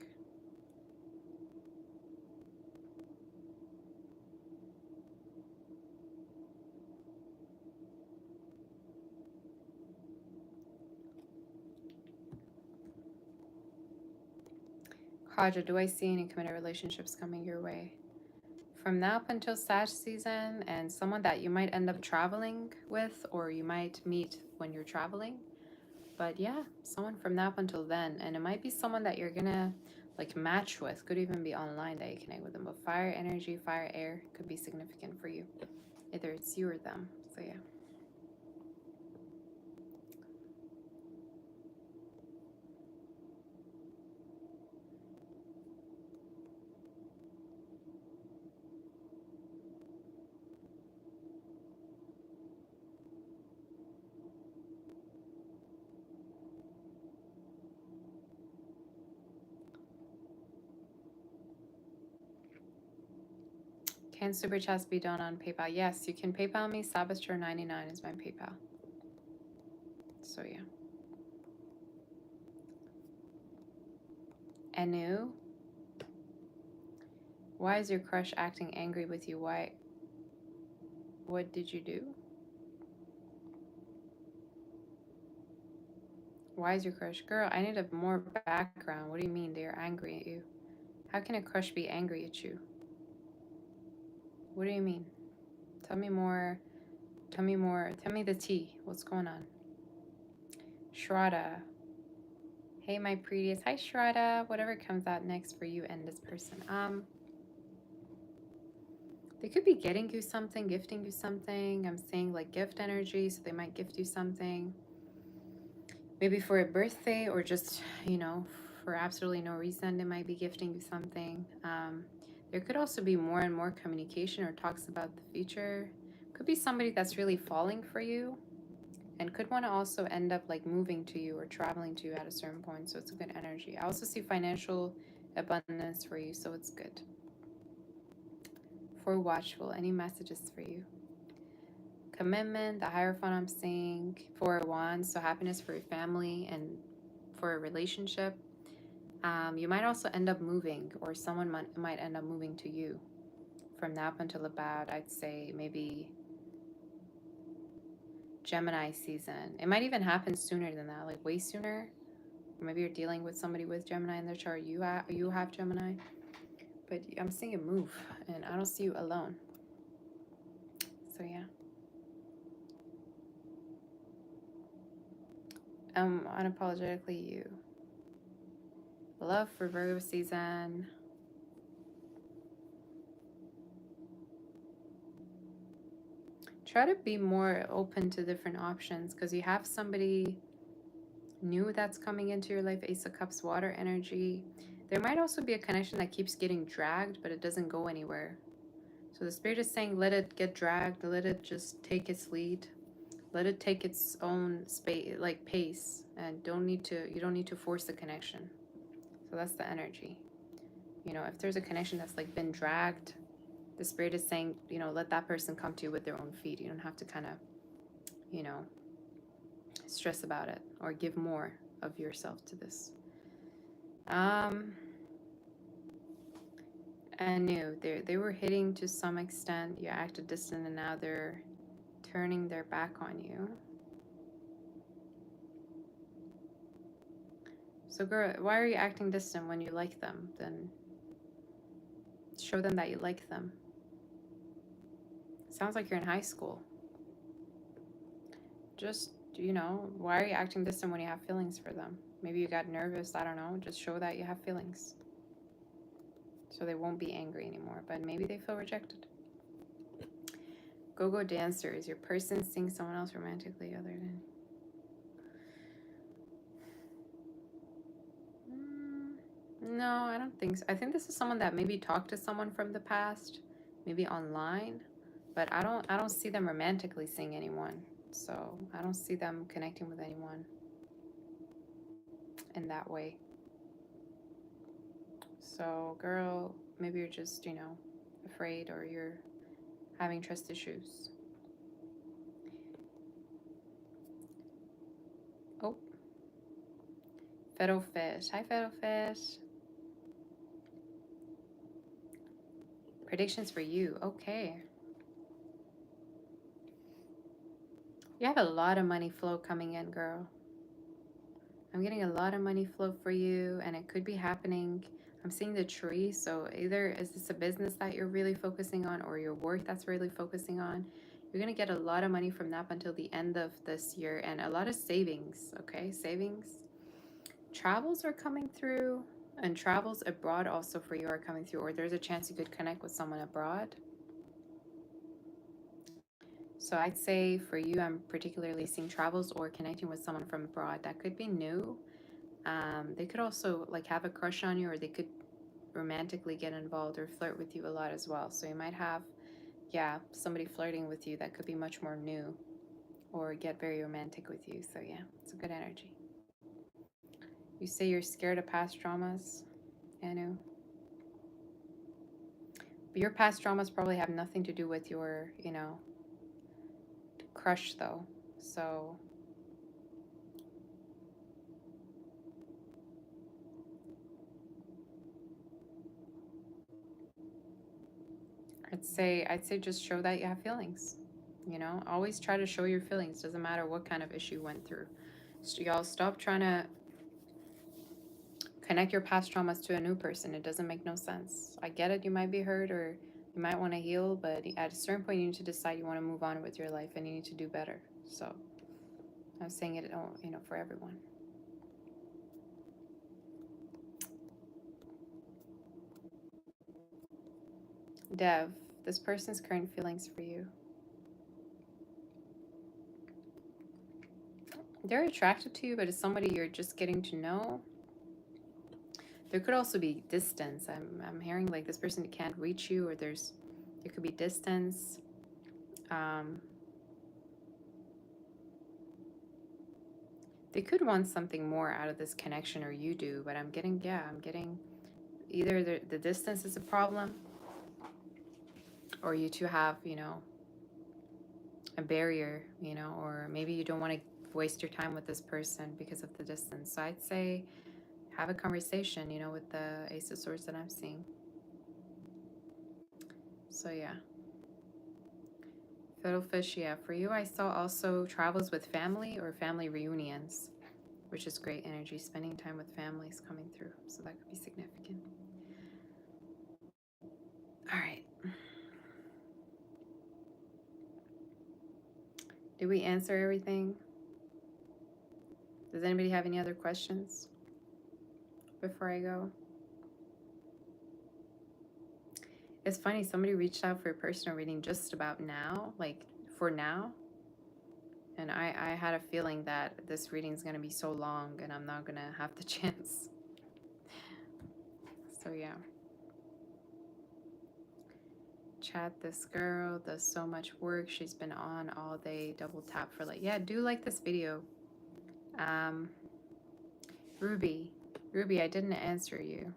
Kaja, do I see any committed relationships coming your way? From now up until Sag season, and someone that you might end up traveling with, or you might meet when you're traveling. But yeah, someone from now up until then. And it might be someone that you're gonna like match with. Could even be online that you connect with them. But fire energy, fire air could be significant for you. Either it's you or them. So yeah. Can super chats be done on PayPal? Yes, you can PayPal me. Sabaster99 is my PayPal. So yeah. Anu, why is your crush acting angry with you? Why? What did you do? Why is your crush? Girl, I need a more background. What do you mean they're angry at you? How can a crush be angry at you? What do you mean? Tell me more. Tell me more. Tell me the tea. What's going on? Shraddha. Hey, my prettiest. Hi, Shraddha. Whatever comes out next for you and this person. They could be getting you something, gifting you something. I'm saying like gift energy, so they might gift you something. Maybe for a birthday, or just, you know, for absolutely no reason, they might be gifting you something. There could also be more and more communication or talks about the future. Could be somebody that's really falling for you, and could want to also end up like moving to you or traveling to you at a certain point. So it's a good energy. I also see financial abundance for you, so it's good. For watchful, any messages for you? Commitment, the Hierophant I'm seeing. 4 of Wands, so happiness for your family and for a relationship. You might also end up moving, or someone might end up moving to you. From now up until about, I'd say, maybe Gemini season. It might even happen sooner than that, like way sooner. Or maybe you're dealing with somebody with Gemini in their chart. You have Gemini. But I'm seeing a move, and I don't see you alone. So yeah. Unapologetically you. Love for Virgo season. Try to be more open to different options, because you have somebody new that's coming into your life. Ace of Cups, water energy. There might also be a connection that keeps getting dragged, but it doesn't go anywhere. So the spirit is saying, let it get dragged, let it just take its lead, let it take its own space, like pace, and you don't need to force the connection. So that's the energy. You know, if there's a connection that's like been dragged, the spirit is saying, you know, let that person come to you with their own feet. You don't have to kind of, you know, stress about it or give more of yourself to this. I knew they were hitting to some extent. You acted distant and now they're turning their back on you. So girl, why are you acting distant when you like them? Then show them that you like them. Sounds like you're in high school. Just, you know, why are you acting distant when you have feelings for them? Maybe you got nervous, I don't know. Just show that you have feelings. So they won't be angry anymore, but maybe they feel rejected. Go-go dancer. Is your person seeing someone else romantically other than... No, I don't think so. I think this is someone that maybe talked to someone from the past, maybe online, but I don't see them romantically seeing anyone. So I don't see them connecting with anyone in that way. So girl, maybe you're just, you know, afraid or you're having trust issues. Oh, Fiddle Fish. Hi, Fiddle Fish. Predictions for you. Okay. You have a lot of money flow coming in, girl. I'm getting a lot of money flow for you, and it could be happening. I'm seeing the tree, so either is this a business that you're really focusing on or your work that's really focusing on. You're going to get a lot of money from that until the end of this year, and a lot of savings, okay? Savings. Travels are coming through, and travels abroad also for you are coming through, or there's a chance you could connect with someone abroad. So I'd say for you, I'm particularly seeing travels or connecting with someone from abroad. That could be new. They could also like have a crush on you, or they could romantically get involved or flirt with you a lot as well. So you might have, yeah, somebody flirting with you that could be much more new or get very romantic with you. So yeah, it's a good energy. You say you're scared of past traumas, Anu. But your past traumas probably have nothing to do with your, you know, crush though. So I'd say just show that you have feelings. You know, always try to show your feelings. Doesn't matter what kind of issue you went through. So y'all stop trying to connect your past traumas to a new person. It doesn't make no sense. I get it. You might be hurt or you might want to heal, but at a certain point, you need to decide you want to move on with your life and you need to do better. So I'm saying it, you know, for everyone. Dev, this person's current feelings for you. They're attracted to you, but it's somebody you're just getting to know. There could also be distance. I'm hearing like this person can't reach you, or there could be distance. They could want something more out of this connection, or you do, but I'm getting either the distance is a problem, or you two have, you know, a barrier, you know, or maybe you don't want to waste your time with this person because of the distance. So I'd say have a conversation, you know, with the Ace of Swords that I'm seeing. So yeah. Fiddlefish, yeah. For you, I saw also travels with family or family reunions, which is great energy. Spending time with families coming through. So that could be significant. All right. Did we answer everything? Does anybody have any other questions before I go? It's funny, somebody reached out for a personal reading just about now, like for now. And I had a feeling that this reading is going to be so long and I'm not going to have the chance. So yeah. Chat, this girl does so much work. She's been on all day. Double tap for like, yeah, do like this video. Ruby, I didn't answer you.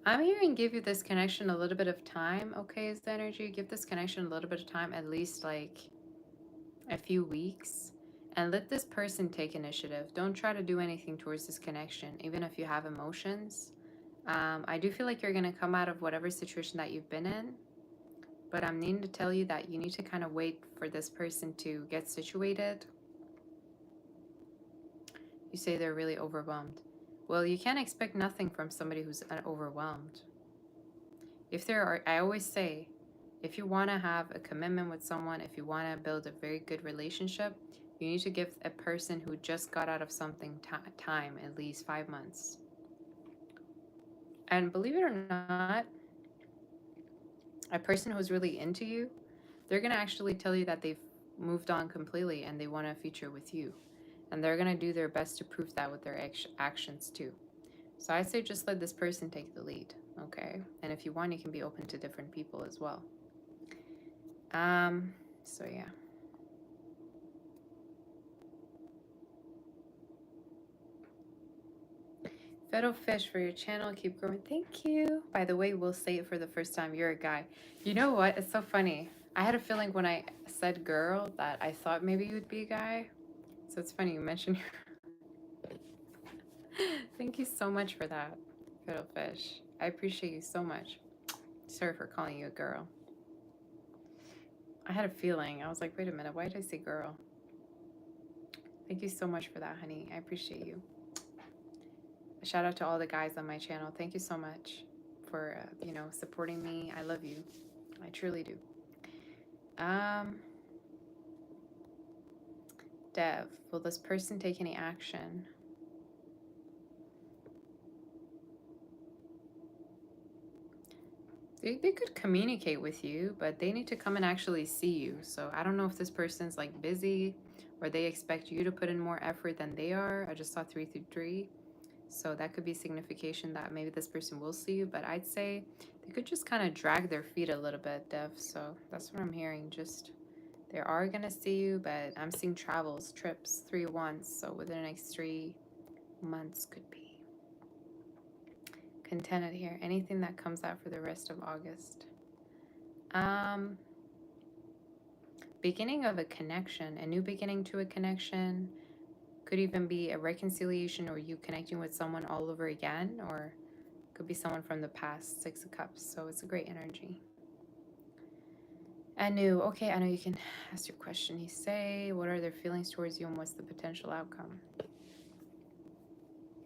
I'm hearing give you this connection a little bit of time, okay, is the energy. Give this connection a little bit of time, at least like a few weeks and let this person take initiative. Don't try to do anything towards this connection, even if you have emotions. I do feel like you're going to come out of whatever situation that you've been in, but I'm needing to tell you that you need to kind of wait for this person to get situated. You say they're really overwhelmed. Well, you can't expect nothing from somebody who's overwhelmed. If there are, I always say, if you want to have a commitment with someone, if you want to build a very good relationship, you need to give a person who just got out of something time, at least 5 months. And believe it or not, a person who's really into you, they're going to actually tell you that they've moved on completely and they want a future with you. And they're going to do their best to prove that with their actions too. So I say just let this person take the lead, okay? And if you want, you can be open to different people as well. So yeah. Fiddle Fish for your channel. Keep growing. Thank you. By the way, we'll say it for the first time. You're a guy. You know what? It's so funny. I had a feeling when I said girl that I thought maybe you would be a guy. So it's funny you mentioned Thank you so much for that, Fiddle Fish. I appreciate you so much. Sorry for calling you a girl. I had a feeling. I was like, wait a minute. Why did I say girl? Thank you so much for that, honey. I appreciate you. A shout out to all the guys on my channel. Thank you so much for, supporting me. I love you. I truly do. Dev, will this person take any action? They could communicate with you, but they need to come and actually see you. So I don't know if this person's like busy or they expect you to put in more effort than they are. I just saw 3 through 3. So that could be signification that maybe this person will see you, but I'd say they could just kind of drag their feet a little bit, Dev. So that's what I'm hearing. Just they are going to see you, but I'm seeing travels, trips, 3 once. So within the next 3 months could be. Contented here. Anything that comes out for the rest of August. Beginning of a connection, a new beginning to a connection. Could even be a reconciliation or you connecting with someone all over again, or could be someone from the past. 6 of Cups. So it's a great energy. Anu, okay, I know you can ask your question. You say, what are their feelings towards you and what's the potential outcome?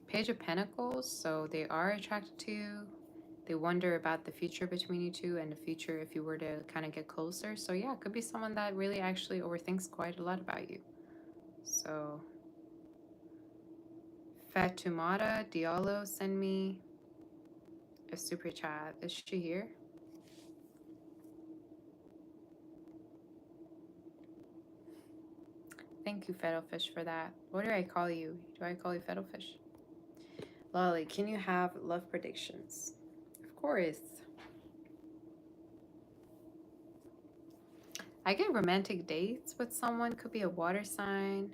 Page of Pentacles, so they are attracted to you. They wonder about the future between you two and the future if you were to kind of get closer. So yeah, it could be someone that really actually overthinks quite a lot about you. So Fatumata Diallo, send me a super chat. Is she here? Thank you, Fiddlefish, for that. What do I call you? Do I call you Fiddlefish? Lolly, can you have love predictions? Of course. I get romantic dates with someone. Could be a water sign,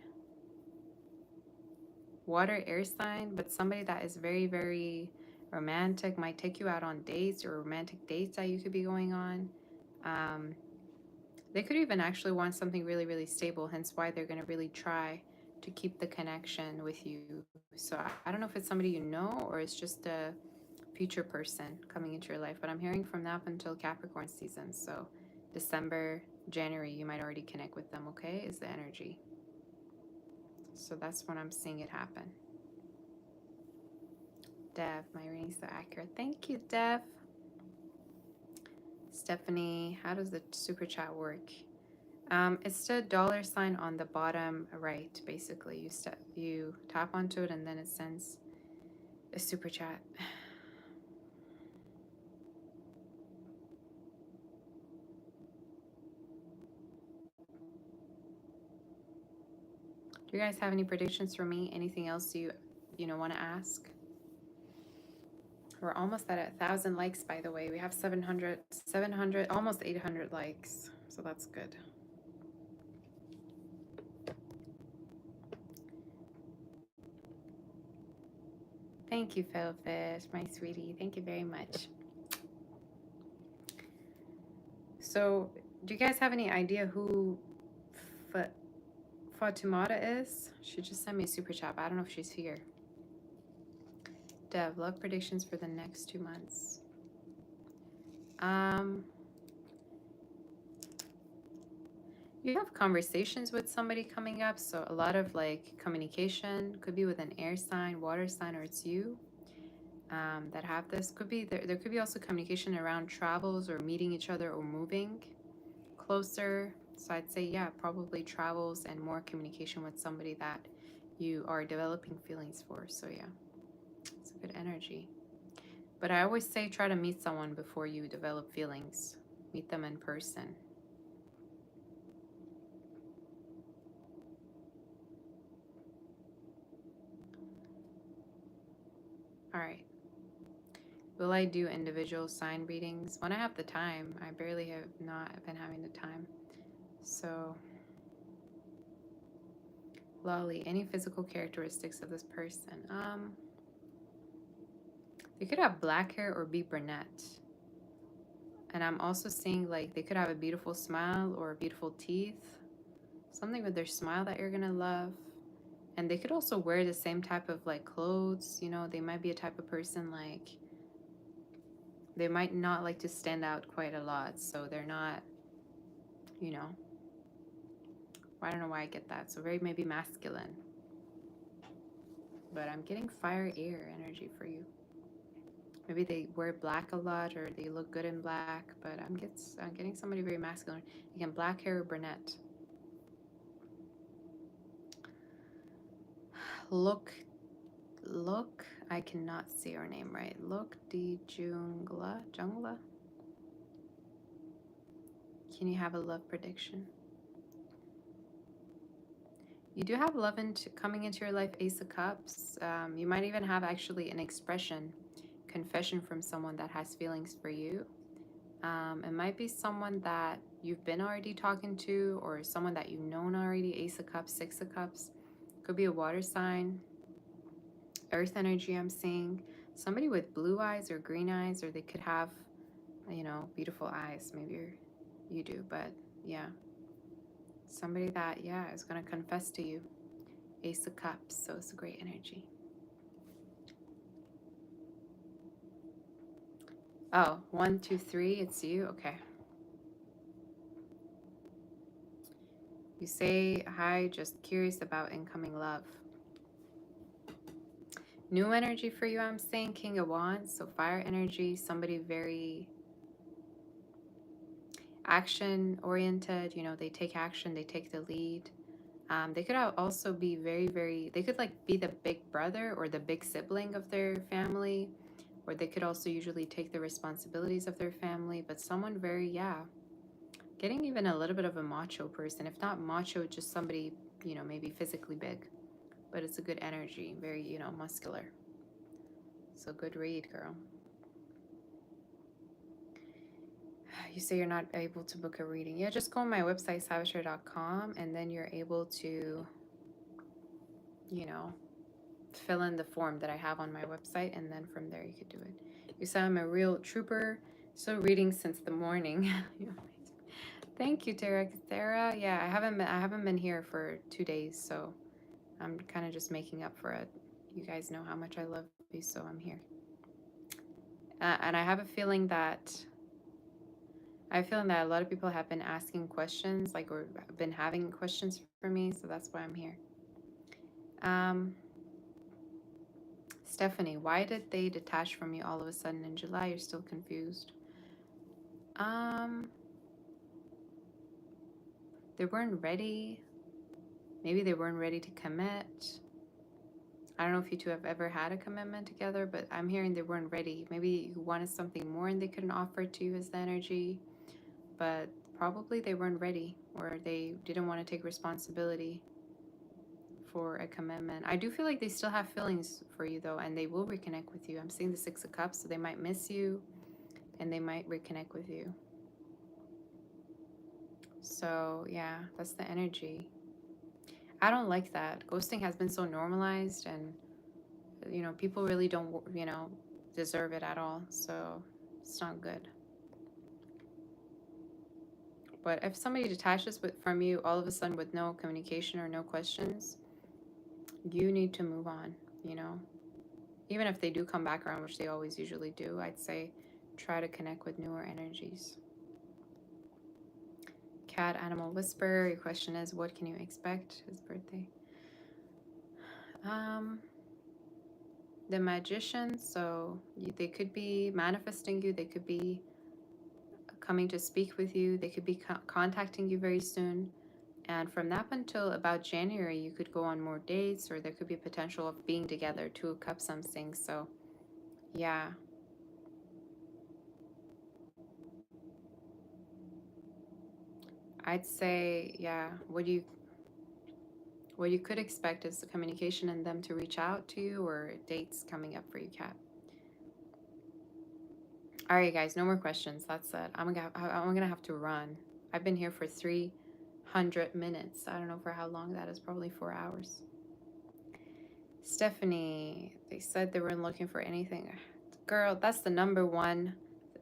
water, air sign, but somebody that is very, very romantic, might take you out on dates or romantic dates that you could be going on. They could even actually want something really, really stable, hence why they're going to really try to keep the connection with you. So I don't know if it's somebody you know or it's just a future person coming into your life, but I'm hearing from now up until Capricorn season. So December, January, you might already connect with them, okay, is the energy. So that's when I'm seeing it happen. Dev, my reading's so accurate. Thank you, Dev. Stephanie, how does the super chat work? It's the $sign on the bottom right, basically. You tap onto it and then it sends a super chat. Do you guys have any predictions for me? Anything else you want to ask? We're almost at 1,000 likes, by the way. We have 700, almost 800 likes. So that's good. Thank you, Fiddlefish, my sweetie. Thank you very much. So, do you guys have any idea who Fatimata is. She just sent me a super chat, but I don't know if she's here. Dev, love predictions for the next 2 months. You have conversations with somebody coming up, so a lot of like communication. Could be with an air sign, water sign, or it's you that have this. Could be there could be also communication around travels or meeting each other or moving closer. So I'd say, yeah, probably travels and more communication with somebody that you are developing feelings for. So yeah, it's a good energy. But I always say try to meet someone before you develop feelings. Meet them in person. All right. Will I do individual sign readings? When I have the time. I barely have not been having the time. So, Lolly, any physical characteristics of this person? They could have black hair or be brunette. And I'm also seeing like they could have a beautiful smile or beautiful teeth. Something with their smile that you're gonna love. And they could also wear the same type of like clothes. You know, they might be a type of person like they might not like to stand out quite a lot. So they're not, you know, I don't know why I get that. So very maybe masculine. But I'm getting fire air energy for you. Maybe they wear black a lot or they look good in black, but I'm getting somebody very masculine. Again, black hair or brunette. Look, I cannot see her name right. Look di Jungla. Can you have a love prediction? You do have love coming into your life, Ace of Cups. You might even have actually an expression, confession from someone that has feelings for you. It might be someone that you've been already talking to or someone that you've known already, Ace of Cups, Six of Cups. Could be a water sign, earth energy I'm seeing. Somebody with blue eyes or green eyes, or they could have, you know, beautiful eyes. Maybe you do, but yeah. Somebody that, yeah, is going to confess to you. Ace of Cups, so it's a great energy. Oh, 1, 2, 3, it's you? Okay. You say, hi, just curious about incoming love. New energy for you, I'm saying, King of Wands, so fire energy, somebody very action-oriented, you know, they take action, they take the lead. They could also be they could like be the big brother or the big sibling of their family, or they could also usually take the responsibilities of their family, but someone very, yeah, getting even a little bit of a macho person. If not macho, just somebody, you know, maybe physically big, but it's a good energy, very, you know, muscular. So good read, girl. You say you're not able to book a reading. Yeah, just go on my website, savashare.com, and then you're able to, you know, fill in the form that I have on my website, and then from there you could do it. You said I'm a real trooper, so reading since the morning. Thank you, Tara. Yeah, I haven't been here for 2 days, so I'm kind of just making up for it. You guys know how much I love you, so I'm here. And I have a feeling that a lot of people have been asking questions, like, or been having questions for me, so that's why I'm here. Stephanie, why did they detach from you all of a sudden in July? You're still confused. They weren't ready. Maybe they weren't ready to commit. I don't know if you two have ever had a commitment together, but I'm hearing they weren't ready. Maybe you wanted something more and they couldn't offer it to you as the energy, but probably they weren't ready, or they didn't want to take responsibility for a commitment. I do feel like they still have feelings for you though, and they will reconnect with you. I'm seeing the Six of Cups, so they might miss you and they might reconnect with you. So yeah, that's the energy. I don't like that. Ghosting has been so normalized, and you know, people really don't, you know, deserve it at all. So it's not good. But if somebody detaches from you all of a sudden with no communication or no questions, you need to move on, you know? Even if they do come back around, which they always usually do, I'd say try to connect with newer energies. Cat Animal Whisper, your question is, what can you expect? His birthday. The Magician, so they could be manifesting you, they could be coming to speak with you, they could be contacting you very soon. And from that until about January, you could go on more dates, or there could be potential of being together. Two of Cups, I'm seeing. So, yeah. I'd say, yeah, what you could expect is the communication and them to reach out to you, or dates coming up for you, Cat. All right, guys, no more questions. That's it. I'm gonna have to run. I've been here for 300 minutes. I don't know for how long that is. Probably 4 hours. Stephanie, they said they weren't looking for anything. Girl, that's the number one.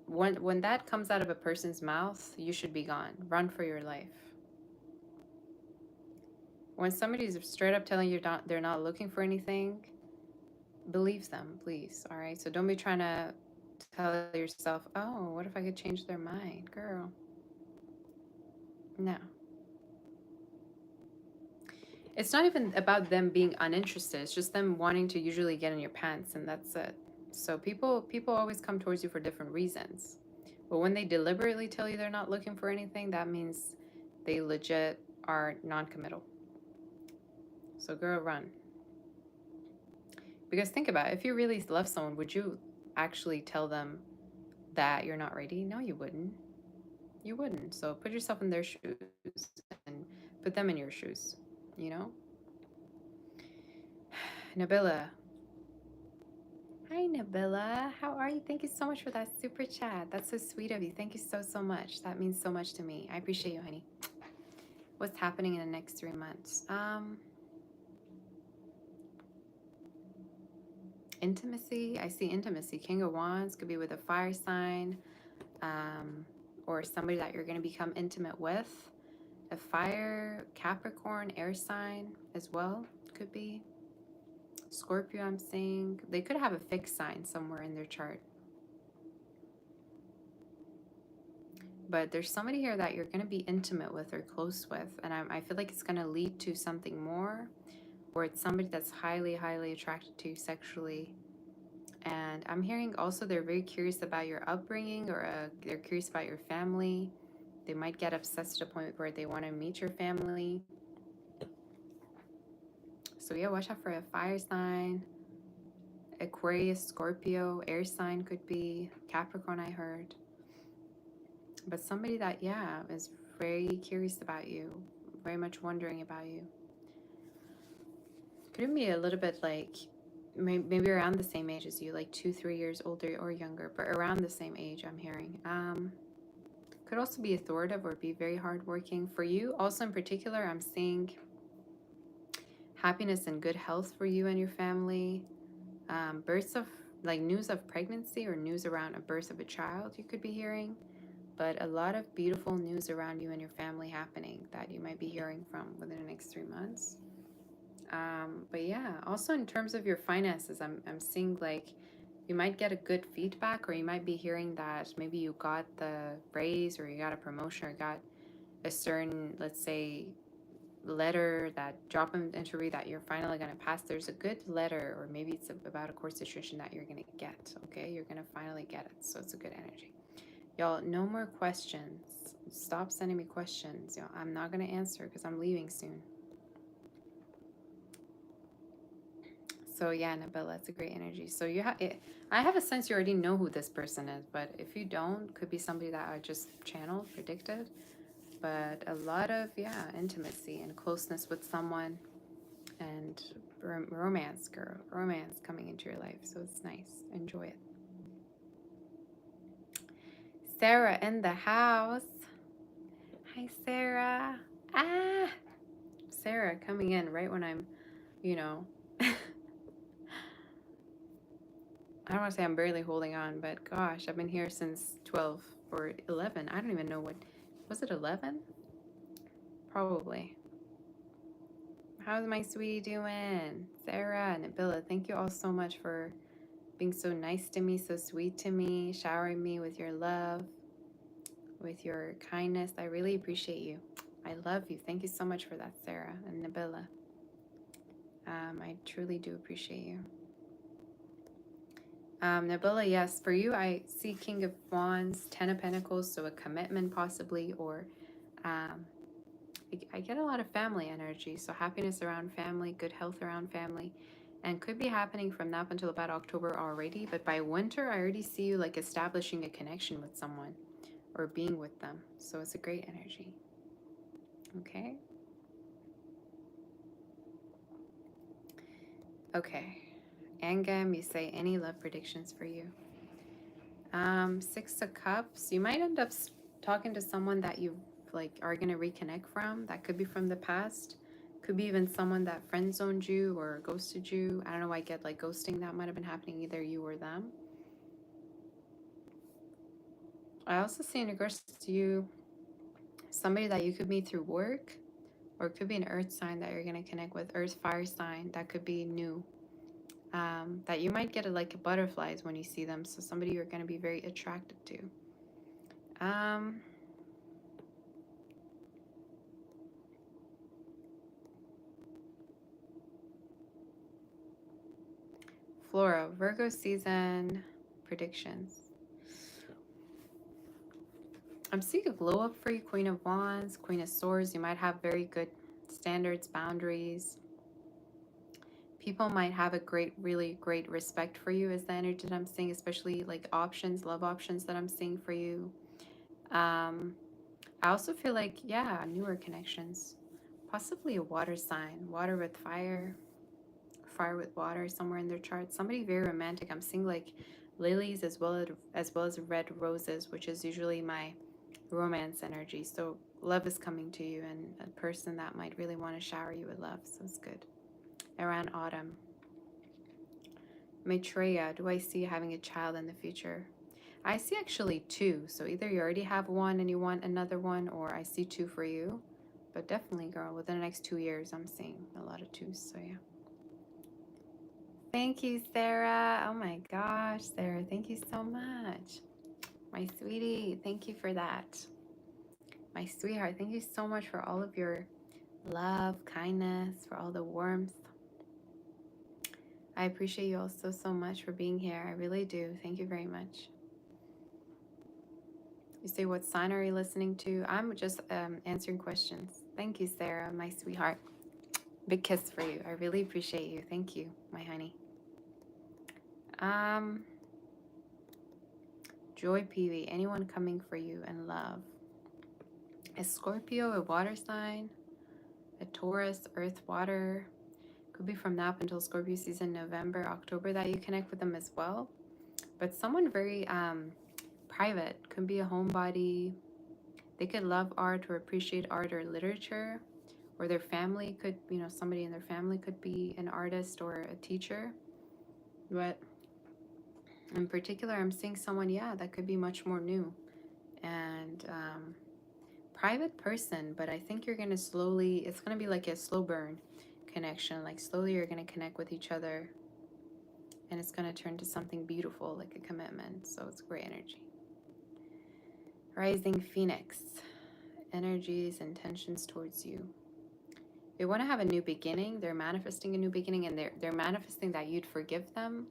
When that comes out of a person's mouth, you should be gone. Run for your life. When somebody's straight up telling you they're not looking for anything, believe them, please. All right. So don't be trying to tell yourself, oh, what if I could change their mind? Girl, no. It's not even about them being uninterested. It's just them wanting to usually get in your pants, and that's it. So people always come towards you for different reasons. But when they deliberately tell you they're not looking for anything, that means they legit are non-committal. So girl, run. Because think about it, if you really love someone, would you actually tell them that you're not ready? No, you wouldn't. You wouldn't. So put yourself in their shoes and put them in your shoes, you know? Nabila. Hi, Nabila. How are you? Thank you so much for that super chat. That's so sweet of you. Thank you so, so much. That means so much to me. I appreciate you, honey. What's happening in the next 3 months? Intimacy. I see intimacy. King of Wands could be with a fire sign, or somebody that you're going to become intimate with. A fire, Capricorn, air sign as well could be. Scorpio, I'm seeing. They could have a fixed sign somewhere in their chart. But there's somebody here that you're going to be intimate with or close with. And I feel like it's going to lead to something more. Or it's somebody that's highly, highly attracted to you sexually. And I'm hearing also they're very curious about your upbringing, or they're curious about your family. They might get obsessed to the point where they want to meet your family. So yeah, watch out for a fire sign. Aquarius, Scorpio, air sign could be. Capricorn, I heard. But somebody that, yeah, is very curious about you. Very much wondering about you. Could be a little bit like, maybe around the same age as you, like 2-3 years older or younger, but around the same age, I'm hearing. Could also be authoritative or be very hardworking. For you, also in particular, I'm seeing happiness and good health for you and your family. Births of, like news of pregnancy or news around a birth of a child you could be hearing. But a lot of beautiful news around you and your family happening that you might be hearing from within the next 3 months. But yeah, also in terms of your finances, I'm seeing like you might get a good feedback, or you might be hearing that maybe you got the raise, or you got a promotion, or got a certain, let's say, letter, that job interview that you're finally going to pass. There's a good letter, or maybe it's about a course situation that you're going to get. Okay, you're going to finally get it. So it's a good energy. Y'all, no more questions. Stop sending me questions. Y'all, I'm not going to answer because I'm leaving soon. So yeah, Nabila, it's a great energy. So you have it. I have a sense you already know who this person is, but if you don't, could be somebody that I just channeled, predicted. But a lot of, yeah, intimacy and closeness with someone, and romance, girl, romance coming into your life. So it's nice. Enjoy it. Sarah in the house. Hi, Sarah. Ah, Sarah coming in right when I'm, you know, I don't want to say I'm barely holding on, but gosh, I've been here since 12 or 11. I don't even know what Was it 11? Probably. How's my sweetie doing? Sarah, Nabila, thank you all so much for being so nice to me, so sweet to me, showering me with your love, with your kindness. I really appreciate you. I love you. Thank you so much for that, Sarah and Nabila. I truly do appreciate you. Nabila, yes, for you, I see King of Wands, 10 of Pentacles, so a commitment possibly, or I get a lot of family energy, so happiness around family, good health around family, and could be happening from now up until about October already, but by winter, I already see you like establishing a connection with someone or being with them, so it's a great energy. Okay? Okay. Angam, you say any love predictions for you? 6 of Cups, you might end up talking to someone that you like are going to reconnect from. That could be from the past. Could be even someone that friend zoned you or ghosted you. I don't know why I get like ghosting. That might have been happening either you or them. I also see in regards to you, somebody that you could meet through work, or it could be an earth sign that you're going to connect with, earth fire sign that could be new. That you might get like butterflies when you see them. So somebody you're going to be very attracted to. Flora, Virgo season predictions. I'm seeing a glow up for you, Queen of Wands, Queen of Swords. You might have very good standards, boundaries. People might have a really great respect for you is the energy that I'm seeing, especially like options, love options that I'm seeing for you. I also feel like, yeah, newer connections. Possibly a water sign, water with fire, fire with water somewhere in their chart. Somebody very romantic. I'm seeing like lilies as well as red roses, which is usually my romance energy. So love is coming to you, and a person that might really want to shower you with love. So it's good. Around autumn. Maitreya, do I see having a child in the future? I see actually 2. So either you already have one and you want another one, or I see 2 for you. But definitely, girl, within the next 2 years, I'm seeing a lot of 2s. So yeah. Thank you, Sarah. Oh my gosh, Sarah, thank you so much. My sweetie, thank you for that. My sweetheart, thank you so much for all of your love, kindness, for all the warmth. I appreciate you all so much for being here. I really do. Thank you very much. You say, what sign are you listening to? I'm just answering questions. Thank you, Sarah, my sweetheart. Big kiss for you. I really appreciate you. Thank you, my honey. Joy PV, anyone coming for you in love? A Scorpio, a water sign, a Taurus, earth, water. Could be from now up until Scorpio season, November, October, that you connect with them as well. But someone very private. Could be a homebody. They could love art or appreciate art or literature. Or their family could, somebody in their family could be an artist or a teacher. But in particular, I'm seeing someone, that could be much more new. And private person, but I think you're going to slowly, it's going to be like a slow burn connection. Like slowly you're going to connect with each other, and it's going to turn to something beautiful, like a commitment. So it's great energy. Rising Phoenix, energies, intentions towards you. They want to have a new beginning. They're manifesting a new beginning, and they're manifesting that you'd forgive them,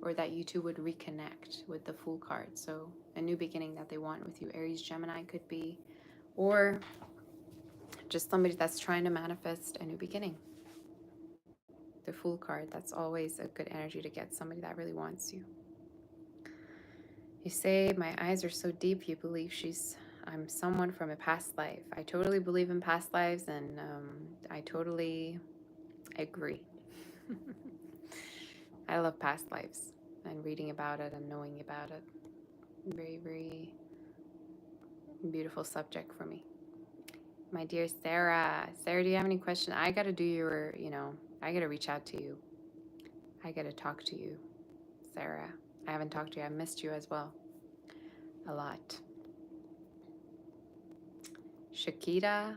or that you two would reconnect with the Fool card. So a new beginning that they want with you. Aries, Gemini could be, or just somebody that's trying to manifest a new beginning. The Fool card, that's always a good energy to get, somebody that really wants you. You say, my eyes are so deep, you believe I'm someone from a past life. I totally believe in past lives, and I totally agree. I love past lives and reading about it and knowing about it. Very, very beautiful subject for me. My dear Sarah. Sarah, do you have any questions? I got to do your, I got to reach out to you. I got to talk to you, Sarah. I haven't talked to you. I missed you as well. A lot. Shakira,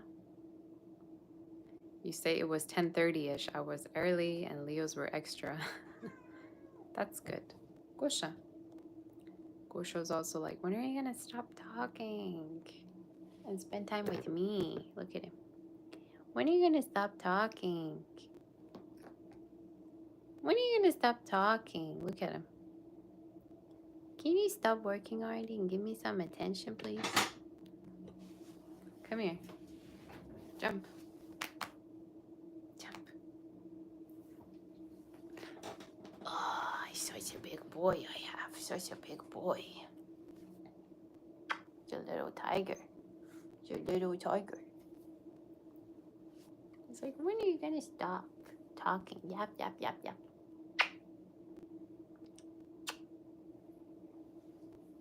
you say it was 10:30ish. I was early and Leos were extra. That's good. Gosha. Gosha's also like, when are you gonna stop talking and spend time with me? Look at him. When are you gonna stop talking? When are you gonna stop talking? Look at him. Can you stop working already and give me some attention, please? Come here. Jump. Jump. Oh, he's such a big boy I have. Such a big boy. It's a little tiger. It's a little tiger. It's like, when are you gonna stop talking? Yap, yap, yap, yap.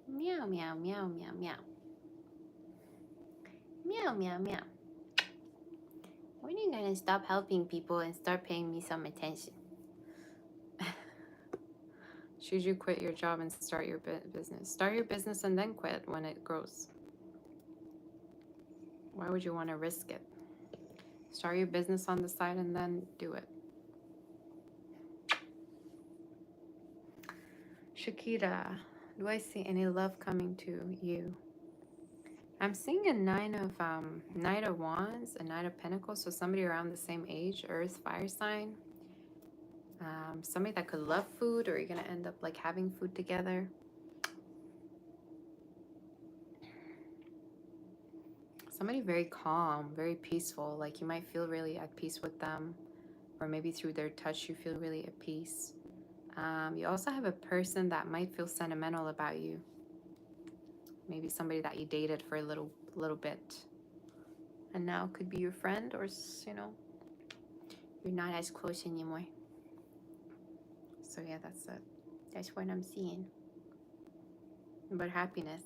Meow, meow, meow, meow, meow. Meow, meow, meow. When are you gonna stop helping people and start paying me some attention? Should you quit your job and start your business? Start your business and then quit when it grows. Why would you want to risk it? Start your business on the side and then do it. Shakira, do I see any love coming to you? I'm seeing a Knight of Wands, a Knight of Pentacles, so somebody around the same age, Earth, fire sign. Somebody that could love food, or you're going to end up like having food together. Somebody very calm, very peaceful, like you might feel really at peace with them, or maybe through their touch you feel really at peace. You also have a person that might feel sentimental about you. Maybe somebody that you dated for a little bit, and now could be your friend, or you know, you're not as close anymore. So yeah, that's what I'm seeing. But happiness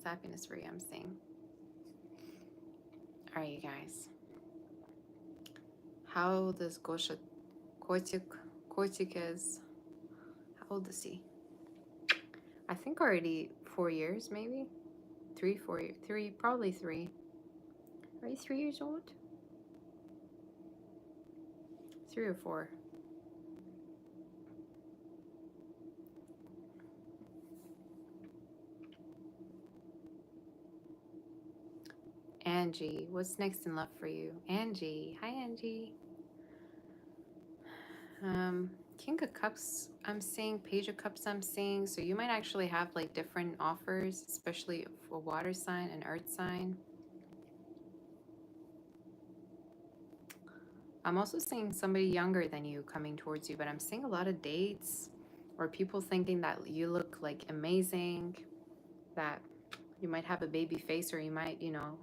for you, I'm seeing. All right, you guys. How old is Gosha? Koitik is, how old is he? I think already 4 years, maybe 3, 4 years, 3, probably 3. Are you 3 years old? 3 or 4. Angie, what's next in love for you? Angie, hi Angie. King of Cups, I'm seeing. Page of Cups, I'm seeing. So you might actually have like different offers, especially for water sign and earth sign. I'm also seeing somebody younger than you coming towards you, but I'm seeing a lot of dates or people thinking that you look like amazing, that you might have a baby face, or you might, you know,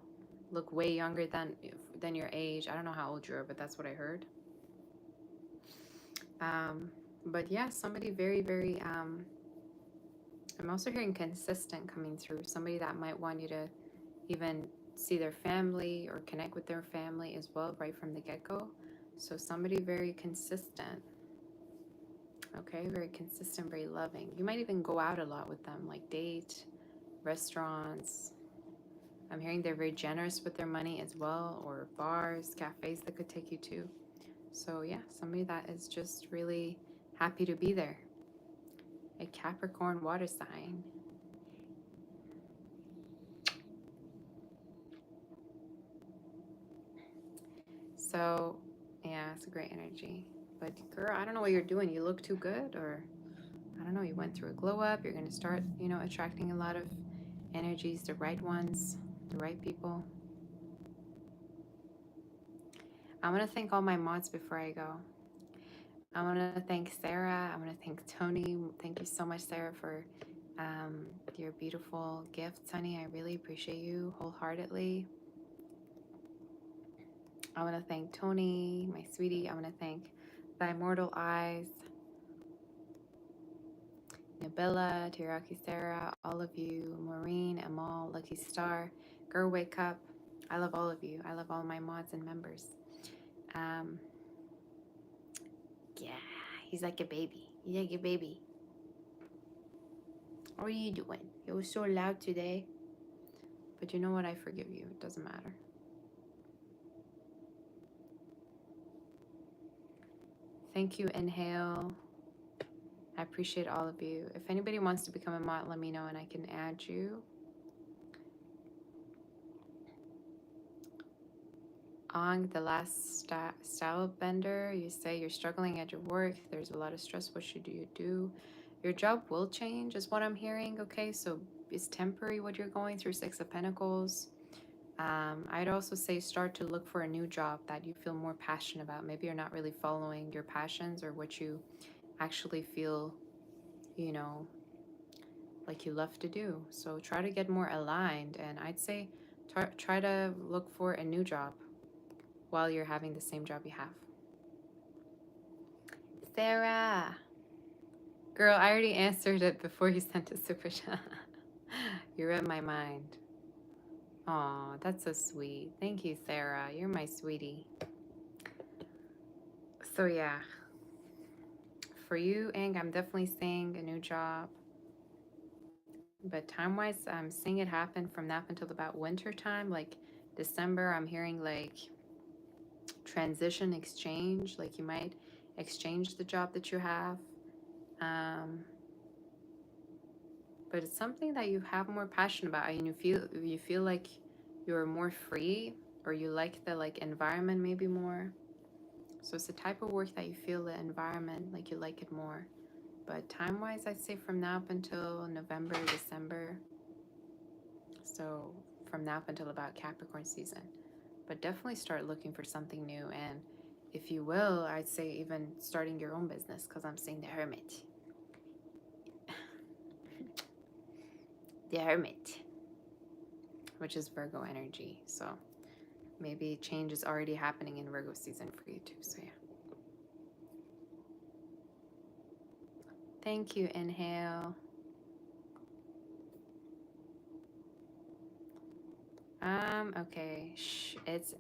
look way younger than your age. I don't know how old you are, but that's what I heard. But yeah, somebody very, very, I'm also hearing consistent coming through. Somebody that might want you to even see their family or connect with their family as well right from the get-go. So somebody very consistent. Okay, very consistent, very loving. You might even go out a lot with them, like date, restaurants. I'm hearing they're very generous with their money as well, or bars, cafes that could take you to. So yeah, somebody that is just really happy to be there. A Capricorn water sign. So yeah, it's a great energy. But girl, I don't know what you're doing. You look too good, or I don't know, you went through a glow up. You're going to start, you know, attracting a lot of energies, the right ones, the right people. I want to thank all my mods before I go. I want to thank Sarah. I want to thank Tony. Thank you so much, Sarah, for your beautiful gifts, honey. I really appreciate you wholeheartedly. I want to thank Tony, my sweetie. I want to thank Thy Mortal Eyes, Nabila, Teriyaki Sarah, all of you, Maureen, Amal, Lucky Star, Girl Wake Up. I love all of you. I love all my mods and members. Yeah, he's like a baby. He's like a baby. What are you doing? It was so loud today. But you know what? I forgive you. It doesn't matter. Thank you, Inhale. I appreciate all of you. If anybody wants to become a mod, let me know and I can add you. On the last style bender, you say you're struggling at your work. There's a lot of stress. What should you do? Your job will change, is what I'm hearing. Okay, so it's temporary what you're going through. Six of Pentacles. I'd also say start to look for a new job that you feel more passionate about. Maybe you're not really following your passions or what you actually feel, you know, like you love to do. So try to get more aligned. And I'd say try to look for a new job while you're having the same job you have. Sarah. Girl, I already answered it before you sent a super chat. You read my mind. Aw, that's so sweet. Thank you, Sarah. You're my sweetie. So yeah, for you, Ing, I'm definitely seeing a new job. But time-wise, I'm seeing it happen from now until about winter time. Like December, I'm hearing like transition, exchange. Like you might exchange the job that you have. But it's something that you have more passion about and you feel like you're more free, or you like the like environment maybe more. So it's the type of work that you feel the environment like you like it more. But time wise, I'd say from now up until November, December. So from now up until about Capricorn season. But definitely start looking for something new, and if you will, I'd say even starting your own business, because I'm seeing the Hermit. The Hermit, which is Virgo energy. So maybe change is already happening in Virgo season for you too. So yeah. Thank you, Inhale. Okay. Shh. It's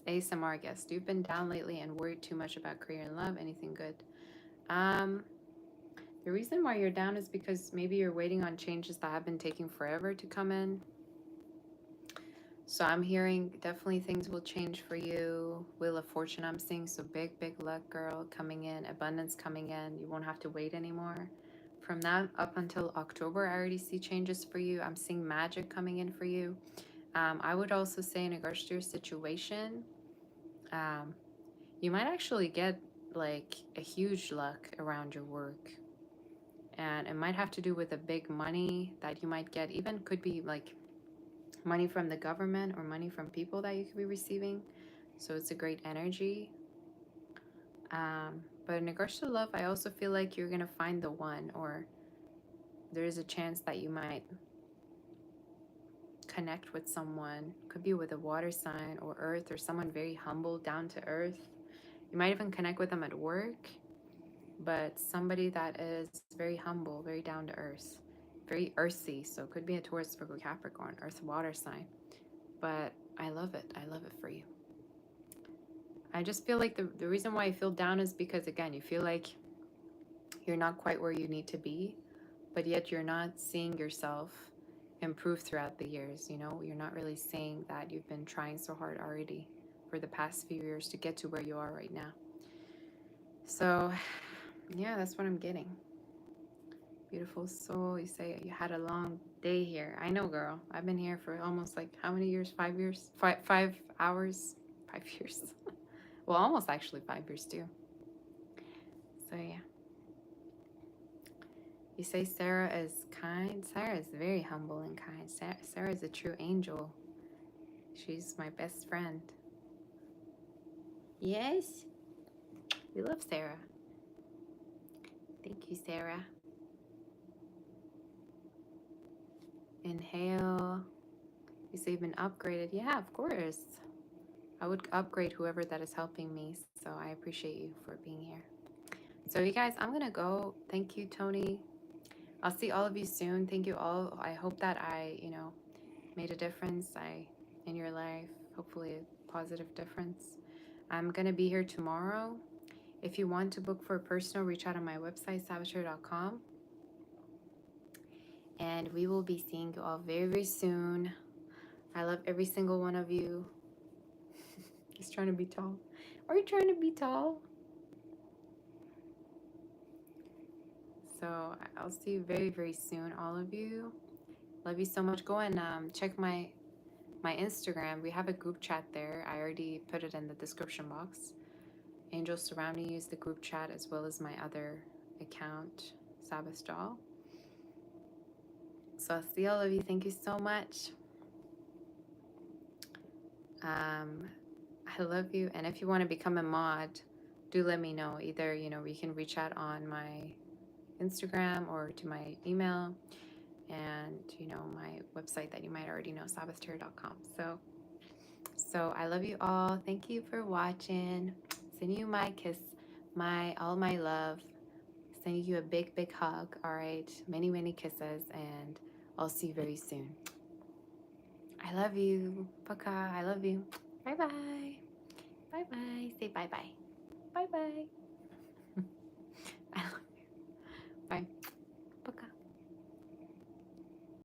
ASMR guest. You've been down lately and worried too much about career and love. Anything good? The reason why you're down is because maybe you're waiting on changes that have been taking forever to come in. So I'm hearing definitely things will change for you. Wheel of Fortune I'm seeing. So big luck, girl, coming in. Abundance coming in. You won't have to wait anymore. From now up until October, I already see changes for you. I'm seeing magic coming in for you. I would also say in regards to your situation, you might actually get like a huge luck around your work. And it might have to do with the big money that you might get. Even could be like money from the government or money from people that you could be receiving. So it's a great energy. But in regards to love, I also feel like you're going to find the one, or there is a chance that you might connect with someone. Could be with a water sign or earth, or someone very humble, down to earth. You might even connect with them at work, but somebody that is very humble, very down to earth, very earthy. So it could be a Taurus, Virgo, Capricorn, earth, water sign. But I love it. I love it for you. I just feel like the reason why I feel down is because, again, you feel like you're not quite where you need to be, but yet you're not seeing yourself improve throughout the years. You know, you're not really seeing that you've been trying so hard already for the past few years to get to where you are right now. So yeah, that's what I'm getting. Beautiful soul, you say you had a long day here. I know, girl. I've been here for almost like how many years? 5 years? 5 hours? 5 years. Well, almost actually 5 years too. So yeah. You say Sarah is kind. Sarah is very humble and kind. Sarah is a true angel. She's my best friend. Yes. We love Sarah. Thank you, Sarah. Inhale. You say you've been upgraded. Yeah, of course. I would upgrade whoever that is helping me. So I appreciate you for being here. So you guys, I'm going to go. Thank you, Tony. I'll see all of you soon. Thank you all. I hope that I, made a difference in your life. Hopefully a positive difference. I'm going to be here tomorrow. If you want to book for a personal, reach out on my website, saboteur.com. And we will be seeing you all very, very soon. I love every single one of you. He's trying to be tall. Are you trying to be tall? So I'll see you very, very soon, all of you. Love you so much. Go and check my Instagram. We have a group chat there. I already put it in the description box. Angels Surrounding You is the group chat, as well as my other account, Sabbath Doll. So I'll see all of you. Thank you so much. I love you. And if you want to become a mod, do let me know. Either, we can reach out on my Instagram or to my email, and my website that you might already know, sabbathtarot.com. So I love you all. Thank you for watching. Sending you my kiss, all my love. Sending you a big, big hug. All right. Many, many kisses, and I'll see you very soon. I love you. Paka. I love you. Bye bye. Bye bye. Say bye bye. Bye bye. I love